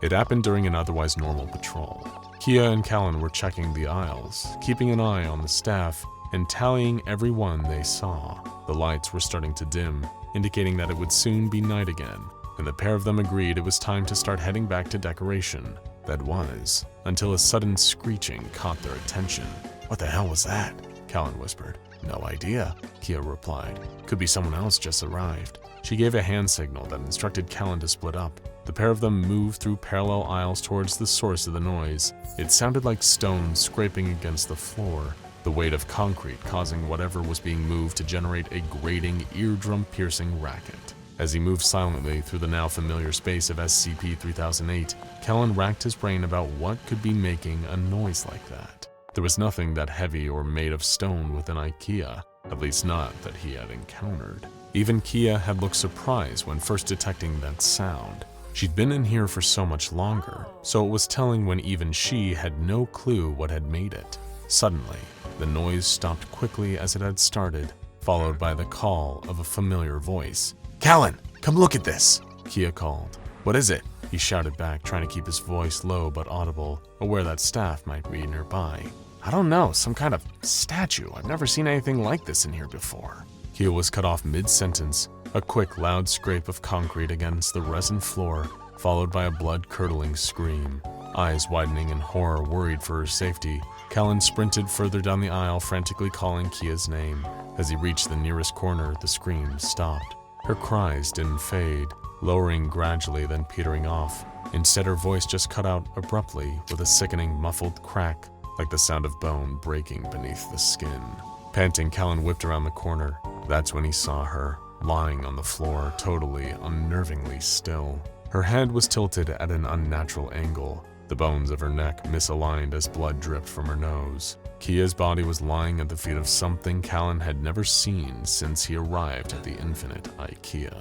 It happened during an otherwise normal patrol. Kia and Callan were checking the aisles, keeping an eye on the staff, and tallying every one they saw. The lights were starting to dim, indicating that it would soon be night again, and the pair of them agreed it was time to start heading back to Decoration. That was, until a sudden screeching caught their attention. What the hell was that? Callan whispered. No idea, Kia replied. Could be someone else just arrived. She gave a hand signal that instructed Callan to split up. The pair of them moved through parallel aisles towards the source of the noise. It sounded like stones scraping against the floor, the weight of concrete causing whatever was being moved to generate a grating, eardrum-piercing racket. As he moved silently through the now familiar space of SCP-3008, Callan racked his brain about what could be making a noise like that. There was nothing that heavy or made of stone within Ikea, at least not that he had encountered. Even Kia had looked surprised when first detecting that sound. She'd been in here for so much longer, so it was telling when even she had no clue what had made it. Suddenly, the noise stopped quickly as it had started, followed by the call of a familiar voice. Callan, come look at this, Kia called. What is it? He shouted back, trying to keep his voice low but audible, aware that staff might be nearby. I don't know, some kind of statue. I've never seen anything like this in here before. Kia was cut off mid-sentence, a quick, loud scrape of concrete against the resin floor, followed by a blood-curdling scream. Eyes widening in horror, worried for her safety, Callan sprinted further down the aisle, frantically calling Kia's name. As he reached the nearest corner, the scream stopped. Her cries didn't fade, lowering gradually then petering off. Instead, her voice just cut out abruptly with a sickening muffled crack, like the sound of bone breaking beneath the skin. Panting, Callan whipped around the corner. That's when he saw her, lying on the floor, totally unnervingly still. Her head was tilted at an unnatural angle, the bones of her neck misaligned as blood dripped from her nose. Kia's body was lying at the feet of something Callan had never seen since he arrived at the Infinite Ikea.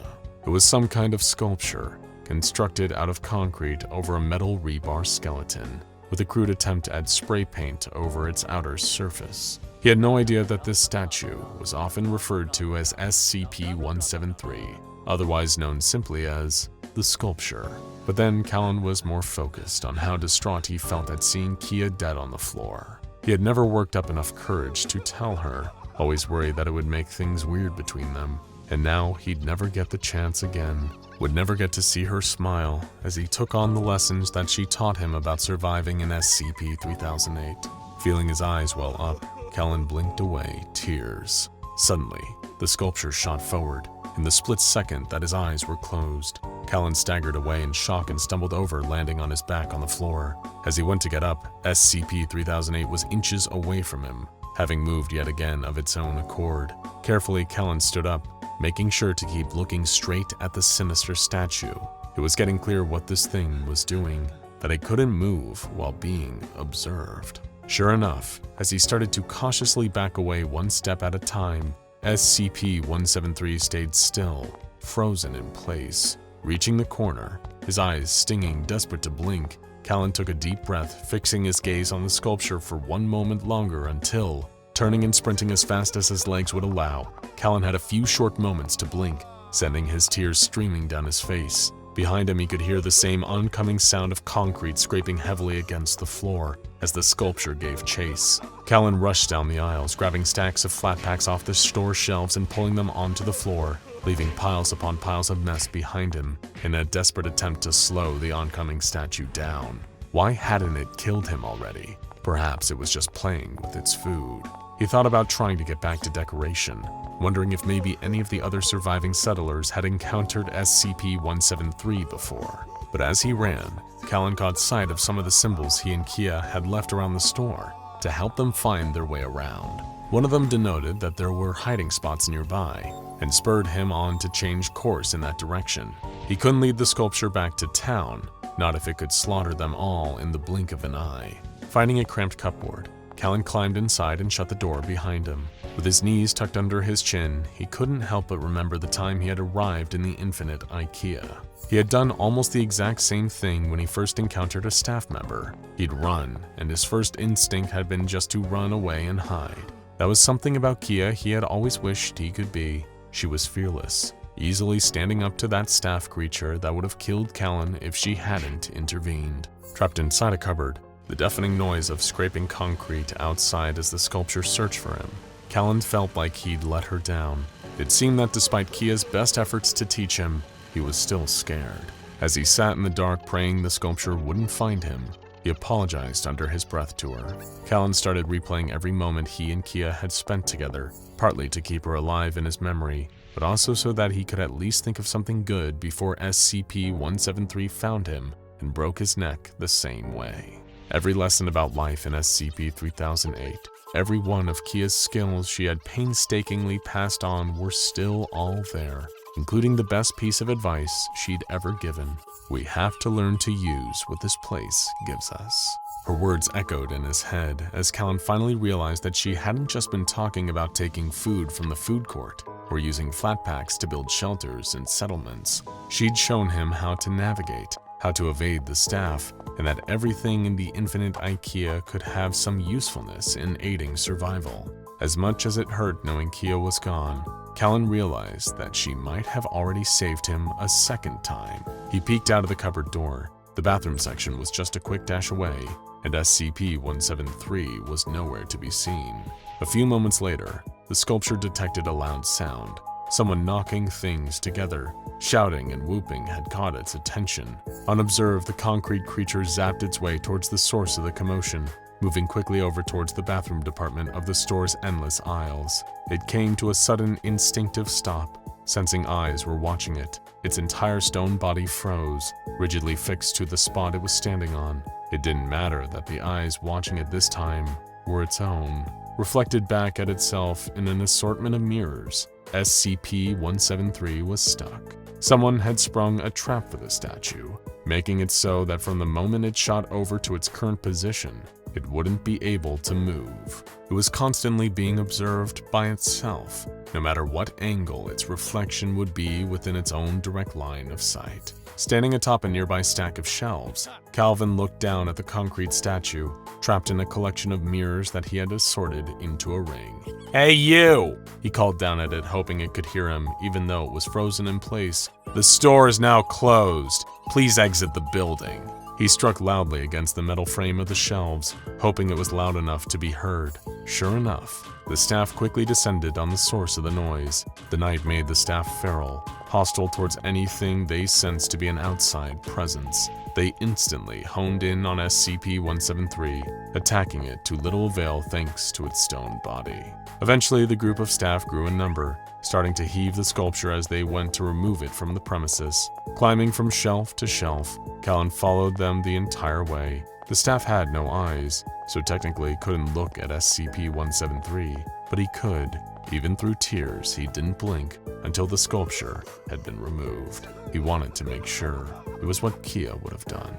It was some kind of sculpture, constructed out of concrete over a metal rebar skeleton, with a crude attempt to add spray paint over its outer surface. He had no idea that this statue was often referred to as SCP-173, otherwise known simply as the sculpture. But then Callan was more focused on how distraught he felt at seeing Kia dead on the floor. He had never worked up enough courage to tell her, always worried that it would make things weird between them. And now he'd never get the chance again, would never get to see her smile as he took on the lessons that she taught him about surviving in SCP-3008. Feeling his eyes well up, Callan blinked away, tears. Suddenly, the sculpture shot forward. In the split second that his eyes were closed, Callan staggered away in shock and stumbled over, landing on his back on the floor. As he went to get up, SCP-3008 was inches away from him, having moved yet again of its own accord. Carefully, Callan stood up, making sure to keep looking straight at the sinister statue. It was getting clear what this thing was doing, that it couldn't move while being observed. Sure enough, as he started to cautiously back away one step at a time, SCP-173 stayed still, frozen in place. Reaching the corner, his eyes stinging, desperate to blink, Callan took a deep breath, fixing his gaze on the sculpture for one moment longer until, turning and sprinting as fast as his legs would allow, Callan had a few short moments to blink, sending his tears streaming down his face. Behind him, he could hear the same oncoming sound of concrete scraping heavily against the floor as the sculpture gave chase. Callan rushed down the aisles, grabbing stacks of flat packs off the store shelves and pulling them onto the floor, leaving piles upon piles of mess behind him in a desperate attempt to slow the oncoming statue down. Why hadn't it killed him already? Perhaps it was just playing with its food. He thought about trying to get back to decoration, wondering if maybe any of the other surviving settlers had encountered SCP-173 before. But as he ran, Callan caught sight of some of the symbols he and Kia had left around the store to help them find their way around. One of them denoted that there were hiding spots nearby, and spurred him on to change course in that direction. He couldn't lead the sculpture back to town, not if it could slaughter them all in the blink of an eye. Finding a cramped cupboard, Callan climbed inside and shut the door behind him. With his knees tucked under his chin, he couldn't help but remember the time he had arrived in the Infinite Ikea. He had done almost the exact same thing when he first encountered a staff member. He'd run, and his first instinct had been just to run away and hide. That was something about Kia he had always wished he could be. She was fearless, easily standing up to that staff creature that would have killed Callan if she hadn't intervened. Trapped inside a cupboard, the deafening noise of scraping concrete outside as the sculpture searched for him, Callan felt like he'd let her down. It seemed that despite Kia's best efforts to teach him, he was still scared. As he sat in the dark praying the sculpture wouldn't find him, he apologized under his breath to her. Callan started replaying every moment he and Kia had spent together, partly to keep her alive in his memory, but also so that he could at least think of something good before SCP-173 found him and broke his neck the same way. Every lesson about life in SCP-3008, every one of Kia's skills she had painstakingly passed on were still all there, including the best piece of advice she'd ever given. We have to learn to use what this place gives us. Her words echoed in his head as Callan finally realized that she hadn't just been talking about taking food from the food court or using flat packs to build shelters and settlements. She'd shown him how to navigate, how to evade the staff, and that everything in the Infinite Ikea could have some usefulness in aiding survival. As much as it hurt knowing Kia was gone, Callan realized that she might have already saved him a second time. He peeked out of the cupboard door. The bathroom section was just a quick dash away, and SCP-173 was nowhere to be seen. A few moments later, the sculpture detected a loud sound. Someone knocking things together, shouting and whooping had caught its attention. Unobserved, the concrete creature zapped its way towards the source of the commotion, moving quickly over towards the bathroom department of the store's endless aisles. It came to a sudden, instinctive stop, sensing eyes were watching it. Its entire stone body froze, rigidly fixed to the spot it was standing on. It didn't matter that the eyes watching it this time were its own, reflected back at itself in an assortment of mirrors. SCP-173 was stuck, Someone had sprung a trap for the statue, making it so that from the moment it shot over to its current position, it wouldn't be able to move. It was constantly being observed by itself, no matter what angle its reflection would be within its own direct line of sight. Standing atop a nearby stack of shelves, Calvin looked down at the concrete statue, trapped in a collection of mirrors that he had assorted into a ring. "Hey you!" He called down at it, hoping it could hear him, even though it was frozen in place. "The store is now closed. Please exit the building." He struck loudly against the metal frame of the shelves, hoping it was loud enough to be heard. Sure enough, the staff quickly descended on the source of the noise. The night made the staff feral, hostile towards anything they sensed to be an outside presence. They instantly honed in on SCP-173, attacking it to little avail thanks to its stone body. Eventually, the group of staff grew in number, starting to heave the sculpture as they went to remove it from the premises. Climbing from shelf to shelf, Callan followed them the entire way. The staff had no eyes, so technically couldn't look at SCP-173, but he could. Even through tears, he didn't blink until the sculpture had been removed. He wanted to make sure. It was what Kia would have done.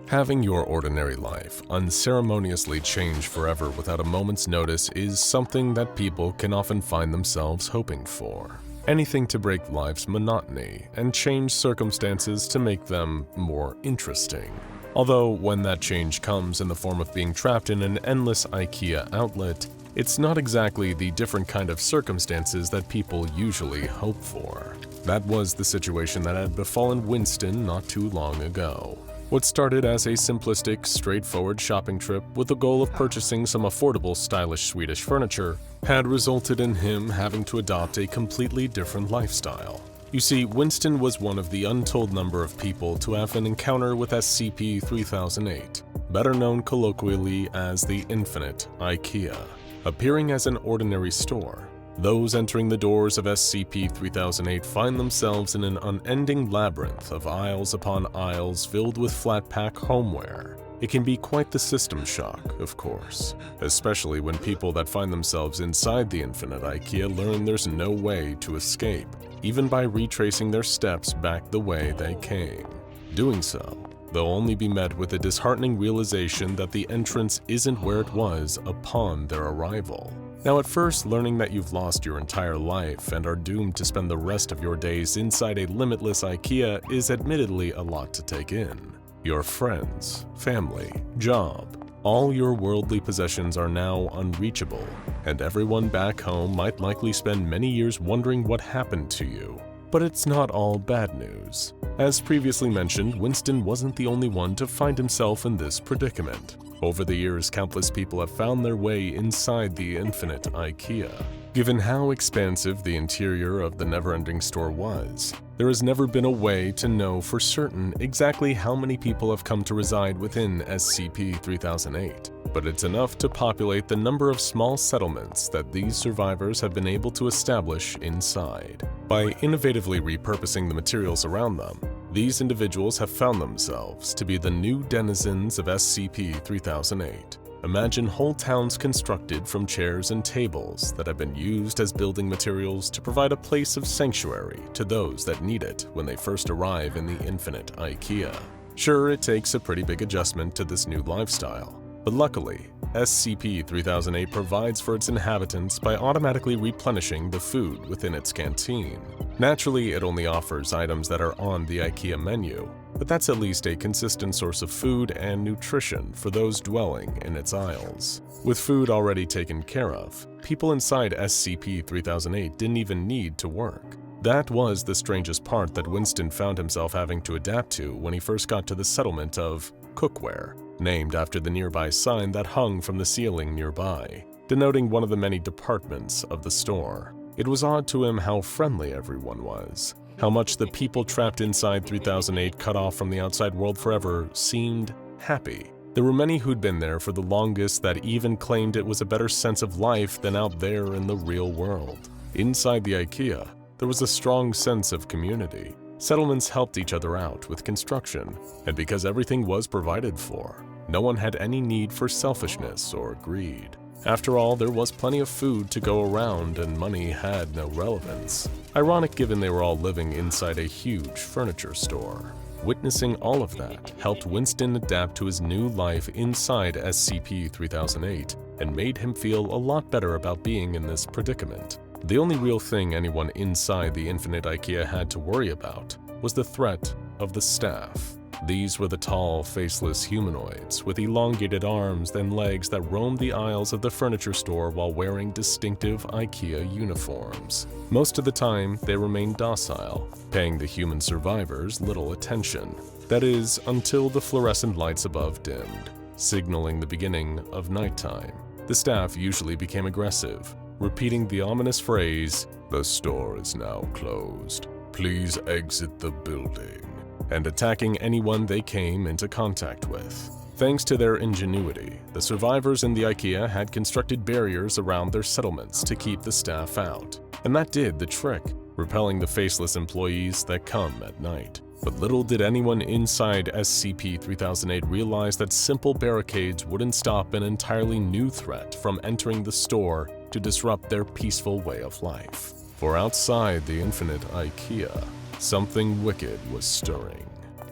Having your ordinary life unceremoniously change forever without a moment's notice is something that people can often find themselves hoping for. Anything to break life's monotony and change circumstances to make them more interesting. Although when that change comes in the form of being trapped in an endless Ikea outlet, it's not exactly the different kind of circumstances that people usually hope for. That was the situation that had befallen Winston not too long ago. What started as a simplistic, straightforward shopping trip with the goal of purchasing some affordable, stylish Swedish furniture had resulted in him having to adopt a completely different lifestyle. You see, Winston was one of the untold number of people to have an encounter with SCP-3008, better known colloquially as the Infinite Ikea. Appearing as an ordinary store, those entering the doors of SCP-3008 find themselves in an unending labyrinth of aisles upon aisles filled with flat-pack homeware. It can be quite the system shock, of course, especially when people that find themselves inside the Infinite Ikea learn there's no way to escape, even by retracing their steps back the way they came. Doing so, they'll only be met with a disheartening realization that the entrance isn't where it was upon their arrival. Now, at first, learning that you've lost your entire life and are doomed to spend the rest of your days inside a limitless Ikea is admittedly a lot to take in. Your friends, family, job, all your worldly possessions are now unreachable, and everyone back home might likely spend many years wondering what happened to you. But it's not all bad news. As previously mentioned, Winston wasn't the only one to find himself in this predicament. Over the years, countless people have found their way inside the Infinite Ikea. Given how expansive the interior of the never-ending store was, there has never been a way to know for certain exactly how many people have come to reside within SCP-3008, but it's enough to populate the number of small settlements that these survivors have been able to establish inside. By innovatively repurposing the materials around them, these individuals have found themselves to be the new denizens of SCP-3008. Imagine whole towns constructed from chairs and tables that have been used as building materials to provide a place of sanctuary to those that need it when they first arrive in the Infinite Ikea. Sure, it takes a pretty big adjustment to this new lifestyle, but luckily, SCP-3008 provides for its inhabitants by automatically replenishing the food within its canteen. Naturally, it only offers items that are on the Ikea menu, but that's at least a consistent source of food and nutrition for those dwelling in its aisles. With food already taken care of, people inside SCP-3008 didn't even need to work. That was the strangest part that Winston found himself having to adapt to when he first got to the settlement of Cookware, named after the nearby sign that hung from the ceiling nearby, denoting one of the many departments of the store. It was odd to him how friendly everyone was, how much the people trapped inside 3008 cut off from the outside world forever seemed happy. There were many who'd been there for the longest that even claimed it was a better sense of life than out there in the real world. Inside the Ikea, there was a strong sense of community. Settlements helped each other out with construction, and because everything was provided for, no one had any need for selfishness or greed.
After all, there was plenty of food to go around and money had no relevance. Ironic given they were all living inside a huge furniture store. Witnessing all of that helped Winston adapt to his new life inside SCP-3008 and made him feel a lot better about being in this predicament. The only real thing anyone inside the Infinite Ikea had to worry about was the threat of the staff. These were the tall, faceless humanoids with elongated arms and legs that roamed the aisles of the furniture store while wearing distinctive Ikea uniforms. Most of the time, they remained docile, paying the human survivors little attention. That is, until the fluorescent lights above dimmed, signaling the beginning of nighttime. The staff usually became aggressive, repeating the ominous phrase, "The store is now closed. Please exit the building," and attacking anyone they came into contact with. Thanks to their ingenuity, the survivors in the Ikea had constructed barriers around their settlements to keep the staff out. And that did the trick, repelling the faceless employees that come at night. But little did anyone inside SCP-3008 realize that simple barricades wouldn't stop an entirely new threat from entering the store to disrupt their peaceful way of life. For outside the Infinite Ikea, something wicked was stirring.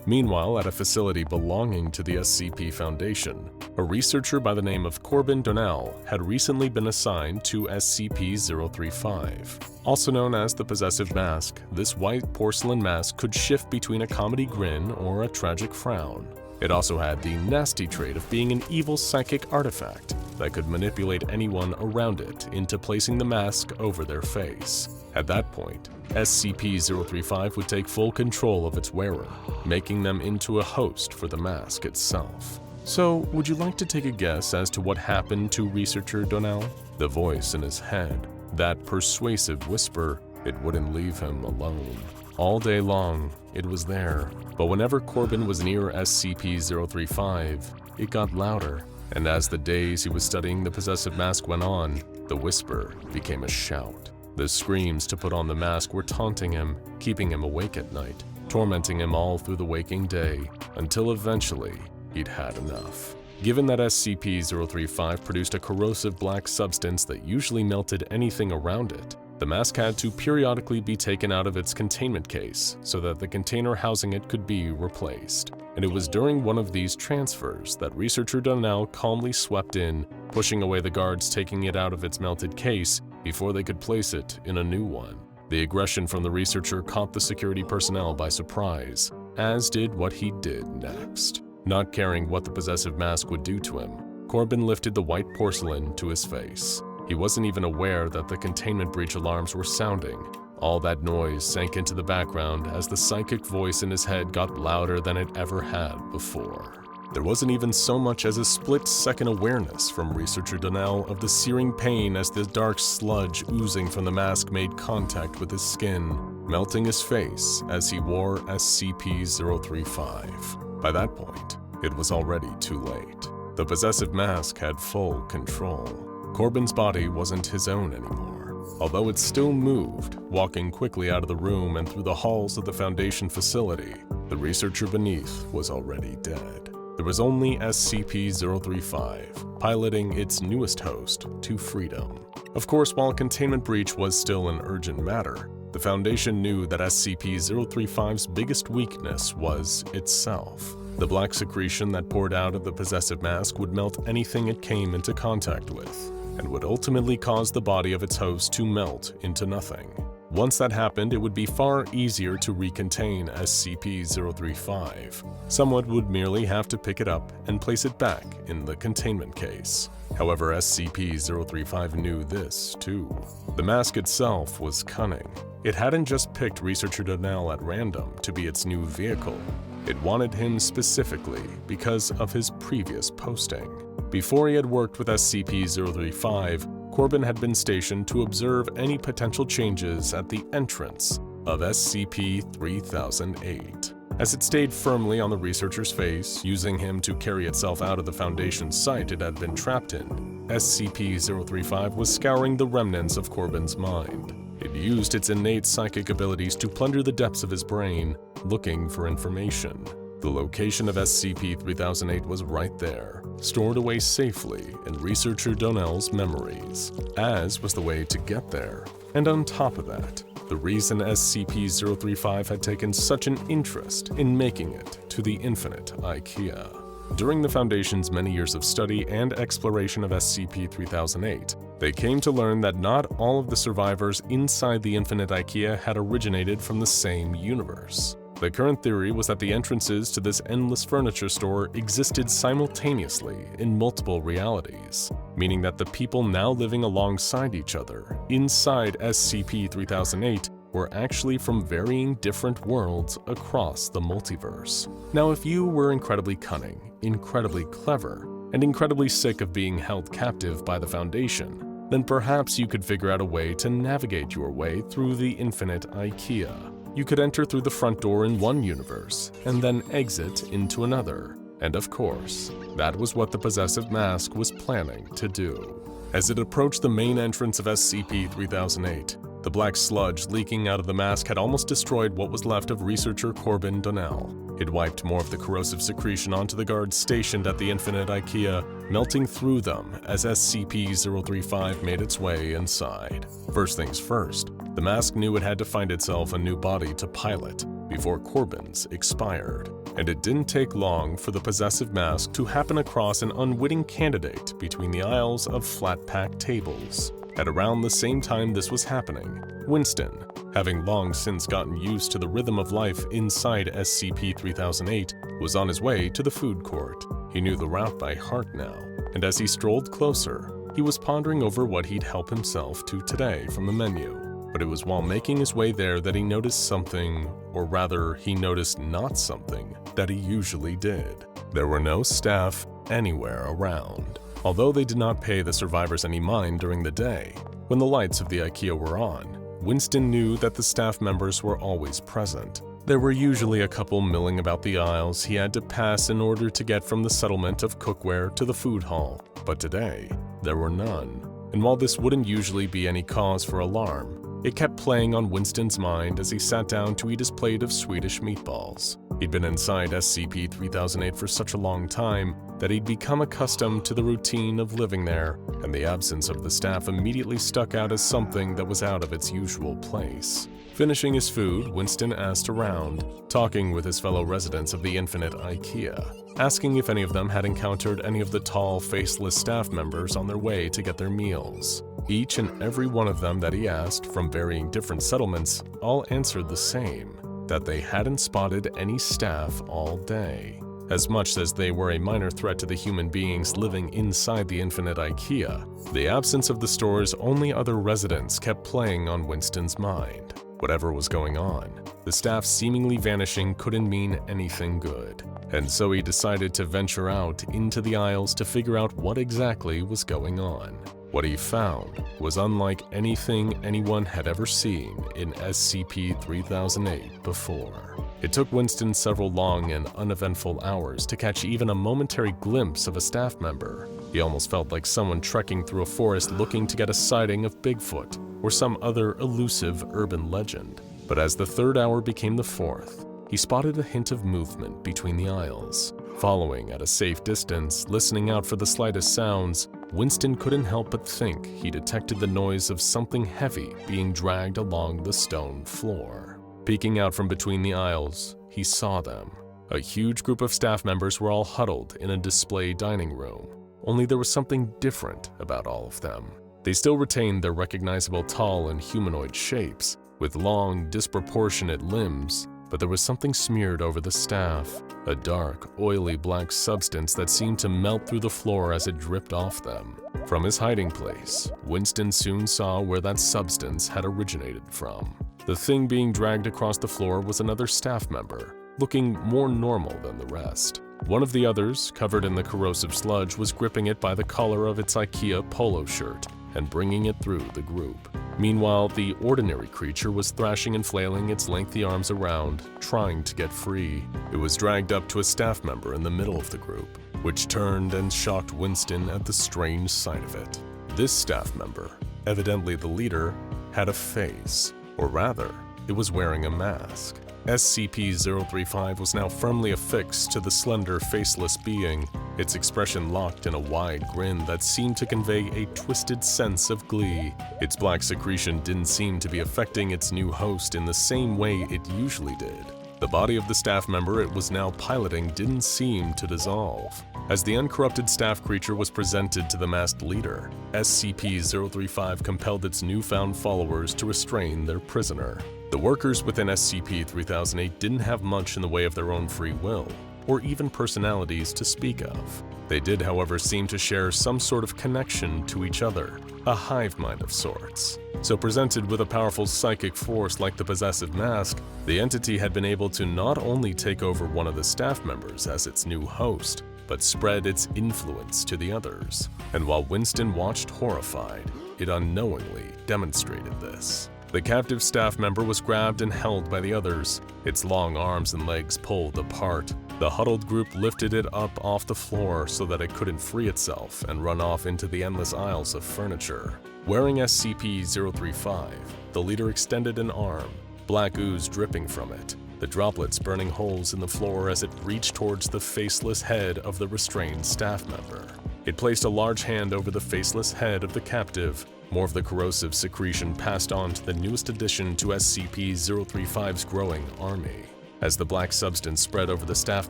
Meanwhile, at a facility belonging to the SCP Foundation, a researcher by the name of Corbin Donnell had recently been assigned to SCP-035. Also known as the Possessive Mask, this white porcelain mask could shift between a comedy grin or a tragic frown. It also had the nasty trait of being an evil psychic artifact that could manipulate anyone around it into placing the mask over their face. At that point, SCP-035 would take full control of its wearer, making them into a host for the mask itself. So, would you like to take a guess as to what happened to researcher Donnell? The voice in his head, that persuasive whisper, it wouldn't leave him alone. All day long, it was there, but whenever Corbin was near SCP-035, it got louder, and as the days he was studying the possessive mask went on, the whisper became a shout. The screams to put on the mask were taunting him, keeping him awake at night, tormenting him all through the waking day, until eventually he'd had enough. Given that SCP-035 produced a corrosive black substance that usually melted anything around it, the mask had to periodically be taken out of its containment case so that the container housing it could be replaced. And it was during one of these transfers that researcher Donnell calmly swept in, pushing away the guards taking it out of its melted case before they could place it in a new one. The aggression from the researcher caught the security personnel by surprise, as did what he did next. Not caring what the possessive mask would do to him, Corbin lifted the white porcelain to his face. He wasn't even aware that the containment breach alarms were sounding. All that noise sank into the background as the psychic voice in his head got louder than it ever had before. There wasn't even so much as a split-second awareness from researcher Donnell of the searing pain as the dark sludge oozing from the mask made contact with his skin, melting his face as he wore SCP-035. By that point, it was already too late. The possessive mask had full control. Corbin's body wasn't his own anymore, although it still moved, walking quickly out of the room and through the halls of the Foundation facility. The researcher beneath was already dead. There was only SCP-035, piloting its newest host to freedom. Of course, while containment breach was still an urgent matter, the Foundation knew that SCP-035's biggest weakness was itself. The black secretion that poured out of the possessive mask would melt anything it came into contact with, and would ultimately cause the body of its host to melt into nothing. Once that happened, it would be far easier to recontain SCP-035. Someone would merely have to pick it up and place it back in the containment case. However, SCP-035 knew this, too. The mask itself was cunning. It hadn't just picked researcher Donnell at random to be its new vehicle. It wanted him specifically because of his previous posting. Before he had worked with SCP-035, Corbin had been stationed to observe any potential changes at the entrance of SCP-3008. As it stayed firmly on the researcher's face, using him to carry itself out of the Foundation site it had been trapped in, SCP-035 was scouring the remnants of Corbin's mind. It used its innate psychic abilities to plunder the depths of his brain, looking for information. The location of SCP-3008 was right there, stored away safely in researcher Donnell's memories, as was the way to get there. And on top of that, the reason SCP-035 had taken such an interest in making it to the infinite Ikea. During the Foundation's many years of study and exploration of SCP-3008, they came to learn that not all of the survivors inside the infinite Ikea had originated from the same universe. The current theory was that the entrances to this endless furniture store existed simultaneously in multiple realities, meaning that the people now living alongside each other inside SCP-3008 were actually from varying different worlds across the multiverse. Now, if you were incredibly cunning, incredibly clever, and incredibly sick of being held captive by the Foundation, then perhaps you could figure out a way to navigate your way through the infinite Ikea. You could enter through the front door in one universe, and then exit into another. And of course, that was what the possessive mask was planning to do. As it approached the main entrance of SCP-3008, the black sludge leaking out of the mask had almost destroyed what was left of researcher Corbin Donnell. It wiped more of the corrosive secretion onto the guards stationed at the infinite Ikea, melting through them as SCP-035 made its way inside. First things first, the mask knew it had to find itself a new body to pilot before Corbin's expired. And it didn't take long for the possessive mask to happen across an unwitting candidate between the aisles of flat-pack tables. At around the same time this was happening, Winston, having long since gotten used to the rhythm of life inside SCP-3008, was on his way to the food court. He knew the route by heart now, and as he strolled closer, he was pondering over what he'd help himself to today from the menu. But it was while making his way there that he noticed something, or rather, he noticed not something, that he usually did. There were no staff anywhere around. Although they did not pay the survivors any mind during the day, when the lights of the Ikea were on, Winston knew that the staff members were always present. There were usually a couple milling about the aisles he had to pass in order to get from the settlement of cookware to the food hall, but today, there were none. And while this wouldn't usually be any cause for alarm, it kept playing on Winston's mind as he sat down to eat his plate of Swedish meatballs. He'd been inside SCP-3008 for such a long time that he'd become accustomed to the routine of living there, and the absence of the staff immediately stuck out as something that was out of its usual place. Finishing his food, Winston asked around, talking with his fellow residents of the infinite Ikea, asking if any of them had encountered any of the tall, faceless staff members on their way to get their meals. Each and every one of them that he asked, from varying different settlements, all answered the same, that they hadn't spotted any staff all day. As much as they were a minor threat to the human beings living inside the infinite Ikea, the absence of the store's only other residents kept playing on Winston's mind. Whatever was going on, the staff seemingly vanishing couldn't mean anything good, and so he decided to venture out into the aisles to figure out what exactly was going on. What he found was unlike anything anyone had ever seen in SCP-3008 before. It took Winston several long and uneventful hours to catch even a momentary glimpse of a staff member. He almost felt like someone trekking through a forest looking to get a sighting of Bigfoot or some other elusive urban legend. But as the third hour became the fourth, he spotted a hint of movement between the aisles. Following at a safe distance, listening out for the slightest sounds, Winston couldn't help but think he detected the noise of something heavy being dragged along the stone floor. Peeking out from between the aisles, he saw them. A huge group of staff members were all huddled in a display dining room, only there was something different about all of them. They still retained their recognizable tall and humanoid shapes, with long, disproportionate limbs, but there was something smeared over the staff, a dark, oily black substance that seemed to melt through the floor as it dripped off them. From his hiding place, Winston soon saw where that substance had originated from. The thing being dragged across the floor was another staff member, looking more normal than the rest. One of the others, covered in the corrosive sludge, was gripping it by the collar of its Ikea polo shirt and bringing it through the group. Meanwhile, the ordinary creature was thrashing and flailing its lengthy arms around, trying to get free. It was dragged up to a staff member in the middle of the group, which turned and shocked Winston at the strange sight of it. This staff member, evidently the leader, had a face, or rather, it was wearing a mask. SCP-035 was now firmly affixed to the slender, faceless being, its expression locked in a wide grin that seemed to convey a twisted sense of glee. Its black secretion didn't seem to be affecting its new host in the same way it usually did. The body of the staff member it was now piloting didn't seem to dissolve. As the uncorrupted staff creature was presented to the masked leader, SCP-035 compelled its newfound followers to restrain their prisoner. The workers within SCP-3008 didn't have much in the way of their own free will, or even personalities to speak of. They did, however, seem to share some sort of connection to each other, a hive mind of sorts. So presented with a powerful psychic force like the possessive mask, the entity had been able to not only take over one of the staff members as its new host, but spread its influence to the others. And while Winston watched horrified, it unknowingly demonstrated this. The captive staff member was grabbed and held by the others, its long arms and legs pulled apart. The huddled group lifted it up off the floor so that it couldn't free itself and run off into the endless aisles of furniture. Wearing SCP-035, the leader extended an arm, black ooze dripping from it, the droplets burning holes in the floor as it reached towards the faceless head of the restrained staff member. It placed a large hand over the faceless head of the captive. More of the corrosive secretion passed on to the newest addition to SCP-035's growing army. As the black substance spread over the staff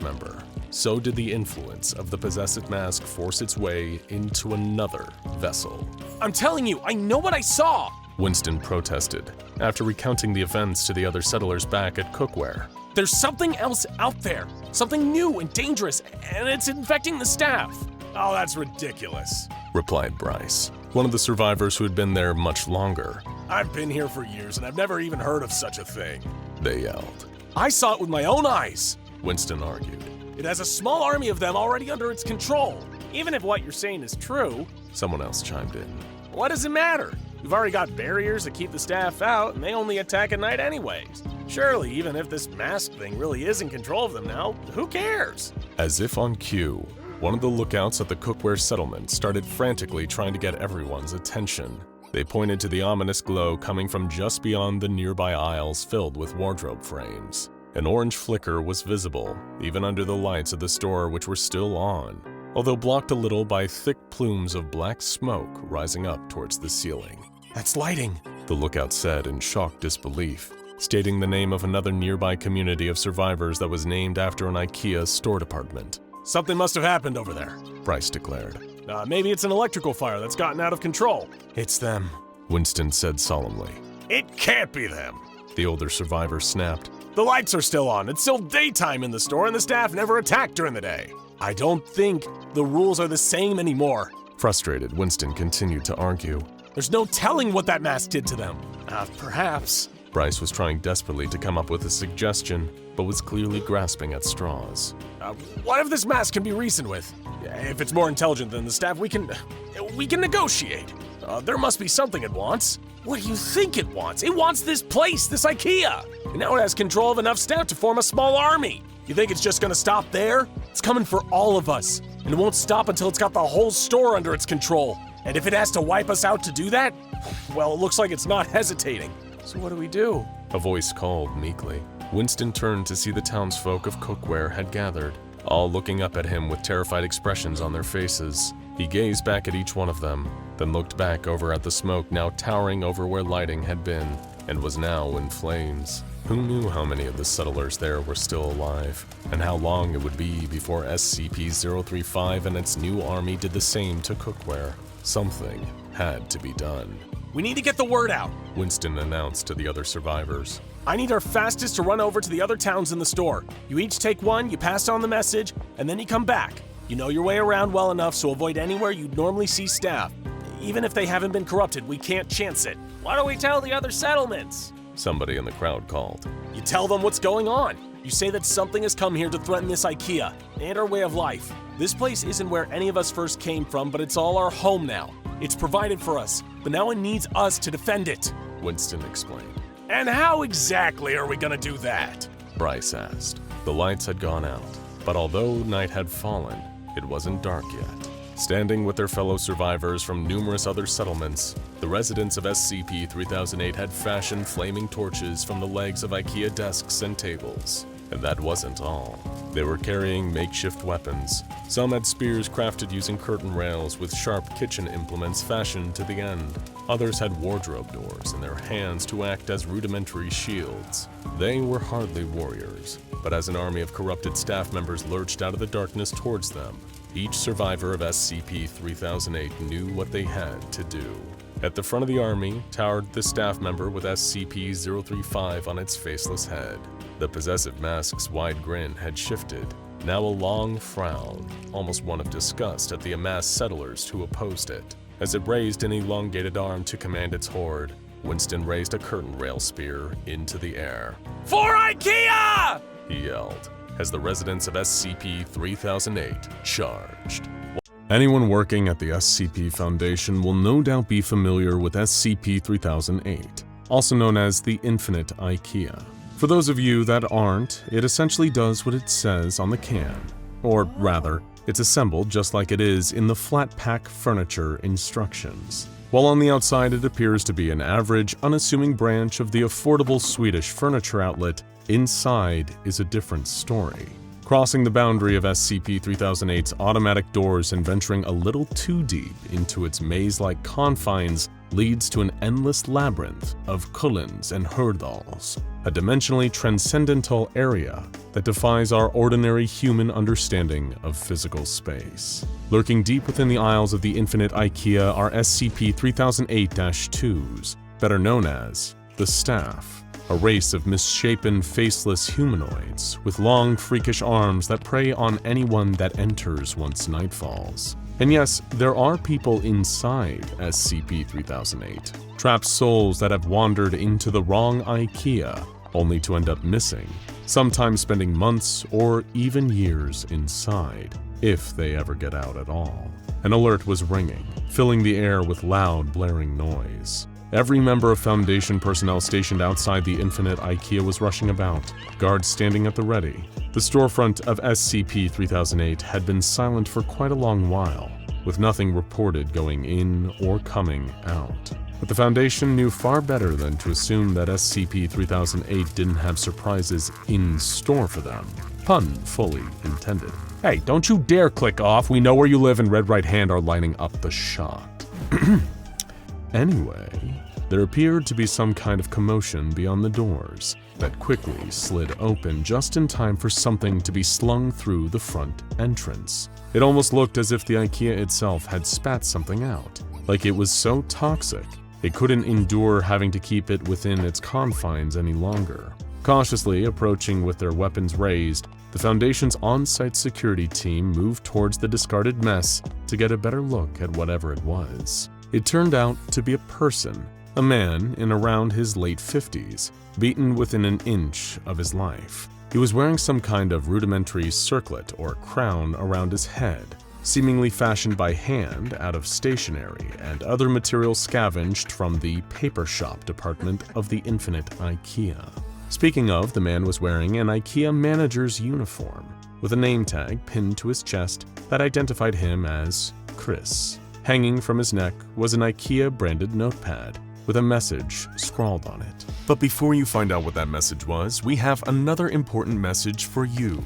member, so did the influence of the possessive mask force its way into another vessel.
I'm telling you, I know what I saw!
Winston protested, after recounting the events to the other settlers back at Cookware.
There's something else out there, something new and dangerous, and it's infecting the staff.
Oh, that's ridiculous,
replied Bryce, one of the survivors who had been there much longer.
I've been here for years and I've never even heard of such a thing.
They yelled.
I saw it with my own eyes,
Winston argued.
It has a small army of them already under its control.
Even if what you're saying is true,
someone else chimed in.
What does it matter? We've already got barriers that keep the staff out, and they only attack at night anyways. Surely, even if this mask thing really is in control of them now, who cares?
As if on cue, one of the lookouts at the Cookware settlement started frantically trying to get everyone's attention. They pointed to the ominous glow coming from just beyond the nearby aisles filled with wardrobe frames. An orange flicker was visible, even under the lights of the store which were still on, although blocked a little by thick plumes of black smoke rising up towards the ceiling.
That's lighting,
the lookout said in shocked disbelief, stating the name of another nearby community of survivors that was named after an Ikea store department.
Something must have happened over there,
Bryce declared.
Maybe it's an electrical fire that's gotten out of control.
It's them, Winston said solemnly.
It can't be them,
the older survivor snapped.
The lights are still on. It's still daytime in the store and the staff never attacked during the day. I don't think the rules are the same anymore.
Frustrated, Winston continued to argue.
There's no telling what that mask did to them. Perhaps.
Bryce was trying desperately to come up with a suggestion, but was clearly grasping at straws.
What if this mask can be reasoned with? If it's more intelligent than the staff, we can negotiate. There must be something it wants. What do you think it wants? It wants this place, this Ikea. And now it has control of enough staff to form a small army. You think it's just gonna stop there? It's coming for all of us. And it won't stop until it's got the whole store under its control. And if it has to wipe us out to do that, well, it looks like it's not hesitating. So what do we do?
A voice called meekly. Winston turned to see the townsfolk of Cookware had gathered, all looking up at him with terrified expressions on their faces. He gazed back at each one of them, then looked back over at the smoke now towering over where lighting had been, and was now in flames. Who knew how many of the settlers there were still alive, and how long it would be before SCP-035 and its new army did the same to Cookware? Something had to be done.
We need to get the word out,
Winston announced to the other survivors.
I need our fastest to run over to the other towns in the store. You each take one, you pass on the message, and then you come back. You know your way around well enough, so avoid anywhere you'd normally see staff. Even if they haven't been corrupted, we can't chance it.
Why don't we tell the other settlements?
Somebody in the crowd called.
You tell them what's going on. You say that something has come here to threaten this Ikea and our way of life. This place isn't where any of us first came from, but it's all our home now. It's provided for us, but now it needs us to defend it,
Winston explained.
And how exactly are we gonna do that?
Bryce asked. The lights had gone out, but although night had fallen, it wasn't dark yet. Standing with their fellow survivors from numerous other settlements, the residents of SCP-3008 had fashioned flaming torches from the legs of Ikea desks and tables. And that wasn't all. They were carrying makeshift weapons. Some had spears crafted using curtain rails with sharp kitchen implements fashioned to the end. Others had wardrobe doors in their hands to act as rudimentary shields. They were hardly warriors, but as an army of corrupted staff members lurched out of the darkness towards them, each survivor of SCP-3008 knew what they had to do. At the front of the army towered the staff member with SCP-035 on its faceless head. The possessive mask's wide grin had shifted, now a long frown, almost one of disgust at the amassed settlers who opposed it. As it raised an elongated arm to command its horde, Winston raised a curtain rail spear into the air.
For Ikea!
He yelled, as the residents of SCP-3008 charged.
Anyone working at the SCP Foundation will no doubt be familiar with SCP-3008, also known as the Infinite Ikea. For those of you that aren't, it essentially does what it says on the can. Or rather, it's assembled just like it is in the flat pack furniture instructions. While on the outside it appears to be an average, unassuming branch of the affordable Swedish furniture outlet, inside is a different story. Crossing the boundary of SCP-3008's automatic doors and venturing a little too deep into its maze-like confines leads to an endless labyrinth of Kullens and Herdals, a dimensionally transcendental area that defies our ordinary human understanding of physical space. Lurking deep within the aisles of the Infinite Ikea are SCP-3008-2s, better known as the Staff, a race of misshapen, faceless humanoids with long, freakish arms that prey on anyone that enters once night falls. And yes, there are people inside SCP-3008, trapped souls that have wandered into the wrong Ikea, only to end up missing, sometimes spending months or even years inside, if they ever get out at all. An alert was ringing, filling the air with loud, blaring noise. Every member of Foundation personnel stationed outside the Infinite Ikea was rushing about, guards standing at the ready. The storefront of SCP-3008 had been silent for quite a long while, with nothing reported going in or coming out. But the Foundation knew far better than to assume that SCP-3008 didn't have surprises in store for them. Pun fully intended. Hey, don't you dare click off. We know where you live and Red Right Hand are lining up the shot. Anyway, there appeared to be some kind of commotion beyond the doors that quickly slid open just in time for something to be slung through the front entrance. It almost looked as if the Ikea itself had spat something out, like it was so toxic it couldn't endure having to keep it within its confines any longer. Cautiously approaching with their weapons raised, the Foundation's on-site security team moved towards the discarded mess to get a better look at whatever it was. It turned out to be a person, a man in around his late 50s, beaten within an inch of his life. He was wearing some kind of rudimentary circlet or crown around his head, seemingly fashioned by hand out of stationery and other materials scavenged from the paper shop department of the Infinite Ikea. Speaking of, the man was wearing an Ikea manager's uniform, with a name tag pinned to his chest that identified him as Chris. Hanging from his neck was an Ikea-branded notepad with a message scrawled on it. But before you find out what that message was, we have another important message for you.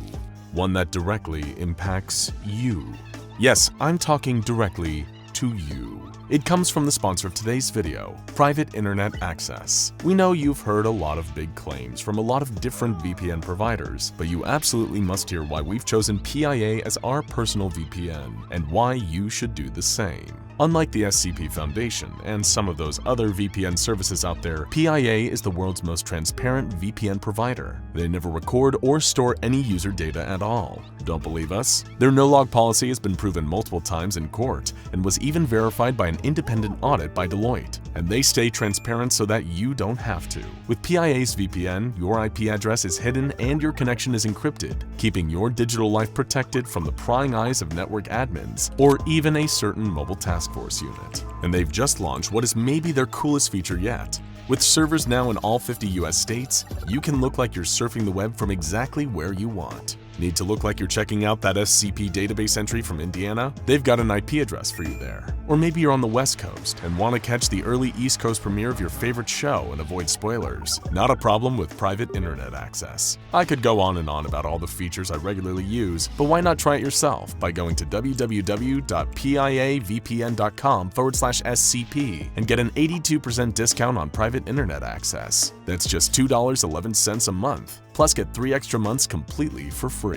One that directly impacts you. Yes, I'm talking directly to you. It comes from the sponsor of today's video, Private Internet Access. We know you've heard a lot of big claims from a lot of different VPN providers, but you absolutely must hear why we've chosen PIA as our personal VPN, and why you should do the same. Unlike the SCP Foundation and some of those other VPN services out there, PIA is the world's most transparent VPN provider. They never record or store any user data at all. Don't believe us? Their no-log policy has been proven multiple times in court and was even verified by an independent audit by Deloitte. And they stay transparent so that you don't have to. With PIA's VPN, your IP address is hidden and your connection is encrypted, keeping your digital life protected from the prying eyes of network admins or even a certain mobile task force unit. And they've just launched what is maybe their coolest feature yet. With servers now in all 50 US states, you can look like you're surfing the web from exactly where you want. Need to look like you're checking out that SCP database entry from Indiana? They've got an IP address for you there. Or maybe you're on the West Coast and want to catch the early East Coast premiere of your favorite show and avoid spoilers. Not a problem with private internet access. I could go on and on about all the features I regularly use, but why not try it yourself by going to www.piavpn.com/SCP and get an 82% discount on private internet access. That's just $2.11 a month, plus get 3 extra months completely for free.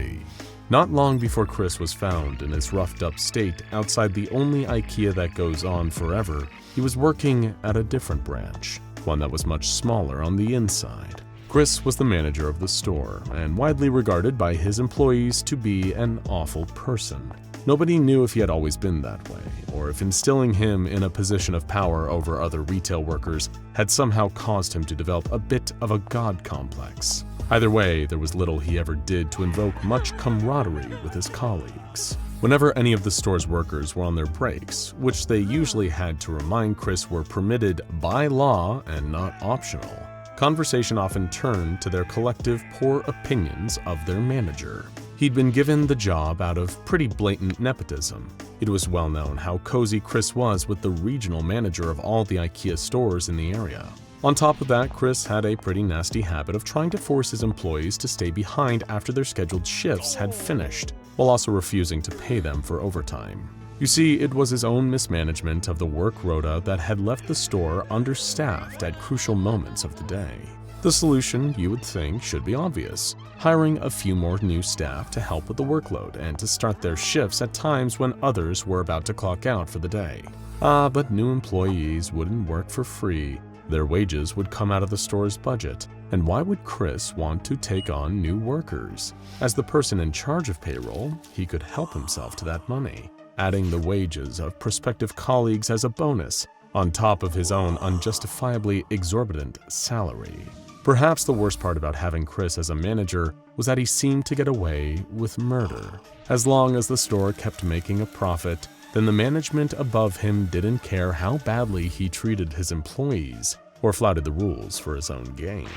Not long before Chris was found in his roughed up state outside the only Ikea that goes on forever, he was working at a different branch, one that was much smaller on the inside. Chris was the manager of the store and widely regarded by his employees to be an awful person. Nobody knew if he had always been that way, or if instilling him in a position of power over other retail workers had somehow caused him to develop a bit of a god complex. Either way, there was little he ever did to invoke much camaraderie with his colleagues. Whenever any of the store's workers were on their breaks, which they usually had to remind Chris were permitted by law and not optional, conversation often turned to their collective poor opinions of their manager. He'd been given the job out of pretty blatant nepotism. It was well known how cozy Chris was with the regional manager of all the Ikea stores in the area. On top of that, Chris had a pretty nasty habit of trying to force his employees to stay behind after their scheduled shifts had finished, while also refusing to pay them for overtime. You see, it was his own mismanagement of the work rota that had left the store understaffed at crucial moments of the day. The solution, you would think, should be obvious: hiring a few more new staff to help with the workload and to start their shifts at times when others were about to clock out for the day. But new employees wouldn't work for free. Their wages would come out of the store's budget, and why would Chris want to take on new workers? As the person in charge of payroll, he could help himself to that money, adding the wages of prospective colleagues as a bonus, on top of his own unjustifiably exorbitant salary. Perhaps the worst part about having Chris as a manager was that he seemed to get away with murder. As long as the store kept making a profit, then the management above him didn't care how badly he treated his employees or flouted the rules for his own gain.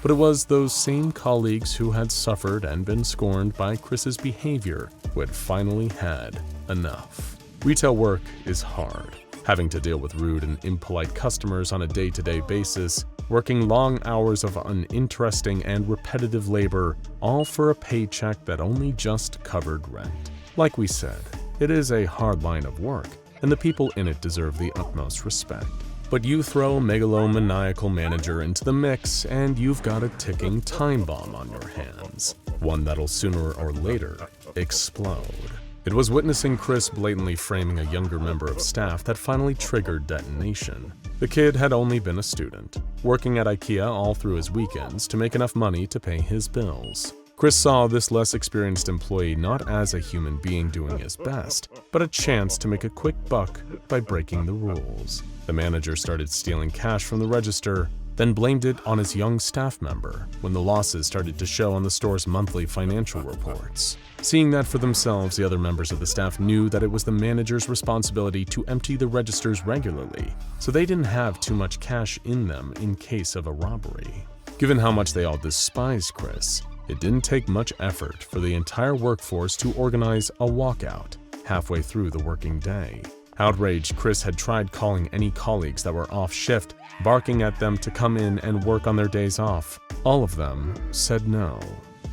But it was those same colleagues who had suffered and been scorned by Chris's behavior who had finally had enough. Retail work is hard. Having to deal with rude and impolite customers on a day-to-day basis, working long hours of uninteresting and repetitive labor, all for a paycheck that only just covered rent. Like we said, it is a hard line of work, and the people in it deserve the utmost respect. But you throw a megalomaniacal manager into the mix, and you've got a ticking time bomb on your hands, one that'll sooner or later explode. It was witnessing Chris blatantly framing a younger member of staff that finally triggered detonation. The kid had only been a student, working at Ikea all through his weekends to make enough money to pay his bills. Chris saw this less experienced employee not as a human being doing his best, but a chance to make a quick buck by breaking the rules. The manager started stealing cash from the register, then blamed it on his young staff member when the losses started to show on the store's monthly financial reports. Seeing that for themselves, the other members of the staff knew that it was the manager's responsibility to empty the registers regularly, so they didn't have too much cash in them in case of a robbery. Given how much they all despised Chris, it didn't take much effort for the entire workforce to organize a walkout halfway through the working day. Outraged, Chris had tried calling any colleagues that were off shift, barking at them to come in and work on their days off. All of them said no.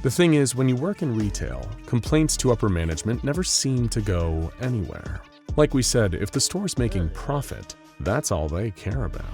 The thing is, when you work in retail, complaints to upper management never seem to go anywhere. Like we said, if the store's making profit, that's all they care about.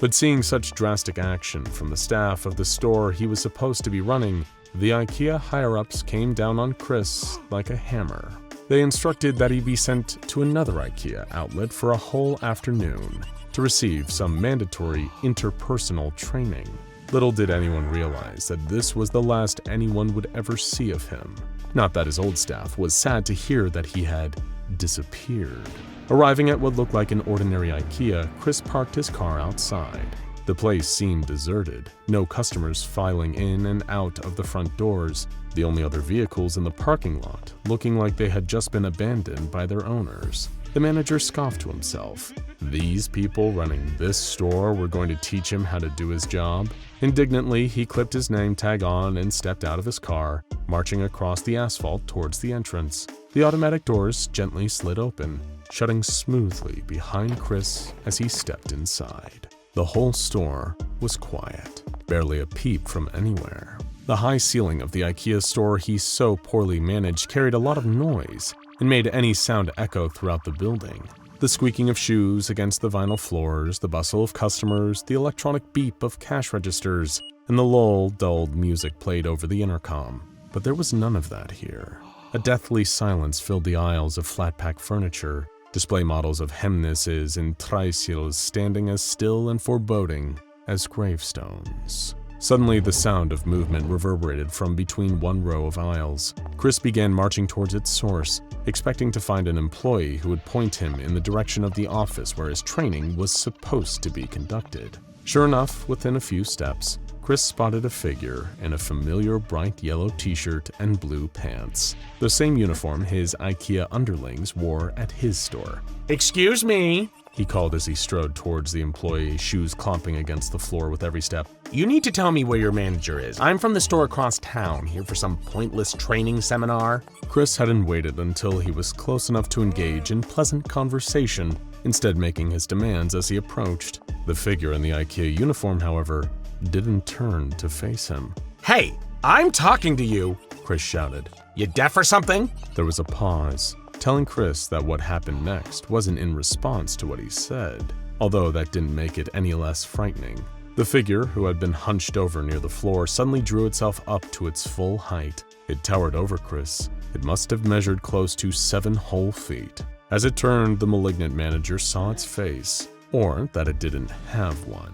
But seeing such drastic action from the staff of the store he was supposed to be running, the Ikea higher-ups came down on Chris like a hammer. They instructed that he be sent to another Ikea outlet for a whole afternoon to receive some mandatory interpersonal training. Little did anyone realize that this was the last anyone would ever see of him. Not that his old staff was sad to hear that he had disappeared. Arriving at what looked like an ordinary Ikea, Chris parked his car outside. The place seemed deserted, no customers filing in and out of the front doors, the only other vehicles in the parking lot looking like they had just been abandoned by their owners. The manager scoffed to himself. These people running this store were going to teach him how to do his job? Indignantly, he clipped his name tag on and stepped out of his car,
marching across the asphalt towards the entrance. The automatic doors gently slid open, shutting smoothly behind Chris as he stepped inside. The whole store was quiet, barely a peep from anywhere. The high ceiling of the Ikea store he so poorly managed carried a lot of noise and made any sound echo throughout the building. The squeaking of shoes against the vinyl floors, the bustle of customers, the electronic beep of cash registers, and the lull, dulled music played over the intercom. But there was none of that here. A deathly silence filled the aisles of flat-pack furniture, display models of Hemnesses and Triceals standing as still and foreboding as gravestones. Suddenly, the sound of movement reverberated from between one row of aisles. Chris began marching towards its source, expecting to find an employee who would point him in the direction of the office where his training was supposed to be conducted. Sure enough, within a few steps, Chris spotted a figure in a familiar bright yellow t-shirt and blue pants, the same uniform his Ikea underlings wore at his store.
Excuse me,
he called as he strode towards the employee, shoes clomping against the floor with every step.
you need to tell me where your manager is. I'm from the store across town, here for some pointless training seminar.
Chris hadn't waited until he was close enough to engage in pleasant conversation, instead making his demands as he approached. The figure in the Ikea uniform, however, didn't turn to face him.
Hey, I'm talking to you,
Chris shouted.
You deaf or something?
There was a pause, telling Chris that what happened next wasn't in response to what he said, although that didn't make it any less frightening. The figure, who had been hunched over near the floor, suddenly drew itself up to its full height. It towered over Chris. It must have measured close to 7 whole feet. As it turned, the malignant manager saw its face, or that it didn't have one.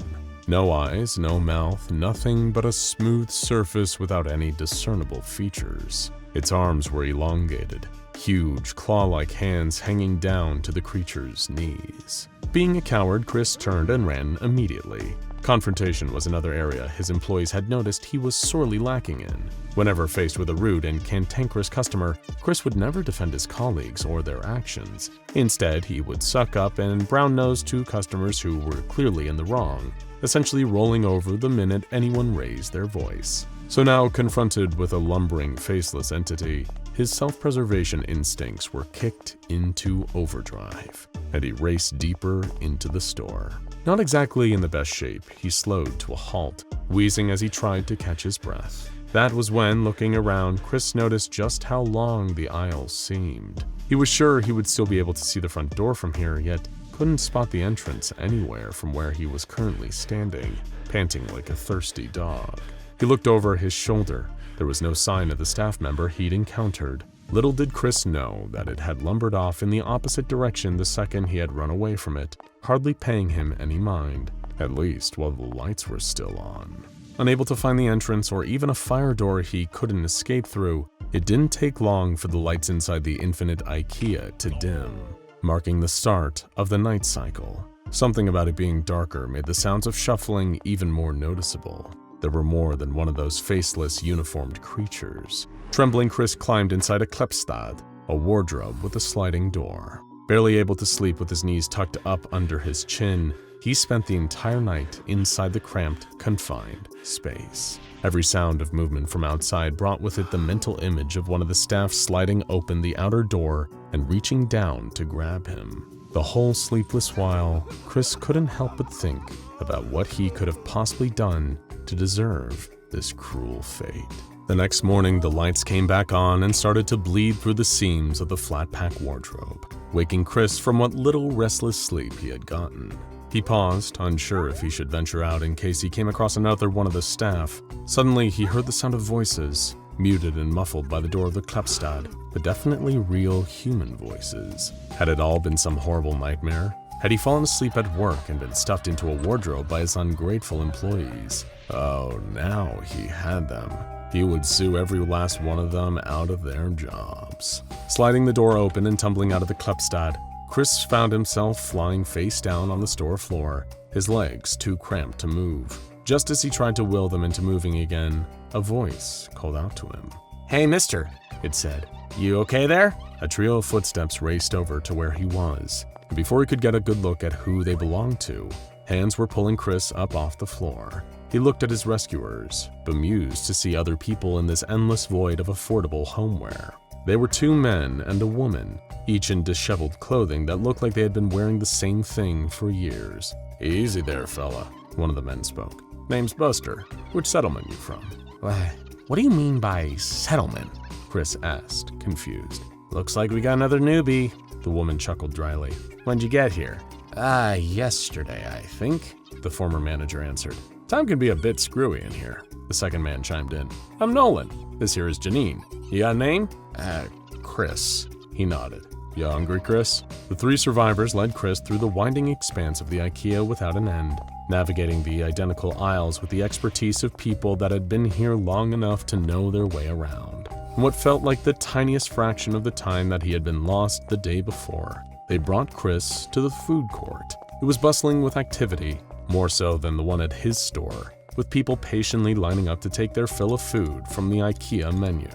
No eyes, no mouth, nothing but a smooth surface without any discernible features. Its arms were elongated, huge claw-like hands hanging down to the creature's knees. Being a coward, Chris turned and ran immediately. Confrontation was another area his employees had noticed he was sorely lacking in. Whenever faced with a rude and cantankerous customer, Chris would never defend his colleagues or their actions. Instead, he would suck up and brown-nose to customers who were clearly in the wrong, essentially rolling over the minute anyone raised their voice. So now, confronted with a lumbering, faceless entity, his self-preservation instincts were kicked into overdrive, and he raced deeper into the store. Not exactly in the best shape, he slowed to a halt, wheezing as he tried to catch his breath. That was when, looking around, Chris noticed just how long the aisles seemed. He was sure he would still be able to see the front door from here, yet couldn't spot the entrance anywhere from where he was currently standing, panting like a thirsty dog. He looked over his shoulder. There was no sign of the staff member he'd encountered. Little did Chris know that it had lumbered off in the opposite direction the second he had run away from it, hardly paying him any mind, at least while the lights were still on. Unable to find the entrance or even a fire door he couldn't escape through, it didn't take long for the lights inside the infinite Ikea to dim, marking the start of the night cycle. Something about it being darker made the sounds of shuffling even more noticeable. There were more than one of those faceless, uniformed creatures. Trembling, Chris climbed inside a Kleppstad, a wardrobe with a sliding door. Barely able to sleep with his knees tucked up under his chin, he spent the entire night inside the cramped, confined space. Every sound of movement from outside brought with it the mental image of one of the staff sliding open the outer door and reaching down to grab him. The whole sleepless while, Chris couldn't help but think about what he could have possibly done to deserve this cruel fate. The next morning, the lights came back on and started to bleed through the seams of the flat-pack wardrobe, waking Chris from what little restless sleep he had gotten. He paused, unsure if he should venture out in case he came across another one of the staff. Suddenly, he heard the sound of voices, muted and muffled by the door of the Kleppstad, but definitely real human voices. Had it all been some horrible nightmare? Had he fallen asleep at work and been stuffed into a wardrobe by his ungrateful employees? Oh, now he had them. He would sue every last one of them out of their jobs. Sliding the door open and tumbling out of the Kleppstad, Chris found himself flying face down on the store floor, his legs too cramped to move. Just as he tried to will them into moving again, a voice called out to him.
Hey, mister, it said. You okay there?
A trio of footsteps raced over to where he was, and before he could get a good look at who they belonged to, hands were pulling Chris up off the floor. He looked at his rescuers, bemused to see other people in this endless void of affordable homeware. They were 2 men and a woman, each in disheveled clothing that looked like they had been wearing the same thing for years. "Easy there, fella," one of the men spoke. "Name's Buster. Which settlement you from?" "What do you mean by settlement?" Chris asked, confused. "Looks like we got another newbie," the woman chuckled dryly. "When'd you get here?" Yesterday, I think," the former manager answered. "Time can be a bit screwy in here," the second man chimed in. "I'm Nolan. This here is Janine. You got a name?" Chris." He nodded. "You hungry, Chris?" The 3 survivors led Chris through the winding expanse of the Ikea without an end, navigating the identical aisles with the expertise of people that had been here long enough to know their way around. In what felt like the tiniest fraction of the time that he had been lost the day before, they brought Chris to the food court. It was bustling with activity, more so than the one at his store, with people patiently lining up to take their fill of food from the Ikea menu.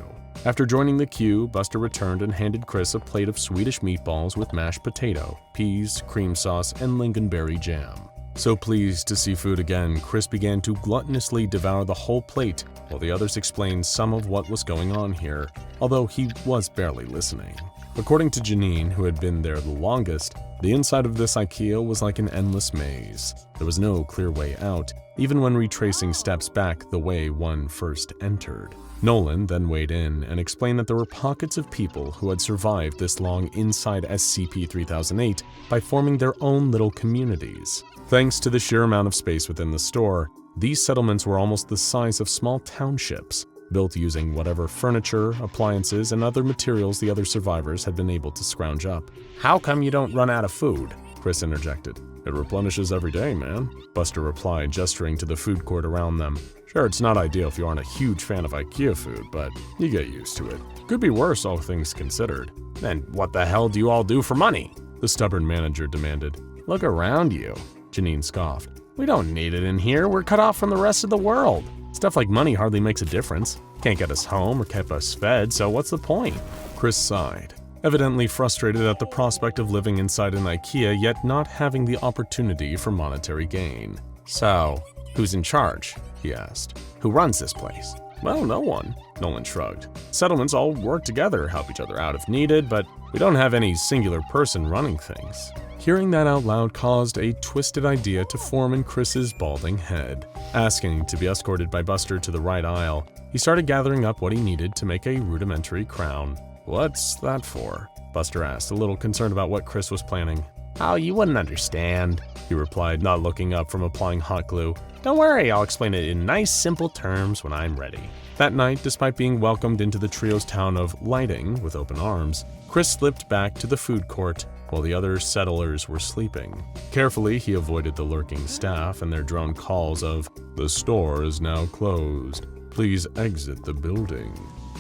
After joining the queue, Buster returned and handed Chris a plate of Swedish meatballs with mashed potato, peas, cream sauce, and lingonberry jam. So pleased to see food again, Chris began to gluttonously devour the whole plate, while the others explained some of what was going on here, although he was barely listening. According to Janine, who had been there the longest, the inside of this Ikea was like an endless maze. There was no clear way out, even when retracing steps back the way one first entered. Nolan then weighed in and explained that there were pockets of people who had survived this long inside SCP-3008 by forming their own little communities. Thanks to the sheer amount of space within the store, these settlements were almost the size of small townships, built using whatever furniture, appliances, and other materials the other survivors had been able to scrounge up. "How come you don't run out of food?" Chris interjected. "It replenishes every day, man," Buster replied, gesturing to the food court around them. "Sure, it's not ideal if you aren't a huge fan of Ikea food, but you get used to it. Could be worse, all things considered." "Then what the hell do you all do for money?" the stubborn manager demanded. "Look around you," Janine scoffed. "We don't need it in here. We're cut off from the rest of the world. Stuff like money hardly makes a difference. Can't get us home or keep us fed, so what's the point?" Chris sighed, evidently frustrated at the prospect of living inside an Ikea yet not having the opportunity for monetary gain. "So, who's in charge?" he asked. "Who runs this place?" "Well, no one," Nolan shrugged. "Settlements all work together, help each other out if needed, but we don't have any singular person running things." Hearing that out loud caused a twisted idea to form in Chris's balding head. Asking to be escorted by Buster to the right aisle, he started gathering up what he needed to make a rudimentary crown. "What's that for?" Buster asked, a little concerned about what Chris was planning. "Oh, you wouldn't understand," he replied, not looking up from applying hot glue. "Don't worry, I'll explain it in nice, simple terms when I'm ready." That night, despite being welcomed into the trio's town of lighting with open arms, Chris slipped back to the food court while the other settlers were sleeping. Carefully, he avoided the lurking staff and their drone calls of, "The store is now closed. Please exit the building."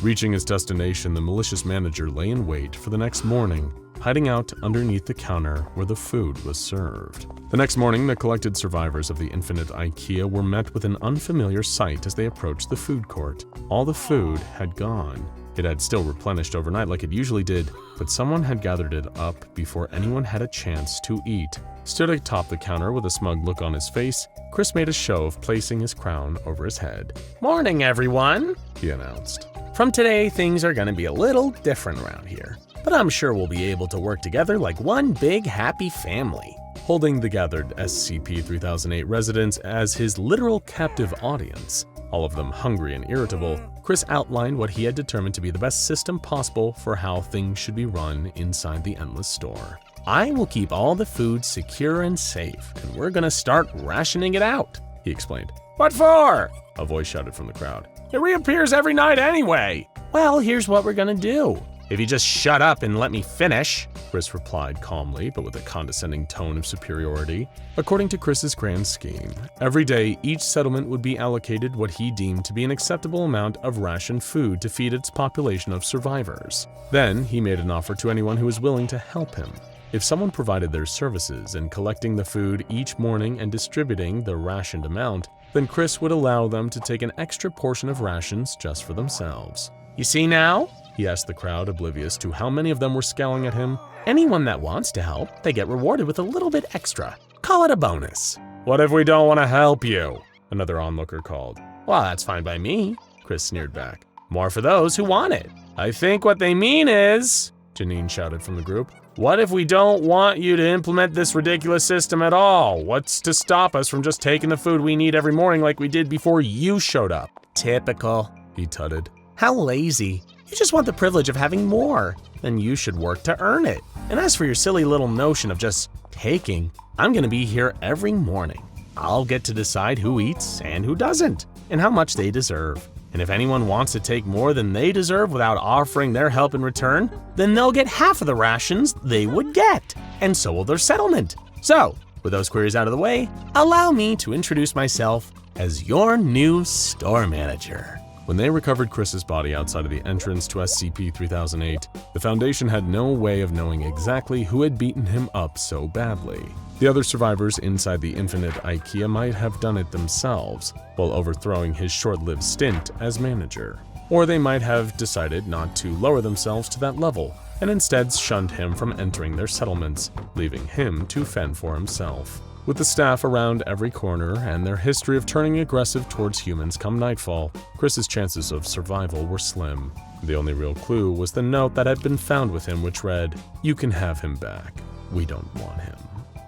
Reaching his destination, the malicious manager lay in wait for the next morning, hiding out underneath the counter where the food was served. The next morning, the collected survivors of the Infinite Ikea were met with an unfamiliar sight as they approached the food court. All the food had gone. It had still replenished overnight like it usually did, but someone had gathered it up before anyone had a chance to eat. Stood atop the counter with a smug look on his face, Chris made a show of placing his crown over his head. "Morning, everyone," he announced. "From today, things are gonna be a little different around here, but I'm sure we'll be able to work together like one big happy family." Holding the gathered SCP-3008 residents as his literal captive audience, all of them hungry and irritable, Chris outlined what he had determined to be the best system possible for how things should be run inside the Endless Store. "I will keep all the food secure and safe, and we're gonna start rationing it out," he explained. "What for?" a voice shouted from the crowd. "It reappears every night anyway." "Well, here's what we're gonna do. If you just shut up and let me finish," Chris replied calmly, but with a condescending tone of superiority. According to Chris's grand scheme, every day each settlement would be allocated what he deemed to be an acceptable amount of rationed food to feed its population of survivors. Then he made an offer to anyone who was willing to help him. If someone provided their services in collecting the food each morning and distributing the rationed amount, then Chris would allow them to take an extra portion of rations just for themselves. "You see now?" he asked the crowd, oblivious to how many of them were scowling at him. "Anyone that wants to help, they get rewarded with a little bit extra. Call it a bonus." "What if we don't want to help you?" another onlooker called. Well, that's fine by me, Chris sneered back. More for those who want it. I think what they mean is, Janine shouted from the group, what if we don't want you to implement this ridiculous system at all? What's to stop us from just taking the food we need every morning like we did before you showed up? Typical, he tutted. How lazy. You just want the privilege of having more. Then you should work to earn it. And as for your silly little notion of just taking, I'm gonna be here every morning. I'll get to decide who eats and who doesn't, and how much they deserve. And if anyone wants to take more than they deserve without offering their help in return, then they'll get half of the rations they would get, and so will their settlement. So, with those queries out of the way, allow me to introduce myself as your new store manager. When they recovered Chris's body outside of the entrance to SCP-3008, the Foundation had no way of knowing exactly who had beaten him up so badly. The other survivors inside the infinite Ikea might have done it themselves, while overthrowing his short-lived stint as manager. Or they might have decided not to lower themselves to that level, and instead shunned him from entering their settlements, leaving him to fend for himself. With the staff around every corner and their history of turning aggressive towards humans come nightfall, Chris's chances of survival were slim. The only real clue was the note that had been found with him, which read, "You can have him back. We don't want him."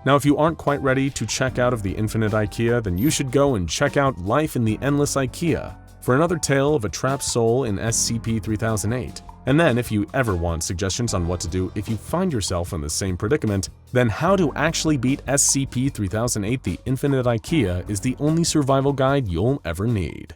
Now, if you aren't quite ready to check out of the infinite Ikea, then you should go and check out Life in the Endless Ikea for another tale of a trapped soul in SCP-3008. And then, if you ever want suggestions on what to do if you find yourself in the same predicament, then How to Actually Beat SCP-3008 The Infinite Ikea is the only survival guide you'll ever need.